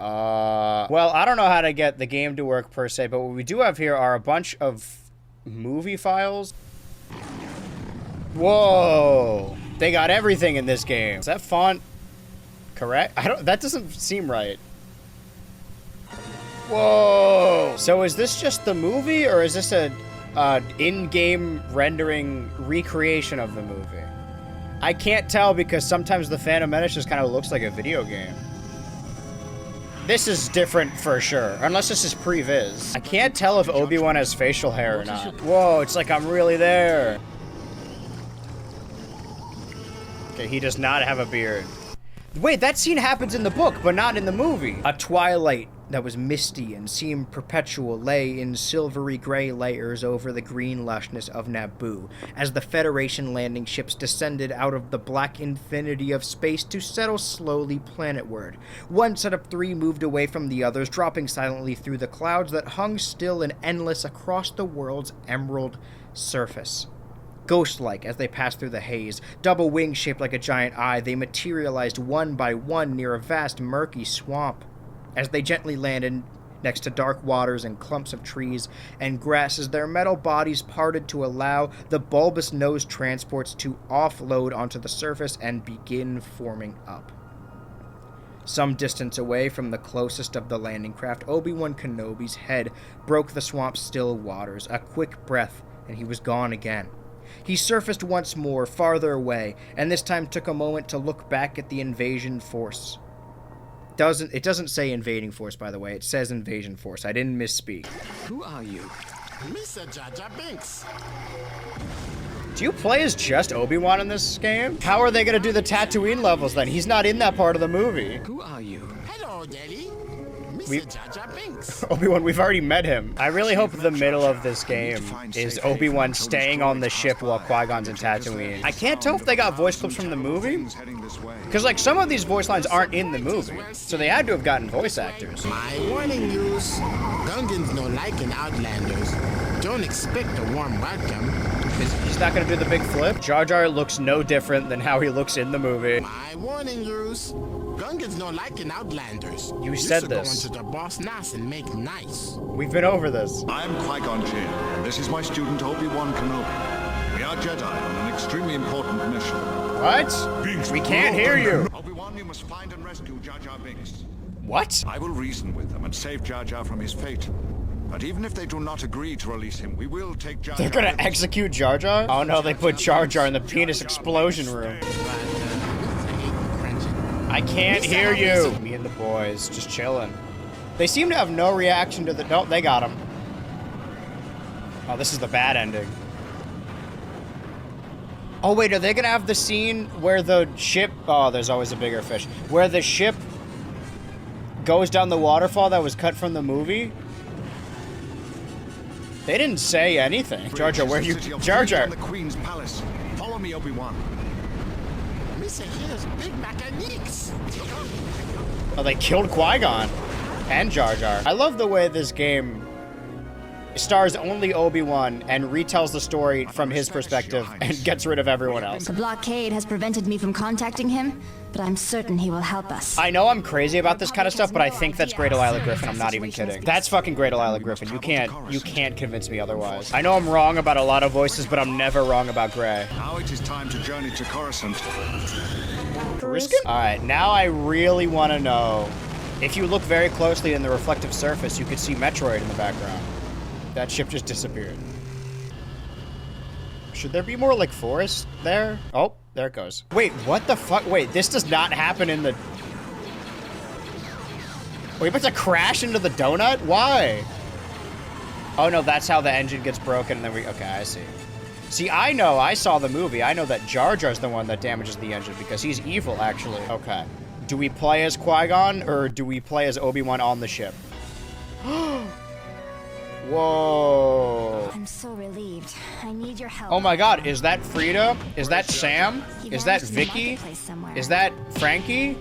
Well, I don't know how to get the game to work per se, but what we do have here are a bunch of movie files. Whoa! They got everything in this game. Is that font correct? That doesn't seem right. Whoa! So is this just the movie, or is this a in-game rendering recreation of the movie? I can't tell because sometimes the Phantom Menace just kind of looks like a video game. This is different for sure, unless this is pre-viz. I can't tell if Obi-Wan has facial hair or not. Whoa, it's like I'm really there. Okay, he does not have a beard. Wait, that scene happens in the book, but not in the movie. A twilight that was misty and seemed perpetual lay in silvery gray layers over the green lushness of Naboo, as the Federation landing ships descended out of the black infinity of space to settle slowly planetward. One set of three moved away from the others, dropping silently through the clouds that hung still and endless across the world's emerald surface. Ghost-like as they passed through the haze, double wings shaped like a giant eye, they materialized one by one near a vast murky swamp. As they gently landed next to dark waters and clumps of trees and grasses, their metal bodies parted to allow the bulbous nose transports to offload onto the surface and begin forming up. Some distance away from the closest of the landing craft, Obi-Wan Kenobi's head broke the swamp's still waters. A quick breath, and he was gone again. He surfaced once more, farther away, and this time took a moment to look back at the invasion force. It doesn't say invading force, by the way. It says invasion force. I didn't misspeak. Who are you? Mr. Jar Jar Binks. Do you play as just Obi-Wan in this game? How are they gonna do the Tatooine levels then? He's not in that part of the movie. Who are you? Hello, Daddy. Mr. Jar Jar Binks. Obi-Wan, we've already met him. I really hope the middle of this game is Obi-Wan staying on the ship while Qui-Gon's in Tatooine. I can't tell if they got voice clips from the movie, because like some of these voice lines aren't in the movie, so they had to have gotten voice actors. My warning yous, Gungans no liking Outlanders. Don't expect a warm welcome. He's not gonna do the big flip. Jar Jar looks no different than how he looks in the movie. My warning yous, Gungans no liking Outlanders. You said this. this. Go into the boss nice and make nice. We've been over this. I'm Qui-Gon Jinn, and this is my student Obi-Wan Kenobi. We are Jedi on an extremely important mission. What? Binks, we can't hear you. Obi-Wan, you must find and rescue Jar Jar Binks. What? I will reason with them and save Jar Jar from his fate. But even if they do not agree to release him, we will take Jar Jar. They're gonna execute Jar Jar? Oh no, they put Jar Jar in the penis explosion room. I can't hear you. Me and the boys, just chilling. They seem to have no reaction to the... Nope, they got him. Oh, this is the bad ending. Oh wait, are they gonna have the scene where the ship... Oh, there's always a bigger fish. Where the ship goes down the waterfall that was cut from the movie? They didn't say anything. Jar Jar, where you... Jar Jar! The Queen's palace. Follow me, Obi-Wan. Mr. Here's big mechanics. Oh, they killed Qui-Gon. And Jar Jar. I love the way this game stars only Obi-Wan and retells the story from his perspective and gets rid of everyone else. The blockade has prevented me from contacting him, but I'm certain he will help us. I know I'm crazy about this kind of stuff, but I think that's Great Lila Griffin. I'm not even kidding. That's fucking Great Lila Griffin. You can't convince me otherwise. I know I'm wrong about a lot of voices, but I'm never wrong about Gray. Now it is time to journey to Coruscant. Alright, now I really want to know. If you look very closely in the reflective surface, you could see Metroid in the background. That ship just disappeared. Should there be more, like, forest there? Oh, there it goes. Wait, what the fuck? Wait, this does not happen in the... Are we about to crash into the donut? Why? Oh, no, that's how the engine gets broken, and then we... Okay, I see. See, I know, I saw the movie. I know that Jar Jar's the one that damages the engine, because he's evil, actually. Okay. Do we play as Qui-Gon, or do we play as Obi-Wan on the ship? Whoa. I'm so relieved. I need your help. Oh my god, is that Frida? Is that Sam? Is that Vicky? Is that Frankie?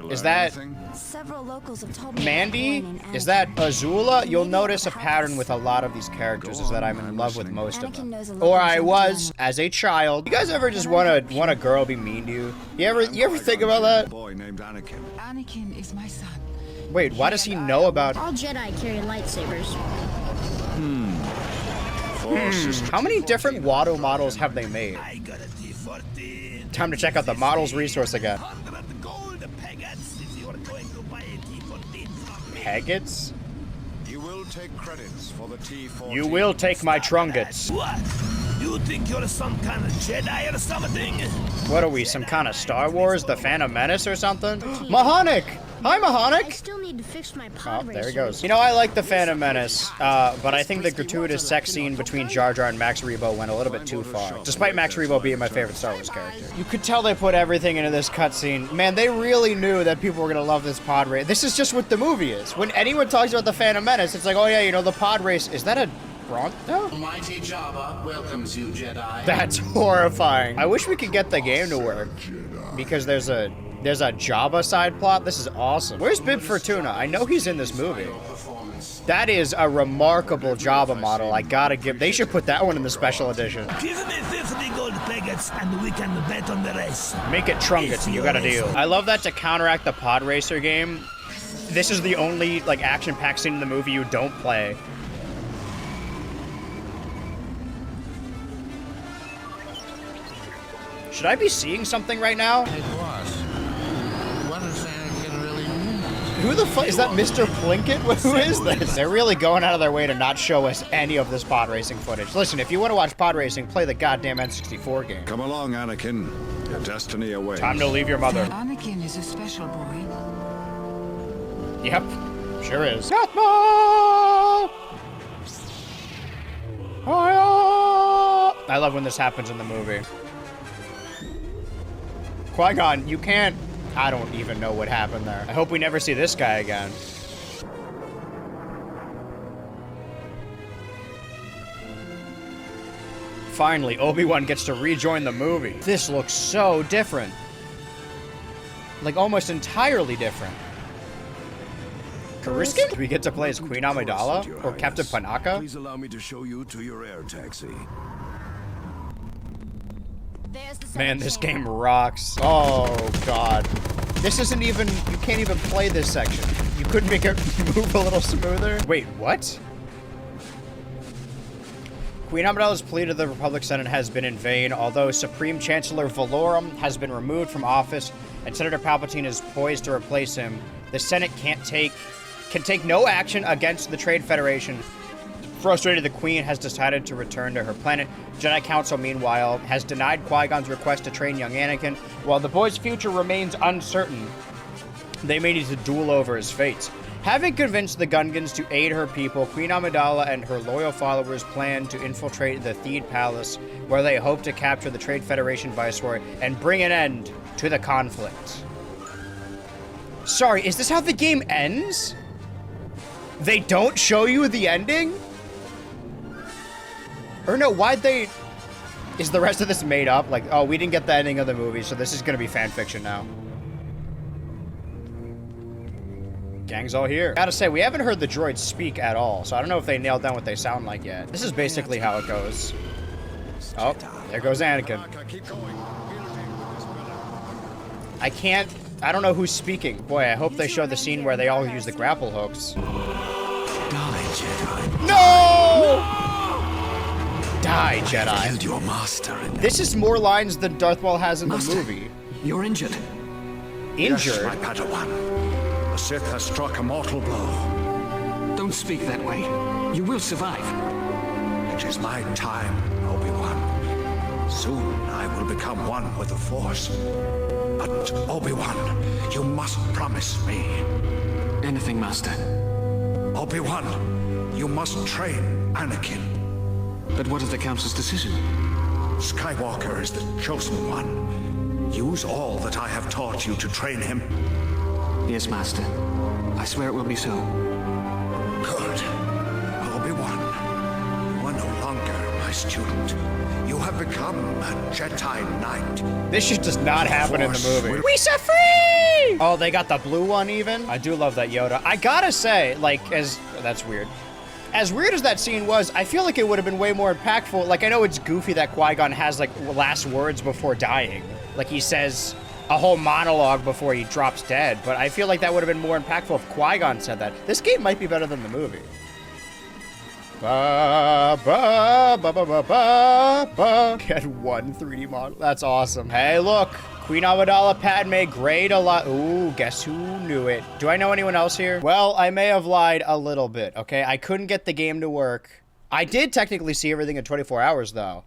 Is that Several locals have told me Mandy? Is that Azula? You'll notice a pattern with a lot of these characters is that I'm in love with most of them. Or I was as a child. You guys ever just want a girl be mean to you? You ever think about that? Boy named Anakin. Anakin is my son. Wait, why does he know about... All Jedi carry lightsabers. How many different Watto models have they made? Time to check out the models resource again. Peggets? You will take credits for the T-14. You will take my trunkets. What? You think you're some kind of Jedi or something? What are we, some kind of Star Wars, the Phantom Menace or something? Mahonic! Hi, Mahonic! I still need to fix my Oh, pod there he goes. You know, I like the Phantom Menace, but I think the gratuitous sex scene between Jar Jar and Max Rebo went a little bit too far, despite Max Rebo being my favorite Star Wars character. You could tell they put everything into this cutscene. Man, they really knew that people were gonna love this pod race. This is just what the movie is. When anyone talks about the Phantom Menace, it's like, oh yeah, you know, the pod race. Is that a Bronto? Mighty Jabba welcomes you, Jedi. That's horrifying. I wish we could get the game to work, because there's a Jabba side plot. This is awesome. Where's Bib Fortuna? I know he's in this movie. That is a remarkable Jabba model. I gotta give... They should put that one in the special edition. Give me 50 gold peggets and we can bet on the race. Make it trunkets and you got a deal. I love that to counteract the pod racer game. This is the only, like, action-packed scene in the movie you don't play. Should I be seeing something right now? It was. What does Anakin really mean? Who the fuck is that, Mr. Plinkett? Who is this? They're really going out of their way to not show us any of this pod racing footage. Listen, if you want to watch pod racing, play the goddamn N64 game. Come along, Anakin. Your destiny awaits. Time to leave your mother. Anakin is a special boy. Yep, sure is. I love when this happens in the movie. Qui-Gon, you can't... I don't even know what happened there. I hope we never see this guy again. Finally, Obi-Wan gets to rejoin the movie. This looks so different. Like, almost entirely different. Kariskin? Do we get to play as Queen Amidala? Or Captain Panaka? Please allow me to show you to your air taxi. Man, this game rocks. Oh, God. This isn't even... You can't even play this section. You couldn't make it move a little smoother? Wait, what? Queen Amidala's plea to the Republic Senate has been in vain, although Supreme Chancellor Valorum has been removed from office and Senator Palpatine is poised to replace him. The Senate can take no action against the Trade Federation. Frustrated, the Queen has decided to return to her planet. Jedi Council, meanwhile, has denied Qui-Gon's request to train young Anakin. While the boy's future remains uncertain, they may need to duel over his fate. Having convinced the Gungans to aid her people, Queen Amidala and her loyal followers plan to infiltrate the Theed Palace, where they hope to capture the Trade Federation Viceroy and bring an end to the conflict. Sorry, is this how the game ends? They don't show you the ending? Or no, why'd they... Is the rest of this made up? Like, oh, we didn't get the ending of the movie, so this is gonna be fan fiction now. Gang's all here. Gotta say, we haven't heard the droids speak at all, so I don't know if they nailed down what they sound like yet. This is basically how it goes. Oh, there goes Anakin. I don't know who's speaking. Boy, I hope they show the scene where they all use the grapple hooks. No! Die, Jedi. Killed your master. This is more lines than Darth Maul has in the movie. You're injured. Injured? Yes, my Padawan. The Sith has struck a mortal blow. Don't speak that way. You will survive. It is my time, Obi-Wan. Soon I will become one with the Force. But, Obi-Wan, you must promise me. Anything, Master. Obi-Wan, you must train Anakin. But what is the Council's decision? Skywalker is the chosen one. Use all that I have taught you to train him. Yes, Master. I swear it will be so. Good. Obi-Wan, you are no longer my student. You have become a Jedi Knight. This shit does not happen in the movie. We set free! Oh, they got the blue one even? I do love that Yoda. I gotta say, like, that's weird. As weird as that scene was, I feel like it would have been way more impactful. Like, I know it's goofy that Qui-Gon has, like, last words before dying. Like, he says a whole monologue before he drops dead, but I feel like that would have been more impactful if Qui-Gon said that. This game might be better than the movie. Ba, ba, ba, ba, ba, ba, ba. Get one 3D model. That's awesome. Hey, look. Queen Amidala Padme, great a lot. Ooh, guess who knew it? Do I know anyone else here? Well, I may have lied a little bit, okay? I couldn't get the game to work. I did technically see everything in 24 hours, though.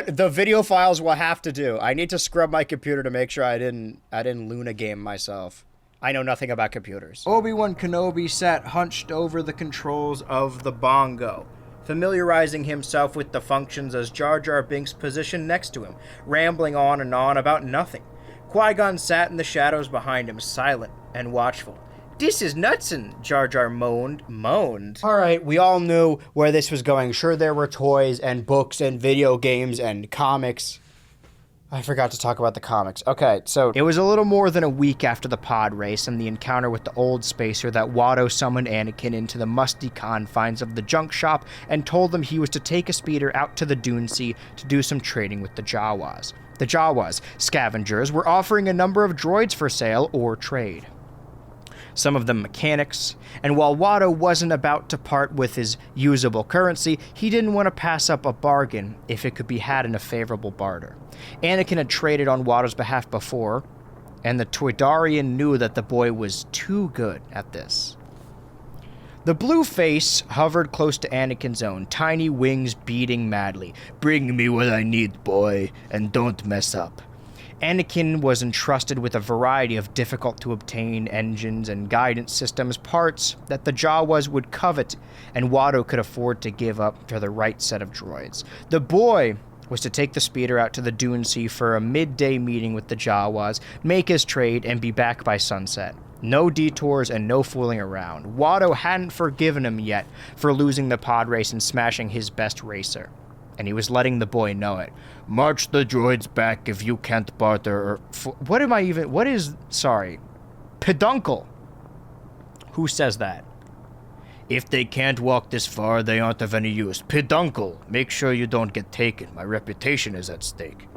The video files will have to do. I need to scrub my computer to make sure I didn't Luna game myself. I know nothing about computers. Obi-Wan Kenobi sat hunched over the controls of the bongo, familiarizing himself with the functions as Jar Jar Binks positioned next to him, rambling on and on about nothing. Qui-Gon sat in the shadows behind him, silent and watchful. "This is nutsin'," Jar Jar moaned. All right, we all knew where this was going. Sure, there were toys and books and video games and comics. I forgot to talk about the comics. Okay, so it was a little more than a week after the pod race and the encounter with the old spacer that Watto summoned Anakin into the musty confines of the junk shop and told them he was to take a speeder out to the Dune Sea to do some trading with the Jawas. The Jawas, scavengers, were offering a number of droids for sale or trade. Some of them mechanics, and while Watto wasn't about to part with his usable currency, he didn't want to pass up a bargain if it could be had in a favorable barter. Anakin had traded on Watto's behalf before, and the Toydarian knew that the boy was too good at this. The blue face hovered close to Anakin's own, tiny wings beating madly. "Bring me what I need, boy, and don't mess up." Anakin was entrusted with a variety of difficult-to-obtain engines and guidance systems, parts that the Jawas would covet and Watto could afford to give up for the right set of droids. The boy was to take the speeder out to the Dune Sea for a midday meeting with the Jawas, make his trade, and be back by sunset. No detours and no fooling around. Watto hadn't forgiven him yet for losing the pod race and smashing his best racer, and he was letting the boy know it. "March the droids back if you can't barter," or peduncle. Who says that? "If they can't walk this far, they aren't of any use. Peduncle, make sure you don't get taken. My reputation is at stake."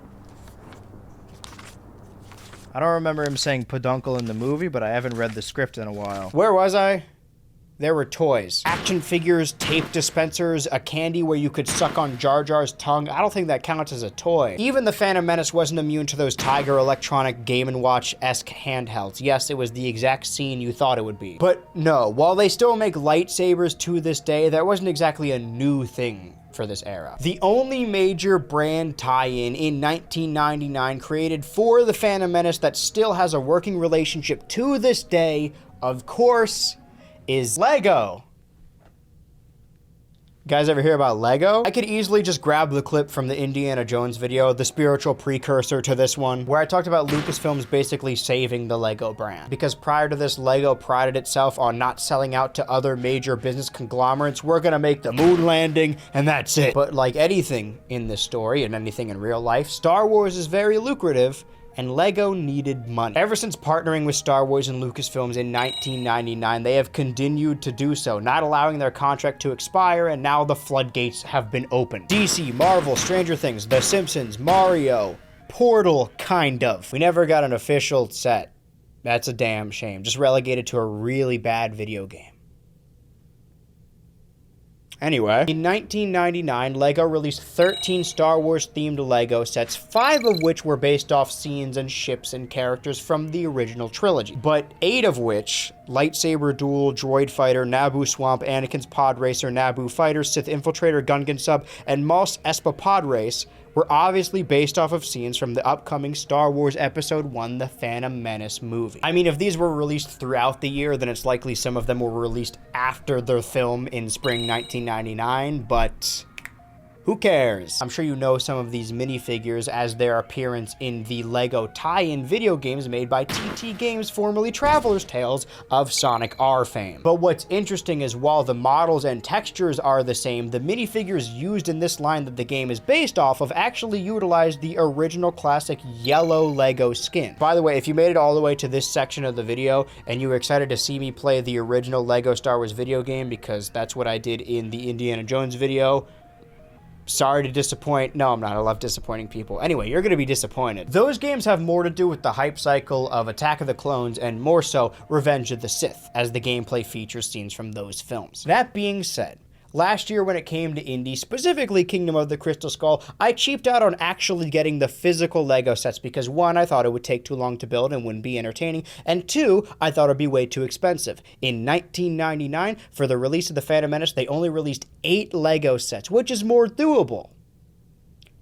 I don't remember him saying peduncle in the movie, but I haven't read the script in a while. Where was I? There were toys. Action figures, tape dispensers, a candy where you could suck on Jar Jar's tongue. I don't think that counts as a toy. Even the Phantom Menace wasn't immune to those Tiger Electronic Game & Watch-esque handhelds. Yes, it was the exact scene you thought it would be. But no, while they still make lightsabers to this day, that wasn't exactly a new thing for this era. The only major brand tie-in in 1999 created for the Phantom Menace that still has a working relationship to this day, of course, is Lego. You guys ever hear about Lego? I could easily just grab the clip from the Indiana Jones video, the spiritual precursor to this one, where I talked about Lucasfilms basically saving the Lego brand. Because prior to this, Lego prided itself on not selling out to other major business conglomerates. We're gonna make the moon landing, and that's it. But like anything in this story and anything in real life, Star Wars is very lucrative, and LEGO needed money. Ever since partnering with Star Wars and Lucasfilms in 1999, they have continued to do so, not allowing their contract to expire, and now the floodgates have been opened. DC, Marvel, Stranger Things, The Simpsons, Mario, Portal, kind of. We never got an official set. That's a damn shame. Just relegated to a really bad video game. Anyway, in 1999, LEGO released 13 Star Wars themed LEGO sets, 5 of which were based off scenes and ships and characters from the original trilogy, but 8 of which, Lightsaber Duel, Droid Fighter, Naboo Swamp, Anakin's Pod Racer, Naboo Fighter, Sith Infiltrator, Gungan Sub, and Mos Espa Pod Race, were obviously based off of scenes from the upcoming Star Wars Episode 1, The Phantom Menace movie. I mean, if these were released throughout the year, then it's likely some of them were released after the film in spring 1999, but who cares? I'm sure you know some of these minifigures as their appearance in the LEGO tie-in video games made by TT Games, formerly Traveler's Tales of Sonic R fame. But what's interesting is while the models and textures are the same, the minifigures used in this line that the game is based off of actually utilize the original classic yellow LEGO skin. By the way, if you made it all the way to this section of the video and you were excited to see me play the original LEGO Star Wars video game, because that's what I did in the Indiana Jones video, sorry to disappoint. No, I'm not. I love disappointing people. Anyway, you're going to be disappointed. Those games have more to do with the hype cycle of Attack of the Clones and more so Revenge of the Sith, as the gameplay features scenes from those films. That being said, last year when it came to indie, specifically Kingdom of the Crystal Skull, I cheaped out on actually getting the physical LEGO sets because 1, I thought it would take too long to build and wouldn't be entertaining, and 2, I thought it'd be way too expensive. In 1999, for the release of The Phantom Menace, they only released 8 LEGO sets, which is more doable.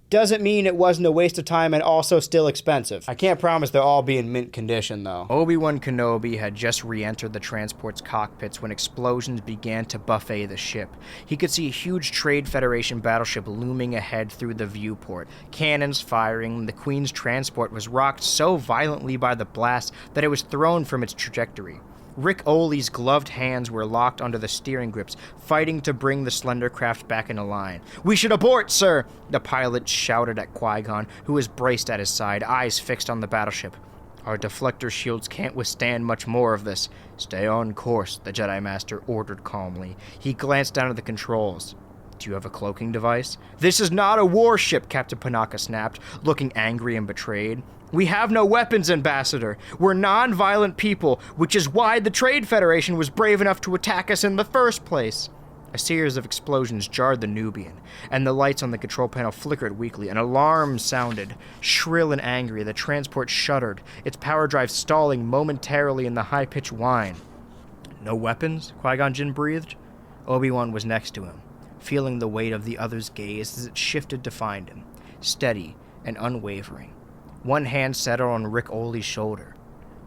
Doesn't mean it wasn't a waste of time and also still expensive. I can't promise they'll all be in mint condition though. Obi-Wan Kenobi had just re-entered the transport's cockpits when explosions began to buffet the ship. He could see a huge Trade Federation battleship looming ahead through the viewport. Cannons firing, the Queen's transport was rocked so violently by the blast that it was thrown from its trajectory. Rick Oley's gloved hands were locked under the steering grips, fighting to bring the slender craft back into line. "We should abort, sir!" the pilot shouted at Qui-Gon, who was braced at his side, eyes fixed on the battleship. "Our deflector shields can't withstand much more of this." "Stay on course," the Jedi Master ordered calmly. He glanced down at the controls. "Do you have a cloaking device?" "This is not a warship," Captain Panaka snapped, looking angry and betrayed. "We have no weapons, Ambassador. We're non-violent people, which is why the Trade Federation was brave enough to attack us in the first place." A series of explosions jarred the Nubian, and the lights on the control panel flickered weakly. An alarm sounded. Shrill and angry, the transport shuddered, its power drive stalling momentarily in the high-pitched whine. "No weapons?" Qui-Gon Jinn breathed. Obi-Wan was next to him, feeling the weight of the other's gaze as it shifted to find him, steady and unwavering. One hand settled on Rick Oley's shoulder.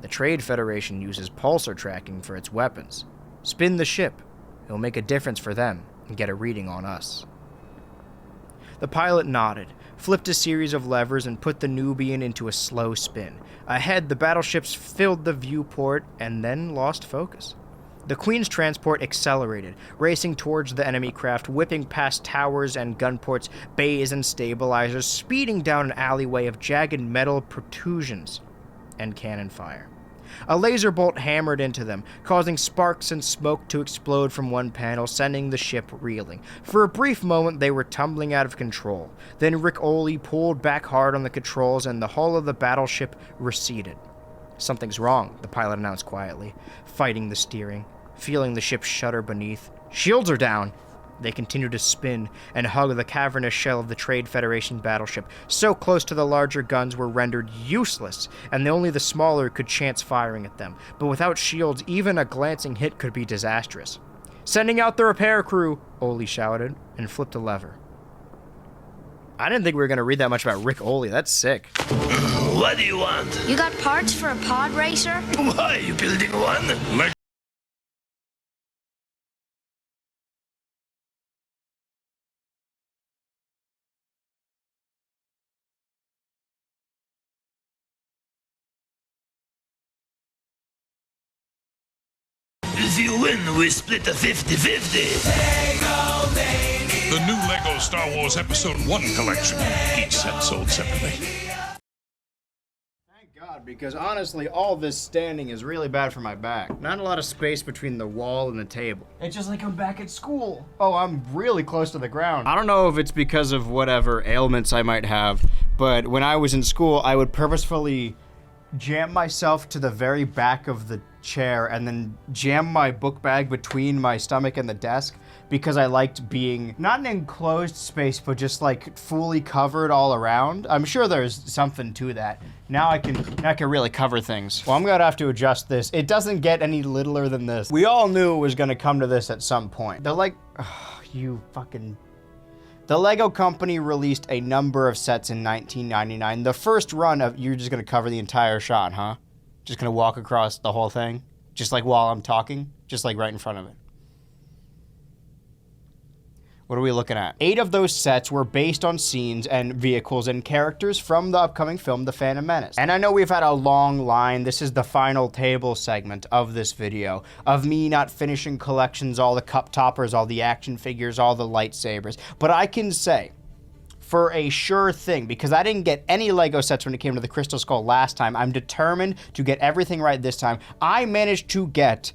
"The Trade Federation uses pulsar tracking for its weapons. Spin the ship. It'll make a difference for them and get a reading on us." The pilot nodded, flipped a series of levers, and put the Nubian into a slow spin. Ahead, the battleships filled the viewport and then lost focus. The Queen's transport accelerated, racing towards the enemy craft, whipping past towers and gunports, bays and stabilizers, speeding down an alleyway of jagged metal protrusions and cannon fire. A laser bolt hammered into them, causing sparks and smoke to explode from one panel, sending the ship reeling. For a brief moment, they were tumbling out of control. Then Rick Oley pulled back hard on the controls, and the hull of the battleship receded. "Something's wrong," the pilot announced quietly, fighting the steering, feeling the ship shudder beneath. "Shields are down!" They continued to spin and hug the cavernous shell of the Trade Federation battleship, so close to the larger guns were rendered useless, and only the smaller could chance firing at them. But without shields, even a glancing hit could be disastrous. "Sending out the repair crew!" Oley shouted, and flipped a lever. I didn't think we were going to read that much about Rick Oley. That's sick. What do you want? You got parts for a pod racer? Why, you building one? If you win, we split a 50-50. The new LEGO Star Wars Episode 1 collection. Each set sold separately. God, because honestly, all this standing is really bad for my back. Not a lot of space between the wall and the table. It's just like I'm back at school. Oh, I'm really close to the ground. I don't know if it's because of whatever ailments I might have, but when I was in school, I would purposefully jam myself to the very back of the chair and then jam my book bag between my stomach and the desk because I liked being not an enclosed space, but just like fully covered all around. I'm sure there's something to that. Now I can really cover things. Well, I'm gonna have to adjust this. It doesn't get any littler than this. We all knew it was gonna come to this at some point. The Lego company released a number of sets in 1999. The first run of, you're just gonna cover the entire shot, huh? Just gonna walk across the whole thing? Just like while I'm talking? Just like right in front of it. What are we looking at? 8 of those sets were based on scenes and vehicles and characters from the upcoming film, The Phantom Menace. And I know we've had a long line. This is the final table segment of this video of me not finishing collections, all the cup toppers, all the action figures, all the lightsabers. But I can say, for a sure thing, because I didn't get any Lego sets when it came to the Crystal Skull last time, I'm determined to get everything right this time. I managed to get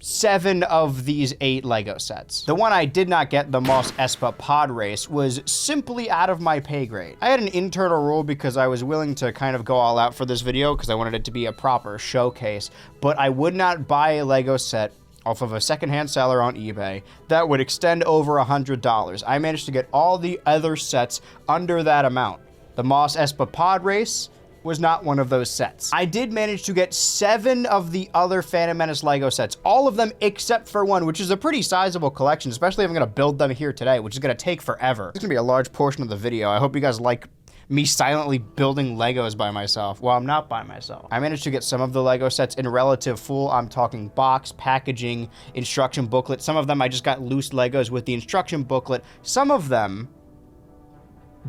7 of these 8 Lego sets. The one I did not get, the Mos Espa Pod Race, was simply out of my pay grade. I had an internal rule because I was willing to kind of go all out for this video because I wanted it to be a proper showcase, but I would not buy a Lego set off of a secondhand seller on eBay that would extend over $100. I managed to get all the other sets under that amount. The Mos Espa Pod Race was not one of those sets. I did manage to get 7 of the other Phantom Menace Lego sets, all of them except for one, which is a pretty sizable collection, especially if I'm gonna build them here today, which is gonna take forever. It's gonna be a large portion of the video. I hope you guys like me silently building Legos by myself. Well, I'm not by myself. I managed to get some of the Lego sets in relative full. I'm talking box, packaging, instruction booklet. Some of them I just got loose Legos with the instruction booklet. Some of them,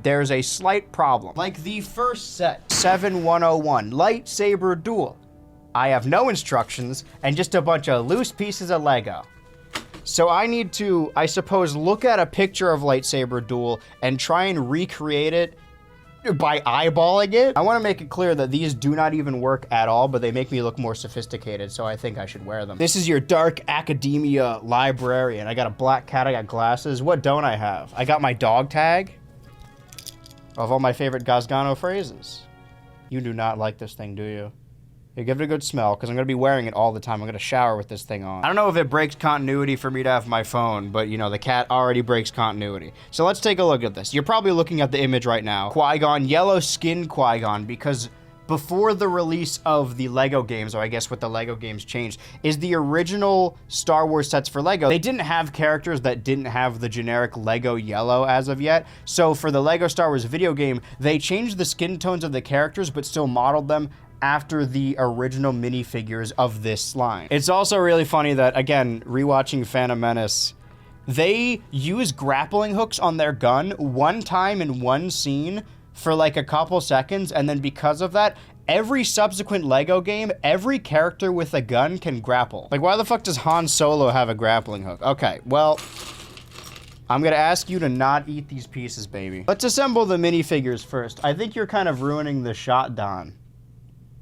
there's a slight problem. Like the first set, 7101, Lightsaber Duel. I have no instructions and just a bunch of loose pieces of Lego. So I need to, I suppose, look at a picture of Lightsaber Duel and try and recreate it by eyeballing it. I want to make it clear that these do not even work at all, but they make me look more sophisticated, so I think I should wear them. This is your dark academia librarian. I got a black cat, I got glasses. What don't I have? I got my dog tag of all my favorite Gazgano phrases. You do not like this thing, do you? Here, give it a good smell, because I'm going to be wearing it all the time. I'm going to shower with this thing on. I don't know if it breaks continuity for me to have my phone, but, you know, the cat already breaks continuity. So let's take a look at this. You're probably looking at the image right now. Qui-Gon, yellow skin Qui-Gon, because before the release of the Lego games, or I guess what the Lego games changed, is the original Star Wars sets for Lego. They didn't have characters that didn't have the generic Lego yellow as of yet. So for the Lego Star Wars video game, they changed the skin tones of the characters, but still modeled them after the original minifigures of this line. It's also really funny that, again, rewatching Phantom Menace, they use grappling hooks on their gun one time in one scene for like a couple seconds, and then because of that, every subsequent Lego game, every character with a gun can grapple. Like, why the fuck does Han Solo have a grappling hook? Okay, well, I'm gonna ask you to not eat these pieces, baby. Let's assemble the minifigures first. I think you're kind of ruining the shot, Don.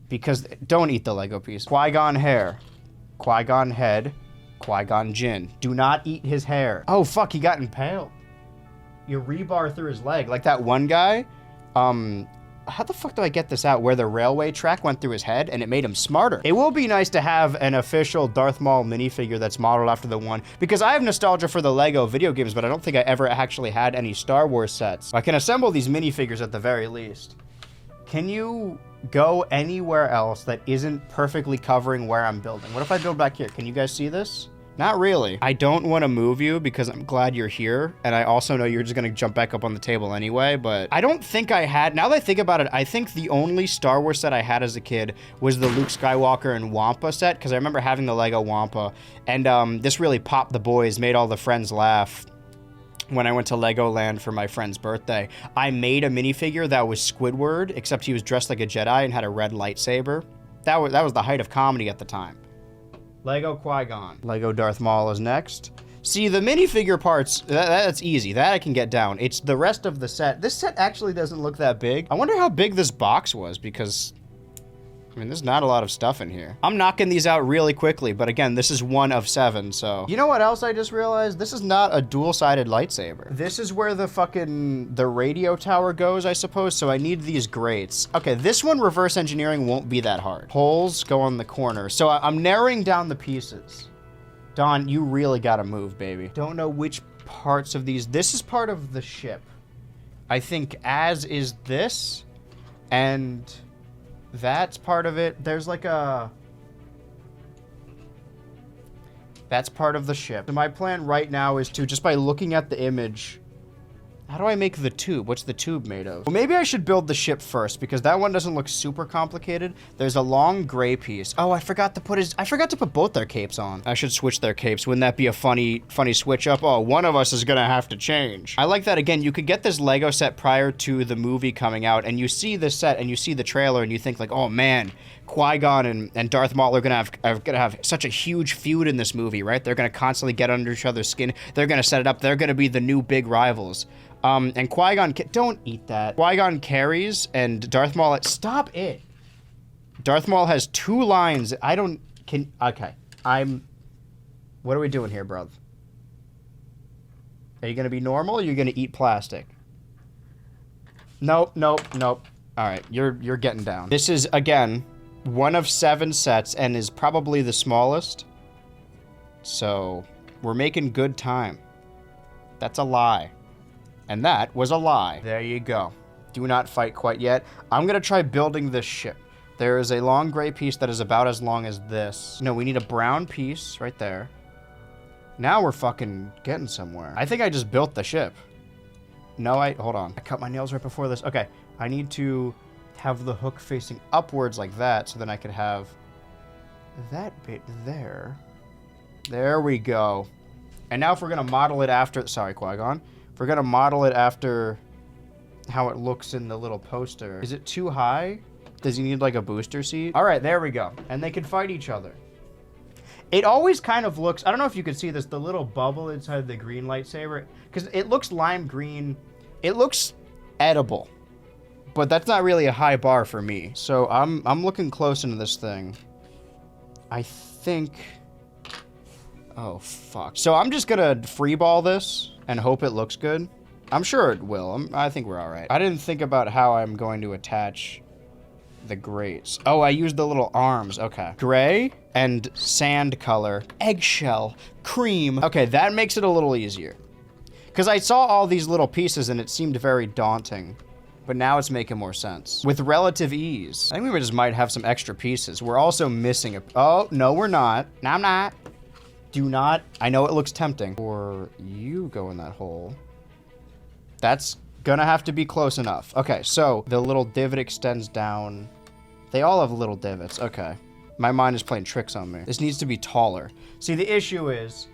Because, don't eat the Lego piece. Qui-Gon hair, Qui-Gon head, Qui-Gon Jinn. Do not eat his hair. Oh fuck, he got impaled. You rebar through his leg, like that one guy. How the fuck do I get this out? Where the railway track went through his head and it made him smarter. It will be nice to have an official Darth Maul minifigure that's modeled after the one, because I have nostalgia for the Lego video games, but I don't think I ever actually had any Star Wars sets. I can assemble these minifigures at the very least. Can you go anywhere else that isn't perfectly covering where I'm building? What if I build back here? Can you guys see this? Not really. I don't want to move you because I'm glad you're here, and I also know you're just gonna jump back up on the table anyway, but I don't think I had, now that I think about it, I think the only Star Wars set I had as a kid was the Luke Skywalker and Wampa set, because I remember having the Lego Wampa, and this really popped the boys, made all the friends laugh. When I went to Legoland for my friend's birthday, I made a minifigure that was Squidward, except he was dressed like a Jedi and had a red lightsaber. That was the height of comedy at the time. Lego Qui-Gon. Lego Darth Maul is next. See, the minifigure parts, that's easy. That I can get down. It's the rest of the set. This set actually doesn't look that big. I wonder how big this box was, because I mean, there's not a lot of stuff in here. I'm knocking these out really quickly, but again, this is 1 of 7, so. You know what else I just realized? This is not a dual-sided lightsaber. This is where the radio tower goes, I suppose, so I need these grates. Okay, this one, reverse engineering, won't be that hard. Holes go on the corner, so I'm narrowing down the pieces. Don, you really gotta move, baby. Don't know which parts of these. This is part of the ship. I think as is this, and that's part of it. There's like a... That's part of the ship. So my plan right now is to, just by looking at the image... How do I make the tube? What's the tube made of? Well, maybe I should build the ship first, because that one doesn't look super complicated. There's a long gray piece. Oh, I forgot to put both their capes on. I should switch their capes. Wouldn't that be a funny switch up? Oh, one of us is gonna have to change. I like that. Again, you could get this Lego set prior to the movie coming out, and you see this set, and you see the trailer, and you think like, oh man, Qui-Gon and Darth Maul are gonna have such a huge feud in this movie, right? They're gonna constantly get under each other's skin. They're gonna set it up. They're gonna be the new big rivals. And Qui-Gon, don't eat that. Qui-Gon carries, and Darth Maul, stop it. Darth Maul has 2 lines. Okay. What are we doing here, bro? Are you gonna be normal, or are you gonna eat plastic? Nope. All right, you're getting down. This is, again, 1 of 7 sets, and is probably the smallest. So, we're making good time. That's a lie. And that was a lie. There you go. Do not fight quite yet. I'm gonna try building this ship. There is a long gray piece that is about as long as this. No, we need a brown piece right there. Now we're fucking getting somewhere. I think I just built the ship. No, hold on. I cut my nails right before this. Okay, I need to have the hook facing upwards like that, so then I could have that bit there. There we go. And now if we're gonna model it after, sorry, Qui-Gon. We're gonna model it after how it looks in the little poster. Is it too high? Does he need like a booster seat? All right, there we go. And they can fight each other. It always kind of looks, I don't know if you can see this, the little bubble inside the green lightsaber, because it looks lime green. It looks edible, but that's not really a high bar for me. So I'm looking close into this thing. I think, oh fuck. So I'm just gonna freeball this and hope it looks good. I'm sure it will. I think we're all right. I didn't think about how I'm going to attach the grates. Oh, I used the little arms. Okay. Gray and sand color, eggshell, cream. Okay, that makes it a little easier. Because I saw all these little pieces and it seemed very daunting. But now it's making more sense. With relative ease. I think we just might have some extra pieces. We're also missing a... Oh, no, we're not. No, I'm not. Do not, I know it looks tempting, or you go in that hole. That's gonna have to be close enough. Okay, so the little divot extends down. They all have little divots, okay. My mind is playing tricks on me. This needs to be taller. See, the issue is,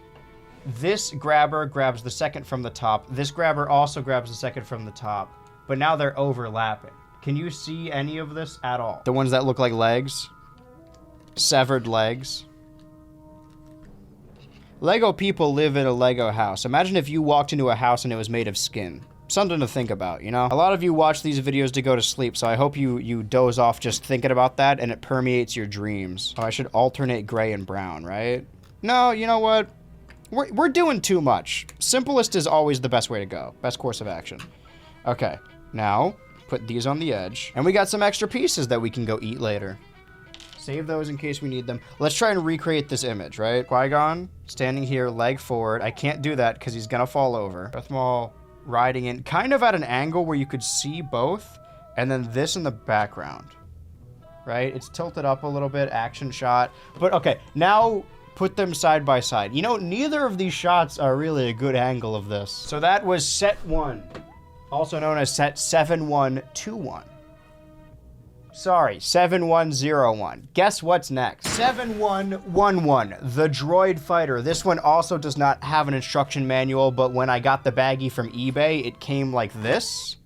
this grabber grabs the second from the top. This grabber also grabs the second from the top, but now they're overlapping. Can you see any of this at all? The ones that look like legs? Severed legs. Lego people live in a Lego house. Imagine if you walked into a house and it was made of skin. Something to think about, you know? A lot of you watch these videos to go to sleep, so I hope you doze off just thinking about that and it permeates your dreams. Oh, I should alternate gray and brown, right? No, you know what? We're doing too much. Simplest is always the best way to go. Best course of action. Okay, now put these on the edge. And we got some extra pieces that we can go eat later. Save those in case we need them. Let's try and recreate this image, right? Qui-Gon standing here, leg forward. I can't do that because he's gonna fall over. Darth Maul riding in, kind of at an angle where you could see both, and then this in the background, right? It's tilted up a little bit, action shot. But okay, now put them side by side. You know, neither of these shots are really a good angle of this. So that was set 1, also known as set 7121. Sorry, 7101. Guess what's next? 7111, the droid fighter. This one also does not have an instruction manual, but when I got the baggie from eBay, it came like this.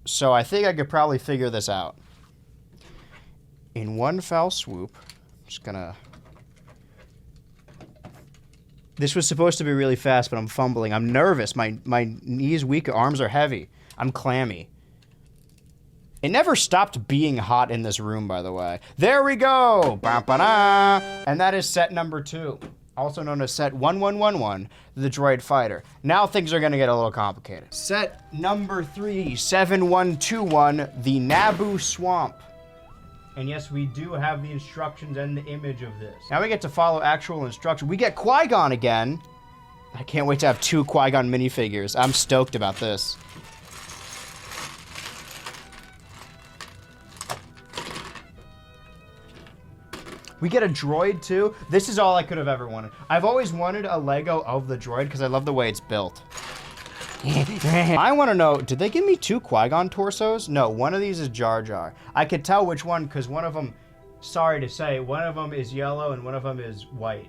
So I think I could probably figure this out. In one foul swoop, I'm just gonna... This was supposed to be really fast, but I'm fumbling. I'm nervous. My knees weak, arms are heavy. I'm clammy. It never stopped being hot in this room, by the way. There we go! Ba-ba-da! And that is set number 2, also known as set 1111, the droid fighter. Now things are gonna get a little complicated. Set number 3, 7121, the Naboo Swamp. And yes, we do have the instructions and the image of this. Now we get to follow actual instructions. We get Qui-Gon again. I can't wait to have 2 Qui-Gon minifigures. I'm stoked about this. We get a droid too. This is all I could have ever wanted. I've always wanted a Lego of the droid because I love the way it's built. I want to know, did they give me 2 Qui-Gon torsos? No, one of these is Jar Jar. I could tell which one because one of them, sorry to say, one of them is yellow and one of them is white.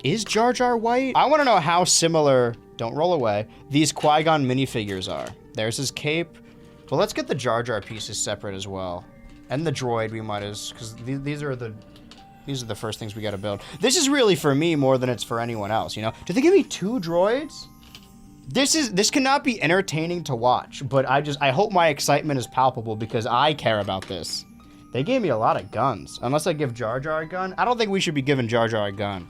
Is Jar Jar white? I want to know how similar, don't roll away, these Qui-Gon minifigures are. There's his cape. Well, let's get the Jar Jar pieces separate as well. And the droid we might as, because these are the first things we got to build. This is really for me more than it's for anyone else, you know? Did they give me 2 droids? This cannot be entertaining to watch, but I hope my excitement is palpable because I care about this. They gave me a lot of guns. Unless I give Jar Jar a gun. I don't think we should be giving Jar Jar a gun.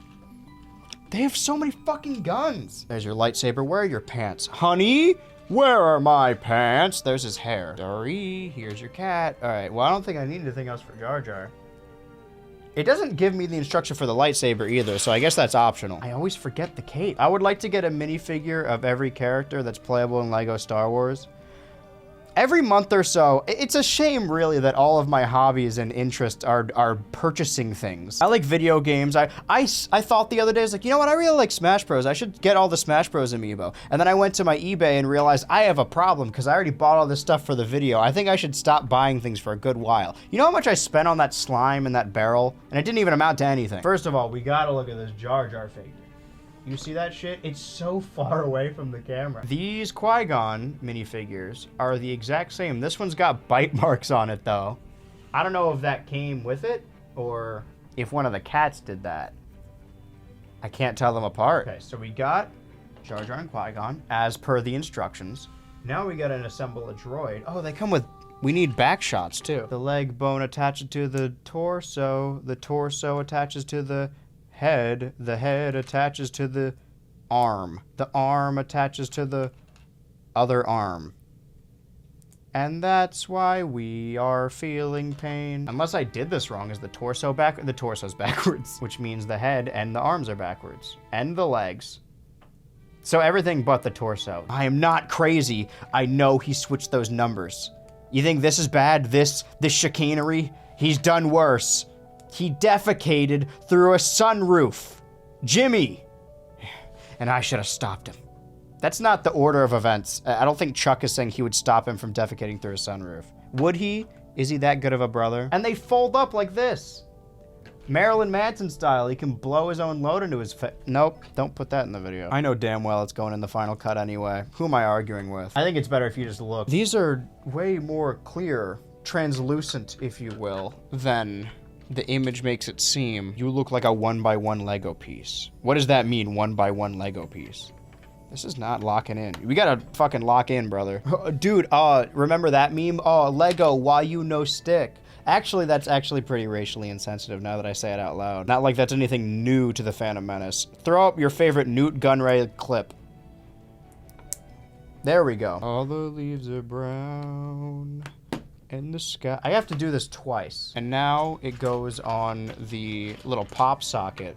They have so many fucking guns. There's your lightsaber. Where are your pants? Honey, where are my pants? There's his hair. Sorry, here's your cat. All right, well, I don't think I need anything else for Jar Jar. It doesn't give me the instruction for the lightsaber either, so I guess that's optional. I always forget the cape. I would like to get a minifigure of every character that's playable in LEGO Star Wars. Every month or so, it's a shame really that all of my hobbies and interests are purchasing things. I like video games. I thought the other day, I was like, you know what, I really like Smash Bros. I should get all the Smash Bros. Amiibo. And then I went to my eBay and realized I have a problem because I already bought all this stuff for the video. I think I should stop buying things for a good while. You know how much I spent on that slime and that barrel? And it didn't even amount to anything. First of all, we gotta look at this Jar Jar figure. You see that shit? It's so far away from the camera. These Qui-Gon minifigures are the exact same. This one's got bite marks on it though. I don't know if that came with it or if one of the cats did that. I can't tell them apart. Okay, so we got Jar Jar and Qui-Gon as per the instructions. Now we gotta assemble a droid. Oh, they come with, we need back shots too. The leg bone attaches to the torso attaches to the head attaches to the arm attaches to the other arm. And that's why we are feeling pain. Unless I did this wrong, is the torso back? The torso's backwards, which means the head and the arms are backwards. And the legs. So everything but the torso. I am not crazy. I know he switched those numbers. You think this is bad? This chicanery? He's done worse. He defecated through a sunroof. Jimmy. And I should have stopped him. That's not the order of events. I don't think Chuck is saying he would stop him from defecating through a sunroof. Would he? Is he that good of a brother? And they fold up like this. Marilyn Manson style. He can blow his own load into his face. Nope, don't put that in the video. I know damn well it's going in the final cut anyway. Who am I arguing with? I think it's better if you just look. These are way more clear, translucent, if you will, than the image makes it seem. You look like a 1x1 Lego piece. What does that mean, 1x1 Lego piece? This is not locking in. We gotta fucking lock in, brother. Dude, remember that meme? Lego, why you no stick? Actually, that's actually pretty racially insensitive now that I say it out loud. Not like that's anything new to the Phantom Menace. Throw up your favorite Newt Gunray clip. There we go. All the leaves are brown in the sky. I have to do this twice. And now it goes on the little pop socket.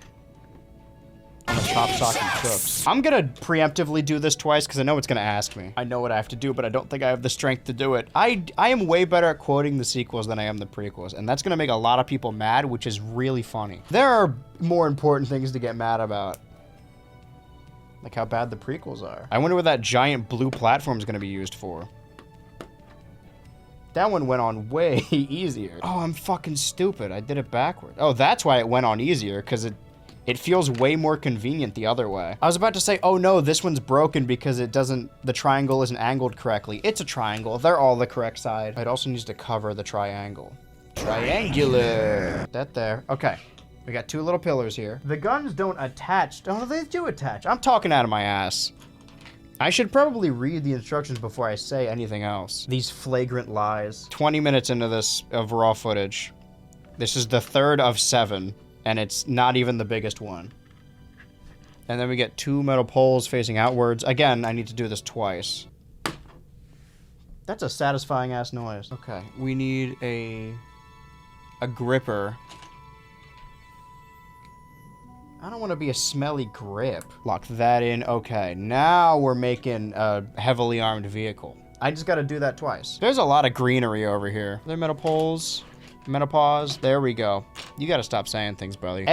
On the pop socket hooks. I'm gonna preemptively do this twice because I know it's gonna ask me. I know what I have to do, but I don't think I have the strength to do it. I am way better at quoting the sequels than I am the prequels, and that's gonna make a lot of people mad, which is really funny. There are more important things to get mad about. Like how bad the prequels are. I wonder what that giant blue platform is gonna be used for. That one went on way easier. Oh, I'm fucking stupid. I did it backward. Oh, that's why it went on easier, because it feels way more convenient the other way. I was about to say, oh no, this one's broken because the triangle isn't angled correctly. It's a triangle. They're all the correct side. It also needs to cover the triangle. Triangular. That there. Okay. We got 2 little pillars here. The guns don't attach. Oh, they do attach. I'm talking out of my ass. I should probably read the instructions before I say anything else. These flagrant lies. 20 minutes into this of raw footage. This is the 3rd of 7, and it's not even the biggest one. And then we get 2 metal poles facing outwards. Again, I need to do this twice. That's a satisfying ass noise. Okay, we need a gripper. I don't want to be a smelly grip. Lock that in. Okay, now we're making a heavily armed vehicle. I just got to do that twice. There's a lot of greenery over here. There are metal poles. Menopause. There we go. You got to stop saying things, brother.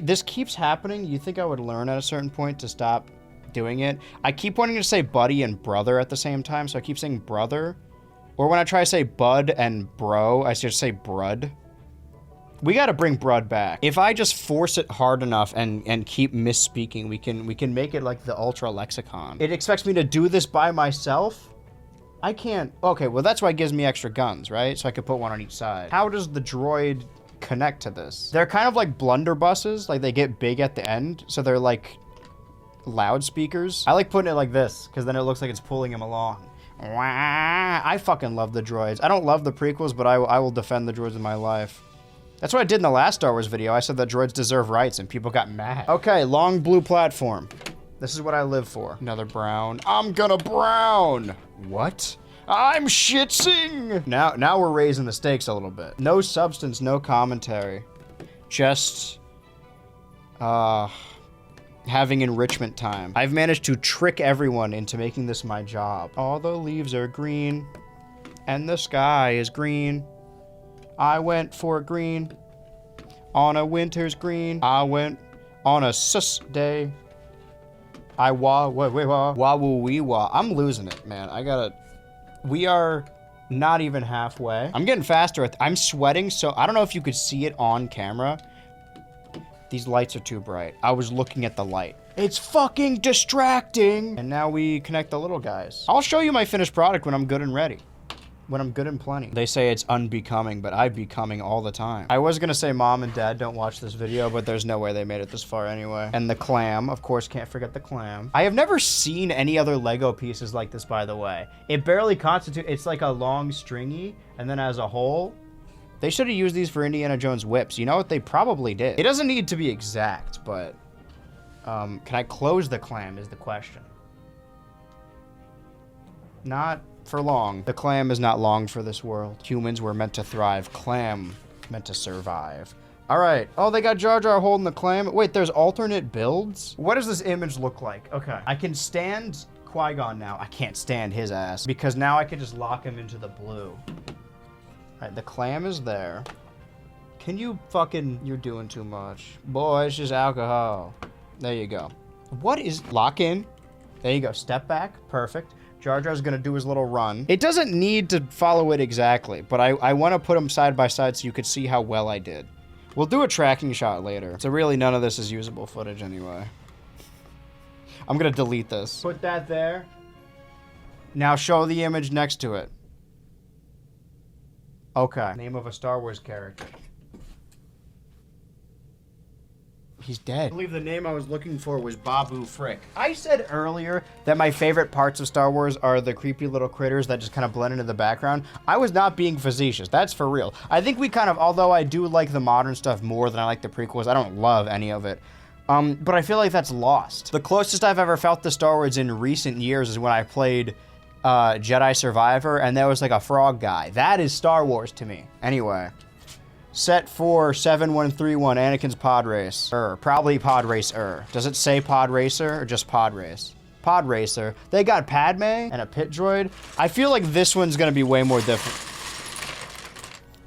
This keeps happening. You think I would learn at a certain point to stop doing it? I keep wanting to say buddy and brother at the same time, so I keep saying brother. Or when I try to say bud and bro, I just say brud. We got to bring brud back. If I just force it hard enough and keep misspeaking, we can make it like the ultra lexicon. It expects me to do this by myself. I can't. Okay, well, that's why it gives me extra guns, right? So I could put one on each side. How does the droid connect to this? They're kind of like blunderbusses. Like, they get big at the end. So they're like loudspeakers. I like putting it like this, because then it looks like it's pulling him along. I fucking love the droids. I don't love the prequels, but I will defend the droids in my life. That's what I did in the last Star Wars video. I said that droids deserve rights, and people got mad. Okay, long blue platform. This is what I live for. Another brown. I'm gonna brown. What? I'm shitsing. Now we're raising the stakes a little bit. No substance, no commentary. Just having enrichment time. I've managed to trick everyone into making this my job. All the leaves are green and the sky is green. I went for green on a winter's green. I went on a sus day. I'm losing it, man. We are not even halfway. I'm getting faster. I'm sweating, so I don't know if you could see it on camera. These lights are too bright. I was looking at the light. It's fucking distracting. And now we connect the little guys. I'll show you my finished product when I'm good and ready. When I'm good and plenty. They say it's unbecoming, but I'm becoming all the time. I was gonna say mom and dad don't watch this video, but there's no way they made it this far anyway. And the clam, of course, can't forget the clam. I have never seen any other Lego pieces like this, by the way. It barely constitutes, it's like a long stringy, and then as a whole, they should have used these for Indiana Jones whips. You know what? They probably did. It doesn't need to be exact, but can I close the clam is the question. Not for long. The clam is not long for this world. Humans were meant to thrive. Clam meant to survive. All right. Oh, they got Jar Jar holding the clam. Wait, there's alternate builds? What does this image look like? Okay. I can stand Qui-Gon now. I can't stand his ass because now I can just lock him into the blue. All right, the clam is there. Can you fucking... You're doing too much. Boy, it's just alcohol. There you go. What is... Lock in. There you go. Step back. Perfect. Jar Jar's gonna do his little run. It doesn't need to follow it exactly, but I want to put them side by side so you could see how well I did. We'll do a tracking shot later. So really none of this is usable footage anyway. I'm gonna delete this. Put that there. Now show the image next to it. Okay. Name of a Star Wars character. He's dead. I believe the name I was looking for was Babu Frick. I said earlier that my favorite parts of Star Wars are the creepy little critters that just kind of blend into the background. I was not being facetious. That's for real. I think we kind of, although I do like the modern stuff more than I like the prequels, I don't love any of it. But I feel like that's lost. The closest I've ever felt to Star Wars in recent years is when I played Jedi Survivor, and there was like a frog guy. That is Star Wars to me. Anyway. Set for 7131, Anakin's pod race. Probably pod racer. Does it say pod racer or just pod race? Pod racer. They got Padme and a pit droid. I feel like this one's gonna be way more different.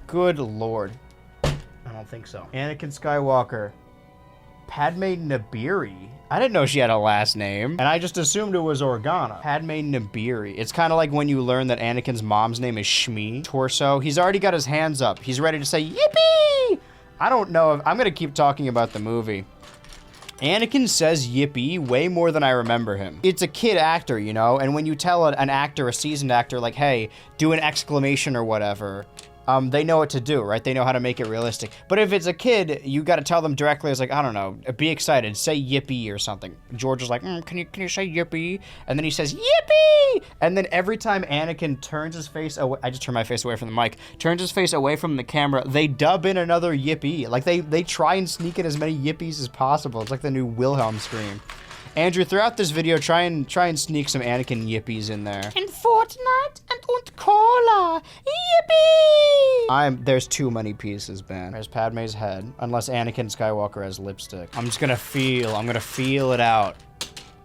Good lord. I don't think so. Anakin Skywalker. Padme Nibiru. I didn't know she had a last name, and I just assumed it was Organa. Padme Nibiru. It's kind of like when you learn that Anakin's mom's name is Shmi. Torso. He's already got his hands up. He's ready to say, yippee! I don't know if... I'm going to keep talking about the movie. Anakin says yippee way more than I remember him. It's a kid actor, you know? And when you tell an actor, a seasoned actor, like, hey, do an exclamation or whatever, they know what to do, right? They know how to make it realistic. But if it's a kid, you got to tell them directly. It's like, I don't know, be excited, say yippee or something. George is like, can you say yippee? And then he says yippee. And then every time Anakin turns his face away, I just turned my face away from the mic, turns his face away from the camera, they dub in another yippee. Like they try and sneak in as many yippies as possible. It's like the new Wilhelm scream. Andrew, throughout this video, try and sneak some Anakin yippies in there. In Fortnite and Cola, yippee! There's too many pieces, man. There's Padme's head, unless Anakin Skywalker has lipstick. I'm gonna feel it out.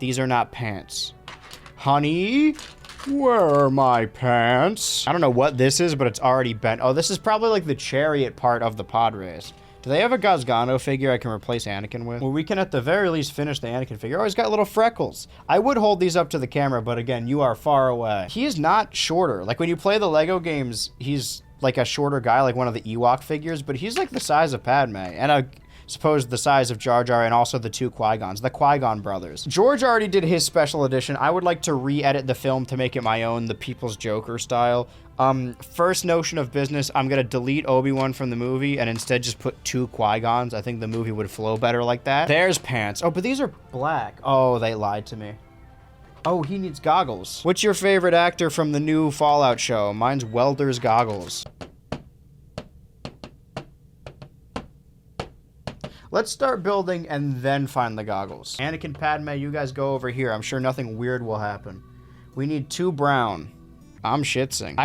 These are not pants. Honey, where are my pants? I don't know what this is, but it's already bent. Oh, this is probably like the chariot part of the pod race. Do they have a Gazgano figure I can replace Anakin with? Well, we can at the very least finish the Anakin figure. Oh, he's got little freckles. I would hold these up to the camera, but again, you are far away. He is not shorter. Like when you play the Lego games, he's like a shorter guy, like one of the Ewok figures, but he's like the size of Padme. And I suppose the size of Jar Jar and also the two Qui-Gons, the Qui-Gon brothers. George already did his special edition. I would like to re-edit the film to make it my own, the People's Joker style. First notion of business, I'm gonna delete Obi-Wan from the movie and instead just put two Qui-Gons. I think the movie would flow better like that. There's pants. Oh, but these are black. Oh, they lied to me. Oh, he needs goggles. What's your favorite actor from the new Fallout show? Mine's Welder's goggles. Let's start building and then find the goggles. Anakin, Padme, you guys go over here. I'm sure nothing weird will happen. We need two brown. I'm shitsing.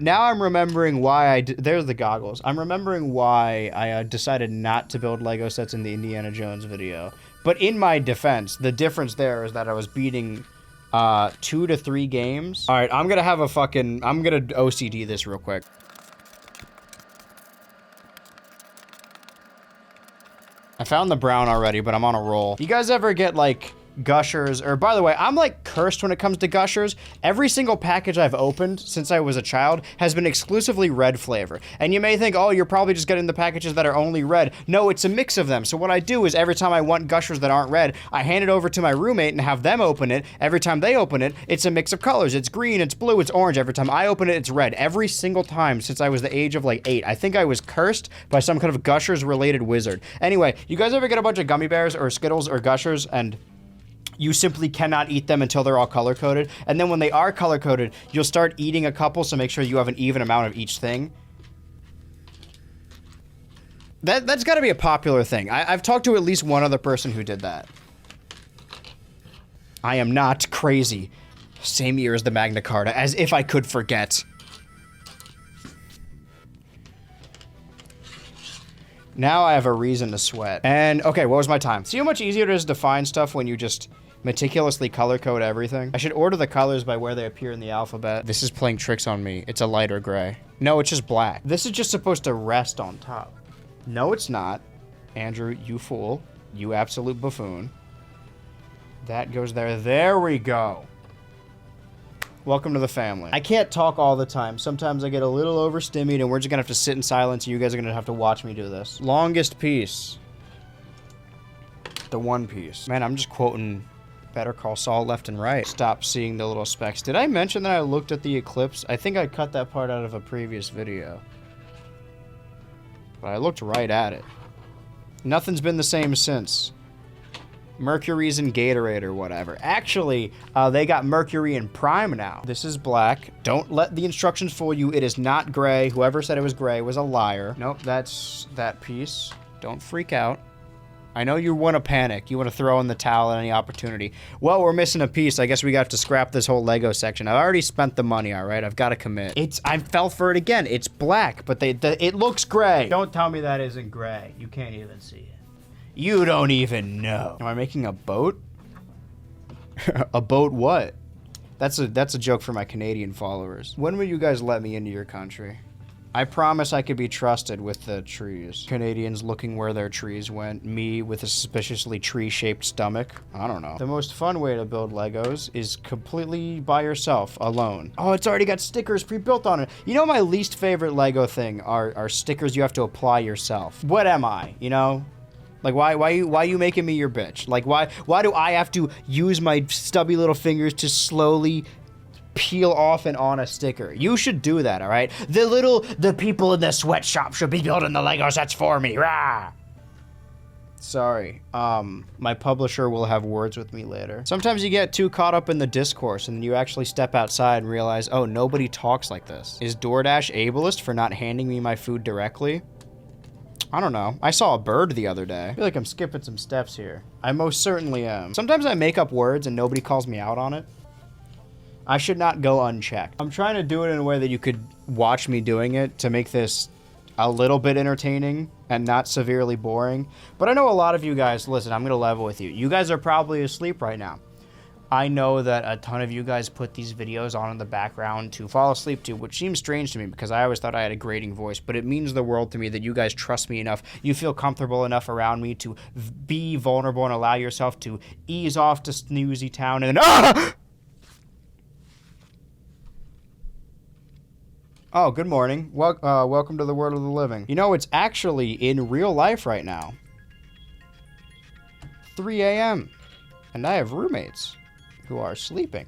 Now I'm remembering why there's the goggles. I'm remembering why I decided not to build Lego sets in the Indiana Jones video. But in my defense, the difference there is that I was beating 2 to 3 games. All right, I'm gonna OCD this real quick. I found the brown already, but I'm on a roll. You guys ever get like gushers, or by the way, I'm like cursed when it comes to gushers. Every single package I've opened since I was a child has been exclusively red flavor. And you may think, oh, you're probably just getting the packages that are only red. No, it's a mix of them. So what I do is every time I want gushers that aren't red, I hand it over to my roommate and have them open it. Every time they open it, it's a mix of colors. It's green, it's blue, it's orange. Every time I open it, it's red. Every single time since I was the age of like 8. I think I was cursed by some kind of gushers related wizard. Anyway, you guys ever get a bunch of gummy bears or Skittles or gushers and you simply cannot eat them until they're all color-coded? And then when they are color-coded, you'll start eating a couple, so make sure you have an even amount of each thing. That's gotta be a popular thing. I've talked to at least one other person who did that. I am not crazy. Same year as the Magna Carta, as if I could forget. Now I have a reason to sweat. And, okay, what was my time? See how much easier it is to find stuff when you just meticulously color code everything? I should order the colors by where they appear in the alphabet. This is playing tricks on me. It's a lighter gray. No, it's just black. This is just supposed to rest on top. No, it's not. Andrew, you fool. You absolute buffoon. That goes there. There we go. Welcome to the family. I can't talk all the time. Sometimes I get a little overstimulated and we're just gonna have to sit in silence and you guys are gonna have to watch me do this. Longest piece. The One Piece. Man, I'm just quoting Better Call Saul left and right. Stop seeing the little specks. Did I mention that I looked at the eclipse? I think I cut that part out of a previous video. But I looked right at it. Nothing's been the same since. Mercury's in Gatorade or whatever. Actually, they got Mercury in Prime now. This is black. Don't let the instructions fool you. It is not gray. Whoever said it was gray was a liar. Nope, that's that piece. Don't freak out. I know you want to panic. You want to throw in the towel at any opportunity. Well, we're missing a piece. I guess we got to scrap this whole Lego section. I've already spent the money, all right? I've got to commit. I fell for it again. It's black, but it looks gray. Don't tell me that isn't gray. You can't even see it. You don't even know. Am I making a boat? A boat what? That's a joke for my Canadian followers. When will you guys let me into your country? I promise I could be trusted with the trees. Canadians looking where their trees went. Me with a suspiciously tree-shaped stomach. I don't know. The most fun way to build Legos is completely by yourself, alone. Oh, it's already got stickers pre-built on it. You know my least favorite Lego thing are stickers you have to apply yourself. What am I, you know? Like, why you making me your bitch? Like, why do I have to use my stubby little fingers to slowly peel off and on a sticker. You should do that, all right? The people in the sweatshop should be building the Lego sets for me. Rah! Sorry, my publisher will have words with me later. Sometimes you get too caught up in the discourse and then you actually step outside and realize, oh, nobody talks like this. Is DoorDash ableist for not handing me my food directly? I don't know. I saw a bird the other day. I feel like I'm skipping some steps here. I most certainly am. Sometimes I make up words and nobody calls me out on it. I should not go unchecked. I'm trying to do it in a way that you could watch me doing it to make this a little bit entertaining and not severely boring. But I know a lot of you guys, listen, I'm gonna level with you. You guys are probably asleep right now. I know that a ton of you guys put these videos on in the background to fall asleep to, which seems strange to me because I always thought I had a grating voice, but it means the world to me that you guys trust me enough, you feel comfortable enough around me to be vulnerable and allow yourself to ease off to snoozy town and then, ah! Oh, good morning. Welcome to the world of the living. You know, it's actually in real life right now. 3 a.m. And I have roommates who are sleeping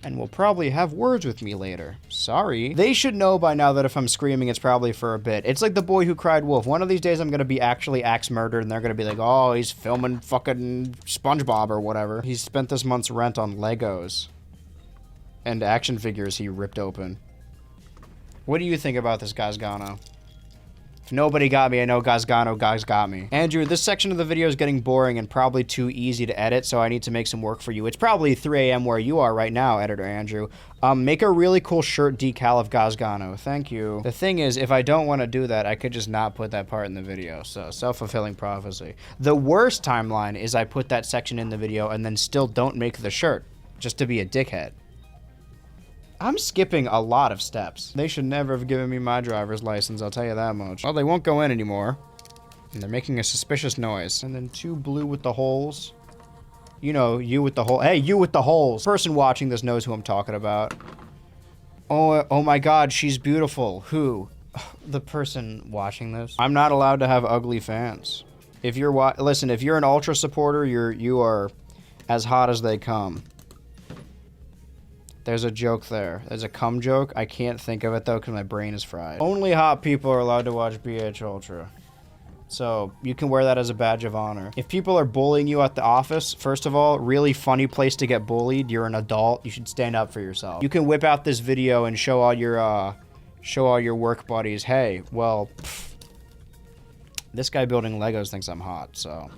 and will probably have words with me later. Sorry. They should know by now that if I'm screaming, it's probably for a bit. It's like the boy who cried wolf. One of these days I'm going to be actually axe murdered and they're going to be like, oh, he's filming fucking SpongeBob or whatever. He spent this month's rent on Legos and action figures he ripped open. What do you think about this, Gazgano? If nobody got me, I know Gazgano guys got me. Andrew, this section of the video is getting boring and probably too easy to edit, so I need to make some work for you. It's probably 3 a.m. where you are right now, Editor Andrew. Make a really cool shirt decal of Gazgano. Thank you. The thing is, if I don't want to do that, I could just not put that part in the video, so self-fulfilling prophecy. The worst timeline is I put that section in the video and then still don't make the shirt, just to be a dickhead. I'm skipping a lot of steps. They should never have given me my driver's license, I'll tell you that much. Well, they won't go in anymore. And they're making a suspicious noise. And then 2 blue with the holes. You know, you with the hole. Hey, you with the holes. Person watching this knows who I'm talking about. Oh my god, she's beautiful. Who? The person watching this. I'm not allowed to have ugly fans. If you're listen, if you're an Ultra supporter, you are as hot as they come. There's a joke there. There's a cum joke. I can't think of it though because my brain is fried. Only hot people are allowed to watch BH Ultra. So you can wear that as a badge of honor. If people are bullying you at the office, first of all, really funny place to get bullied. You're an adult. You should stand up for yourself. You can whip out this video and show all your work buddies, hey, well, this guy building Legos thinks I'm hot, so.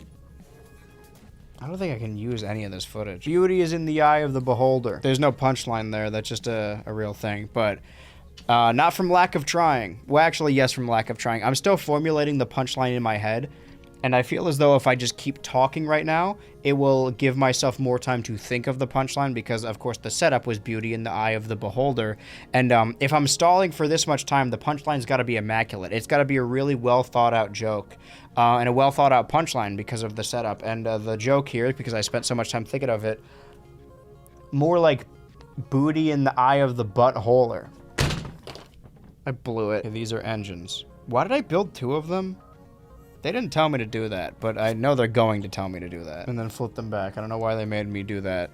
I don't think I can use any of this footage. Beauty is in the eye of the beholder. There's no punchline there. That's just a real thing. But not from lack of trying. Well, actually, yes, from lack of trying. I'm still formulating the punchline in my head. And I feel as though if I just keep talking right now, it will give myself more time to think of the punchline because, of course, the setup was beauty in the eye of the beholder. And if I'm stalling for this much time, the punchline's got to be immaculate. It's got to be a really well-thought-out joke and a well-thought-out punchline because of the setup. And the joke here, because I spent so much time thinking of it, more like booty in the eye of the buttholer. I blew it. Okay, these are engines. Why did I build 2 of them? They didn't tell me to do that, but I know they're going to tell me to do that. And then flip them back. I don't know why they made me do that.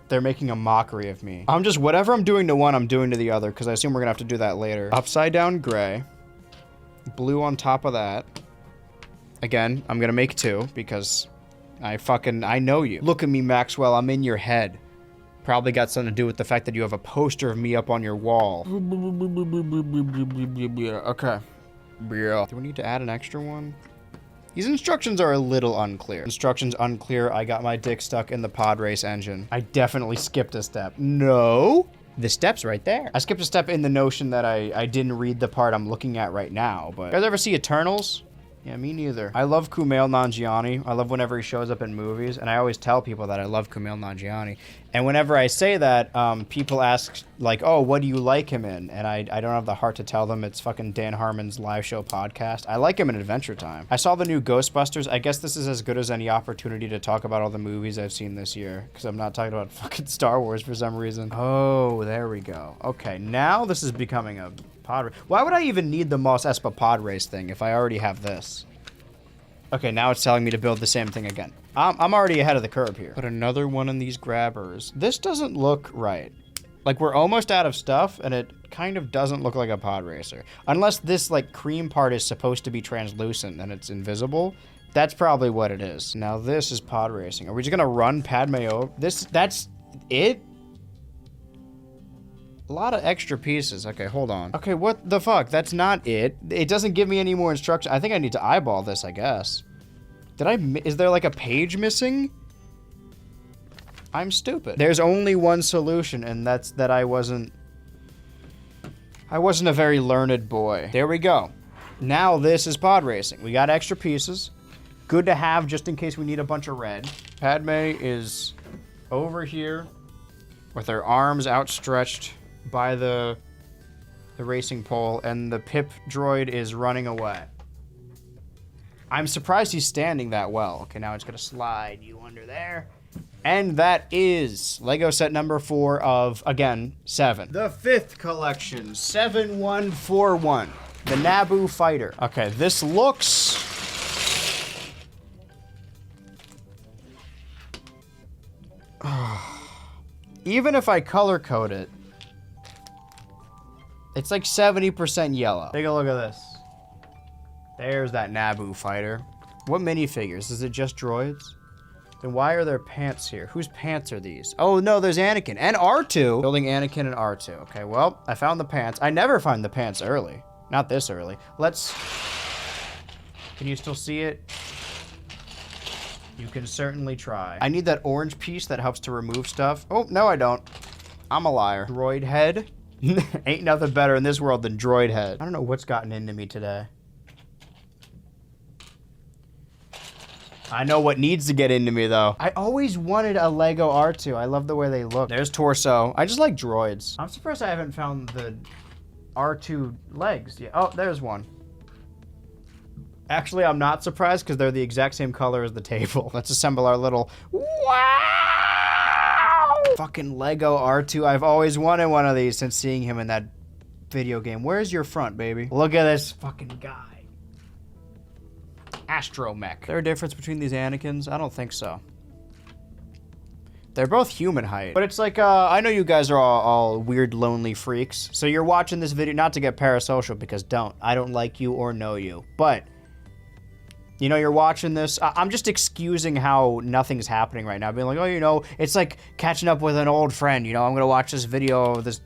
They're making a mockery of me. I'm just, whatever I'm doing to one, I'm doing to the other, because I assume we're gonna have to do that later. Upside down gray. Blue on top of that. Again, I'm gonna make 2, because I know you. Look at me, Maxwell, I'm in your head. Probably got something to do with the fact that you have a poster of me up on your wall. Okay. Yeah. Do we need to add an extra one? These instructions are a little unclear. Instructions unclear. I got my dick stuck in the pod race engine. I definitely skipped a step. No. The step's right there. I skipped a step in the notion that I didn't read the part I'm looking at right now, but you guys ever see Eternals? Yeah, me neither. I love Kumail Nanjiani. I love whenever he shows up in movies, and I always tell people that I love Kumail Nanjiani. And whenever I say that, people ask, like, oh, what do you like him in? And I don't have the heart to tell them it's fucking Dan Harmon's live show podcast. I like him in Adventure Time. I saw the new Ghostbusters. I guess this is as good as any opportunity to talk about all the movies I've seen this year, because I'm not talking about fucking Star Wars for some reason. Oh, there we go. Okay, now this is becoming a pod race. Why would I even need the Mos Espa pod race thing if I already have this? Okay, now it's telling me to build the same thing again. I'm already ahead of the curve here. Put another one in these grabbers. This doesn't look right. Like, we're almost out of stuff, and it kind of doesn't look like a pod racer. Unless this, like, cream part is supposed to be translucent and it's invisible. That's probably what it is. Now, this is pod racing. Are we just gonna run Padme over? That's it? A lot of extra pieces. Okay, hold on. Okay, what the fuck? That's not it. It doesn't give me any more instruction. I think I need to eyeball this, I guess. Is there like a page missing? I'm stupid. There's only one solution, and that's that I wasn't a very learned boy. There we go. Now this is pod racing. We got extra pieces. Good to have just in case we need a bunch of red. Padme is over here with her arms outstretched by the racing pole, and the Pip droid is running away. I'm surprised he's standing that well. Okay, now it's gonna slide you under there. And that is Lego set number 4 of, again, 7. The 5th collection, 7141. The Naboo Fighter. Okay, this looks... Even if I color code it, it's like 70% yellow. Take a look at this. There's that Naboo Fighter. What minifigures? Is it just droids? Then why are there pants here? Whose pants are these? Oh no, there's Anakin and R2. Building Anakin and R2. Okay, well, I found the pants. I never find the pants early. Not this early. Let's... Can you still see it? You can certainly try. I need that orange piece that helps to remove stuff. Oh, no I don't. I'm a liar. Droid head? Ain't nothing better in this world than droid head. I don't know what's gotten into me today. I know what needs to get into me, though. I always wanted a Lego R2. I love the way they look. There's torso. I just like droids. I'm surprised I haven't found the R2 legs yet. Oh, there's one. Actually, I'm not surprised because they're the exact same color as the table. Let's assemble our little... Wow! Fucking Lego R2. I've always wanted one of these since seeing him in that video game. Where's your front, baby? Look at this fucking guy. Astromech. Is there a difference between these Anakins? I don't think so. They're both human height. But it's like, I know you guys are all weird, lonely freaks. So you're watching this video, not to get parasocial, because I don't like you or know you. But, you know, you're watching this. I'm just excusing how nothing's happening right now. Being like, oh, you know, it's like catching up with an old friend. You know, I'm gonna watch this video of this,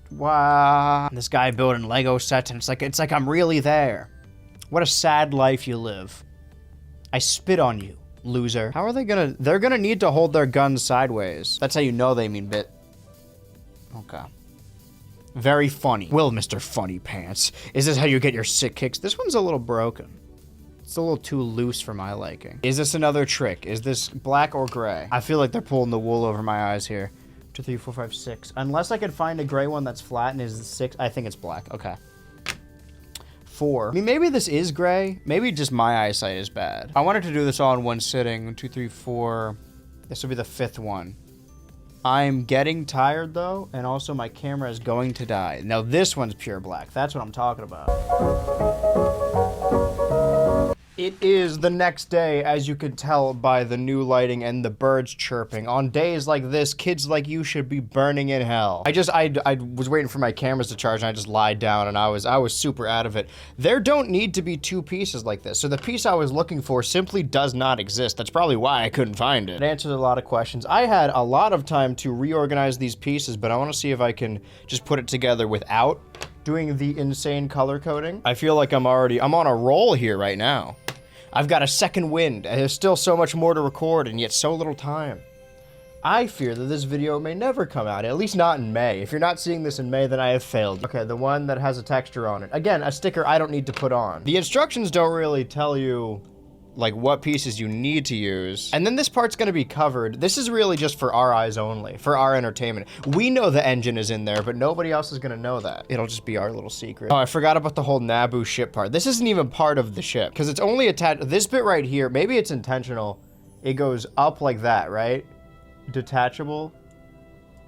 this guy building Lego sets, and it's like I'm really there. What a sad life you live. I spit on you, loser. How are they gonna... They're gonna need to hold their guns sideways. That's how you know they mean bit. Okay. Very funny. Well, Mr. Funny Pants, is this how you get your sick kicks? This one's a little broken. It's a little too loose for my liking. Is this another trick? Is this black or gray? I feel like they're pulling the wool over my eyes here. 2, 3, 4, 5, 6. Unless I can find a gray one that's flat and is 6. I think it's black. Okay. 4. I mean, maybe this is gray. Maybe just my eyesight is bad. I wanted to do this all in one sitting. 1, 2, 3, 4. This will be the 5th one. I'm getting tired, though, and also my camera is going to die. Now, this one's pure black. That's what I'm talking about. It is the next day, as you could tell by the new lighting and the birds chirping. On days like this, kids like you should be burning in hell. I was waiting for my cameras to charge, and I just lied down, and I was super out of it. There don't need to be 2 pieces like this, so the piece I was looking for simply does not exist. That's probably why I couldn't find it. It answers a lot of questions. I had a lot of time to reorganize these pieces, but I want to see if I can just put it together without doing the insane color coding. I feel like I'm on a roll here right now. I've got a second wind, and there's still so much more to record, and yet so little time. I fear that this video may never come out, at least not in May. If you're not seeing this in May, then I have failed. Okay, the one that has a texture on it. Again, a sticker I don't need to put on. The instructions don't really tell you, like, what pieces you need to use. And then this part's gonna be covered. This is really just for our eyes only, for our entertainment. We know the engine is in there, but nobody else is gonna know that. It'll just be our little secret. Oh, I forgot about the whole Naboo ship part. This isn't even part of the ship, because it's only attached, this bit right here, maybe it's intentional. It goes up like that, right? Detachable.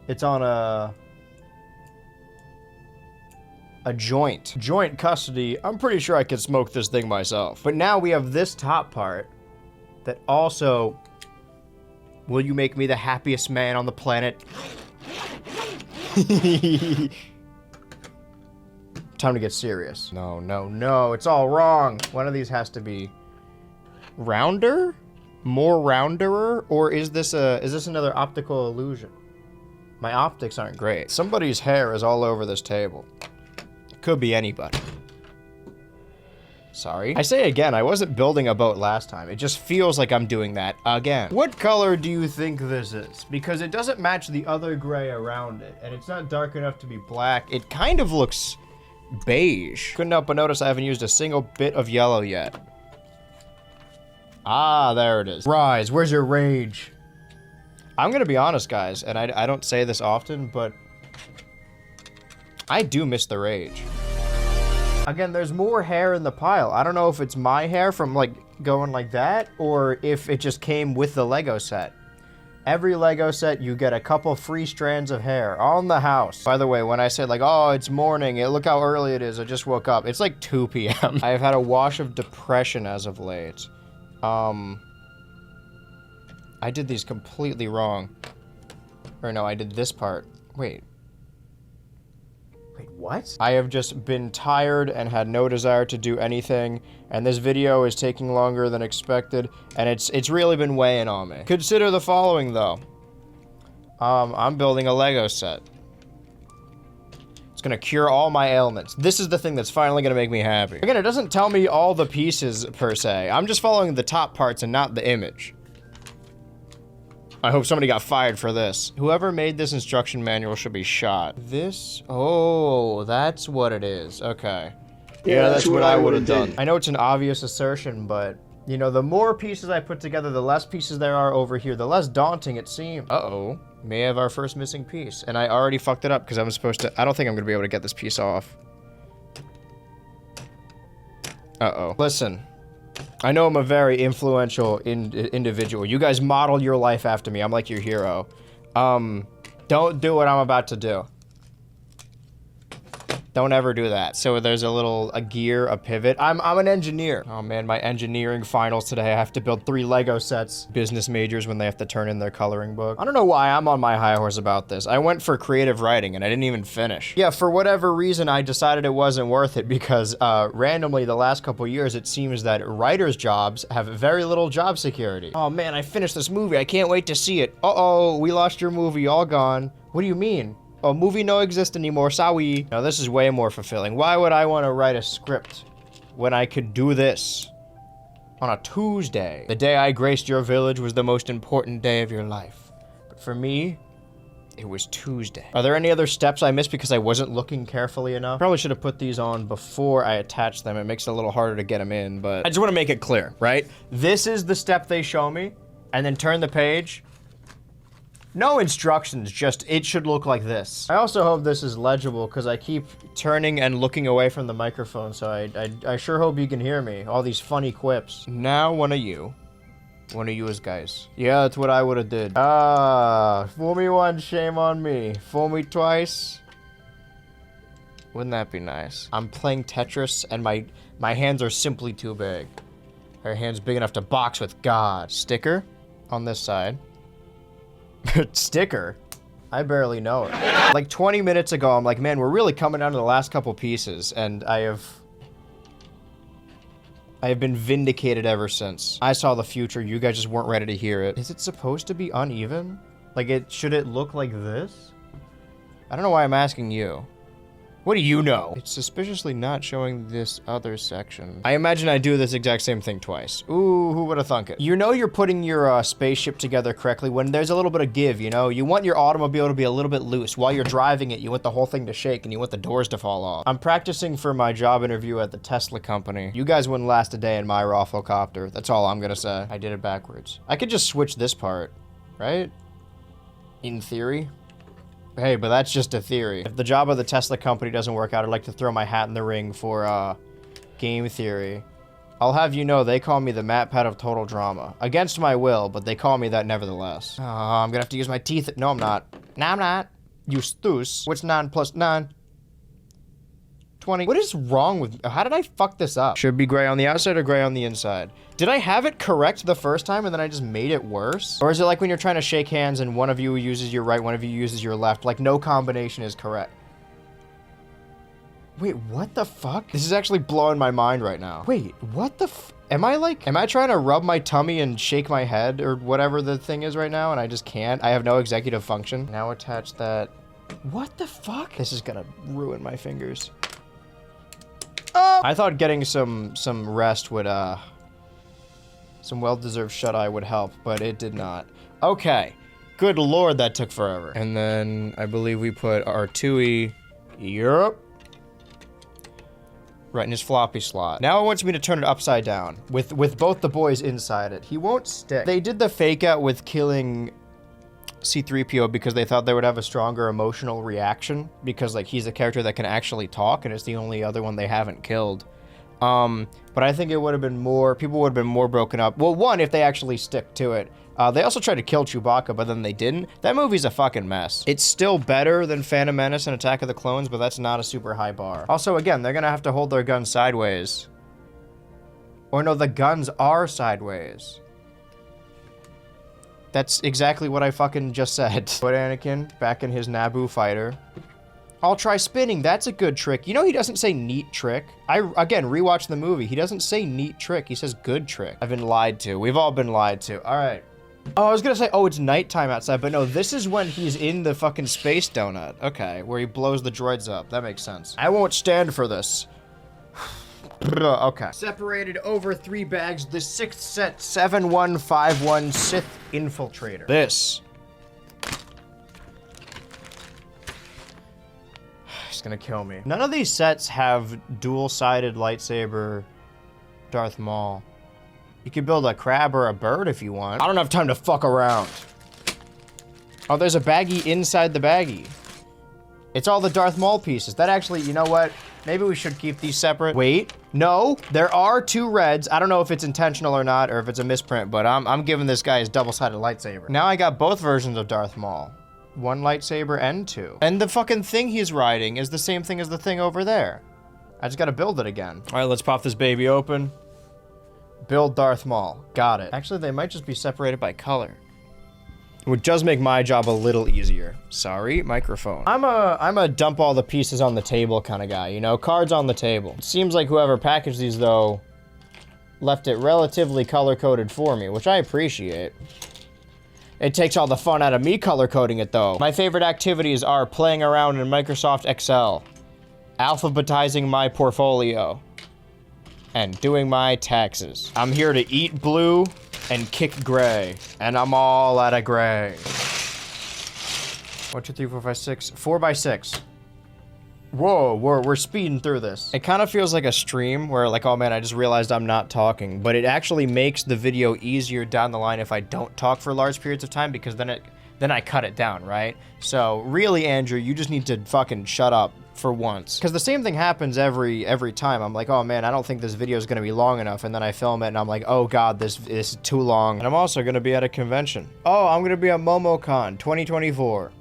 It's on a joint. Joint custody. I'm pretty sure I could smoke this thing myself. But now we have this top part that also Will you make me the happiest man on the planet? Time to get serious. No, no, no, it's all wrong. One of these has to be rounder? More rounderer? Or is this another optical illusion? My optics aren't great. Somebody's hair is all over this table. It could be anybody. Sorry. I say again, I wasn't building a boat last time. It just feels like I'm doing that again. What color do you think this is? Because it doesn't match the other gray around it, and it's not dark enough to be black. It kind of looks beige. Couldn't help but notice I haven't used a single bit of yellow yet. Ah, there it is. Rise, where's your rage? I'm gonna be honest, guys, and I don't say this often, but I do miss the rage. Again, there's more hair in the pile. I don't know if it's my hair from like going like that, or if it just came with the Lego set. Every Lego set, you get a couple free strands of hair on the house. By the way, when I said like, oh, it's morning, look how early it is, I just woke up. It's like 2 p.m. I've had a wash of depression as of late. I did these completely wrong. Or no, I did this part. Wait, what? I have just been tired and had no desire to do anything, and this video is taking longer than expected, and it's really been weighing on me. Consider the following, though. I'm building a Lego set. It's gonna cure all my ailments. This is the thing that's finally gonna make me happy. Again, it doesn't tell me all the pieces, per se. I'm just following the top parts and not the image. I hope somebody got fired for this. Whoever made this instruction manual should be shot. This? Oh, that's what it is. Okay. Yeah, that's what I would have done. I know it's an obvious assertion, but, you know, the more pieces I put together, the less pieces there are over here, the less daunting it seems. Uh-oh. May have our first missing piece. And I already fucked it up because I'm supposed to... I don't think I'm going to be able to get this piece off. Uh-oh. Listen. I know I'm a very influential individual. You guys model your life after me. I'm like your hero. Don't do what I'm about to do. Don't ever do that. So there's a gear, a pivot. I'm an engineer. Oh man, my engineering finals today. I have to build 3 Lego sets. Business majors when they have to turn in their coloring book. I don't know why I'm on my high horse about this. I went for creative writing and I didn't even finish. Yeah, for whatever reason, I decided it wasn't worth it because randomly the last couple years, it seems that writers' jobs have very little job security. Oh man, I finished this movie. I can't wait to see it. Uh-oh, we lost your movie, all gone. What do you mean? Oh, movie no exist anymore, sorry. Now this is way more fulfilling. Why would I want to write a script when I could do this on a Tuesday? The day I graced your village was the most important day of your life. But for me, it was Tuesday. Are there any other steps I missed because I wasn't looking carefully enough? Probably should have put these on before I attached them. It makes it a little harder to get them in, but I just want to make it clear, right? This is the step they show me, and then turn the page. No instructions, just it should look like this. I also hope this is legible because I keep turning and looking away from the microphone, so I sure hope you can hear me. All these funny quips. Now one of you guys. Yeah, that's what I would have did. Ah, fool me once, shame on me. Fool me twice. Wouldn't that be nice? I'm playing Tetris and my hands are simply too big. Her hand's big enough to box with God. Sticker on this side. Sticker? I barely know it. Like 20 minutes ago, I'm like, man, we're really coming down to the last couple pieces, and I have been vindicated ever since. I saw the future, you guys just weren't ready to hear it. Is it supposed to be uneven? Like, should it look like this? I don't know why I'm asking you. What do you know? It's suspiciously not showing this other section. I imagine I do this exact same thing twice. Ooh, who would have thunk it? You know you're putting your spaceship together correctly when there's a little bit of give, you know? You want your automobile to be a little bit loose. While you're driving it, you want the whole thing to shake and you want the doors to fall off. I'm practicing for my job interview at the Tesla company. You guys wouldn't last a day in my Rafflecopter. That's all I'm gonna say. I did it backwards. I could just switch this part, right? In theory. Hey, but that's just a theory. If the job of the Tesla company doesn't work out, I'd like to throw my hat in the ring for, game theory. I'll have you know, they call me the MatPat of total drama. Against my will, but they call me that nevertheless. Oh, I'm gonna have to use my teeth. No, I'm not. No, I'm not. You stoos. What's 9 plus 9? 20. What is wrong with, how did I fuck this up? Should be gray on the outside or gray on the inside? Did I have it correct the first time and then I just made it worse? Or is it like when you're trying to shake hands and one of you uses your right, one of you uses your left? Like no combination is correct. Wait, what the fuck? This is actually blowing my mind right now. Wait, what the am I trying to rub my tummy and shake my head or whatever the thing is right now and I just can't? I have no executive function. Now attach that. What the fuck? This is gonna ruin my fingers. Oh! I thought getting some rest would, some well-deserved shut-eye would help, but it did not. Okay. Good lord, that took forever. And then I believe we put our Tui, Europe, right in his floppy slot. Now it wants me to turn it upside down with both the boys inside it. He won't stick. They did the fake out with killing C-3PO because they thought they would have a stronger emotional reaction because like he's a character that can actually talk and it's the only other one they haven't killed. But I think it would have been more, people would have been more broken up. Well, one, if they actually stick to it. They also tried to kill Chewbacca, but then they didn't. That movie's a fucking mess. It's still better than Phantom Menace and Attack of the Clones, but that's not a super high bar. Also, again, they're gonna have to hold their guns sideways. Or no, the guns are sideways. That's exactly what I fucking just said. Put Anakin back in his Naboo fighter. I'll try spinning. That's a good trick. You know he doesn't say neat trick. Again, rewatched the movie. He doesn't say neat trick. He says good trick. I've been lied to. We've all been lied to. All right. Oh, I was gonna say, oh, it's nighttime outside, but no, this is when he's in the fucking space donut. Okay, where he blows the droids up. That makes sense. I won't stand for this. Okay. Separated over 3 bags, the 6th set 7151 Sith Infiltrator. This. It's gonna kill me. None of these sets have dual-sided lightsaber Darth Maul. You could build a crab or a bird if you want. I don't have time to fuck around. Oh, there's a baggie inside the baggie. It's all the Darth Maul pieces. That actually, you know what? Maybe we should keep these separate. Wait, no, there are 2 reds. I don't know if it's intentional or not, or if it's a misprint, but I'm giving this guy his double-sided lightsaber. Now I got both versions of Darth Maul. 1 lightsaber and 2. And the fucking thing he's riding is the same thing as the thing over there. I just gotta build it again. All right, let's pop this baby open. Build Darth Maul. Got it. Actually, they might just be separated by color. Which does make my job a little easier. Sorry, microphone. I'm a dump all the pieces on the table kind of guy, you know? Cards on the table. It seems like whoever packaged these, though, left it relatively color-coded for me, which I appreciate. It takes all the fun out of me color-coding it, though. My favorite activities are playing around in Microsoft Excel, alphabetizing my portfolio, and doing my taxes. I'm here to eat blue and kick gray, and I'm all out of gray. 1, 2, 3, 4, 5, 6, 4 by 6. Whoa, we're speeding through this. It kind of feels like a stream where like, oh man, I just realized I'm not talking, but it actually makes the video easier down the line if I don't talk for large periods of time because then I cut it down, right? So really, Andrew, you just need to fucking shut up for once. Because the same thing happens every time. I'm like, oh man, I don't think this video is gonna be long enough, and then I film it and I'm like, oh god, this is too long. And I'm also gonna be at a convention. Oh, I'm gonna be at MomoCon 2024.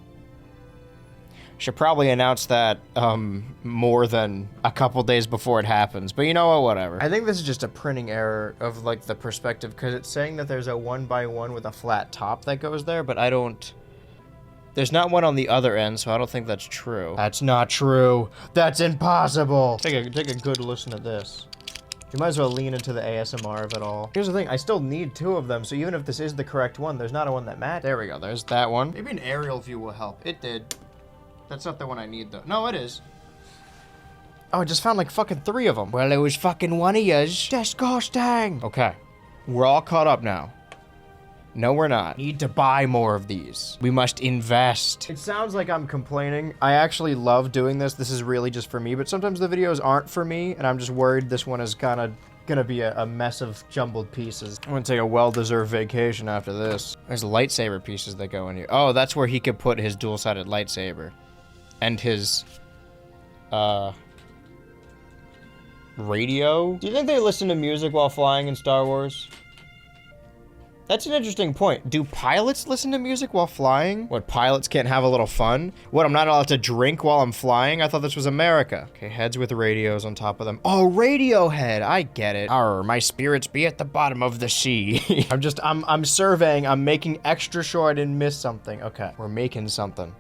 Should probably announce that more than a couple days before it happens, but you know what, whatever. I think this is just a printing error of like the perspective, because it's saying that there's a 1x1 with a flat top that goes there, but there's not one on the other end, so I don't think that's true. That's not true. That's impossible. Take a good listen to this. You might as well lean into the ASMR of it all. Here's the thing, I still need 2 of them, so even if this is the correct one, there's not a one that matches. There we go, there's that one. Maybe an aerial view will help. It did. That's not the one I need, though. No, it is. Oh, I just found like fucking 3 of them. Well, it was fucking one of yous. Disgusting. Okay, we're all caught up now. No, we're not. Need to buy more of these. We must invest. It sounds like I'm complaining. I actually love doing this. This is really just for me, but sometimes the videos aren't for me, and I'm just worried this one is kind of gonna be a mess of jumbled pieces. I'm gonna take a well-deserved vacation after this. There's lightsaber pieces that go in here. Oh, that's where he could put his dual-sided lightsaber. And his, radio? Do you think they listen to music while flying in Star Wars? That's an interesting point. Do pilots listen to music while flying? What, pilots can't have a little fun? What, I'm not allowed to drink while I'm flying? I thought this was America. Okay, heads with radios on top of them. Oh, Radiohead, I get it. Arr, my spirits be at the bottom of the sea. I'm surveying, I'm making extra sure I didn't miss something. Okay, we're making something.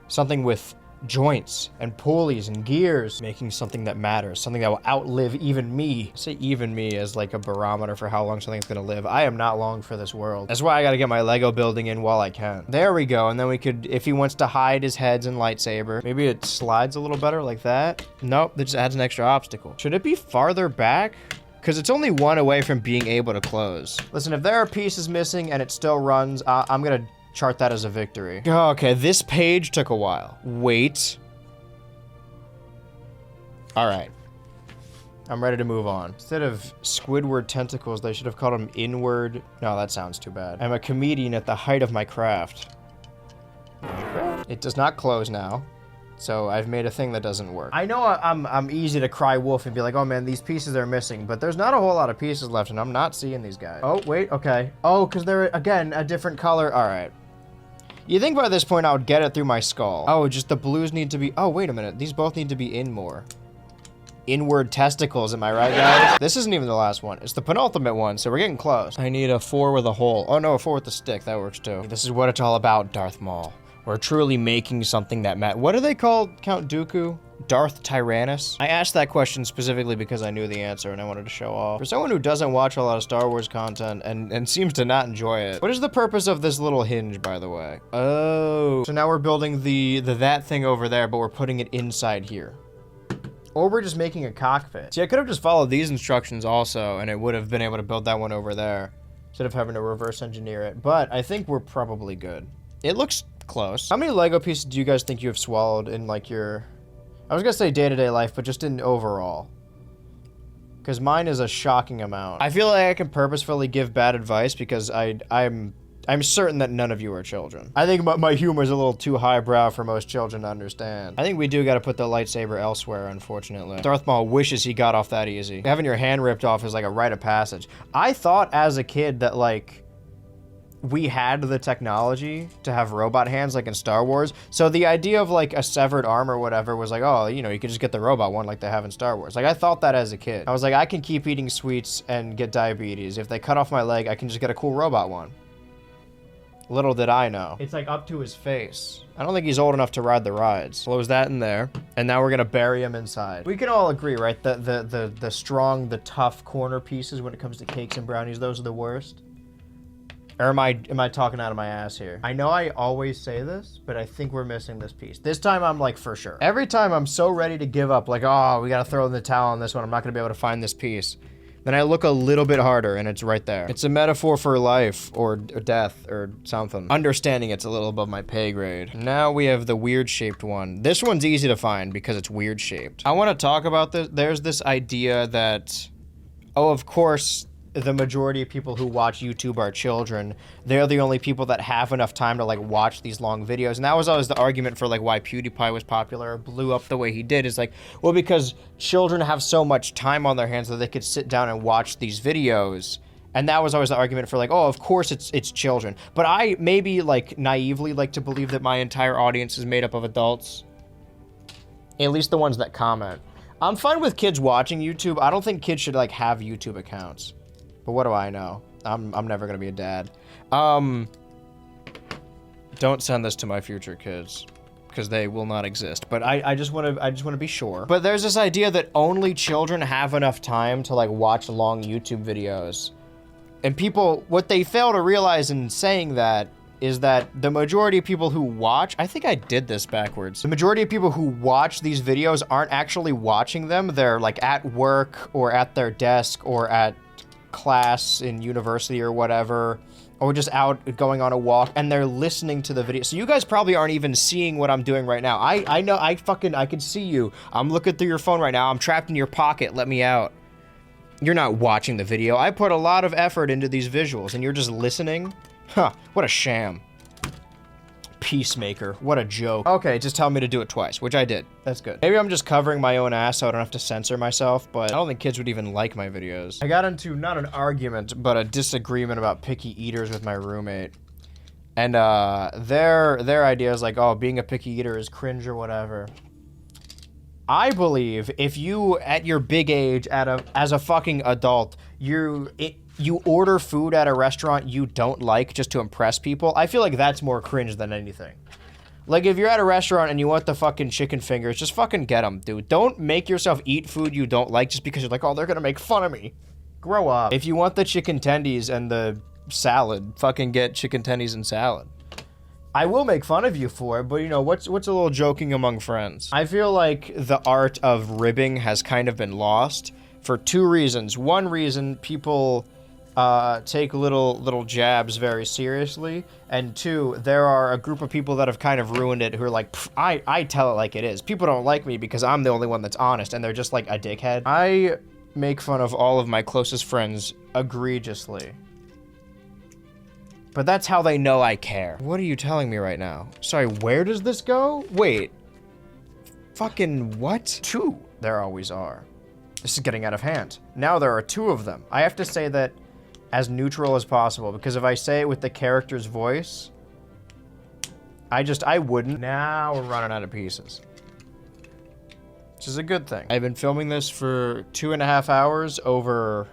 Something with joints and pulleys and gears, making something that matters, something that will outlive even me. I say even me as like a barometer for how long something's gonna live. I am not long for this world. That's why I gotta get my Lego building in while I can. There we go, and then we could, if he wants to hide his heads in lightsaber, maybe it slides a little better like that. Nope, that just adds an extra obstacle. Should it be farther back? Because it's only one away from being able to close. Listen, if there are pieces missing and it still runs, I'm gonna chart that as a victory. Okay, this page took a while. Wait. All right. I'm ready to move on. Instead of Squidward tentacles, they should have called them inward. No, that sounds too bad. I'm a comedian at the height of my craft. It does not close now. So I've made a thing that doesn't work. I know I'm easy to cry wolf and be like, oh man, these pieces are missing, but there's not a whole lot of pieces left and I'm not seeing these guys. Oh, wait, okay. Oh, because they're, again, a different color. All right. You think by this point I would get it through my skull. Oh, just the blues need to be, oh, wait a minute. These both need to be in more. Inward testicles, am I right, guys? This isn't even the last one. It's the penultimate one, so we're getting close. I need a 4 with a hole. Oh no, a 4 with the stick, that works too. This is what it's all about, Darth Maul. We're truly making something that what do they call Count Dooku? Darth Tyrannus? I asked that question specifically because I knew the answer and I wanted to show off. For someone who doesn't watch a lot of Star Wars content and seems to not enjoy it, what is the purpose of this little hinge, by the way? Oh. So now we're building that thing over there, but we're putting it inside here. Or we're just making a cockpit. See, I could have just followed these instructions also, and it would have been able to build that one over there, instead of having to reverse engineer it. But I think we're probably good. It looks close. How many Lego pieces do you guys think you have swallowed in like your... I was gonna say day-to-day life, but just in overall. Because mine is a shocking amount. I feel like I can purposefully give bad advice because I'm certain that none of you are children. I think my humor is a little too highbrow for most children to understand. I think we do gotta put the lightsaber elsewhere, unfortunately. Darth Maul wishes he got off that easy. Having your hand ripped off is like a rite of passage. I thought as a kid that like, we had the technology to have robot hands like in Star Wars. So the idea of like a severed arm or whatever was like, oh, you know, you could just get the robot one like they have in Star Wars. Like I thought that as a kid. I was like, I can keep eating sweets and get diabetes. If they cut off my leg, I can just get a cool robot one. Little did I know. It's like up to his face. I don't think he's old enough to ride the rides. Close that in there. And now we're gonna bury him inside. We can all agree, right? The strong, the tough corner pieces when it comes to cakes and brownies, those are the worst. Or am I talking out of my ass here? I know I always say this, but I think we're missing this piece. This time I'm like, for sure. Every time I'm so ready to give up, like, oh, we gotta throw in the towel on this one. I'm not gonna be able to find this piece. Then I look a little bit harder and it's right there. It's a metaphor for life or death or something. Understanding it's a little above my pay grade. Now we have the weird shaped one. This one's easy to find because it's weird shaped. I wanna talk about this. There's this idea that, oh, of course, the majority of people who watch YouTube are children. They're the only people that have enough time to like watch these long videos. And that was always the argument for like why PewDiePie was popular or blew up the way he did, is like, well, because children have so much time on their hands that they could sit down and watch these videos. And that was always the argument for like, oh, of course it's children. But I maybe like naively like to believe that my entire audience is made up of adults. At least the ones that comment. I'm fine with kids watching YouTube. I don't think kids should like have YouTube accounts. But what do I know? I'm never gonna be a dad. Don't send this to my future kids, because they will not exist. But I just wanna be sure. But there's this idea that only children have enough time to like watch long YouTube videos. And people, what they fail to realize in saying that is that the majority of people who watch, I think I did this backwards. The majority of people who watch these videos aren't actually watching them. They're like at work or at their desk or at class in university or whatever, or just out going on a walk, and they're listening to the video. So you guys probably aren't even seeing what I'm doing right now. I know, I can see you. I'm looking through your phone right now. I'm trapped in your pocket. Let me out. You're not watching the video. I put a lot of effort into these visuals, and you're just listening? Huh, what a sham. Peacemaker. What a joke. Okay, just tell me to do it twice, which I did. That's good. Maybe I'm just covering my own ass so I don't have to censor myself, but I don't think kids would even like my videos. I got into not an argument, but a disagreement about picky eaters with my roommate. And their idea is like, oh, being a picky eater is cringe or whatever. I believe if you, at your big age, as a fucking adult, you order food at a restaurant you don't like just to impress people, I feel like that's more cringe than anything. Like, if you're at a restaurant and you want the fucking chicken fingers, just fucking get them, dude. Don't make yourself eat food you don't like just because you're like, oh, they're gonna make fun of me. Grow up. If you want the chicken tendies and the salad, fucking get chicken tendies and salad. I will make fun of you for it, but you know, what's a little joking among friends? I feel like the art of ribbing has kind of been lost for two reasons. One reason, people take little jabs very seriously, and two, there are a group of people that have kind of ruined it who are like, I tell it like it is. People don't like me because I'm the only one that's honest, and they're just like a dickhead. I make fun of all of my closest friends egregiously. But that's how they know I care. What are you telling me right now? Sorry, where does this go? Wait. Fucking what? Two. There always are. This is getting out of hand. Now there are two of them. I have to say that as neutral as possible, because if I say it with the character's voice, I wouldn't. Now we're running out of pieces. Which is a good thing. I've been filming this for 2.5 hours over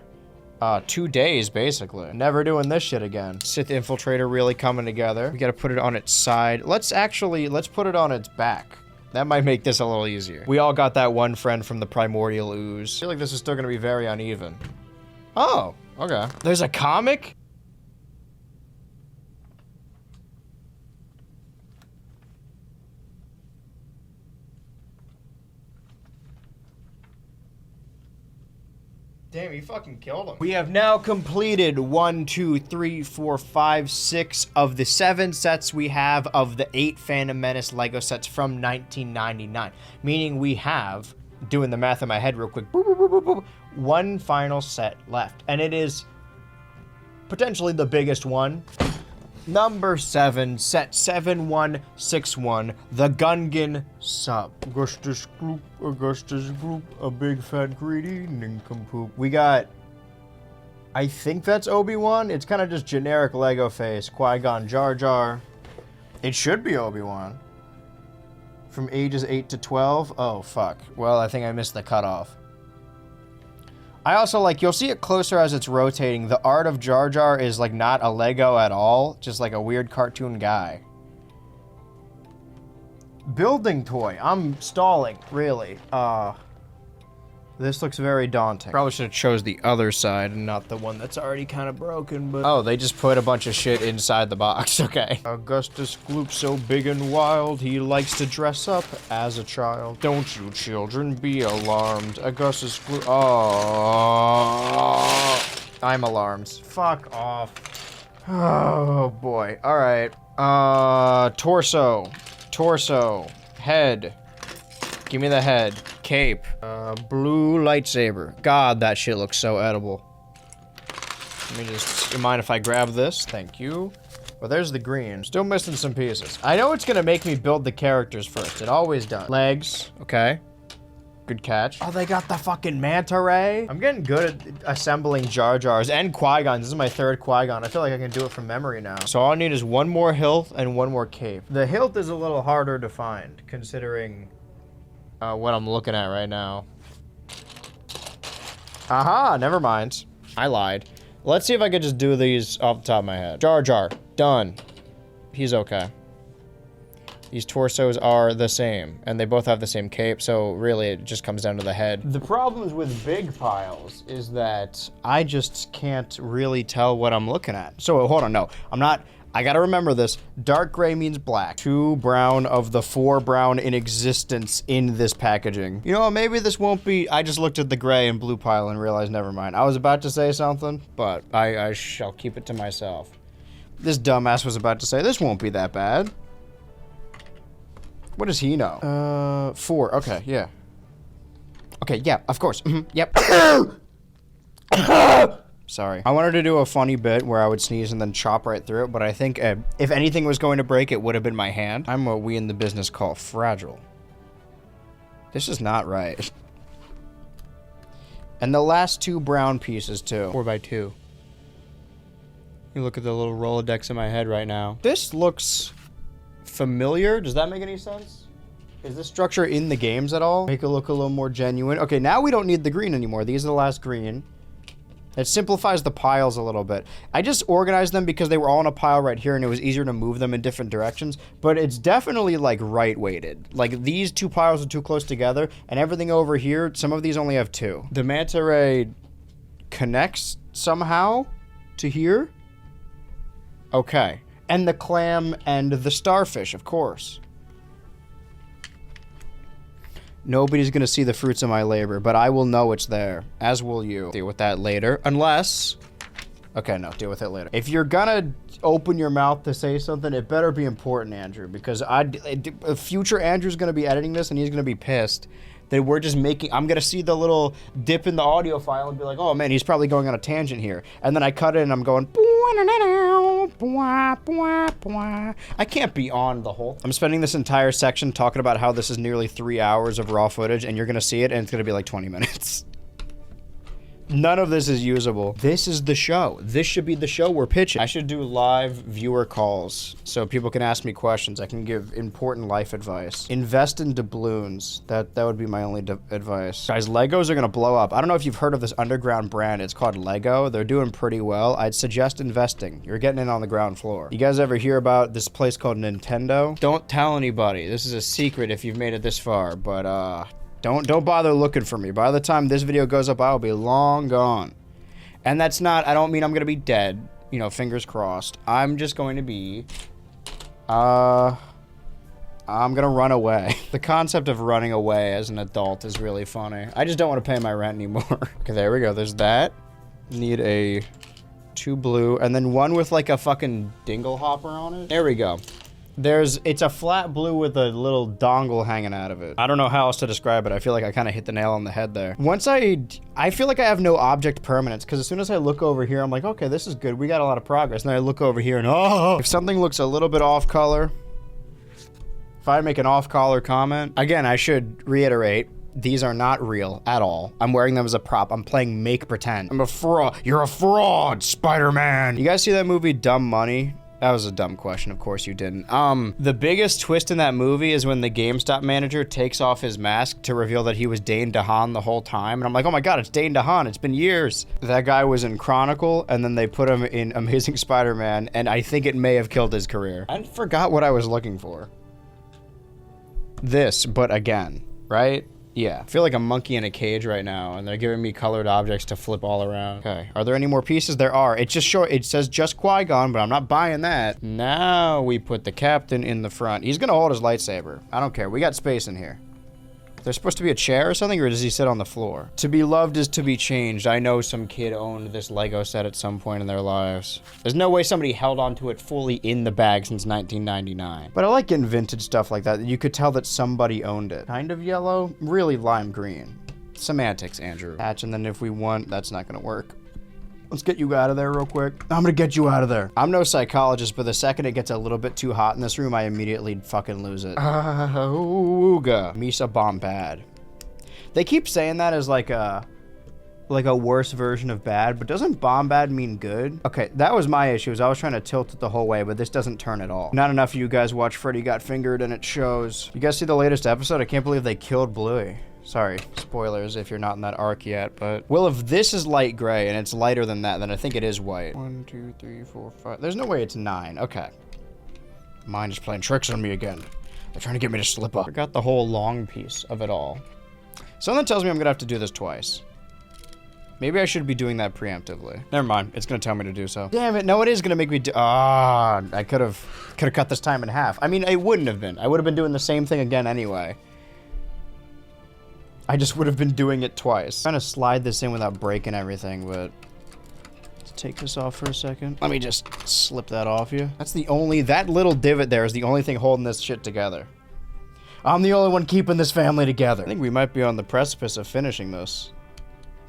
2 days, basically. Never doing this shit again. Sith Infiltrator really coming together. We gotta put it on its side. Let's put it on its back. That might make this a little easier. We all got that one friend from the Primordial Ooze. I feel like this is still gonna be very uneven. Oh, okay. There's a comic? Damn, you fucking killed him. We have now completed 1, 2, 3, 4, 5, 6 of the 7 sets we have of the 8 Phantom Menace Lego sets from 1999. Meaning we have, doing the math in my head real quick, boop, boop, boop, boop, boop, one final set left. And it is potentially the biggest one. Number 7, set 7161, the Gungan sub. Augustus Gloop, a big fat greedy nincompoop. We got, I think that's Obi-Wan. It's kind of just generic Lego face. Qui-Gon Jar Jar. It should be Obi-Wan. From ages 8 to 12. Oh, fuck. Well, I think I missed the cutoff. I also like, you'll see it closer as it's rotating. The art of Jar Jar is like not a Lego at all, just like a weird cartoon guy. Building toy. I'm stalling, really. This looks very daunting. Probably should have chose the other side and not the one that's already kind of broken, but... Oh, they just put a bunch of shit inside the box, okay. Augustus Gloop so big and wild, he likes to dress up as a child. Don't you children be alarmed. Augustus Gloop... Oh... I'm alarmed. Fuck off. Oh, boy. Alright. Torso. Torso. Head. Give me the head. Cape. Blue lightsaber. God, that shit looks so edible. Let me just... You mind if I grab this? Thank you. Well, there's the green. Still missing some pieces. I know it's gonna make me build the characters first. It always does. Legs. Okay. Good catch. Oh, they got the fucking manta ray. I'm getting good at assembling Jar Jars and Qui-Gon. This is my 3rd Qui-Gon. I feel like I can do it from memory now. So all I need is one more hilt and one more cape. The hilt is a little harder to find, considering what I'm looking at right now. Aha, never mind. I lied. Let's see if I could just do these off the top of my head. Jar Jar, done. He's okay. These torsos are the same, and they both have the same cape, so really it just comes down to the head. The problems with big piles is that I just can't really tell what I'm looking at. So hold on, no, I'm not, I gotta remember this. Dark gray means black. 2 brown of the 4 brown in existence in this packaging. You know, maybe this won't be, I just looked at the gray and blue pile and realized never mind. I was about to say something, but I shall keep it to myself. This dumbass was about to say, this won't be that bad. What does he know? 4, okay, yeah. Okay, yeah, of course, yep. Sorry. I wanted to do a funny bit where I would sneeze and then chop right through it, but I think if anything was going to break, it would have been my hand. I'm what we in the business call fragile. This is not right. And the last 2 brown pieces too. 4x2. You look at the little Rolodex in my head right now. This looks familiar. Does that make any sense? Is this structure in the games at all? Make it look a little more genuine. Okay, now we don't need the green anymore. These are the last green. It simplifies the piles a little bit. I just organized them because they were all in a pile right here and it was easier to move them in different directions, but it's definitely like right weighted. Like these 2 piles are too close together and everything over here, some of these only have 2. The manta ray connects somehow to here. Okay. And the clam and the starfish, of course. Nobody's gonna see the fruits of my labor, but I will know it's there, as will you. Deal with that later, unless... Okay, no, deal with it later. If you're gonna open your mouth to say something, it better be important, Andrew, because future Andrew's gonna be editing this and he's gonna be pissed that we're just making... I'm gonna see the little dip in the audio file and be like, oh man, he's probably going on a tangent here. And then I cut it and I'm going... I can't be on the whole... I'm spending this entire section talking about how this is nearly 3 hours of raw footage and you're gonna see it and it's gonna be like 20 minutes. None of this is usable. This is the show. This should be the show we're pitching. I should do live viewer calls so people can ask me questions. I can give important life advice. Invest in doubloons. That would be my only advice. Guys, Legos are gonna blow up. I don't know if you've heard of this underground brand. It's called Lego. They're doing pretty well. I'd suggest investing. You're getting in on the ground floor. You guys ever hear about this place called Nintendo? Don't tell anybody. This is a secret if you've made it this far, but Don't bother looking for me. By the time this video goes up, I'll be long gone. And that's not, I don't mean I'm gonna be dead, you know, fingers crossed. I'm just going to be, I'm gonna run away. The concept of running away as an adult is really funny. I just don't want to pay my rent anymore. Okay, there we go, there's that. Need a 2 blue, and then 1 with like a fucking dingle hopper on it. There we go. It's a flat blue with a little dongle hanging out of it. I don't know how else to describe it. I feel like I kind of hit the nail on the head there. Once I feel like I have no object permanence, because as soon as I look over here, I'm like, okay, this is good. We got a lot of progress. And then I look over here and, oh, if something looks a little bit off color, if I make an off color comment, again, I should reiterate, these are not real at all. I'm wearing them as a prop. I'm playing make pretend. I'm a fraud. You're a fraud, Spider-Man. You guys see that movie, Dumb Money? That was a dumb question, of course you didn't. The biggest twist in that movie is when the GameStop manager takes off his mask to reveal that he was Dane DeHaan the whole time. And I'm like, oh my god, it's Dane DeHaan, it's been years. That guy was in Chronicle, and then they put him in Amazing Spider-Man, and I think it may have killed his career. I forgot what I was looking for. This, but again, right? Yeah, I feel like a monkey in a cage right now, and they're giving me colored objects to flip all around. Okay, are there any more pieces? There are. It says just Qui-Gon, but I'm not buying that. Now we put the captain in the front. He's gonna hold his lightsaber. I don't care, we got space in here. There's supposed to be a chair or something, or does he sit on the floor? To be loved is to be changed. I know some kid owned this Lego set at some point in their lives. There's no way somebody held onto it fully in the bag since 1999. But I like getting vintage stuff like that. You could tell that somebody owned it. Kind of yellow, really lime green. Semantics, Andrew. Patch, and then if we want, that's not gonna work. Let's get you out of there real quick. I'm gonna get you out of there. I'm no psychologist, but the second it gets a little bit too hot in this room, I immediately fucking lose it. Ooga. Misa Bombad. They keep saying that as like a worse version of bad, but doesn't Bombad mean good? Okay, that was my issue, is I was trying to tilt it the whole way, but this doesn't turn at all. Not enough of you guys watch Freddy Got Fingered, and it shows. You guys see the latest episode? I can't believe they killed Bluey. Sorry, spoilers if you're not in that arc yet, but... Well, if this is light gray and it's lighter than that, then I think it is white. 1, 2, 3, 4, 5... There's no way it's 9. Okay. Mine is playing tricks on me again. They're trying to get me to slip up. Forgot the whole long piece of it all. Something tells me I'm gonna have to do this twice. Maybe I should be doing that preemptively. Never mind, it's gonna tell me to do so. Damn it, no, it is gonna make me do... I could have cut this time in half. I mean, it wouldn't have been. I would have been doing the same thing again anyway. I just would have been doing it twice. I'm trying to slide this in without breaking everything, but... Let's take this off for a second. Let me just slip that off you. That's the only... That little divot there is the only thing holding this shit together. I'm the only one keeping this family together. I think we might be on the precipice of finishing this.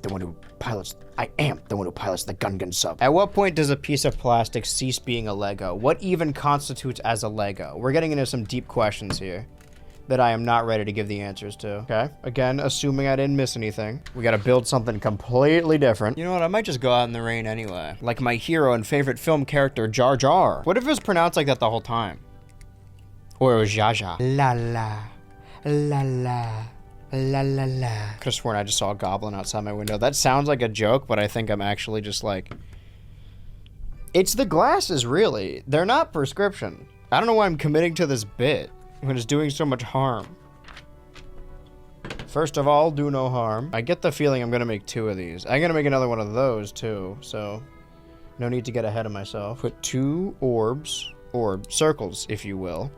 the one who pilots the Gungan sub. At what point does a piece of plastic cease being a Lego? What even constitutes as a Lego? We're getting into some deep questions here that I am not ready to give the answers to. Okay, again, assuming I didn't miss anything. We gotta build something completely different. You know what, I might just go out in the rain anyway. Like my hero and favorite film character, Jar Jar. What if it was pronounced like that the whole time? Or it was Jaja. La la, la la, la la la. Could've sworn I just saw a goblin outside my window. That sounds like a joke, but I think I'm actually just like... It's the glasses, really. They're not prescription. I don't know why I'm committing to this bit when it's doing so much harm. First of all, do no harm. I get the feeling I'm gonna make 2 of these. I'm gonna make another one of those too, so no need to get ahead of myself. Put 2 orbs, or circles, if you will.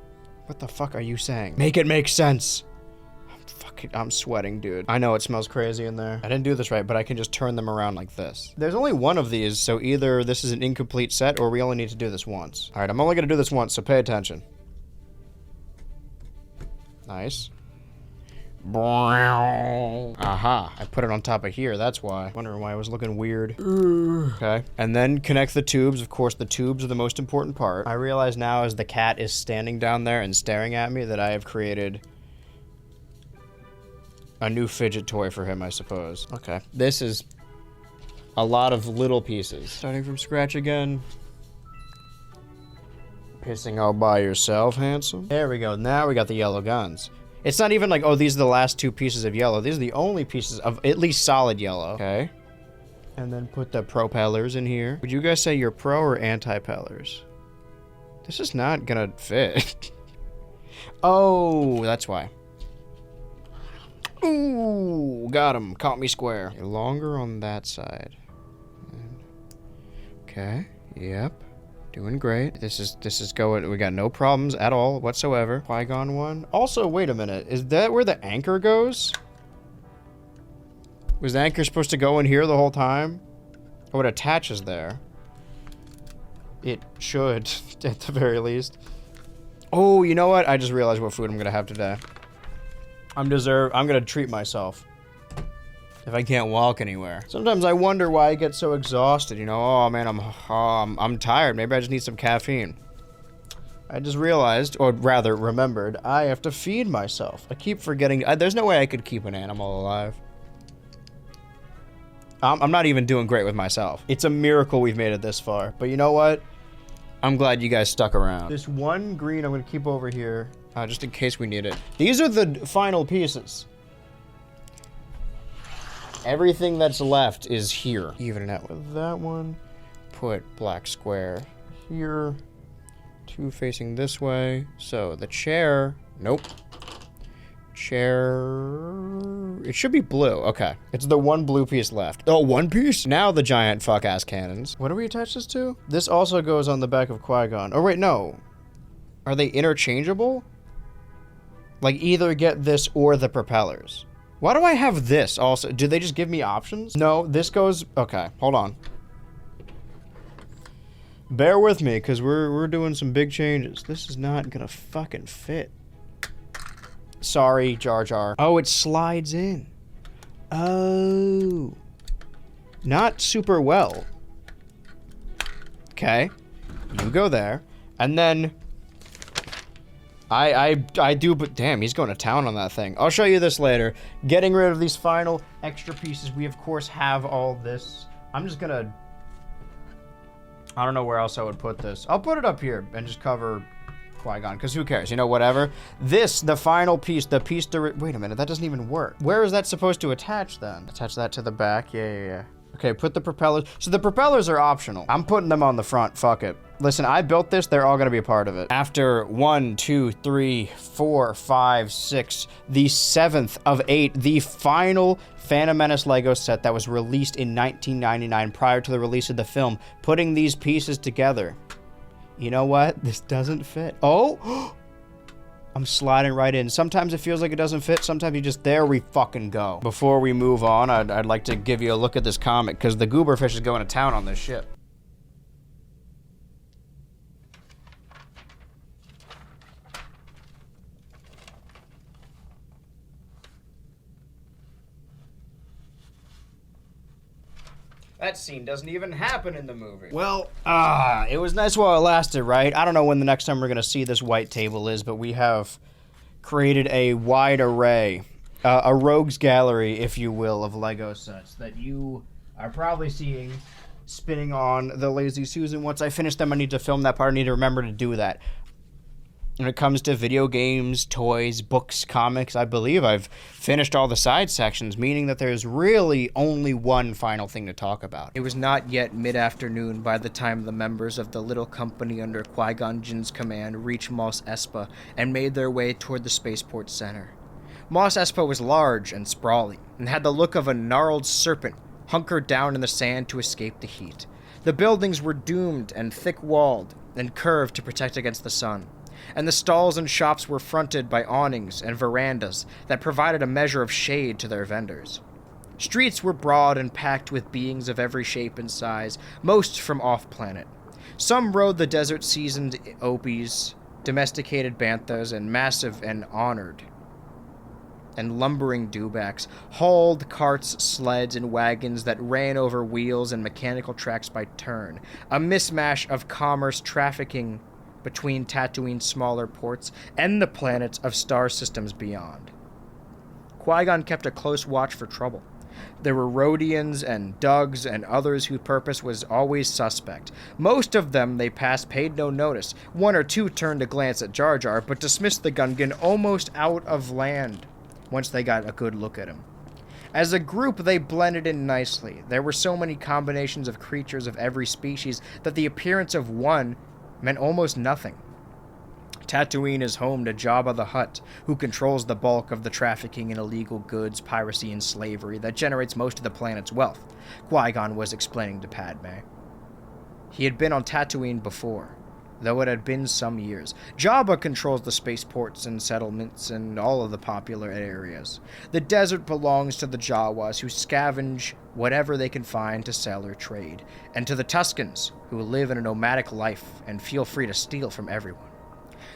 What the fuck are you saying? Make it make sense. I'm sweating, dude. I know it smells crazy in there. I didn't do this right, but I can just turn them around like this. There's only one of these, so either this is an incomplete set or we only need to do this once. All right, I'm only gonna do this once, so pay attention. Nice. Aha, I put it on top of here, that's why. Wondering why it was looking weird. Okay, and then connect the tubes. Of course, the tubes are the most important part. I realize now as the cat is standing down there and staring at me that I have created a new fidget toy for him, I suppose. Okay, this is a lot of little pieces. Starting from scratch again. Pissing all by yourself, handsome. There we go, now we got the yellow guns. It's not even like, oh, these are the last 2 pieces of yellow. These are the only pieces of at least solid yellow. Okay. And then put the propellers in here. Would you guys say you're pro or anti-pellers? This is not gonna fit. Oh, that's why. Ooh, got him. Caught me square. Longer on that side. Okay, yep. Doing great. This is going, we got no problems at all whatsoever. Qui-Gon one. Also, wait a minute. Is that where the anchor goes? Was the anchor supposed to go in here the whole time? Oh, it attaches there. It should, at the very least. Oh, you know what? I just realized what food I'm gonna have today. I'm gonna treat myself. If I can't walk anywhere. Sometimes I wonder why I get so exhausted, you know? Oh man, I'm tired. Maybe I just need some caffeine. I just realized, or rather remembered, I have to feed myself. I keep forgetting. There's no way I could keep an animal alive. I'm not even doing great with myself. It's a miracle we've made it this far. But you know what? I'm glad you guys stuck around. This one green I'm gonna keep over here, just in case we need it. These are the final pieces. Everything that's left is here. Even it out with that one. Put black square here. 2 facing this way. So the chair, nope. Chair, it should be blue. Okay, it's the one blue piece left. Oh, one piece? Now the giant fuck-ass cannons. What do we attach this to? This also goes on the back of Qui-Gon. Oh wait, no. Are they interchangeable? Like either get this or the propellers. Why do I have this also? Do they just give me options? No, this goes, okay, hold on. Bear with me, because we're doing some big changes. This is not gonna fucking fit. Sorry, Jar Jar. Oh, it slides in. Oh. Not super well. Okay, you go there. And then I do, but damn, he's going to town on that thing. I'll show you this later. Getting rid of these final extra pieces. We, of course, have all this. I'm just gonna... I don't know where else I would put this. I'll put it up here and just cover Qui-Gon, because who cares? You know, whatever. This, the final piece, the piece to... Wait a minute, that doesn't even work. Where is that supposed to attach, then? Attach that to the back? Yeah. Okay, put the propellers... So the propellers are optional. I'm putting them on the front. Fuck it. Listen, I built this. They're all going to be a part of it. After 1, 2, 3, 4, 5, 6, the 7th of 8, the final Phantom Menace Lego set that was released in 1999 prior to the release of the film. Putting these pieces together. You know what? This doesn't fit. Oh! I'm sliding right in. Sometimes it feels like it doesn't fit. Sometimes you just, there we fucking go. Before we move on, I'd like to give you a look at this comic, because the gooberfish is going to town on this ship. That scene doesn't even happen in the movie. Well, it was nice while it lasted, right? I don't know when the next time we're gonna see this white table is, but we have created a wide array, a rogues gallery, if you will, of Lego sets that you are probably seeing spinning on the Lazy Susan. Once I finish them, I need to film that part. I need to remember to do that. When it comes to video games, toys, books, comics, I believe I've finished all the side sections, meaning that there's really only one final thing to talk about. It was not yet mid-afternoon by the time the members of the little company under Qui-Gon Jinn's command reached Mos Espa and made their way toward the spaceport center. Mos Espa was large and sprawly, and had the look of a gnarled serpent hunkered down in the sand to escape the heat. The buildings were doomed and thick-walled and curved to protect against the sun, and the stalls and shops were fronted by awnings and verandas that provided a measure of shade to their vendors. Streets were broad and packed with beings of every shape and size, most from off-planet. Some rode the desert-seasoned Opis, domesticated banthas, and massive and honored and lumbering dewbacks, hauled carts, sleds, and wagons that ran over wheels and mechanical tracks by turn, a mismatch of commerce trafficking between Tatooine's smaller ports and the planets of star systems beyond. Qui-Gon kept a close watch for trouble. There were Rhodians and Dugs and others whose purpose was always suspect. Most of them they passed paid no notice. One or two turned a glance at Jar Jar, but dismissed the Gungan almost out of land once they got a good look at him. As a group, they blended in nicely. There were so many combinations of creatures of every species that the appearance of one meant almost nothing. Tatooine is home to Jabba the Hutt, who controls the bulk of the trafficking in illegal goods, piracy, and slavery that generates most of the planet's wealth, Qui-Gon was explaining to Padme. He had been on Tatooine before, though it had been some years. Jabba controls the spaceports and settlements and all of the popular areas. The desert belongs to the Jawas, who scavenge whatever they can find to sell or trade, and to the Tuskens, who live in a nomadic life and feel free to steal from everyone.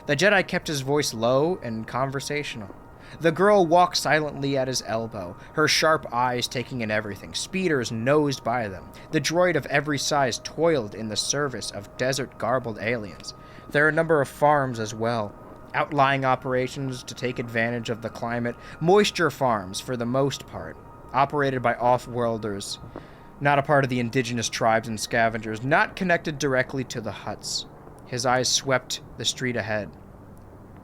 The Jedi kept his voice low and conversational. The girl walked silently at his elbow, her sharp eyes taking in everything. Speeders nosed by them. The droid of every size toiled in the service of desert-garbled aliens. There are a number of farms as well, outlying operations to take advantage of the climate, moisture farms for the most part, operated by off-worlders, not a part of the indigenous tribes and scavengers, not connected directly to the Hutts. His eyes swept the street ahead.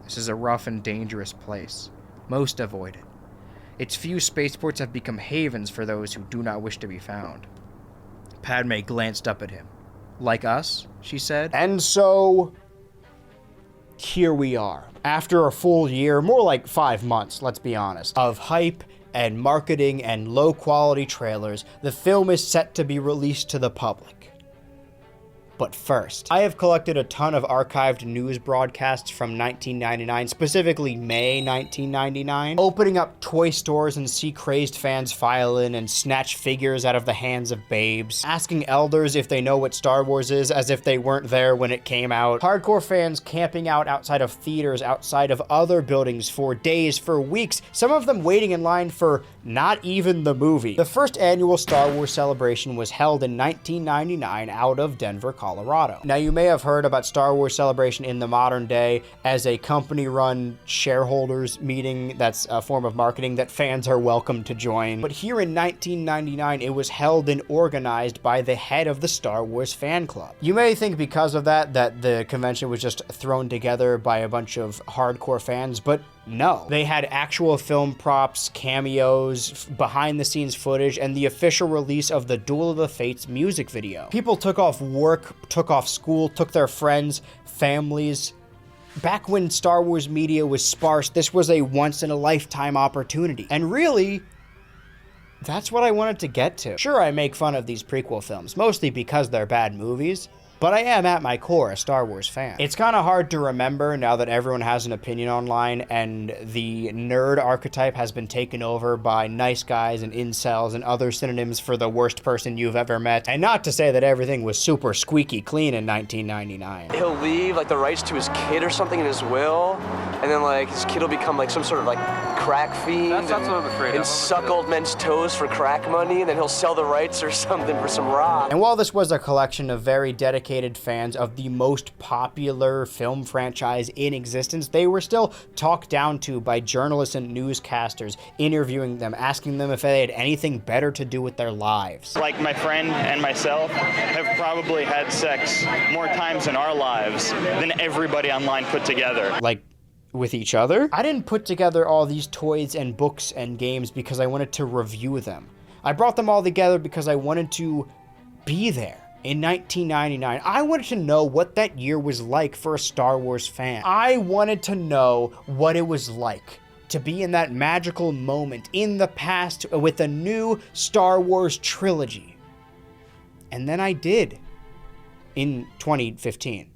This is a rough and dangerous place. Most avoid it. Its few spaceports have become havens for those who do not wish to be found. Padme glanced up at him. Like us, she said. And so, here we are. After a full year, more like 5 months, let's be honest, of hype and marketing and low-quality trailers, the film is set to be released to the public. But first, I have collected a ton of archived news broadcasts from 1999, specifically May 1999, opening up toy stores and see crazed fans file in and snatch figures out of the hands of babes, asking elders if they know what Star Wars is as if they weren't there when it came out, hardcore fans camping out outside of theaters, outside of other buildings for days, for weeks, some of them waiting in line for not even the movie. The first annual Star Wars celebration was held in 1999 out of Denver, Colorado. Now, you may have heard about Star Wars Celebration in the modern day as a company-run shareholders meeting that's a form of marketing that fans are welcome to join. But here in 1999, it was held and organized by the head of the Star Wars fan club. You may think because of that the convention was just thrown together by a bunch of hardcore fans, but no. They had actual film props, cameos, behind-the-scenes footage, and the official release of the Duel of the Fates music video. People took off work, took off school, took their friends, families. Back when Star Wars media was sparse, this was a once-in-a-lifetime opportunity. And really, that's what I wanted to get to. Sure, I make fun of these prequel films, mostly because they're bad movies, but I am, at my core, a Star Wars fan. It's kind of hard to remember now that everyone has an opinion online and the nerd archetype has been taken over by nice guys and incels and other synonyms for the worst person you've ever met. And not to say that everything was super squeaky clean in 1999. He'll leave, like, the rights to his kid or something in his will, and then, like, his kid will become, like, some sort of, like, crack fiend That's what I'm afraid and of. suck old men's toes for crack money, and then he'll sell the rights or something for some rock. And while this was a collection of very dedicated fans of the most popular film franchise in existence, they were still talked down to by journalists and newscasters, interviewing them, asking them if they had anything better to do with their lives. Like my friend and myself have probably had sex more times in our lives than everybody online put together. Like, with each other? I didn't put together all these toys and books and games because I wanted to review them. I brought them all together because I wanted to be there in 1999. I wanted to know what that year was like for a Star Wars fan. I wanted to know what it was like to be in that magical moment in the past with a new Star Wars trilogy. And then I did in 2015.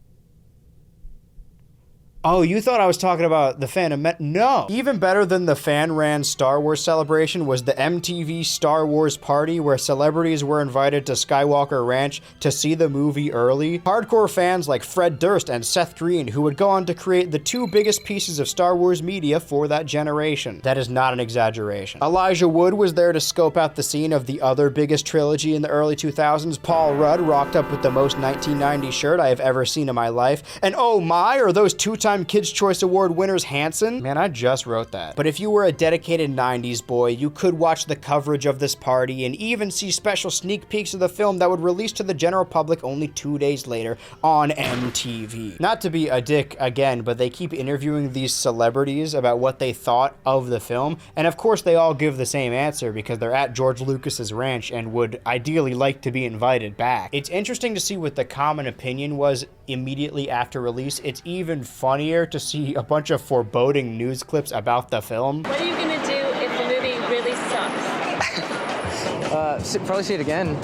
Oh, you thought I was talking about the Phantom Menace? No. Even better than the fan-ran Star Wars celebration was the MTV Star Wars party, where celebrities were invited to Skywalker Ranch to see the movie early. Hardcore fans like Fred Durst and Seth Green, who would go on to create the two biggest pieces of Star Wars media for that generation. That is not an exaggeration. Elijah Wood was there to scope out the scene of the other biggest trilogy in the early 2000s. Paul Rudd rocked up with the most 1990 shirt I have ever seen in my life. And oh my, are those two-time Kids' Choice Award winners Hanson? Man, I just wrote that. But if you were a dedicated 90s boy, you could watch the coverage of this party and even see special sneak peeks of the film that would release to the general public only 2 days later on MTV. Not to be a dick again, but they keep interviewing these celebrities about what they thought of the film, and of course they all give the same answer because they're at George Lucas's ranch and would ideally like to be invited back. It's interesting to see what the common opinion was immediately after release. It's even funnier to see a bunch of foreboding news clips about the film. What are you gonna do if the movie really sucks? Probably see it again.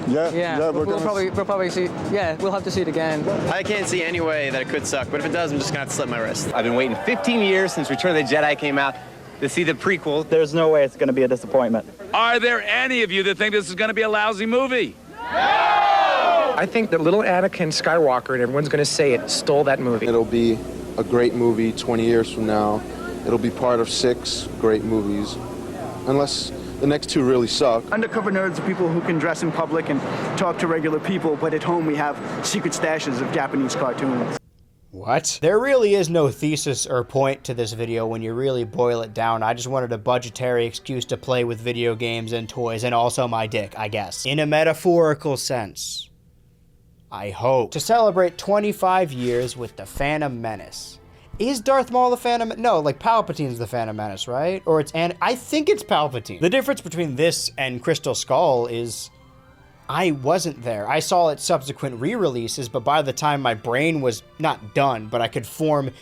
Yeah, we'll probably see. Yeah, we'll have to see it again. I can't see any way that it could suck, but if it does, I'm just gonna have to slit my wrist. I've been waiting 15 years since Return of the Jedi came out to see the prequel. There's no way it's gonna be a disappointment. Are there any of you that think this is gonna be a lousy movie? I think that little Anakin Skywalker, and everyone's going to say it, stole that movie. It'll be a great movie 20 years from now. It'll be part of 6 great movies, unless the next 2 really suck. Undercover nerds are people who can dress in public and talk to regular people, but at home we have secret stashes of Japanese cartoons. What? There really is no thesis or point to this video when you really boil it down. I just wanted a budgetary excuse to play with video games and toys, and also my dick, I guess. In a metaphorical sense. I hope. To celebrate 25 years with the Phantom Menace. Is Darth Maul the Phantom Menace? No, like Palpatine's the Phantom Menace, right? Or it's I think it's Palpatine. The difference between this and Crystal Skull is I wasn't there. I saw its subsequent re-releases, but by the time my brain was not done, but I could form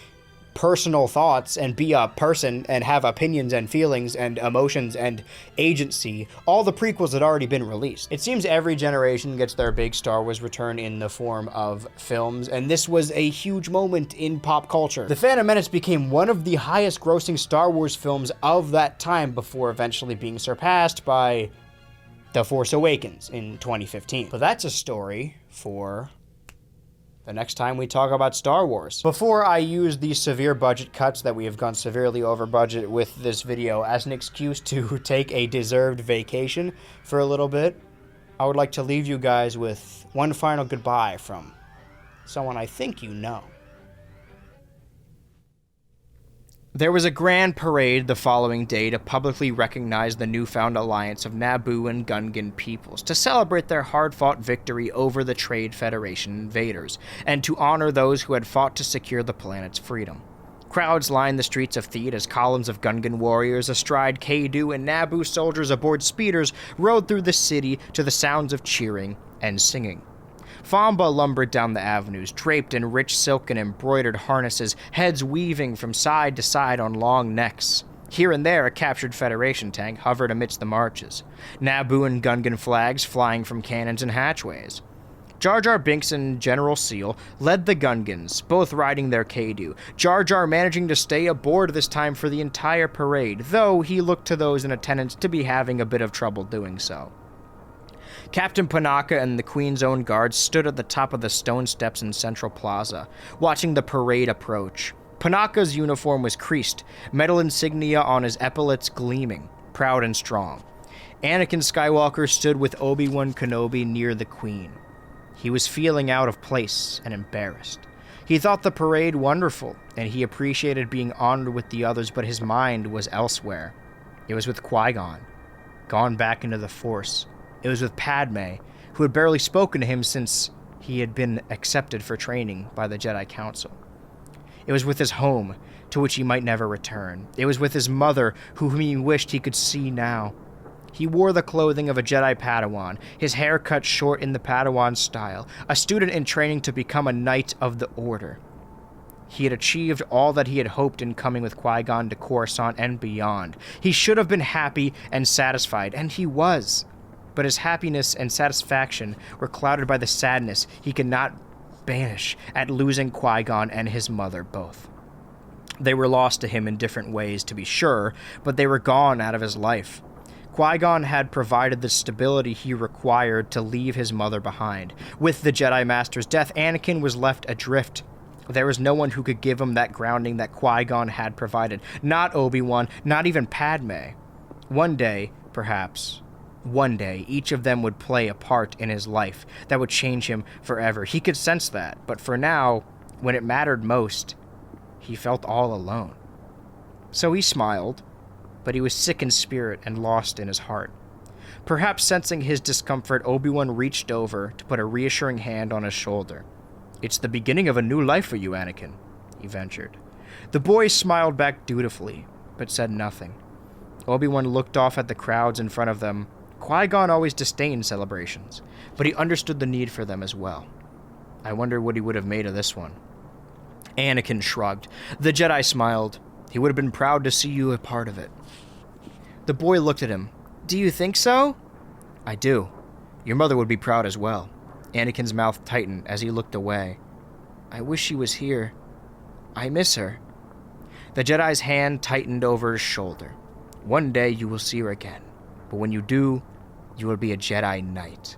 personal thoughts and be a person and have opinions and feelings and emotions and agency, all the prequels had already been released. It seems every generation gets their big Star Wars return in the form of films, and this was a huge moment in pop culture. The Phantom Menace became one of the highest grossing Star Wars films of that time before eventually being surpassed by The Force Awakens in 2015. But that's a story for the next time we talk about Star Wars. Before I use these severe budget cuts that we have gone severely over budget with this video as an excuse to take a deserved vacation for a little bit, I would like to leave you guys with one final goodbye from someone I think you know. There was a grand parade the following day to publicly recognize the newfound alliance of Naboo and Gungan peoples, to celebrate their hard-fought victory over the Trade Federation invaders, and to honor those who had fought to secure the planet's freedom. Crowds lined the streets of Theed as columns of Gungan warriors astride Kadu and Naboo soldiers aboard speeders rode through the city to the sounds of cheering and singing. Famba lumbered down the avenues, draped in rich silk and embroidered harnesses, heads weaving from side to side on long necks. Here and there, a captured Federation tank hovered amidst the marches, Naboo and Gungan flags flying from cannons and hatchways. Jar Jar Binks and General Seal led the Gungans, both riding their Kadu, Jar Jar managing to stay aboard this time for the entire parade, though he looked to those in attendance to be having a bit of trouble doing so. Captain Panaka and the Queen's Own Guards stood at the top of the stone steps in Central Plaza, watching the parade approach. Panaka's uniform was creased, metal insignia on his epaulets gleaming, proud and strong. Anakin Skywalker stood with Obi-Wan Kenobi near the Queen. He was feeling out of place and embarrassed. He thought the parade wonderful, and he appreciated being honored with the others, but his mind was elsewhere. It was with Qui-Gon, gone back into the Force. It was with Padme, who had barely spoken to him since he had been accepted for training by the Jedi Council. It was with his home, to which he might never return. It was with his mother, whom he wished he could see now. He wore the clothing of a Jedi Padawan, his hair cut short in the Padawan style, a student in training to become a Knight of the Order. He had achieved all that he had hoped in coming with Qui-Gon to Coruscant and beyond. He should have been happy and satisfied, and he was. But his happiness and satisfaction were clouded by the sadness he could not banish at losing Qui-Gon and his mother both. They were lost to him in different ways, to be sure, but they were gone out of his life. Qui-Gon had provided the stability he required to leave his mother behind. With the Jedi Master's death, Anakin was left adrift. There was no one who could give him that grounding that Qui-Gon had provided. Not Obi-Wan, not even Padme. One day, perhaps, one day, each of them would play a part in his life that would change him forever. He could sense that, but for now, when it mattered most, he felt all alone. So he smiled, but he was sick in spirit and lost in his heart. Perhaps sensing his discomfort, Obi-Wan reached over to put a reassuring hand on his shoulder. "It's the beginning of a new life for you, Anakin," he ventured. The boy smiled back dutifully, but said nothing. Obi-Wan looked off at the crowds in front of them. Qui-Gon always disdained celebrations, but he understood the need for them as well. I wonder what he would have made of this one. Anakin shrugged. The Jedi smiled. He would have been proud to see you a part of it. The boy looked at him. "Do you think so?" "I do. Your mother would be proud as well." Anakin's mouth tightened as he looked away. "I wish she was here. I miss her." The Jedi's hand tightened over his shoulder. "One day you will see her again, but when you do, you will be a Jedi Knight."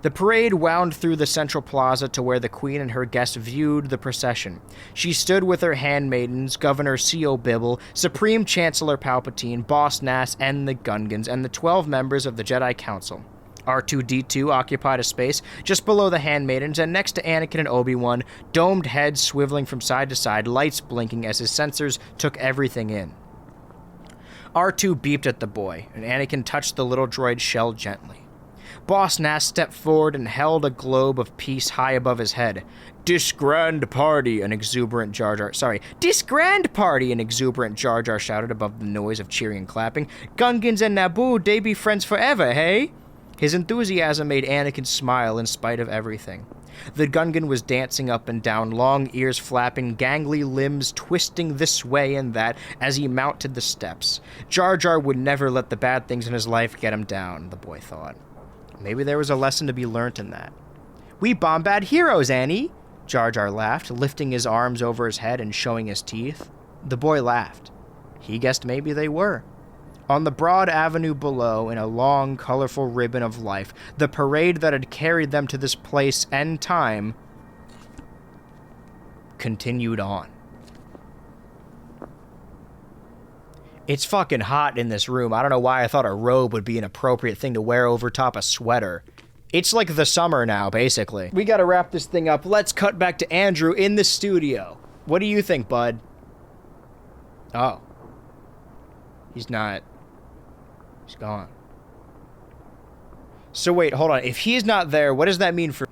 The parade wound through the central plaza to where the Queen and her guests viewed the procession. She stood with her handmaidens, Governor C.O. Bibble, Supreme Chancellor Palpatine, Boss Nass, and the Gungans, and the 12 members of the Jedi Council. R2-D2 occupied a space just below the handmaidens, and next to Anakin and Obi-Wan, domed heads swiveling from side to side, lights blinking as his sensors took everything in. R2 beeped at the boy, and Anakin touched the little droid's shell gently. Boss Nass stepped forward and held a globe of peace high above his head. Dis grand party, an exuberant Jar Jar shouted above the noise of cheering and clapping. Gungans and Naboo, they be friends forever, hey? His enthusiasm made Anakin smile in spite of everything. The Gungan was dancing up and down, long ears flapping, gangly limbs twisting this way and that as he mounted the steps. Jar Jar would never let the bad things in his life get him down, the boy thought. Maybe there was a lesson to be learnt in that. "We bomb bad heroes, Annie!" Jar Jar laughed, lifting his arms over his head and showing his teeth. The boy laughed. He guessed maybe they were. On the broad avenue below, in a long, colorful ribbon of life, the parade that had carried them to this place and time continued on. It's fucking hot in this room. I don't know why I thought a robe would be an appropriate thing to wear over top a sweater. It's like the summer now, basically. We gotta wrap this thing up. Let's cut back to Andrew in the studio. What do you think, bud? Oh. He's not. He's gone. So wait, hold on. If he's not there, what does that mean for...